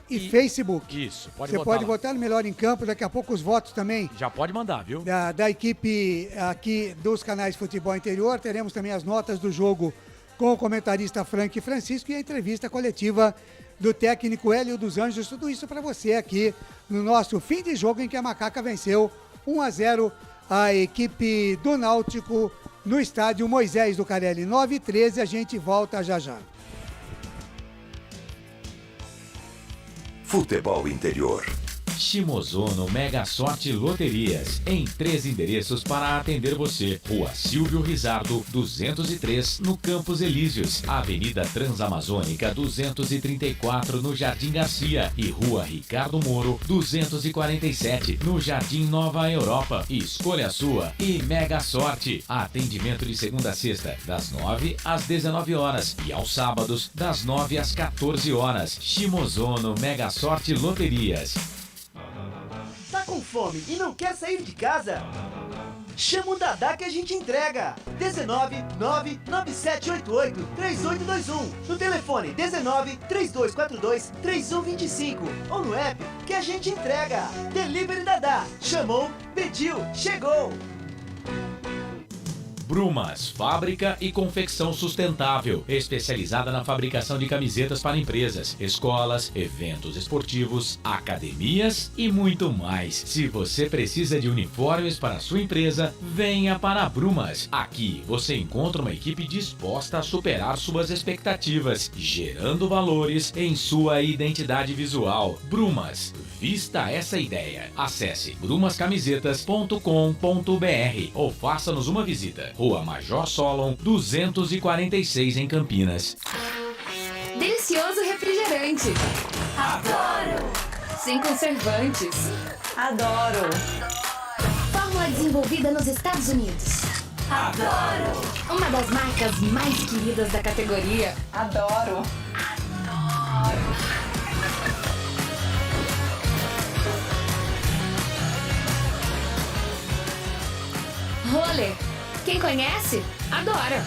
e Facebook. Isso, pode Você votar. pode votar no melhor em campo, daqui a pouco os votos também. Já pode mandar, viu? Da equipe aqui dos canais Futebol Interior. Teremos também as notas do jogo com o comentarista Frank Francisco e a entrevista coletiva do técnico Hélio dos Anjos. Tudo isso para você aqui no nosso fim de jogo em que a Macaca venceu 1-0 a equipe do Náutico no estádio Moisés do Carelli. 9h13, a gente volta já já. Futebol Interior. Shimozono Mega Sorte Loterias, em 3 endereços para atender você. Rua Silvio Rizardo, 203, no Campos Elíseos. Avenida Transamazônica, 234, no Jardim Garcia. E Rua Ricardo Moro, 247, no Jardim Nova Europa. Escolha a sua e Mega Sorte. Atendimento de segunda a sexta, das 9 às 19 horas. E aos sábados, das 9 às 14 horas. Shimozono Mega Sorte Loterias. Tá com fome e não quer sair de casa? Chama o Dadá que a gente entrega. 19 99788 3821. No telefone 19 3242 3125. Ou no app que a gente entrega. Delivery Dadá. Chamou, pediu, chegou. Brumas, fábrica e confecção sustentável, especializada na fabricação de camisetas para empresas, escolas, eventos esportivos, academias e muito mais. Se você precisa de uniformes para a sua empresa, venha para a Brumas. Aqui você encontra uma equipe disposta a superar suas expectativas, gerando valores em sua identidade visual. Brumas, vista essa ideia. Acesse brumascamisetas.com.br ou faça-nos uma visita. Rua Major Solon, 246 em Campinas. Delicioso refrigerante. Adoro! Sem conservantes. Adoro! Fórmula desenvolvida nos Estados Unidos. Adoro! Uma das marcas mais queridas da categoria. Adoro! Roller. Quem conhece, adora.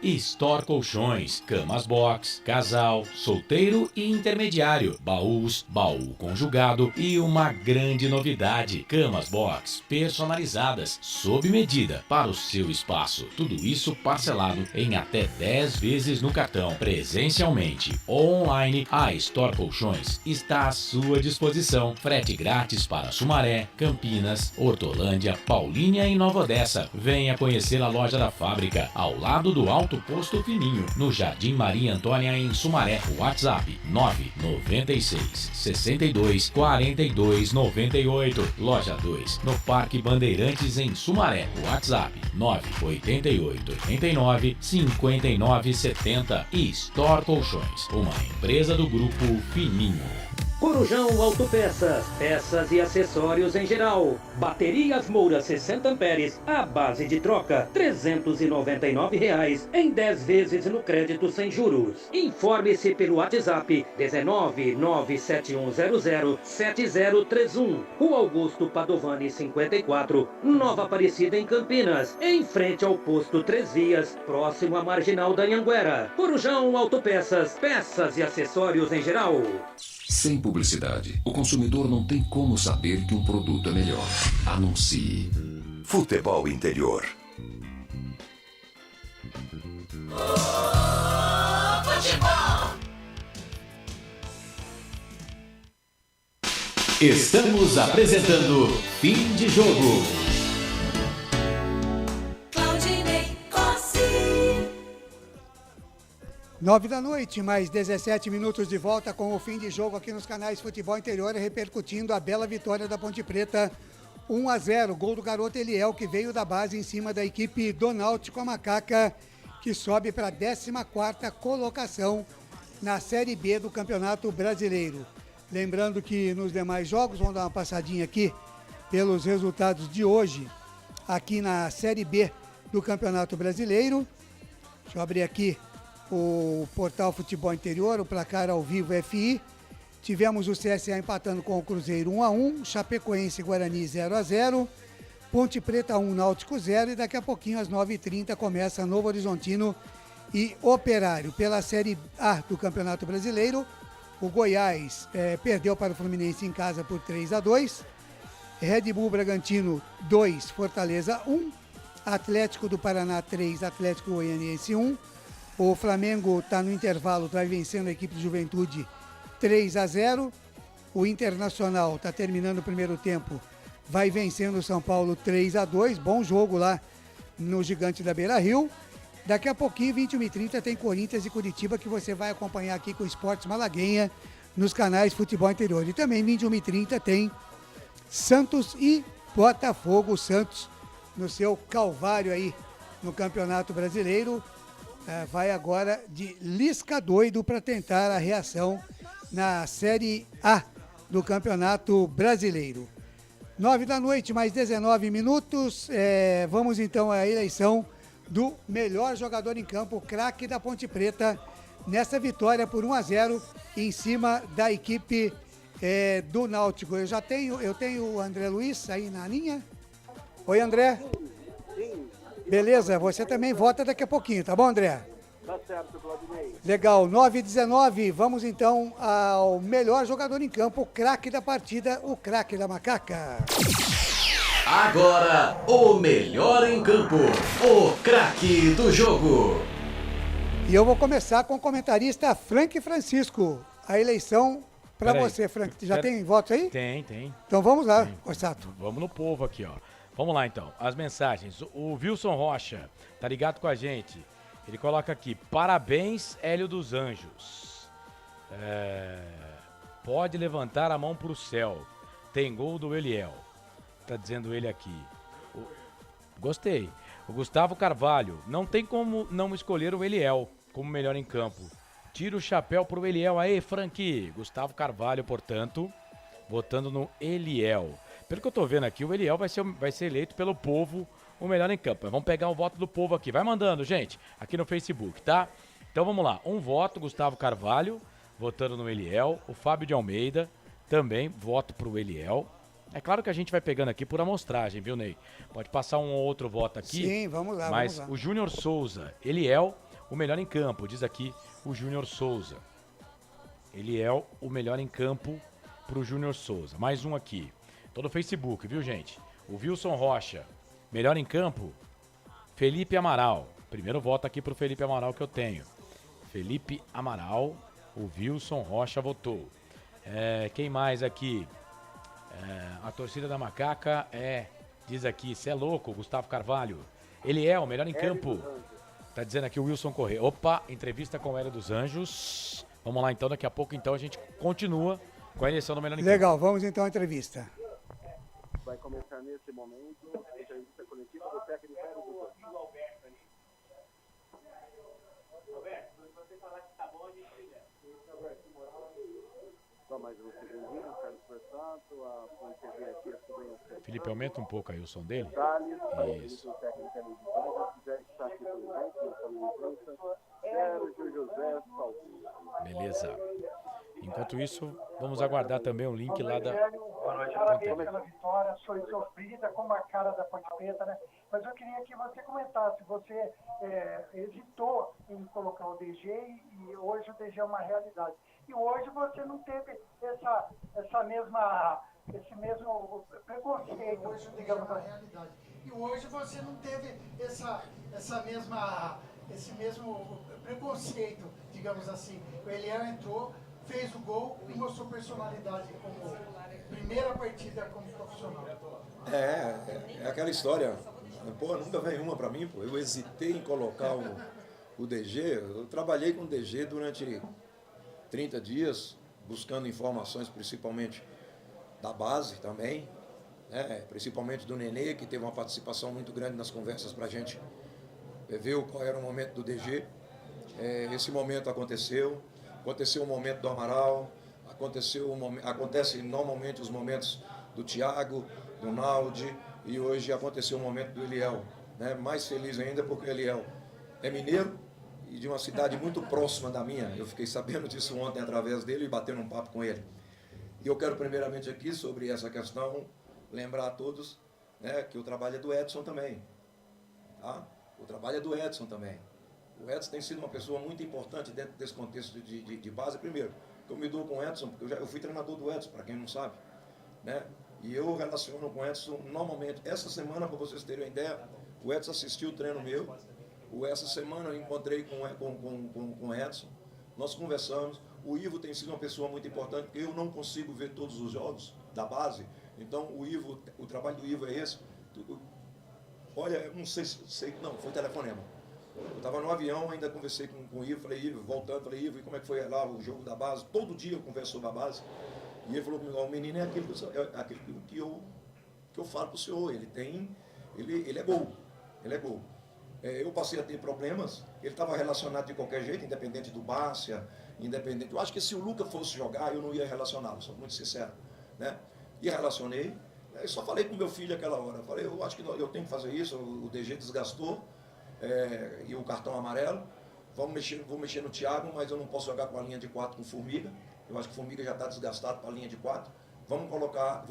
Store Colchões, camas box, casal, solteiro e intermediário, baús, baú conjugado e uma grande novidade, camas box personalizadas, sob medida, para o seu espaço. Tudo isso parcelado em até 10 vezes no cartão. Presencialmente ou online, a Store Colchões está à sua disposição. Frete grátis para Sumaré, Campinas, Hortolândia, Paulínia e Nova Odessa. Venha conhecer a loja da fábrica, ao lado do Alto Posto Fininho, no Jardim Maria Antônia, em Sumaré. WhatsApp 996 62 42 98. Loja 2, no Parque Bandeirantes, em Sumaré. WhatsApp 988 89 59 70. E Store Colchões, uma empresa do Grupo Fininho. Corujão Autopeças, peças e acessórios em geral. Baterias Moura 60 amperes, a base de troca, R$ 399 em 10 vezes no crédito sem juros. Informe-se pelo WhatsApp 19971007031. Rua Augusto Padovani 54, Nova Aparecida, em Campinas, em frente ao posto 3 Vias, próximo à Marginal da Anhanguera. Corujão Autopeças, peças e acessórios em geral. Sem publicidade, o consumidor não tem como saber que um produto é melhor. Anuncie. Futebol Interior. Futebol! Estamos apresentando Fim de Jogo. Claudinei Corsini. 9 da noite, mais 17 minutos de volta com o fim de jogo aqui nos canais Futebol Interior, repercutindo a bela vitória da Ponte Preta, 1-0, gol do garoto Eliel, que veio da base em cima da equipe do Náutico, a Macaca, que sobe para a 14ª colocação na Série B do Campeonato Brasileiro. Lembrando que nos demais jogos, vamos dar uma passadinha aqui pelos resultados de hoje, aqui na Série B do Campeonato Brasileiro. Deixa eu abrir aqui o portal Futebol Interior, o placar ao vivo FI. Tivemos o CSA empatando com o Cruzeiro 1-1, Chapecoense e Guarani 0-0, Ponte Preta 1, Náutico 0, e daqui a pouquinho às 9h30 começa Novo Horizontino e Operário. Pela Série A do Campeonato Brasileiro, o Goiás perdeu para o Fluminense em casa por 3-2, Red Bull Bragantino 2, Fortaleza 1, Atlético do Paraná 3, Atlético Goianiense 1, o Flamengo está no intervalo, está vencendo a equipe de Juventude 3-0. O Internacional está terminando o primeiro tempo, vai vencendo o São Paulo 3-2. Bom jogo lá no Gigante da Beira-Rio. Daqui a pouquinho, 21h30, tem Corinthians e Curitiba, que você vai acompanhar aqui com o Esportes Malaguenha nos canais Futebol Interior. E também, 21h30, tem Santos e Botafogo. Santos no seu calvário aí no Campeonato Brasileiro. Vai agora de Lisca doido para tentar a reação na Série A do Campeonato Brasileiro. 9 da noite, mais 19 minutos. Vamos então à eleição do melhor jogador em campo, o craque da Ponte Preta, nessa vitória por 1-0 em cima da equipe do Náutico. Eu tenho o André Luiz aí na linha. Oi, André. Beleza, você também vota daqui a pouquinho, tá bom, André? Tá certo, Claudinei. Legal, 9h19, vamos então ao melhor jogador em campo, o craque da partida, o craque da Macaca. Agora, o melhor em campo, o craque do jogo. E eu vou começar com o comentarista Frank Francisco. A eleição para você, Frank. Já tem votos aí? Tem. Então vamos lá, Orsato. Vamos no povo aqui, ó. Vamos lá, então. As mensagens. O Wilson Rocha tá ligado com a gente. Ele coloca aqui: parabéns, Hélio dos Anjos. Pode levantar a mão pro céu. Tem gol do Eliel. Tá dizendo ele aqui. Gostei. O Gustavo Carvalho: não tem como não escolher o Eliel como melhor em campo. Tira o chapéu pro Eliel aí, Frank. Gustavo Carvalho, portanto, votando no Eliel. Pelo que eu tô vendo aqui, o Eliel vai ser eleito pelo povo o melhor em campo. Vamos pegar o voto do povo aqui. Vai mandando, gente, aqui no Facebook, tá? Então vamos lá. Um voto, Gustavo Carvalho, votando no Eliel. O Fábio de Almeida, também, voto pro Eliel. É claro que a gente vai pegando aqui por amostragem, viu, Ney? Pode passar um ou outro voto aqui. Sim, vamos lá, mas vamos lá. o Júnior Souza, Eliel, o melhor em campo, diz aqui o Júnior Souza. Eliel, o melhor em campo pro Júnior Souza. Mais um aqui. Todo o Facebook, viu, gente? O Wilson Rocha, melhor em campo, Felipe Amaral. Primeiro voto aqui pro Felipe Amaral que eu tenho. Felipe Amaral, o Wilson Rocha votou. Quem mais aqui? A torcida da Macaca diz aqui, cê é louco, Gustavo Carvalho. Eliel, melhor em campo. Tá dizendo aqui o Wilson Corrêa. Opa, entrevista com o Hélio dos Anjos. Vamos lá então, daqui a pouco então a gente continua com a eleição do melhor em campo. Legal, vamos então à entrevista. Vai começar nesse momento a entrevista coletiva do técnico Hélio dos Anjos. Roberto, se você falar que tá bom, a gente fizer. Só mais um segundinho, Carlos Santo, a TV aqui, a Sobrinha. Felipe, aumenta um pouco aí o som dele. Isso. O técnico Hélio dos Anjos, já está aqui presente, Sérgio José Salvino. Beleza. Enquanto isso, vamos aguardar também o link lá da... Parabéns pela vitória, foi sofrida como a cara da Ponte Preta, né? Mas eu queria que você comentasse, você hesitou em colocar o DG e hoje o DG é uma realidade. E hoje você não teve esse mesmo preconceito, digamos assim. E hoje você não teve esse mesmo preconceito, digamos assim. O Eliel entrou, fez o gol e mostrou personalidade como primeira partida como profissional. É aquela história. Pô, nunca veio uma pra mim, pô. Eu hesitei em colocar o DG. Eu trabalhei com o DG durante 30 dias, buscando informações principalmente da base também, né? Principalmente do Nenê, que teve uma participação muito grande nas conversas pra gente ver qual era o momento do DG. Esse momento aconteceu o momento do Amaral, acontece normalmente os momentos do Thiago, do Naldi, e hoje aconteceu o momento do Eliel, né? Mais feliz ainda porque o Eliel é mineiro e de uma cidade muito próxima da minha. Eu fiquei sabendo disso ontem através dele e batendo um papo com ele. E eu quero primeiramente aqui, sobre essa questão, lembrar a todos, né, que o trabalho é do Edson também. Tá? O trabalho é do Edson também. O Edson tem sido uma pessoa muito importante dentro desse contexto de base. Primeiro, eu me dou com o Edson, porque eu fui treinador do Edson, para quem não sabe, né? E eu relaciono com o Edson normalmente. Essa semana, para vocês terem uma ideia, o Edson assistiu o treino meu. Essa semana eu encontrei com o Edson, nós conversamos. O Ivo tem sido uma pessoa muito importante, porque eu não consigo ver todos os jogos da base. Então o trabalho do Ivo é esse. Olha, não sei, não, foi telefonema. Eu estava no avião, ainda conversei com o Ivo, falei, Ivo, voltando, falei, Ivo, e como é que foi lá o jogo da base? Todo dia eu converso sobre a base. E ele falou comigo, o menino é aquele que eu falo para o senhor, ele é gol, ele é gol. Eu passei a ter problemas, ele estava relacionado de qualquer jeito, independente do Bárcia, independente. Eu acho que se o Lucas fosse jogar, eu não ia relacioná-lo, sou muito sincero, né? E relacionei, eu só falei com meu filho aquela hora, falei, eu acho que eu tenho que fazer isso, o DG desgastou, e o cartão amarelo, vou mexer no Thiago, mas eu não posso jogar com a linha de 4 com Formiga, eu acho que Formiga já está desgastado para a linha de 4, vou colocar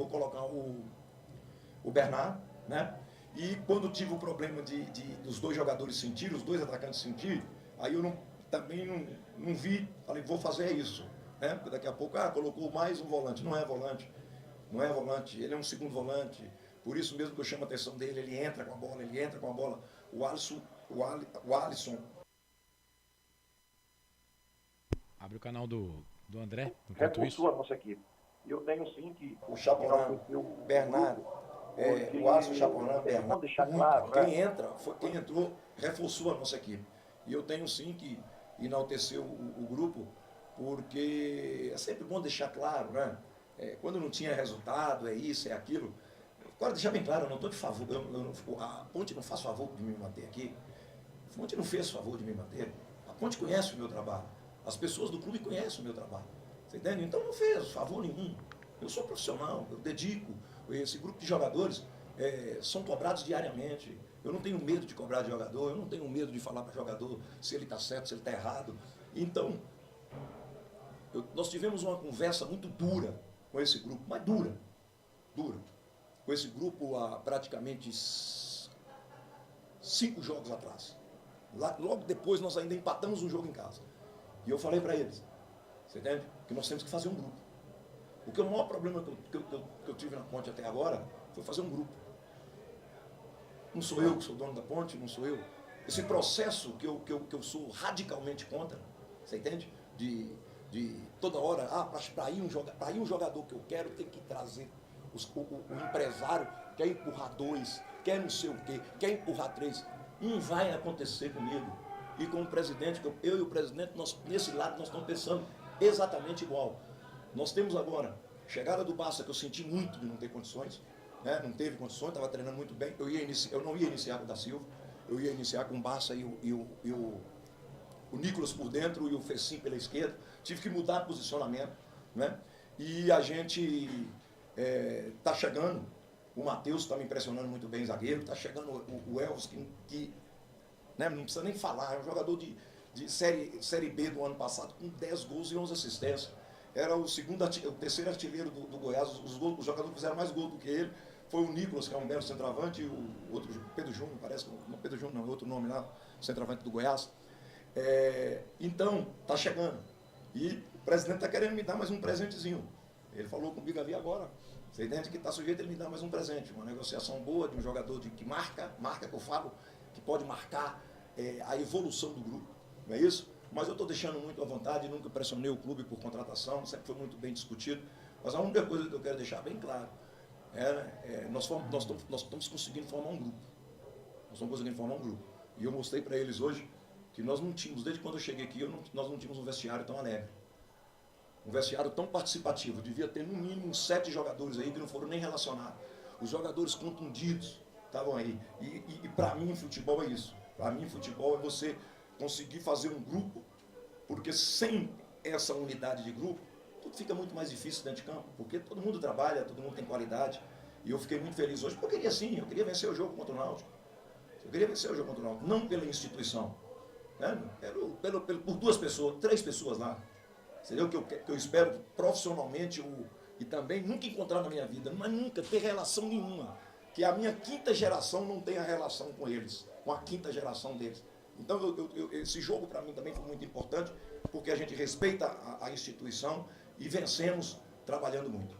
o Bernardo, né? E quando tive o problema dos dois jogadores sentirem, os dois atacantes sentirem, aí eu também não vi, falei, vou fazer isso, né? Porque daqui a pouco, colocou mais um volante, não é volante, ele é um segundo volante, por isso mesmo que eu chamo a atenção dele, ele entra com a bola, o Alisson. Abre o canal do André, enquanto isso. A nossa equipe. Eu tenho sim que... O Chaporã, Bernardo, o Alisson, Chaporã, Bernardo. Claro, quem entrou, reforçou a nossa equipe. E eu tenho sim que enaltecer o grupo, porque é sempre bom deixar claro, né? Quando não tinha resultado, é isso, é aquilo. Agora, deixar bem claro, eu não estou de favor, a Ponte não faz favor de me manter aqui. A Ponte não fez favor de me manter. A Ponte conhece o meu trabalho. As pessoas do clube conhecem o meu trabalho. Você entende? Então não fez favor nenhum. Eu sou profissional, eu dedico. Esse grupo de jogadores são cobrados diariamente. Eu não tenho medo de cobrar de jogador, eu não tenho medo de falar para o jogador se ele está certo, se ele está errado. Então, nós tivemos uma conversa muito dura com esse grupo, mas dura. Com esse grupo há praticamente 5 jogos atrás. Logo depois nós ainda empatamos um jogo em casa. E eu falei para eles, você entende? Que nós temos que fazer um grupo. Porque o maior problema que eu tive na Ponte até agora foi fazer um grupo. Não sou eu que sou dono da Ponte, não sou eu. Esse processo que eu sou radicalmente contra, você entende? De toda hora, para ir um jogador que eu quero, tem que trazer o empresário, quer empurrar 2, quer não sei o quê, quer empurrar 3. Não vai acontecer comigo. E com o presidente, eu e o presidente, nesse lado nós estamos pensando exatamente igual. Nós temos agora, chegada do Barça, que eu senti muito de não ter condições, né? Não teve condições, estava treinando muito bem. Eu não ia iniciar com o da Silva, eu ia iniciar com o Barça e o Nicolas por dentro e o Fecim pela esquerda. Tive que mudar o posicionamento, né? E a gente está chegando, o Matheus está me impressionando muito bem, zagueiro, está chegando o Elvis, que né, não precisa nem falar, é um jogador de série B do ano passado, com 10 gols e 11 assistências. Era o terceiro artilheiro do Goiás, os jogadores que fizeram mais gols do que ele foi o Nicolas, que é um belo centroavante, e o outro, Pedro Júnior, parece que não Pedro Júnior, não, é outro nome lá, centroavante do Goiás. Então, está chegando. E o presidente está querendo me dar mais um presentezinho. Ele falou comigo ali agora. Você entende que está sujeito a ele me dar mais um presente. Uma negociação boa de um jogador que marca que eu falo, que pode marcar a evolução do grupo. Não é isso? Mas eu estou deixando muito à vontade, nunca pressionei o clube por contratação, sempre foi muito bem discutido. Mas a única coisa que eu quero deixar bem claro nós estamos conseguindo formar um grupo. Nós estamos conseguindo formar um grupo. E eu mostrei para eles hoje que nós não tínhamos, desde quando eu cheguei aqui, nós não tínhamos um vestiário tão alegre. Um vestiário tão participativo. Devia ter no mínimo uns 7 jogadores aí que não foram nem relacionados. Os jogadores contundidos estavam aí. E para mim, futebol é isso. Para mim, futebol é você conseguir fazer um grupo, porque sem essa unidade de grupo, tudo fica muito mais difícil dentro de campo, porque todo mundo trabalha, todo mundo tem qualidade. E eu fiquei muito feliz hoje, porque eu queria vencer o jogo contra o Náutico. Eu queria vencer o jogo contra o Náutico, não pela instituição, né? Por 2 pessoas, 3 pessoas lá. Seria o que eu espero profissionalmente e também nunca encontrar na minha vida, mas nunca ter relação nenhuma. Que a minha 5ª geração não tenha relação com eles, com a 5ª geração deles. Então esse jogo para mim também foi muito importante, porque a gente respeita a instituição e vencemos trabalhando muito.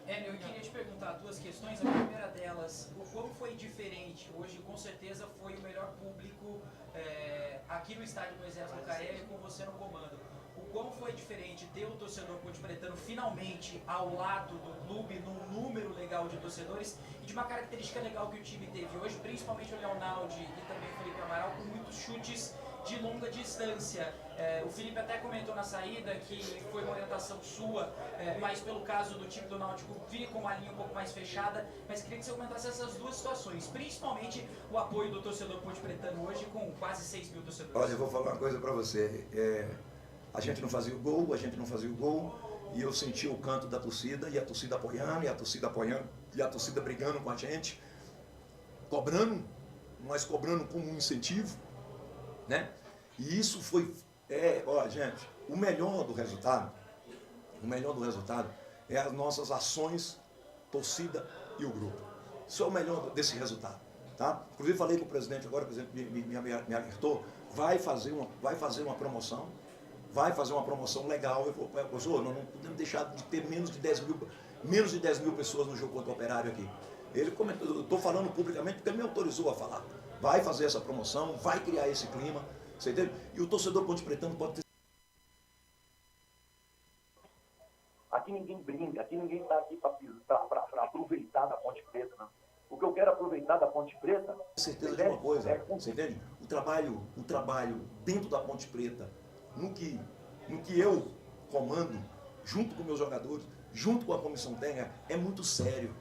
Eu queria te perguntar 2 questões. A primeira delas, o como foi diferente? Hoje, com certeza, foi o melhor público aqui no estádio Moisés Lucarelli, com você no comando. O como foi diferente ter o torcedor ponte-pretano finalmente ao lado do clube, num número legal de torcedores e de uma característica legal que o time teve hoje, principalmente o Leonaldi e também o Felipe Amaral, com muitos chutes de longa distância. O Felipe até comentou na saída que foi uma orientação sua, mas pelo caso do time do Náutico vinha com uma linha um pouco mais fechada, mas queria que você comentasse essas 2 situações, principalmente o apoio do torcedor ponte-pretano hoje com quase 6 mil torcedores. Olha, eu vou falar uma coisa para você. A gente não fazia o gol, e eu senti o canto da torcida, e a torcida apoiando, e a torcida apoiando, e a torcida brigando com a gente, cobrando, mas cobrando como um incentivo, né? E isso foi, gente, o melhor do resultado é as nossas ações, torcida e o grupo. Isso é o melhor desse resultado, tá? Inclusive falei com o presidente agora, o presidente me alertou, vai fazer uma promoção, legal. Eu falei, professor, nós não podemos deixar de ter menos de 10 mil pessoas no jogo contra o Operário aqui. Ele comentou, eu estou falando publicamente porque ele me autorizou a falar. Vai fazer essa promoção, vai criar esse clima, você entende? E o torcedor ponte-pretano pode ter... Aqui ninguém brinca, aqui ninguém está aqui para aproveitar da Ponte Preta, não. O que eu quero aproveitar da Ponte Preta... certeza de uma coisa, você entende? O trabalho dentro da Ponte Preta, no que eu comando, junto com meus jogadores, junto com a comissão técnica, é muito sério.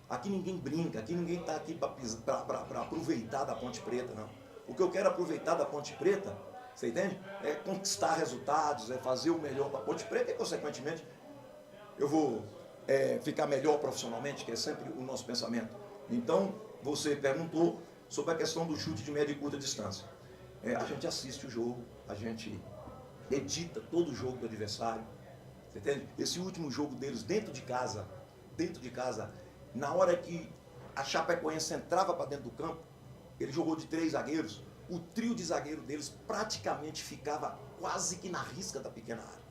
Aqui ninguém brinca, aqui ninguém está aqui para aproveitar da Ponte Preta, não. O que eu quero aproveitar da Ponte Preta Você entende? É conquistar resultados, é fazer o melhor para Ponte Preta e, consequentemente, eu vou ficar melhor profissionalmente, que é sempre o nosso pensamento. Então, você perguntou sobre a questão do chute de média e curta distância. A gente assiste o jogo, a gente edita todo o jogo do adversário, você entende? Esse último jogo deles dentro de casa, na hora que a Chapecoense entrava para dentro do campo, ele jogou de 3 zagueiros, o trio de zagueiro deles praticamente ficava quase que na risca da pequena área.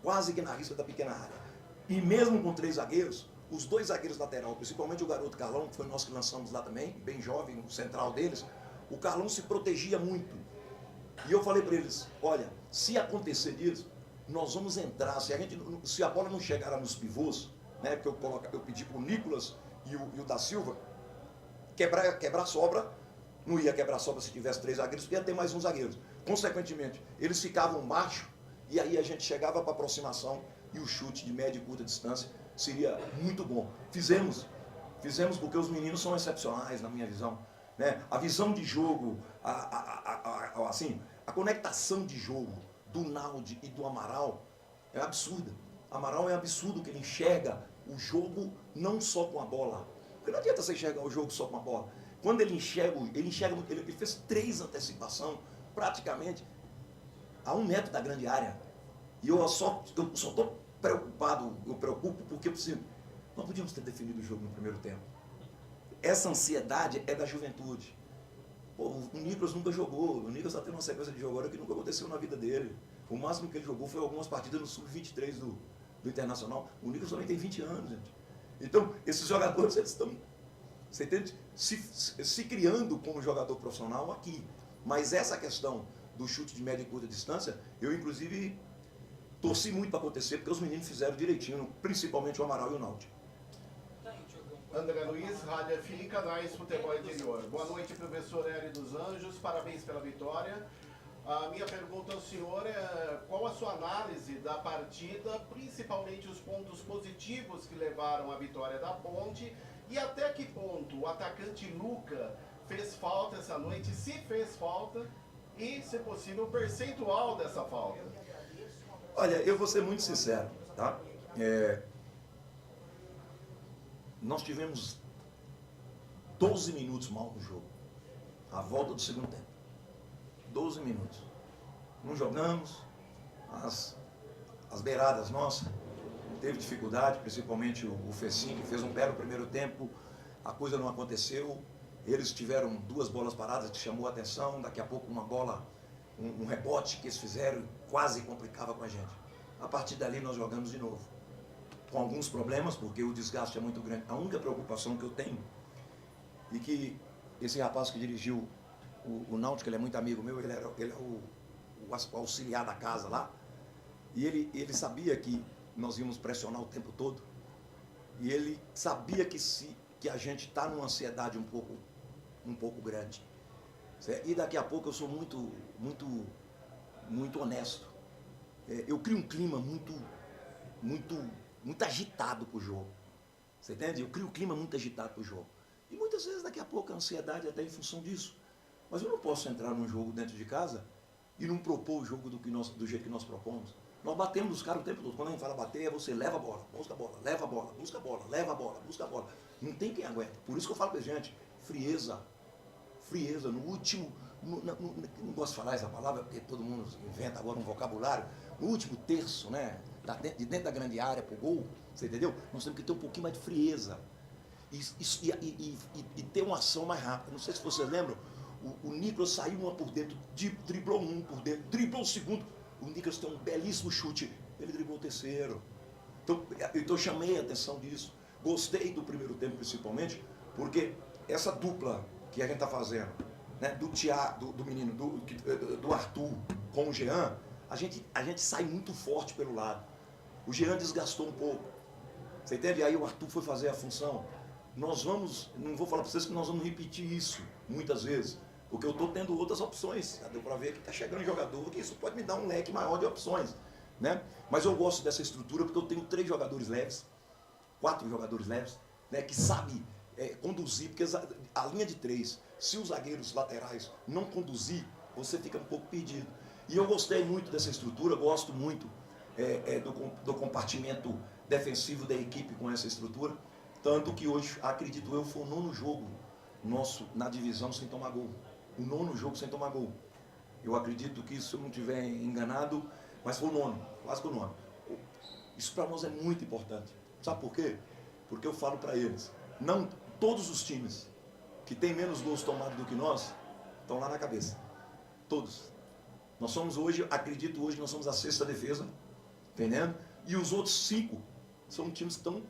Quase que na risca da pequena área. E mesmo com 3 zagueiros, os 2 zagueiros lateral, principalmente o garoto Carlão, que foi nós que lançamos lá também, bem jovem, o central deles, o Carlão se protegia muito. E eu falei para eles, olha, se acontecer disso, nós vamos entrar, se a bola não chegar nos pivôs, né, porque eu pedi para o Nicolas e o da Silva quebrar sobra, não ia quebrar sobra se tivesse 3 zagueiros, ia ter mais um zagueiro. Consequentemente, eles ficavam baixo e aí a gente chegava para aproximação e o chute de média e curta distância seria muito bom. Fizemos porque os meninos são excepcionais na minha visão. Né? A visão de jogo, a conectação de jogo do Naldi e do Amaral é absurda. Amaral é absurdo que ele enxerga o jogo não só com a bola. Porque não adianta você enxergar o jogo só com a bola. Quando ele fez 3 antecipações praticamente a 1 metro da grande área. E eu só estou preocupado, eu preocupo porque nós podíamos ter definido o jogo no primeiro tempo. Essa ansiedade é da juventude. Pô, o Nicolas nunca jogou, o Nicolas está tendo uma sequência de jogo agora que nunca aconteceu na vida dele. O máximo que ele jogou foi algumas partidas no Sub-23 do Internacional. O Nicolas também tem 20 anos, gente. Então, esses jogadores, eles estão, você entende? Se criando como jogador profissional aqui. Mas essa questão do chute de média e curta distância, eu inclusive torci muito para acontecer, porque os meninos fizeram direitinho, principalmente o Amaral e o Naldi. André Luiz, Rádio FI, Canais Futebol Interior. Boa noite, professor Hélio dos Anjos, parabéns pela vitória. A minha pergunta ao senhor é qual a sua análise da partida, principalmente os pontos positivos que levaram à vitória da Ponte e até que ponto o atacante Luca fez falta essa noite, se fez falta e, se possível, o percentual dessa falta. Olha, eu vou ser muito sincero, tá? Nós tivemos 12 minutos mal no jogo, a volta do segundo tempo. 12 minutos. Não jogamos, as beiradas nossas, teve dificuldade, principalmente o Fecim, que fez um belo primeiro tempo, a coisa não aconteceu, eles tiveram 2 bolas paradas que chamou a atenção, daqui a pouco uma bola, um rebote que eles fizeram quase complicava com a gente. A partir dali nós jogamos de novo. Com alguns problemas, porque o desgaste é muito grande. A única preocupação que eu tenho, e que esse rapaz que dirigiu o Náutico, ele é muito amigo meu, ele é o auxiliar da casa lá, e ele sabia que nós íamos pressionar o tempo todo, e ele sabia que a gente está numa ansiedade um pouco grande. Certo? E daqui a pouco eu sou muito honesto. Eu crio um clima muito agitado para o jogo. Você entende? Eu crio um clima muito agitado para o jogo. E muitas vezes daqui a pouco a ansiedade é até em função disso. Mas eu não posso entrar num jogo dentro de casa e não propor o jogo do jeito que nós propomos. Nós batemos os caras o tempo todo. Quando a gente fala bater, é você leva a bola, busca a bola, leva a bola, busca a bola, leva a bola, busca a bola. Não tem quem aguenta. Por isso que eu falo pra gente, frieza. Frieza. No último, não gosto de falar essa palavra porque todo mundo inventa agora um vocabulário. No último terço, né, de dentro da grande área pro gol, você entendeu? Nós temos que ter um pouquinho mais de frieza. E ter uma ação mais rápida. Não sei se vocês lembram, o Nicolas saiu uma por dentro, driblou um por dentro, driblou o segundo. O Nicolas tem um belíssimo chute, ele driblou o terceiro. Então eu chamei a atenção disso. Gostei do primeiro tempo principalmente, porque essa dupla que a gente está fazendo, né, do menino, do Arthur com o Jean, a gente sai muito forte pelo lado. O Jean desgastou um pouco. Você entende? Aí o Arthur foi fazer a função. Nós vamos, não vou falar para vocês que nós vamos repetir isso muitas vezes, porque eu estou tendo outras opções. Já deu para ver que está chegando jogador, que isso pode me dar um leque maior de opções. Né? Mas eu gosto dessa estrutura porque eu tenho 3 jogadores leves, 4 jogadores leves, né, que sabem conduzir, porque a linha de 3, se os zagueiros laterais não conduzir, você fica um pouco perdido. E eu gostei muito dessa estrutura, gosto muito do compartimento defensivo da equipe com essa estrutura, tanto que hoje, acredito eu, foi o 9º jogo nosso na divisão sem tomar gol. O 9º jogo sem tomar gol. Eu acredito que, se eu não estiver enganado, mas foi o 9º, quase que o 9º. Isso para nós é muito importante. Sabe por quê? Porque eu falo para eles, não todos os times que têm menos gols tomados do que nós, estão lá na cabeça. Todos. Nós somos hoje, acredito hoje, nós somos a 6ª defesa, entendendo? E os outros 5 são times que estão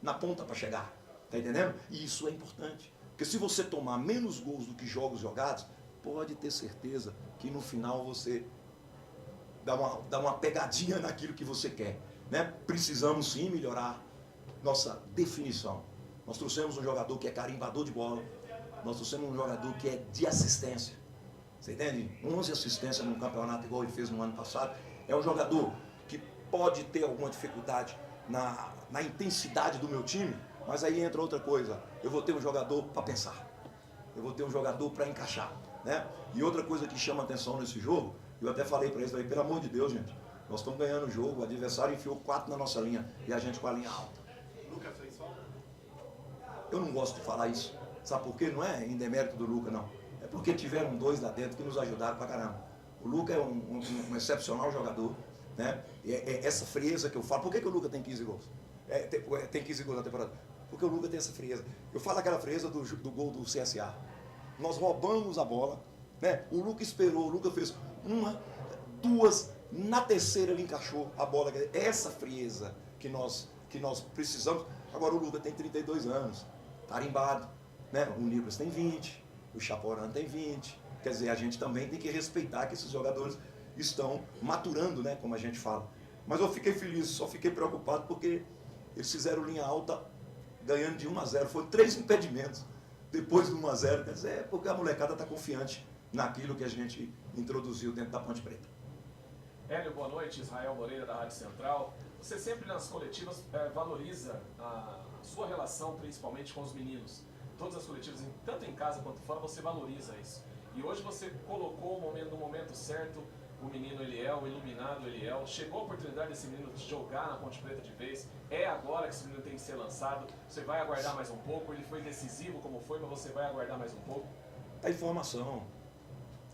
na ponta para chegar, tá entendendo? E isso é importante. Porque se você tomar menos gols do que jogos jogados, pode ter certeza que no final você dá uma pegadinha naquilo que você quer, né? Precisamos sim melhorar nossa definição. Nós trouxemos um jogador que é carimbador de bola, nós trouxemos um jogador que é de assistência. Você entende? 11 assistências no campeonato, igual ele fez no ano passado. É um jogador que pode ter alguma dificuldade na intensidade do meu time, mas aí entra outra coisa. Eu vou ter um jogador para pensar. Eu vou ter um jogador para encaixar, né? E outra coisa que chama atenção nesse jogo, eu até falei para eles, pelo amor de Deus, gente, nós estamos ganhando o jogo, o adversário enfiou 4 na nossa linha e a gente com a linha alta. Lucas fez falta? Eu não gosto de falar isso. Sabe por quê? Não é em demérito do Lucas, não. É porque tiveram 2 lá dentro que nos ajudaram pra caramba. O Lucas é um excepcional jogador, né? Essa frieza que eu falo. Por que o Lucas tem 15 gols? Tem 15 gols na temporada? Porque o Lucas tem essa frieza. Eu falo aquela frieza do gol do CSA. Nós roubamos a bola, né? O Lucas esperou, o Lucas fez 1, 2, na terceira ele encaixou a bola. Essa frieza que nós precisamos. Agora o Lucas tem 32 anos, tarimbado, né? O Nicolas tem 20, o Chaporã tem 20. Quer dizer, a gente também tem que respeitar que esses jogadores estão maturando, né? Como a gente fala. Mas eu fiquei feliz, só fiquei preocupado porque eles fizeram linha alta ganhando de 1-0. Foram 3 impedimentos depois do 1-0. Quer dizer, é porque a molecada está confiante naquilo que a gente introduziu dentro da Ponte Preta. Hélio, boa noite. Israel Moreira, da Rádio Central. Você sempre nas coletivas valoriza a sua relação, principalmente com os meninos. Todas as coletivas, tanto em casa quanto fora, você valoriza isso. E hoje você colocou no momento certo o menino Eliel, o iluminado Eliel. Chegou a oportunidade desse menino jogar na Ponte Preta de vez. É agora que esse menino tem que ser lançado. Você vai aguardar mais um pouco. Ele foi decisivo como foi, mas você vai aguardar mais um pouco. A informação.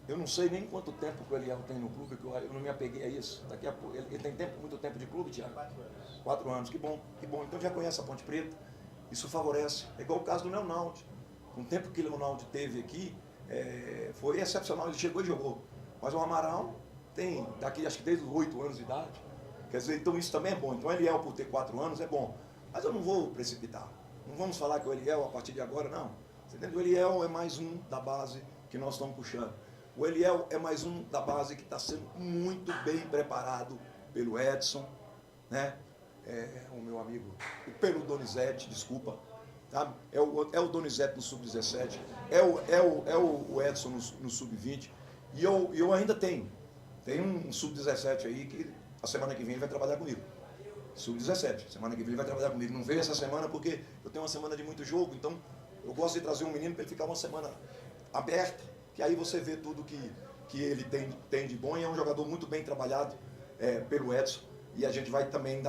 Eu não sei nem quanto tempo que o Eliel tem no clube, que eu não me apeguei a isso. Daqui a pouco, ele tem muito tempo de clube, Thiago? 4 anos. 4 anos, que bom, que bom. Então já conhece a Ponte Preta, isso favorece. É igual o caso do Leonaldo. O tempo que o Leonaldo teve aqui, foi excepcional, ele chegou e jogou. Mas o Amaral tem, daqui acho que desde os 8 anos de idade. Quer dizer, então isso também é bom. Então o Eliel, por ter 4 anos, é bom. Mas eu não vou precipitar. Não vamos falar que o Eliel, a partir de agora, não. Você entende? O Eliel é mais um da base que nós estamos puxando. O Eliel é mais um da base que está sendo muito bem preparado pelo Edson, né? O meu amigo, pelo Donizete, desculpa. Tá? É o Donizete no Sub-17, é o Edson no Sub-20. E eu ainda tenho um Sub-17 aí que a semana que vem vai trabalhar comigo. Sub-17, semana que vem ele vai trabalhar comigo. Não veio essa semana porque eu tenho uma semana de muito jogo, então eu gosto de trazer um menino para ele ficar uma semana aberta. Que aí você vê tudo que ele tem de bom, e é um jogador muito bem trabalhado pelo Edson, e a gente vai também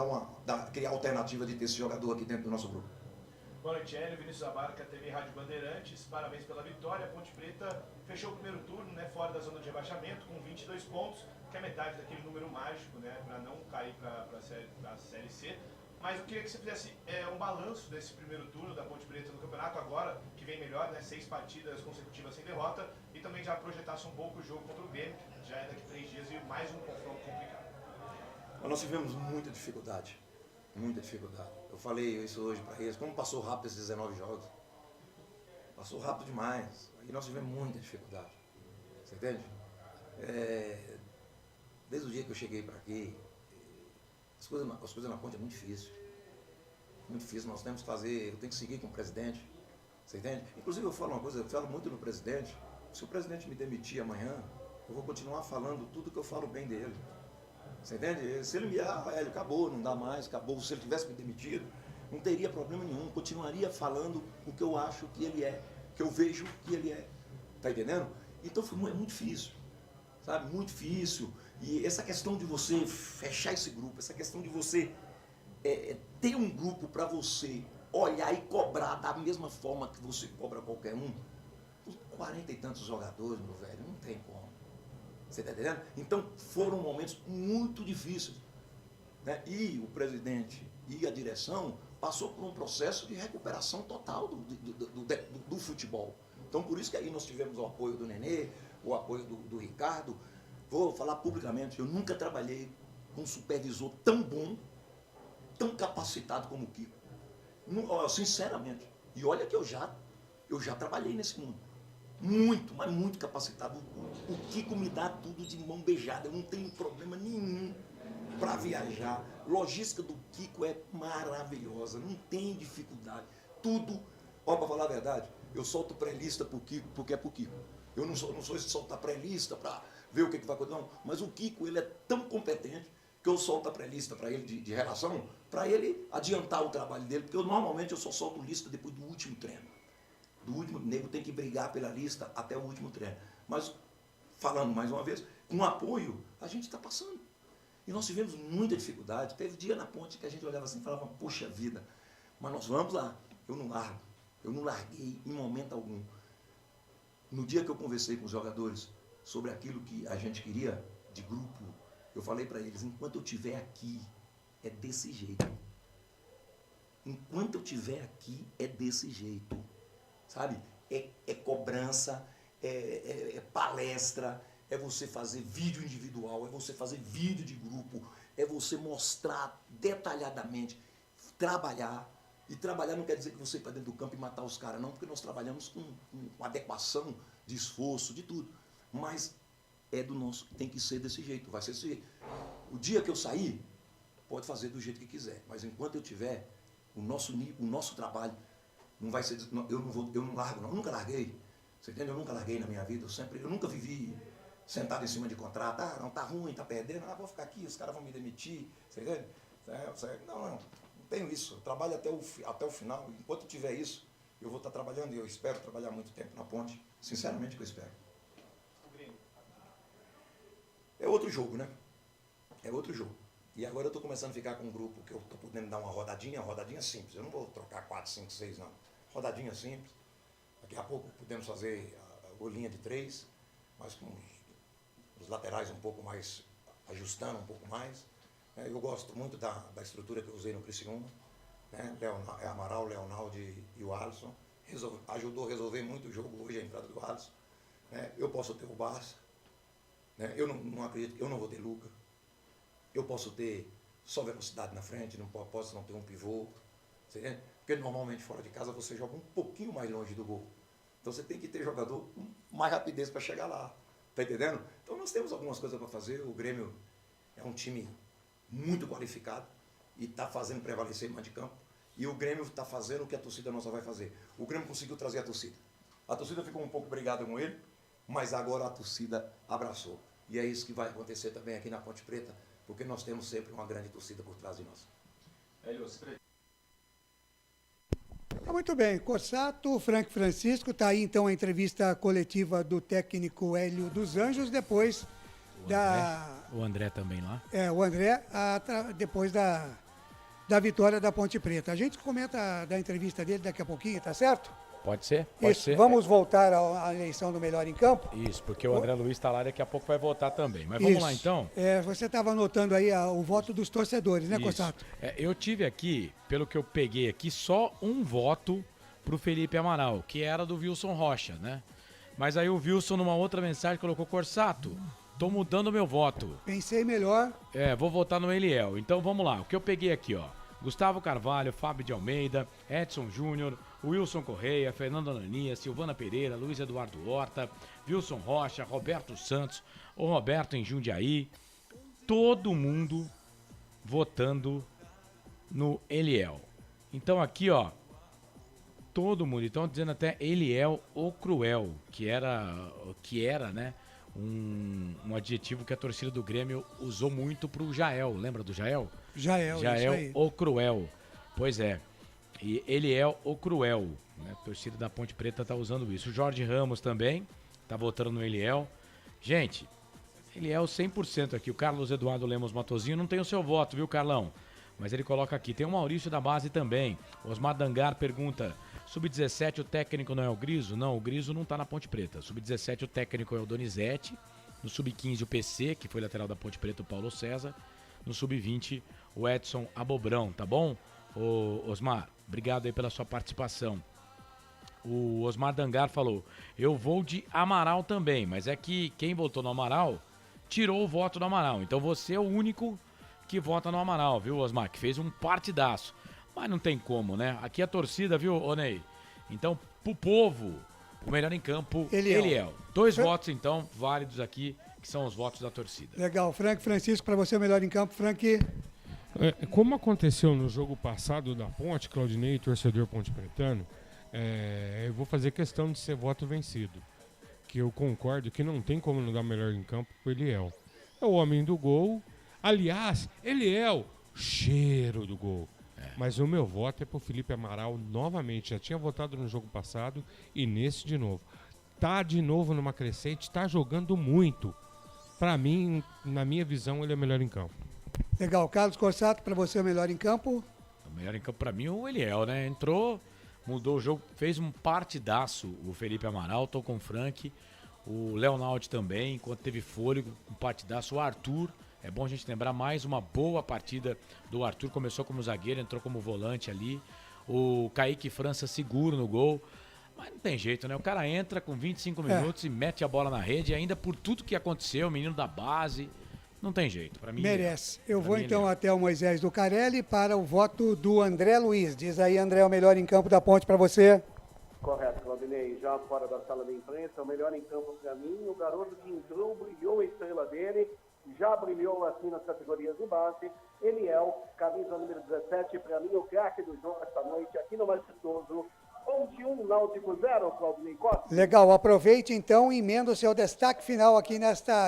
criar a alternativa de ter esse jogador aqui dentro do nosso grupo. Boa noite, Hélio. Vinícius Abarca, TV Rádio Bandeirantes. Parabéns pela vitória. A Ponte Preta fechou o primeiro turno, né, fora da zona de rebaixamento, com 22 pontos, que é metade daquele número mágico, né, para não cair para a Série C. Mas eu queria que você fizesse um balanço desse primeiro turno da Ponte Preta no campeonato, agora que vem melhor, né, 6 partidas consecutivas sem derrota, e também já projetasse um pouco o jogo contra o Grêmio, já é daqui a 3 dias, e mais um confronto complicado. Nós tivemos muita dificuldade, muita dificuldade. Eu falei isso hoje para eles, como passou rápido esses 19 jogos. Passou rápido demais, e nós tivemos muita dificuldade, você entende? Desde o dia que eu cheguei para aqui, as coisas na Ponte é muito difícil. Muito difícil, nós temos que fazer, eu tenho que seguir com o presidente. Você entende? Inclusive eu falo uma coisa, eu falo muito no presidente. Se o presidente me demitir amanhã, eu vou continuar falando tudo que eu falo bem dele. Você entende? Se ele me Hélio, acabou, não dá mais, acabou. Se ele tivesse me demitido, não teria problema nenhum. Continuaria falando o que eu acho que ele é, que eu vejo que ele é. Tá entendendo? Então é muito difícil. sabe? Muito difícil. E essa questão de você fechar esse grupo, essa questão de você ter um grupo para você olhar e cobrar da mesma forma que você cobra qualquer um, os 40 e tantos jogadores, meu velho, não tem como. Você está entendendo? Então foram momentos muito difíceis. Né? E o presidente e a direção passou por um processo de recuperação total do futebol. Então por isso que aí nós tivemos o apoio do Nenê, o apoio do Ricardo. Vou falar publicamente, eu nunca trabalhei com um supervisor tão bom, tão capacitado como o Kiko. Sinceramente. E olha que eu já trabalhei nesse mundo. Muito, mas muito capacitado. O Kiko me dá tudo de mão beijada. Eu não tenho problema nenhum para viajar. Logística do Kiko é maravilhosa. Não tem dificuldade. Tudo, para falar a verdade, eu solto pré-lista pro Kiko porque é pro Kiko. Eu não sou esse soltar pré-lista para ver o que vai acontecer. Não, mas o Kiko, ele é tão competente que eu solto a pré-lista para ele de relação, para ele adiantar o trabalho dele, porque normalmente eu só solto lista depois do último treino. O nego tem que brigar pela lista até o último treino. Mas, falando mais uma vez, com apoio, a gente está passando. E nós tivemos muita dificuldade. Teve dia na ponte que a gente olhava assim e falava, poxa vida, mas nós vamos lá. Eu não largo. Eu não larguei em momento algum. No dia que eu conversei com os jogadores sobre aquilo que a gente queria de grupo, eu falei para eles, enquanto eu estiver aqui, é desse jeito. Enquanto eu estiver aqui, é desse jeito. Sabe? É cobrança, é palestra, é você fazer vídeo individual, é você fazer vídeo de grupo, é você mostrar detalhadamente, trabalhar. E trabalhar não quer dizer que você ir para dentro do campo e matar os caras, não, porque nós trabalhamos com adequação de esforço, de tudo. Mas é do nosso, tem que ser desse jeito, vai ser desse jeito. O dia que eu sair, pode fazer do jeito que quiser, mas enquanto eu tiver, o nosso trabalho não vai ser, eu não largo, não, eu nunca larguei, você entende? Eu nunca larguei na minha vida, eu nunca vivi sentado em cima de contrato, não, tá ruim, tá perdendo, vou ficar aqui, os caras vão me demitir, você entende? Não tenho isso, eu trabalho até o final, enquanto eu tiver isso, eu vou estar trabalhando e eu espero trabalhar muito tempo na ponte, sinceramente que eu espero. É outro jogo, né? É outro jogo. E agora eu estou começando a ficar com um grupo que eu estou podendo dar uma rodadinha simples. Eu não vou trocar 4, 5, 6, não. Rodadinha simples. Daqui a pouco podemos fazer a golinha de 3, mas com os laterais um pouco mais, ajustando um pouco mais. Eu gosto muito da estrutura que eu usei no Criciúma. Amaral, Leonaldo e o Alisson. Ajudou a resolver muito o jogo hoje, a entrada do Alisson. Eu posso ter o Barça. Eu não acredito, eu não vou ter Luca. Eu posso ter só velocidade na frente, não posso não ter um pivô. Porque normalmente fora de casa você joga um pouquinho mais longe do gol. Então você tem que ter jogador com mais rapidez para chegar lá. Tá entendendo? Então nós temos algumas coisas para fazer. O Grêmio é um time muito qualificado e está fazendo prevalecer mais de campo. E o Grêmio está fazendo o que a torcida nossa vai fazer. O Grêmio conseguiu trazer a torcida. A torcida ficou um pouco brigada com ele, mas agora a torcida abraçou. E é isso que vai acontecer também aqui na Ponte Preta, porque nós temos sempre uma grande torcida por trás de nós. Muito bem, Corsato, Frank Francisco, está aí então a entrevista coletiva do técnico Hélio dos Anjos, depois O André também lá. O André, depois da vitória da Ponte Preta. A gente comenta da entrevista dele daqui a pouquinho, tá certo? Pode ser? Pode Isso, ser. vamos voltar à eleição do melhor em campo? Isso, porque o André Luiz está lá, daqui a pouco vai votar também. Mas vamos lá então. Você estava anotando aí o voto dos torcedores, né, Corsato? Eu tive aqui, pelo que eu peguei aqui, só um voto pro Felipe Amaral, que era do Wilson Rocha, né? Mas aí o Wilson, numa outra mensagem, colocou: Corsato, tô mudando meu voto. Pensei melhor. Vou votar no Eliel. Então vamos lá, o que eu peguei aqui, ó. Gustavo Carvalho, Fábio de Almeida, Edson Júnior, Wilson Correia, Fernando Ananias, Silvana Pereira, Luiz Eduardo Horta, Wilson Rocha, Roberto Santos, o Roberto em Jundiaí, todo mundo votando no Eliel. Então aqui, ó, todo mundo, então dizendo até Eliel o Cruel, que era, né, um adjetivo que a torcida do Grêmio usou muito pro Jael, lembra do Jael? Jael, isso aí. O Cruel, pois é. E ele é o Cruel, né? A torcida da Ponte Preta tá usando isso. O Jorge Ramos também tá votando no Eliel. Gente, Ele é o 100% aqui. O Carlos Eduardo Lemos Matozinho não tem o seu voto, viu, Carlão? Mas ele coloca aqui. Tem o Maurício da base também. Osmar Dangar pergunta: Sub-17 o técnico não é o Griso? Não, o Griso não tá na Ponte Preta. Sub-17 o técnico é o Donizete. No Sub-15 o PC, que foi lateral da Ponte Preta, o Paulo César. No Sub-20 o Edson Abobrão, tá bom? Ô, Osmar, obrigado aí pela sua participação. O Osmar Dangar falou: eu vou de Amaral também, mas é que quem votou no Amaral tirou o voto do Amaral. Então você é o único que vota no Amaral, viu, Osmar? Que fez um partidaço. Mas não tem como, né? Aqui a torcida, viu, Onei? Então, pro povo, o melhor em campo, Eliel. 2 votos, então, válidos aqui, que são os votos da torcida. Legal. Frank Francisco, para você o melhor em campo. Frank... Como aconteceu no jogo passado da Ponte, Claudinei, torcedor ponte pretano, eu vou fazer questão de ser voto vencido. Que eu concordo que não tem como não dar melhor em campo pro Eliel. É o homem do gol. Aliás, Eliel, cheiro do gol. Mas o meu voto é pro Felipe Amaral novamente. Já tinha votado no jogo passado e nesse de novo. Tá de novo numa crescente, tá jogando muito. Pra mim, na minha visão, ele é melhor em campo. Legal. Carlos Corsato, para você o melhor em campo? O melhor em campo pra mim é o Eliel, né? Entrou, mudou o jogo, fez um partidaço o Felipe Amaral, tô com o Frank, o Leonardo também, enquanto teve fôlego, um partidaço. O Arthur, é bom a gente lembrar mais uma boa partida do Arthur, começou como zagueiro, entrou como volante ali. O Kaique França seguro no gol, mas não tem jeito, né? O cara entra com 25 minutos e mete a bola na rede, ainda por tudo que aconteceu, menino da base, não tem jeito. Pra mim, merece. Eu vou então até o Moisés do Carelli para o voto do André Luiz. Diz aí, André, o melhor em campo da Ponte para você. Correto, Claudinei. Já fora da sala de imprensa, o melhor em campo para mim, o garoto que entrou, brilhou a estrela dele, já brilhou assim nas categorias de base. Eliel, camisa número 17, para mim o craque do jogo esta noite aqui no Majestoso. Ponte 1, Náutico 0, Claudinei Costa. Legal, aproveite então e emenda o seu destaque final aqui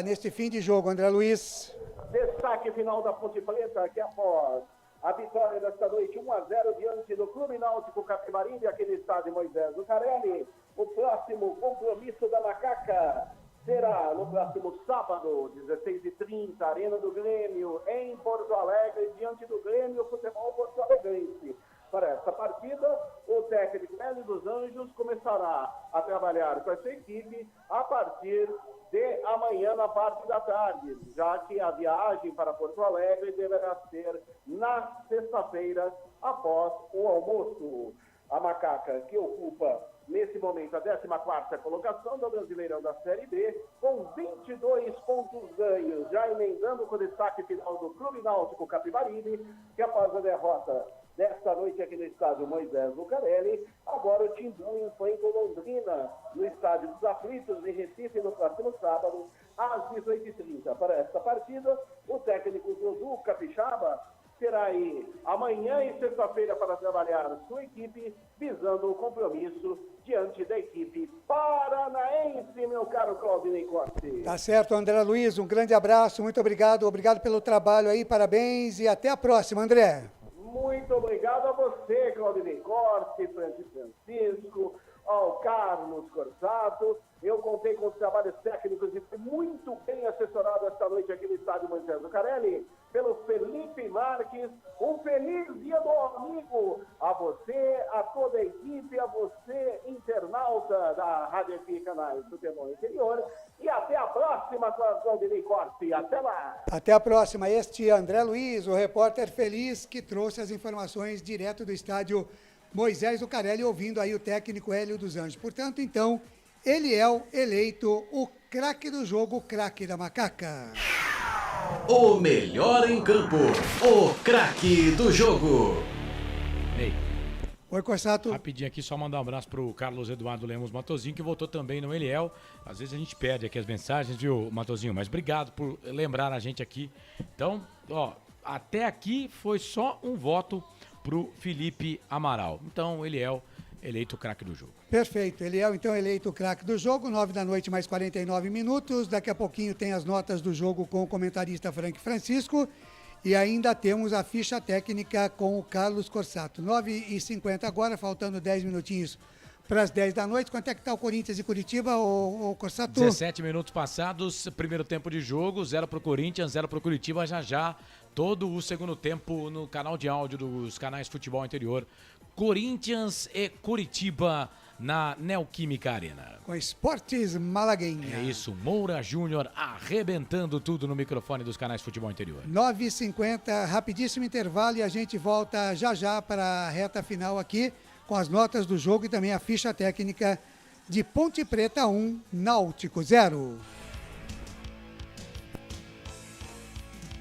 neste fim de jogo, André Luiz. Destaque final da Ponte Preta, que após a vitória desta noite 1-0 diante do Clube Náutico Capibaribe, aqui no estádio Moisés do Carelli. O próximo compromisso da Macaca será no próximo sábado, 16h30, Arena do Grêmio, em Porto Alegre, diante do Grêmio Futebol Porto Alegrense. Para essa partida, o técnico Hélio dos Anjos começará a trabalhar com essa equipe a partir de amanhã na parte da tarde, já que a viagem para Porto Alegre deverá ser na sexta-feira após o almoço. A Macaca, que ocupa nesse momento a 14ª colocação do Brasileirão da Série B, com 22 pontos ganhos, já emendando com o destaque final do Clube Náutico Capibaribe, que após a derrota desta noite aqui no estádio Moisés Lucarelli, agora o Timbu enfrenta o Londrina no estádio dos Aflitos, em Recife, no próximo sábado, às 18h30. Para esta partida, o técnico Dudu Capixaba terá aí amanhã e sexta-feira para trabalhar sua equipe, visando o compromisso diante da equipe paranaense, meu caro Claudinei Costa. Tá certo, André Luiz, um grande abraço, muito obrigado pelo trabalho aí, parabéns e até a próxima, André. Muito obrigado a você, Claudinei Corte, Francisco, ao Carlos Corsato. Eu contei com os trabalhos técnicos e fui muito bem assessorado esta noite aqui no estádio Moisés do Carelli, pelo Felipe Marques. Um feliz dia do amigo a você, a toda a equipe, a você, internauta da Rádio FM Canais do Futebol Interior. E até a próxima, Claudinei Corte. Até lá. Até a próxima. Este é André Luiz, o repórter feliz que trouxe as informações direto do estádio Moisés do Carelli, ouvindo aí o técnico Hélio dos Anjos. Portanto, então, Eliel eleito o craque do jogo, o craque da Macaca. O melhor em campo, o craque do jogo. Ei. Oi, Corsato. Rapidinho aqui, só mandar um abraço pro Carlos Eduardo Lemos Matozinho, que votou também no Eliel. Às vezes a gente perde aqui as mensagens, viu, Matozinho? Mas obrigado por lembrar a gente aqui. Então, ó, até aqui foi só um voto pro Felipe Amaral. Então, Eliel eleito o craque do jogo. Perfeito, Eliel então eleito o craque do jogo, 9h mais 49 minutos, daqui a pouquinho tem as notas do jogo com o comentarista Frank Francisco e ainda temos a ficha técnica com o Carlos Corsato. 9h50 agora, faltando 10 minutinhos para as 10 da noite. Quanto é que está o Corinthians e Curitiba, o Corsatu? 17 minutos passados, primeiro tempo de jogo, 0 pro Corinthians, 0 pro Curitiba, já todo o segundo tempo no canal de áudio dos canais Futebol Interior. Corinthians e Curitiba na Neoquímica Arena. Com Esportes Malaguinha. É isso, Moura Júnior arrebentando tudo no microfone dos canais Futebol Interior. 9h50, rapidíssimo intervalo e a gente volta já para a reta final aqui com as notas do jogo e também a ficha técnica de Ponte Preta 1, Náutico 0.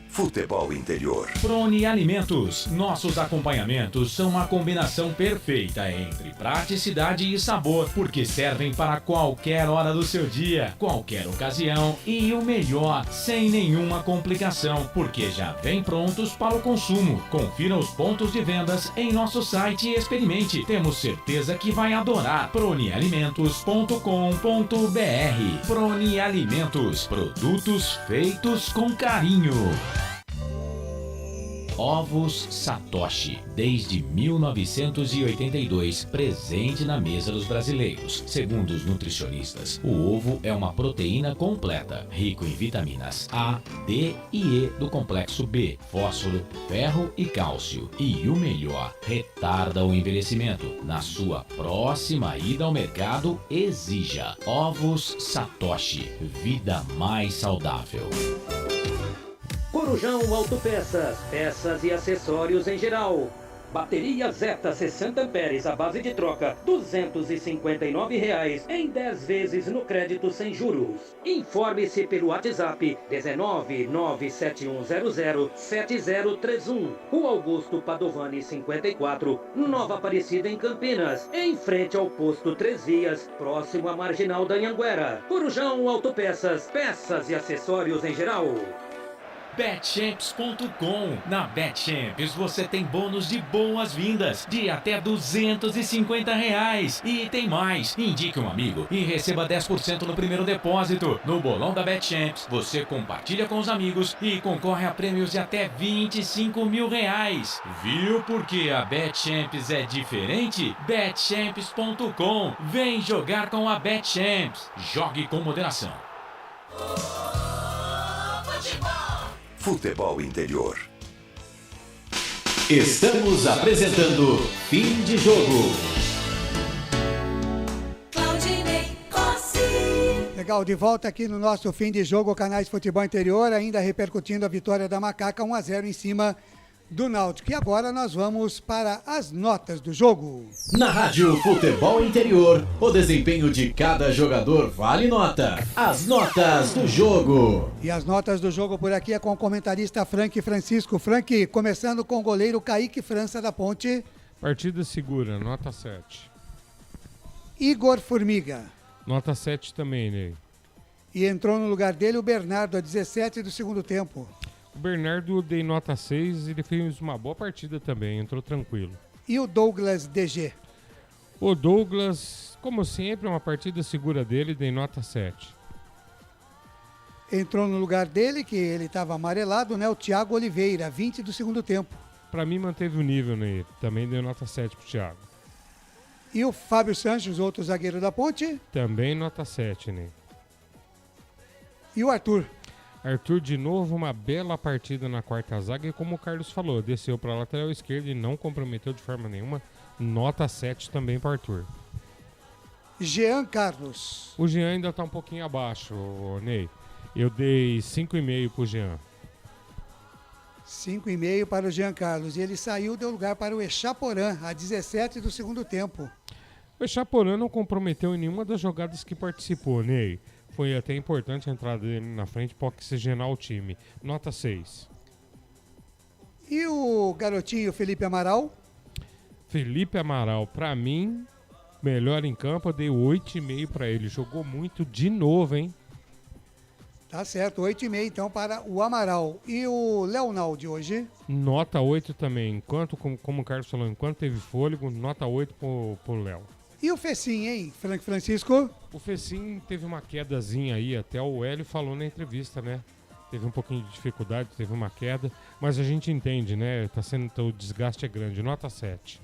Futebol Interior. Prone Alimentos. Nossos acompanhamentos são uma combinação perfeita entre praticidade e sabor, porque servem para qualquer hora do seu dia, qualquer ocasião e o melhor, sem nenhuma complicação, porque já vem prontos para o consumo. Confira os pontos de vendas em nosso site e experimente. Temos certeza que vai adorar. pronealimentos.com.br. Prone Alimentos. Produtos feitos com carinho. Ovos Satoshi, desde 1982, presente na mesa dos brasileiros. Segundo os nutricionistas, o ovo é uma proteína completa, rico em vitaminas A, D e E do complexo B, fósforo, ferro e cálcio. E o melhor, retarda o envelhecimento. Na sua próxima ida ao mercado, exija Ovos Satoshi, vida mais saudável. Corujão Autopeças, peças e acessórios em geral. Bateria Zeta 60 amperes à base de troca, R$ 259,00 em 10 vezes no crédito sem juros. Informe-se pelo WhatsApp 19971007031. Rua Augusto Padovani 54, Nova Aparecida em Campinas, em frente ao posto 3 Vias, próximo à Marginal da Anhanguera. Corujão Autopeças, peças e acessórios em geral. Betchamps.com. Na Betchamps você tem bônus de boas-vindas de até R$250. E tem mais. Indique um amigo e receba 10% no primeiro depósito. No bolão da Betchamps, você compartilha com os amigos e concorre a prêmios de até R$25 mil. Viu porque a Betchamps é diferente? Betchamps.com. Vem jogar com a Betchamps. Jogue com moderação. Futebol Interior. Estamos apresentando Fim de Jogo. Legal, de volta aqui no nosso Fim de Jogo, canais Futebol Interior, ainda repercutindo a vitória da Macaca 1-0 em cima do Náutico. E agora nós vamos para as notas do jogo. Na Rádio Futebol Interior, o desempenho de cada jogador vale nota. As notas do jogo. E as notas do jogo por aqui é com o comentarista Frank Francisco. Frank, começando com o goleiro Kaique França da Ponte. Partida segura, nota 7. Igor Formiga. Nota 7 também, Ney. E entrou no lugar dele o Bernardo, a 17 do segundo tempo. O Bernardo dei nota 6 e ele fez uma boa partida também, entrou tranquilo. E o Douglas DG? O Douglas, como sempre, uma partida segura dele, dei nota 7. Entrou no lugar dele, que ele estava amarelado, né? O Thiago Oliveira, 20 do segundo tempo. Para mim manteve o nível, né? Também dei nota 7 pro Thiago. E o Fábio Sanches, outro zagueiro da Ponte? Também nota 7, né? E o Arthur? Arthur, de novo, uma bela partida na quarta zaga e como o Carlos falou, desceu para a lateral esquerda e não comprometeu de forma nenhuma. Nota 7 também para Arthur. Jean Carlos. O Jean ainda está um pouquinho abaixo, Ney. Eu dei 5,5 para o Jean. 5,5 para o Jean Carlos. E ele saiu, deu lugar para o Echaporã, a 17 do segundo tempo. O Echaporã não comprometeu em nenhuma das jogadas que participou, Ney. Foi até importante a entrada dele na frente para oxigenar o time. Nota 6. E o garotinho Felipe Amaral? Felipe Amaral, para mim, melhor em campo, eu dei 8,5 para ele. Jogou muito de novo, hein? Tá certo, 8,5 então para o Amaral. E o Leonaldo hoje? Nota 8 também. Enquanto, como o Carlos falou, enquanto teve fôlego, nota 8 pro Léo. E o Fecim, hein, Frank Francisco? O Fecim teve uma quedazinha aí, até o Hélio falou na entrevista, né? Teve um pouquinho de dificuldade, teve uma queda, mas a gente entende, né? O desgaste é grande. Nota 7.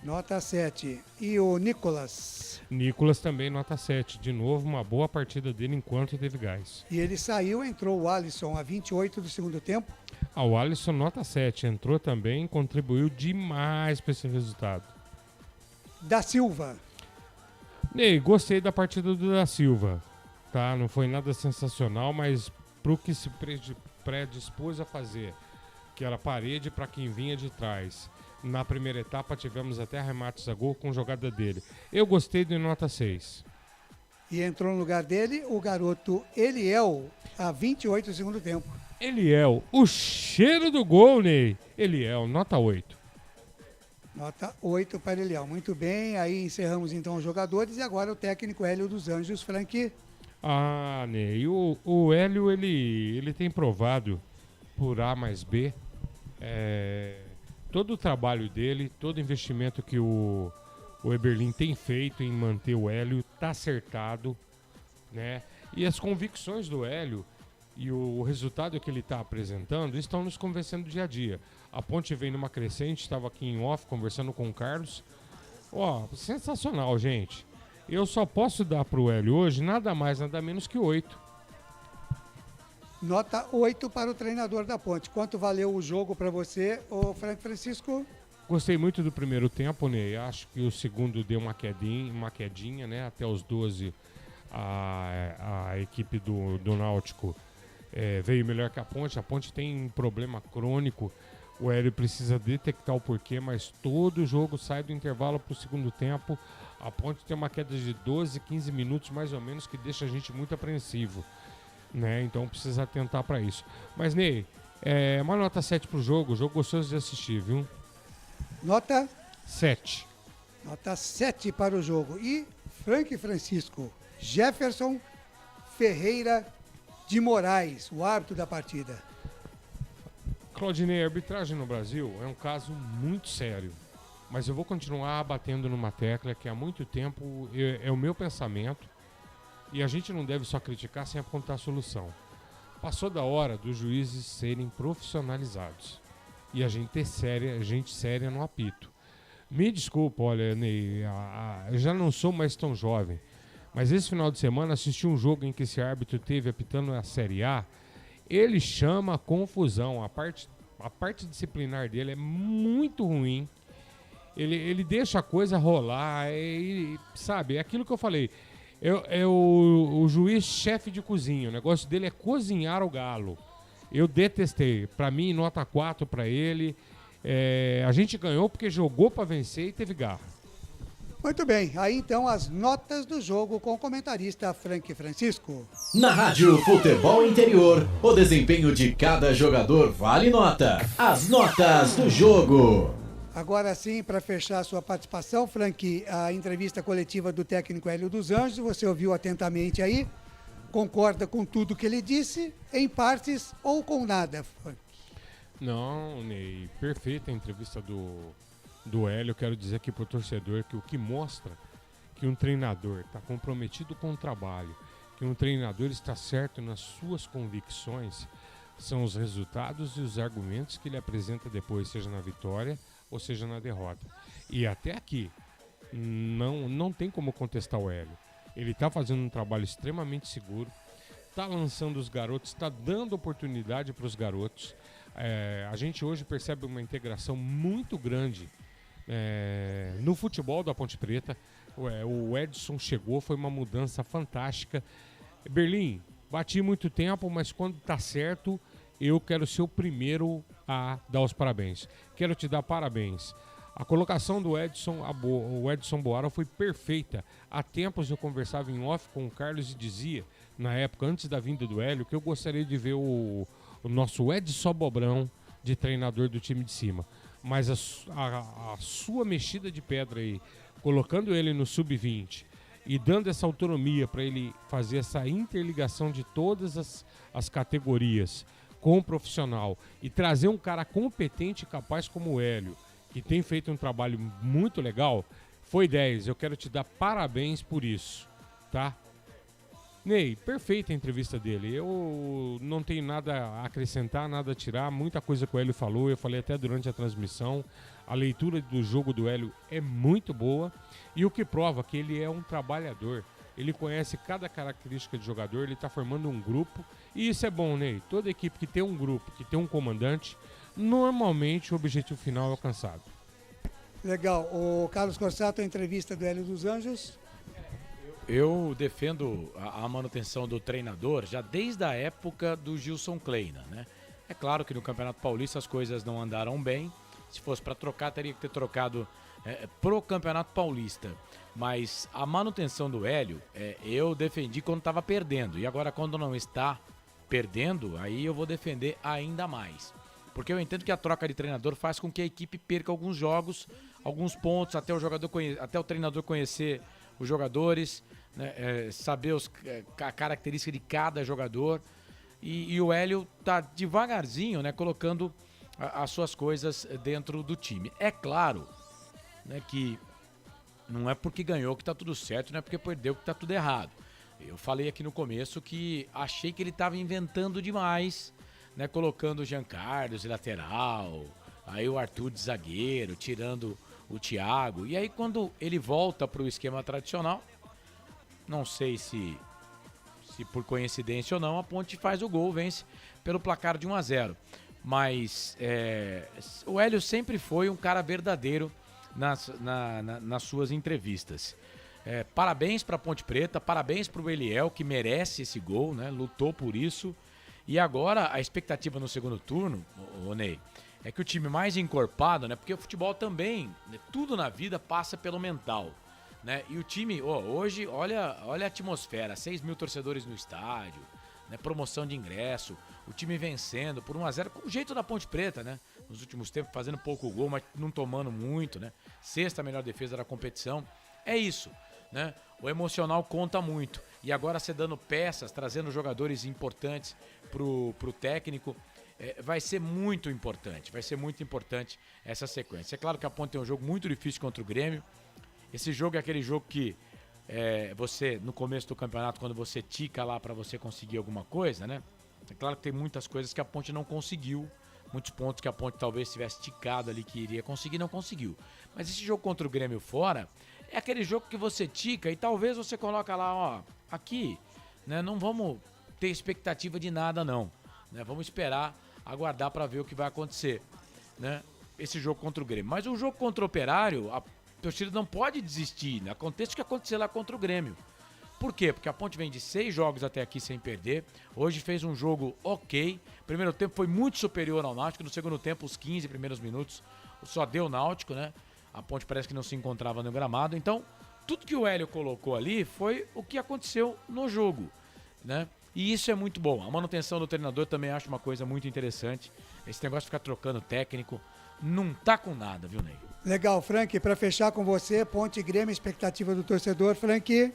Nota 7. E o Nicolas? Nicolas também nota 7. De novo, uma boa partida dele enquanto teve gás. E ele saiu, entrou o Alisson a 28 do segundo tempo. O Alisson nota 7. Entrou também, contribuiu demais para esse resultado. Da Silva? Ney, gostei da partida do Da Silva. Tá? Não foi nada sensacional, mas pro que se predispôs a fazer, que era parede para quem vinha de trás. Na primeira etapa tivemos até remates a gol com jogada dele. Eu gostei de nota 6. E entrou no lugar dele o garoto Eliel, a 28 do segundo tempo. Eliel, o cheiro do gol, Ney. Eliel, nota 8. Nota 8 para Eliel. Muito bem, aí encerramos então os jogadores e agora o técnico Hélio dos Anjos, Frank. Ney, o Hélio, ele tem provado por A mais B, todo o trabalho dele, todo o investimento que o Eberlin tem feito em manter o Hélio, tá acertado, né? E as convicções do Hélio e o resultado que ele está apresentando estão nos convencendo dia a dia. A Ponte vem numa crescente, estava aqui em off conversando com o Carlos. Sensacional, gente. Eu só posso dar para o Hélio hoje nada mais, nada menos que 8. Nota 8 para o treinador da Ponte. Quanto valeu o jogo para você, ô Francisco? Gostei muito do primeiro tempo, Ney. Acho que o segundo deu uma quedinha, né? Até os 12 a equipe do Náutico veio melhor que a Ponte. A Ponte tem um problema crônico. O Hélio precisa detectar o porquê, mas todo jogo sai do intervalo para o segundo tempo. A Ponte tem uma queda de 12, 15 minutos mais ou menos que deixa a gente muito apreensivo, né? Então precisa atentar para isso. Mas, Ney, uma nota 7 pro jogo gostoso de assistir, viu? Nota? 7. Nota 7 para o jogo. E Frank Francisco, Jefferson Ferreira de Moraes, o árbitro da partida. Claudinei, a arbitragem no Brasil é um caso muito sério, mas eu vou continuar batendo numa tecla que há muito tempo é o meu pensamento, e a gente não deve só criticar sem apontar a solução. Passou da hora dos juízes serem profissionalizados e a gente ter gente séria no apito. Me desculpa, olha, Ney, eu já não sou mais tão jovem, mas esse final de semana assisti um jogo em que esse árbitro teve apitando a Série A. Ele chama a confusão, a parte disciplinar dele é muito ruim, ele deixa a coisa rolar, sabe, é aquilo que eu falei, o juiz chefe de cozinha, o negócio dele é cozinhar o galo. Eu detestei, pra mim nota 4 pra ele, a gente ganhou porque jogou pra vencer e teve garra. Muito bem, aí então as notas do jogo com o comentarista Frank Francisco. Na Rádio Futebol Interior, o desempenho de cada jogador vale nota. As notas do jogo. Agora sim, para fechar a sua participação, Frank, a entrevista coletiva do técnico Hélio dos Anjos, você ouviu atentamente aí, concorda com tudo que ele disse, em partes ou com nada, Frank? Não, Ney, perfeita a entrevista do Hélio. Eu quero dizer aqui pro torcedor que o que mostra que um treinador está comprometido com o trabalho, que um treinador está certo nas suas convicções, são os resultados e os argumentos que ele apresenta depois, seja na vitória ou seja na derrota. E até aqui, não tem como contestar o Hélio. Ele está fazendo um trabalho extremamente seguro, está lançando os garotos, está dando oportunidade para os garotos. A gente hoje percebe uma integração muito grande no futebol da Ponte Preta. O Edson chegou, foi uma mudança fantástica. Berlim, bati muito tempo, mas quando tá certo, eu quero ser o primeiro a dar os parabéns. Quero te dar parabéns. A colocação do o Edson Boara foi perfeita. Há tempos eu conversava em off com o Carlos e dizia, na época, antes da vinda do Hélio, que eu gostaria de ver o nosso Edson Bobrão de treinador do time de cima. Mas a sua mexida de pedra aí, colocando ele no sub-20 e dando essa autonomia para ele fazer essa interligação de todas as categorias com o profissional e trazer um cara competente e capaz como o Hélio, que tem feito um trabalho muito legal, foi 10. Eu quero te dar parabéns por isso, tá? Ney, perfeita a entrevista dele. Eu não tenho nada a acrescentar, nada a tirar. Muita coisa que o Hélio falou, eu falei até durante a transmissão. A leitura do jogo do Hélio é muito boa. E o que prova que ele é um trabalhador. Ele conhece cada característica de jogador, ele está formando um grupo. E isso é bom, Ney. Toda equipe que tem um grupo, que tem um comandante, normalmente o objetivo final é alcançado. Legal. O Carlos Corsato, a entrevista do Hélio dos Anjos. Eu defendo a manutenção do treinador já desde a época do Gilson Kleina, né? É claro que no Campeonato Paulista as coisas não andaram bem. Se fosse para trocar, teria que ter trocado pro Campeonato Paulista. Mas a manutenção do Hélio, eu defendi quando estava perdendo. E agora quando não está perdendo, aí eu vou defender ainda mais. Porque eu entendo que a troca de treinador faz com que a equipe perca alguns jogos, alguns pontos, até o treinador conhecer os jogadores, né, saber a característica de cada jogador. E o Hélio tá devagarzinho, né, colocando as suas coisas dentro do time. É claro, né, que não é porque ganhou que tá tudo certo, não é porque perdeu que tá tudo errado. Eu falei aqui no começo que achei que ele estava inventando demais, né, colocando o Jean Carlos de lateral, aí o Arthur de zagueiro, tirando o Thiago. E aí quando ele volta para o esquema tradicional, não sei se por coincidência ou não, a Ponte faz o gol, vence pelo placar de 1-0. Mas o Hélio sempre foi um cara verdadeiro nas suas entrevistas. Parabéns para a Ponte Preta, parabéns para o Eliel, que merece esse gol, né? Lutou por isso. E agora a expectativa no segundo turno, Ney, é que o time mais encorpado, né? Porque o futebol também, né, tudo na vida passa pelo mental, né? E o time, hoje, olha a atmosfera, 6 mil torcedores no estádio, né? Promoção de ingresso, o time vencendo por 1-0, com o jeito da Ponte Preta, né? Nos últimos tempos fazendo pouco gol, mas não tomando muito, né? Sexta melhor defesa da competição. É isso, né? O emocional conta muito. E agora você dando peças, trazendo jogadores importantes pro técnico, vai ser muito importante essa sequência. É claro que a Ponte tem um jogo muito difícil contra o Grêmio. Esse jogo é aquele jogo que você, no começo do campeonato, quando você tica lá para você conseguir alguma coisa, né? É claro que tem muitas coisas que a Ponte não conseguiu, muitos pontos que a Ponte talvez tivesse ticado ali que iria conseguir, não conseguiu. Mas esse jogo contra o Grêmio fora é aquele jogo que você tica e talvez você coloca lá, aqui, né? Não vamos ter expectativa de nada não, né? Vamos esperar, aguardar para ver o que vai acontecer, né? Esse jogo contra o Grêmio. Mas o jogo contra o Operário, a torcida não pode desistir, né? Aconteça o que acontecer lá contra o Grêmio. Por quê? Porque a Ponte vem de 6 jogos até aqui sem perder. Hoje fez um jogo ok. Primeiro tempo foi muito superior ao Náutico. No segundo tempo, os 15 primeiros minutos, só deu o Náutico, né? A Ponte parece que não se encontrava no gramado. Então, tudo que o Hélio colocou ali foi o que aconteceu no jogo, né? E isso é muito bom. A manutenção do treinador também acho uma coisa muito interessante. Esse negócio de ficar trocando técnico não tá com nada, viu, Ney? Legal, Frank. Para fechar com você, Ponte e Grêmio, expectativa do torcedor, Frank?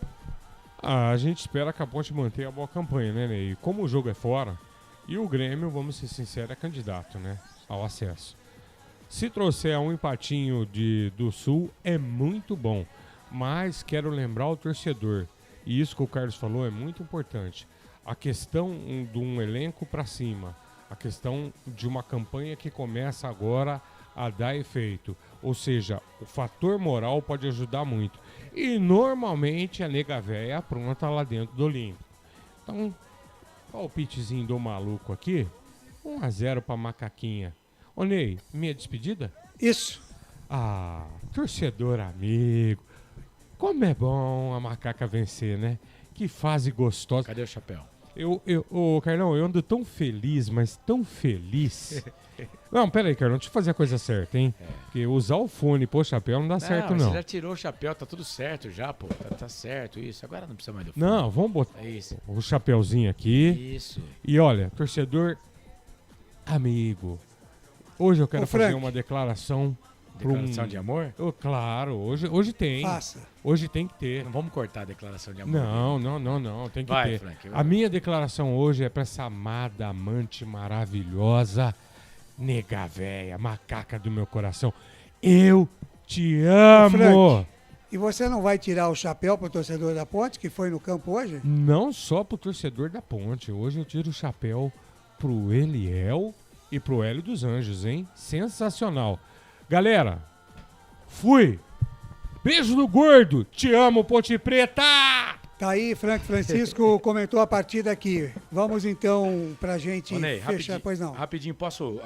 A gente espera que a Ponte mantenha a boa campanha, né, Ney? Como o jogo é fora, e o Grêmio, vamos ser sinceros, é candidato, né, ao acesso. Se trouxer um empatinho do Sul, é muito bom. Mas quero lembrar o torcedor, e isso que o Carlos falou é muito importante. A questão de um elenco para cima, a questão de uma campanha que começa agora a dar efeito. Ou seja, o fator moral pode ajudar muito. E normalmente a nega véia pronta lá dentro do Olímpico. Então, palpitezinho do maluco aqui, 1-0 pra Macaquinha. Ô Ney, minha despedida? Isso. Torcedor amigo. Como é bom a Macaca vencer, né? Que fase gostosa. Cadê o chapéu? Ô, Carlão, eu ando tão feliz, mas tão feliz. Não, pera aí, Carlão, deixa eu fazer a coisa certa, hein? Porque usar o fone e pôr o chapéu não dá certo, não. Você já tirou o chapéu, tá tudo certo já, pô. Tá certo isso. Agora não precisa mais do fone. Não, vamos botar o chapéuzinho aqui. Isso. E olha, torcedor amigo, hoje eu quero fazer uma declaração. Declaração de amor? Claro, hoje tem. Faça. Hoje tem que ter. Não vamos cortar a declaração de amor. Não, tem que Vai, ter. Frank, a minha declaração hoje é pra essa amada amante maravilhosa, nega véia, macaca do meu coração. Eu te amo! Frank, E você não vai tirar o chapéu pro torcedor da Ponte, que foi no campo hoje? Não só pro torcedor da Ponte. Hoje eu tiro o chapéu pro Eliel e pro Hélio dos Anjos, hein? Sensacional. Galera, fui! Beijo no gordo! Te amo, Ponte Preta! Tá aí, Frank Francisco comentou a partida aqui. Vamos então pra gente Ney, fechar, pois não. Rapidinho, posso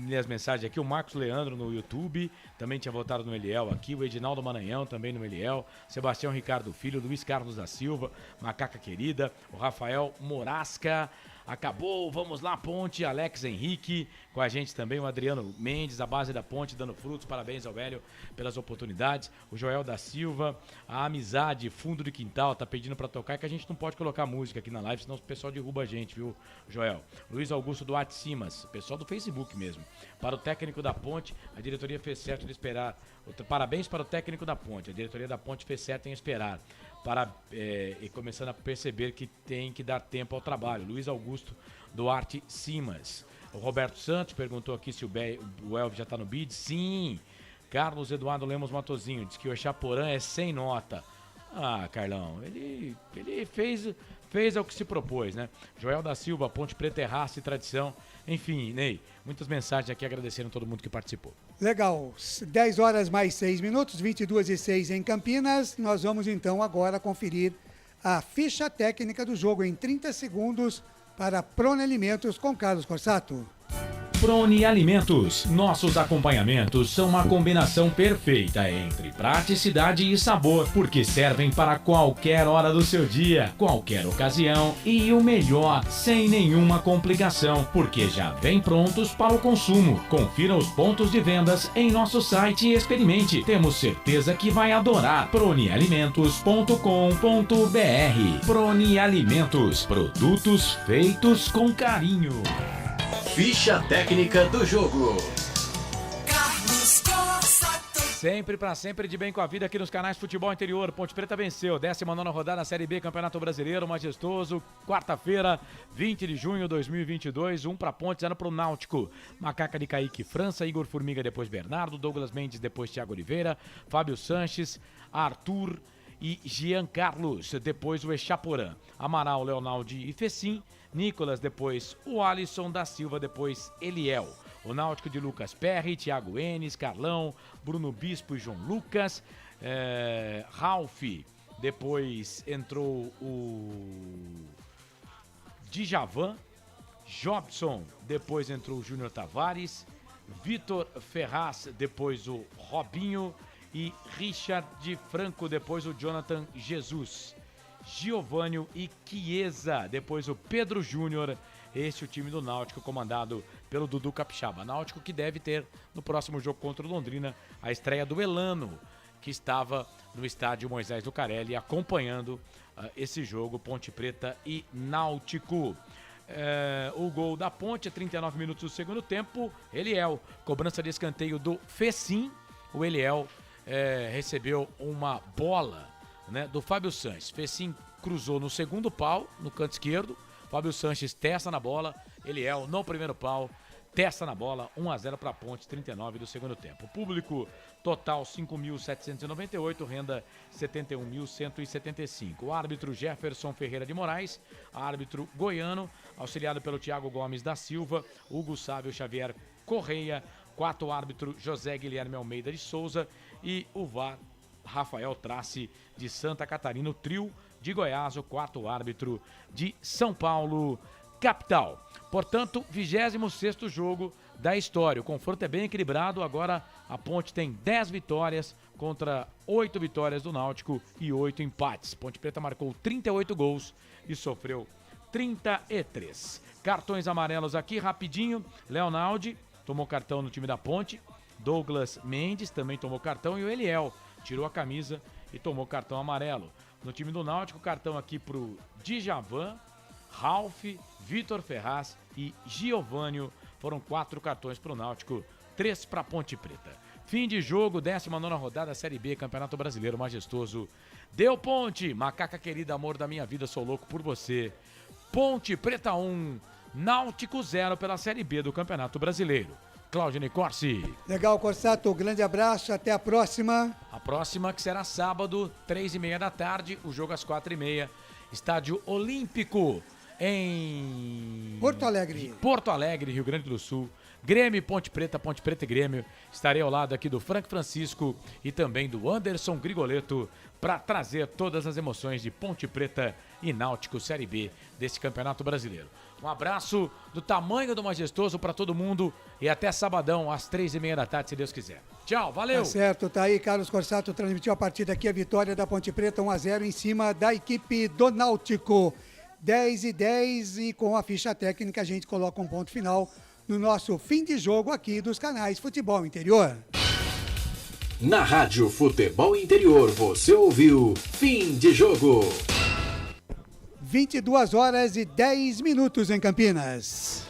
ler as mensagens aqui? O Marcos Leandro no YouTube, também tinha votado no Eliel aqui, o Edinaldo Maranhão também no Eliel, Sebastião Ricardo Filho, Luiz Carlos da Silva, Macaca Querida, o Rafael Morasca, acabou, vamos lá, Ponte, Alex Henrique, com a gente também o Adriano Mendes, a base da Ponte dando frutos, parabéns ao Hélio pelas oportunidades, o Joel da Silva, a Amizade, Fundo de Quintal, tá pedindo pra tocar, que a gente não pode colocar música aqui na live, senão o pessoal derruba a gente, viu, Joel? Luiz Augusto Duarte Simas, pessoal do Facebook mesmo, para o técnico da Ponte, a diretoria fez certo de esperar, parabéns para o técnico da Ponte, a diretoria da Ponte fez certo em esperar, e começando a perceber que tem que dar tempo ao trabalho. Luiz Augusto Duarte Simas. O Roberto Santos perguntou aqui se o Elvis já está no bid. Sim. Carlos Eduardo Lemos Matozinho diz que o Echaporã é sem nota. Ah, Carlão, ele fez o que se propôs, né? Joel da Silva, Ponte Preta é raça e tradição. Enfim, Ney, muitas mensagens aqui agradecendo a todo mundo que participou. Legal, 10 horas mais 6 minutos, 22h06 em Campinas. Nós vamos então agora conferir a ficha técnica do jogo em 30 segundos para Prone Alimentos com Carlos Corsato. Prone Alimentos. Nossos acompanhamentos são uma combinação perfeita entre praticidade e sabor, porque servem para qualquer hora do seu dia, qualquer ocasião e o melhor, sem nenhuma complicação, porque já vem prontos para o consumo. Confira os pontos de vendas em nosso site e experimente. Temos certeza que vai adorar. pronealimentos.com.br. Prone Alimentos. Produtos feitos com carinho. Ficha técnica do jogo. Sempre pra sempre de bem com a vida aqui nos canais Futebol Interior. Ponte Preta venceu, 19ª rodada Série B, Campeonato Brasileiro, majestoso, quarta-feira, 20 de junho de 2022, 1 pra Ponte, 0 pro Náutico. Macaca de Kaique França, Igor Formiga, depois Bernardo, Douglas Mendes, depois Thiago Oliveira, Fábio Sanches, Arthur e Jean Carlos, depois o Echaporã. Amaral, Leonaldi e Fecim, Nicolas, depois o Alisson da Silva, depois Eliel. O Náutico de Lucas Perry, Thiago Enes, Carlão, Bruno Bispo e João Lucas. Ralf, depois entrou o Djavan. Jobson, depois entrou o Júnior Tavares. Vitor Ferraz, depois o Robinho. E Richard Franco, depois o Jonathan Jesus. Giovânio e Chiesa, depois o Pedro Júnior. Esse é o time do Náutico, comandado pelo Dudu Capixaba. Náutico que deve ter no próximo jogo contra o Londrina a estreia do Elano, que estava no estádio Moisés Lucarelli acompanhando esse jogo, Ponte Preta e Náutico. O gol da Ponte, 39 minutos do segundo tempo. Eliel, cobrança de escanteio do Fecim. O Eliel recebeu uma bola, né, do Fábio Sanches. Fecim cruzou no segundo pau, no canto esquerdo. Fábio Sanches testa na bola. Eliel no primeiro pau, testa na bola. 1-0 para a Ponte, 39 do segundo tempo. Público total 5.798, renda 71.175. O árbitro Jefferson Ferreira de Moraes, árbitro goiano, auxiliado pelo Thiago Gomes da Silva, Hugo Sávio Xavier Correia, quarto árbitro José Guilherme Almeida de Souza e o VAR Rafael Trace de Santa Catarina, o trio de Goiás, o quarto árbitro de São Paulo, capital. Portanto, 26º jogo da história. O confronto é bem equilibrado. Agora a Ponte tem 10 vitórias contra 8 vitórias do Náutico e 8 empates. Ponte Preta marcou 38 gols e sofreu 33. Cartões amarelos aqui, rapidinho. Leonaldi tomou cartão no time da Ponte. Douglas Mendes também tomou cartão e o Eliel tirou a camisa e tomou cartão amarelo. No time do Náutico, cartão aqui pro Djavan, Ralf, Vitor Ferraz e Giovânio. Foram 4 cartões pro Náutico, 3 pra Ponte Preta. Fim de jogo, 19ª rodada, Série B, Campeonato Brasileiro majestoso. Deu Ponte, Macaca querida, amor da minha vida, sou louco por você. Ponte Preta 1, Náutico 0 pela Série B do Campeonato Brasileiro. Claudinei Corsi. Legal, Corsato, grande abraço, até a próxima. A próxima que será sábado, 3h30 da tarde, o jogo às 4h30. Estádio Olímpico em Porto Alegre. Porto Alegre, Rio Grande do Sul. Grêmio, Ponte Preta e Grêmio. Estarei ao lado aqui do Frank Francisco e também do Anderson Grigoleto para trazer todas as emoções de Ponte Preta e Náutico Série B desse Campeonato Brasileiro. Um abraço do tamanho do majestoso para todo mundo e até sabadão às 3h30 da tarde, se Deus quiser. Tchau, valeu! Tá certo, tá aí, Carlos Corsato transmitiu a partida aqui, a vitória da Ponte Preta 1-0 em cima da equipe do Náutico. 10-10 e com a ficha técnica a gente coloca um ponto final no nosso fim de jogo aqui dos canais Futebol Interior. Na Rádio Futebol Interior você ouviu Fim de Jogo. 22h10 em Campinas.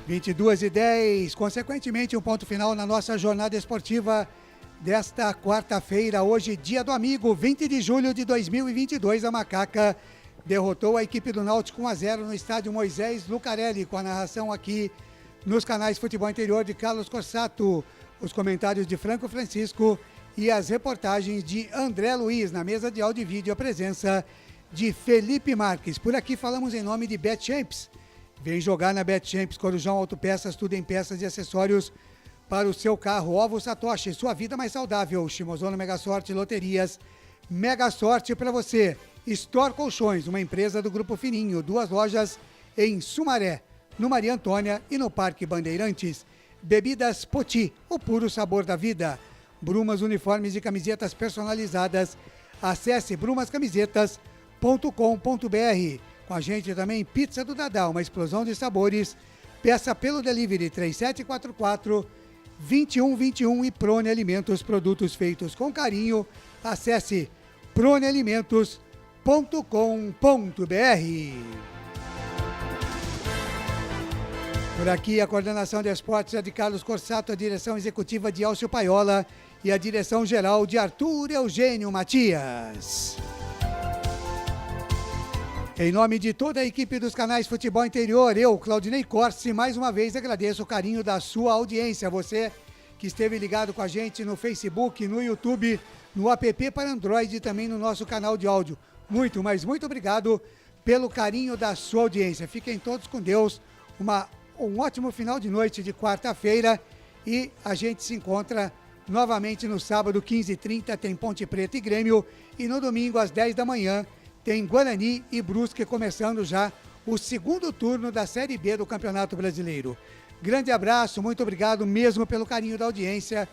(22 e 10), consequentemente um ponto final na nossa jornada esportiva desta quarta-feira, hoje dia do amigo, 20 de julho de 2022, a Macaca derrotou a equipe do Náutico 1-0 no estádio Moisés Lucarelli, com a narração aqui nos canais Futebol Interior de Carlos Corsato, os comentários de Franco Francisco e as reportagens de André Luiz, na mesa de áudio e vídeo, a presença de Felipe Marques. Por aqui falamos em nome de Betchamps. Vem jogar na Betchamps, Corujão Autopeças, tudo em peças e acessórios para o seu carro. Ovo Satoshi, sua vida mais saudável. Shimozono Mega Sorte Loterias, Mega Sorte para você. Store Colchões, uma empresa do Grupo Fininho, 2 lojas em Sumaré, no Maria Antônia e no Parque Bandeirantes. Bebidas Poti, o puro sabor da vida. Brumas, uniformes e camisetas personalizadas. Acesse brumascamisetas.com.br. Com a gente também Pizza do Dadá, uma explosão de sabores. Peça pelo delivery 3744-2121 e Prone Alimentos, produtos feitos com carinho. Acesse pronealimentos.com.br. Por aqui, a coordenação de esportes é de Carlos Corsato, a direção executiva de Alcio Paiola e a direção geral de Arthur Eugênio Matias. Em nome de toda a equipe dos canais Futebol Interior, eu, Claudinei Corsi, mais uma vez agradeço o carinho da sua audiência. Você que esteve ligado com a gente no Facebook, no YouTube, no app para Android e também no nosso canal de áudio. Muito, mas muito obrigado pelo carinho da sua audiência. Fiquem todos com Deus. Um ótimo final de noite de quarta-feira e a gente se encontra novamente no sábado, 15h30, tem Ponte Preta e Grêmio, e no domingo, às 10 da manhã, tem Guarani e Brusque, começando já o segundo turno da Série B do Campeonato Brasileiro. Grande abraço, muito obrigado mesmo pelo carinho da audiência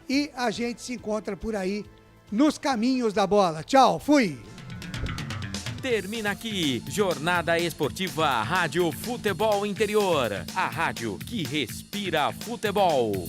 e a gente se encontra por aí nos caminhos da bola. Tchau, fui! Termina aqui, Jornada Esportiva Rádio Futebol Interior, a rádio que respira futebol.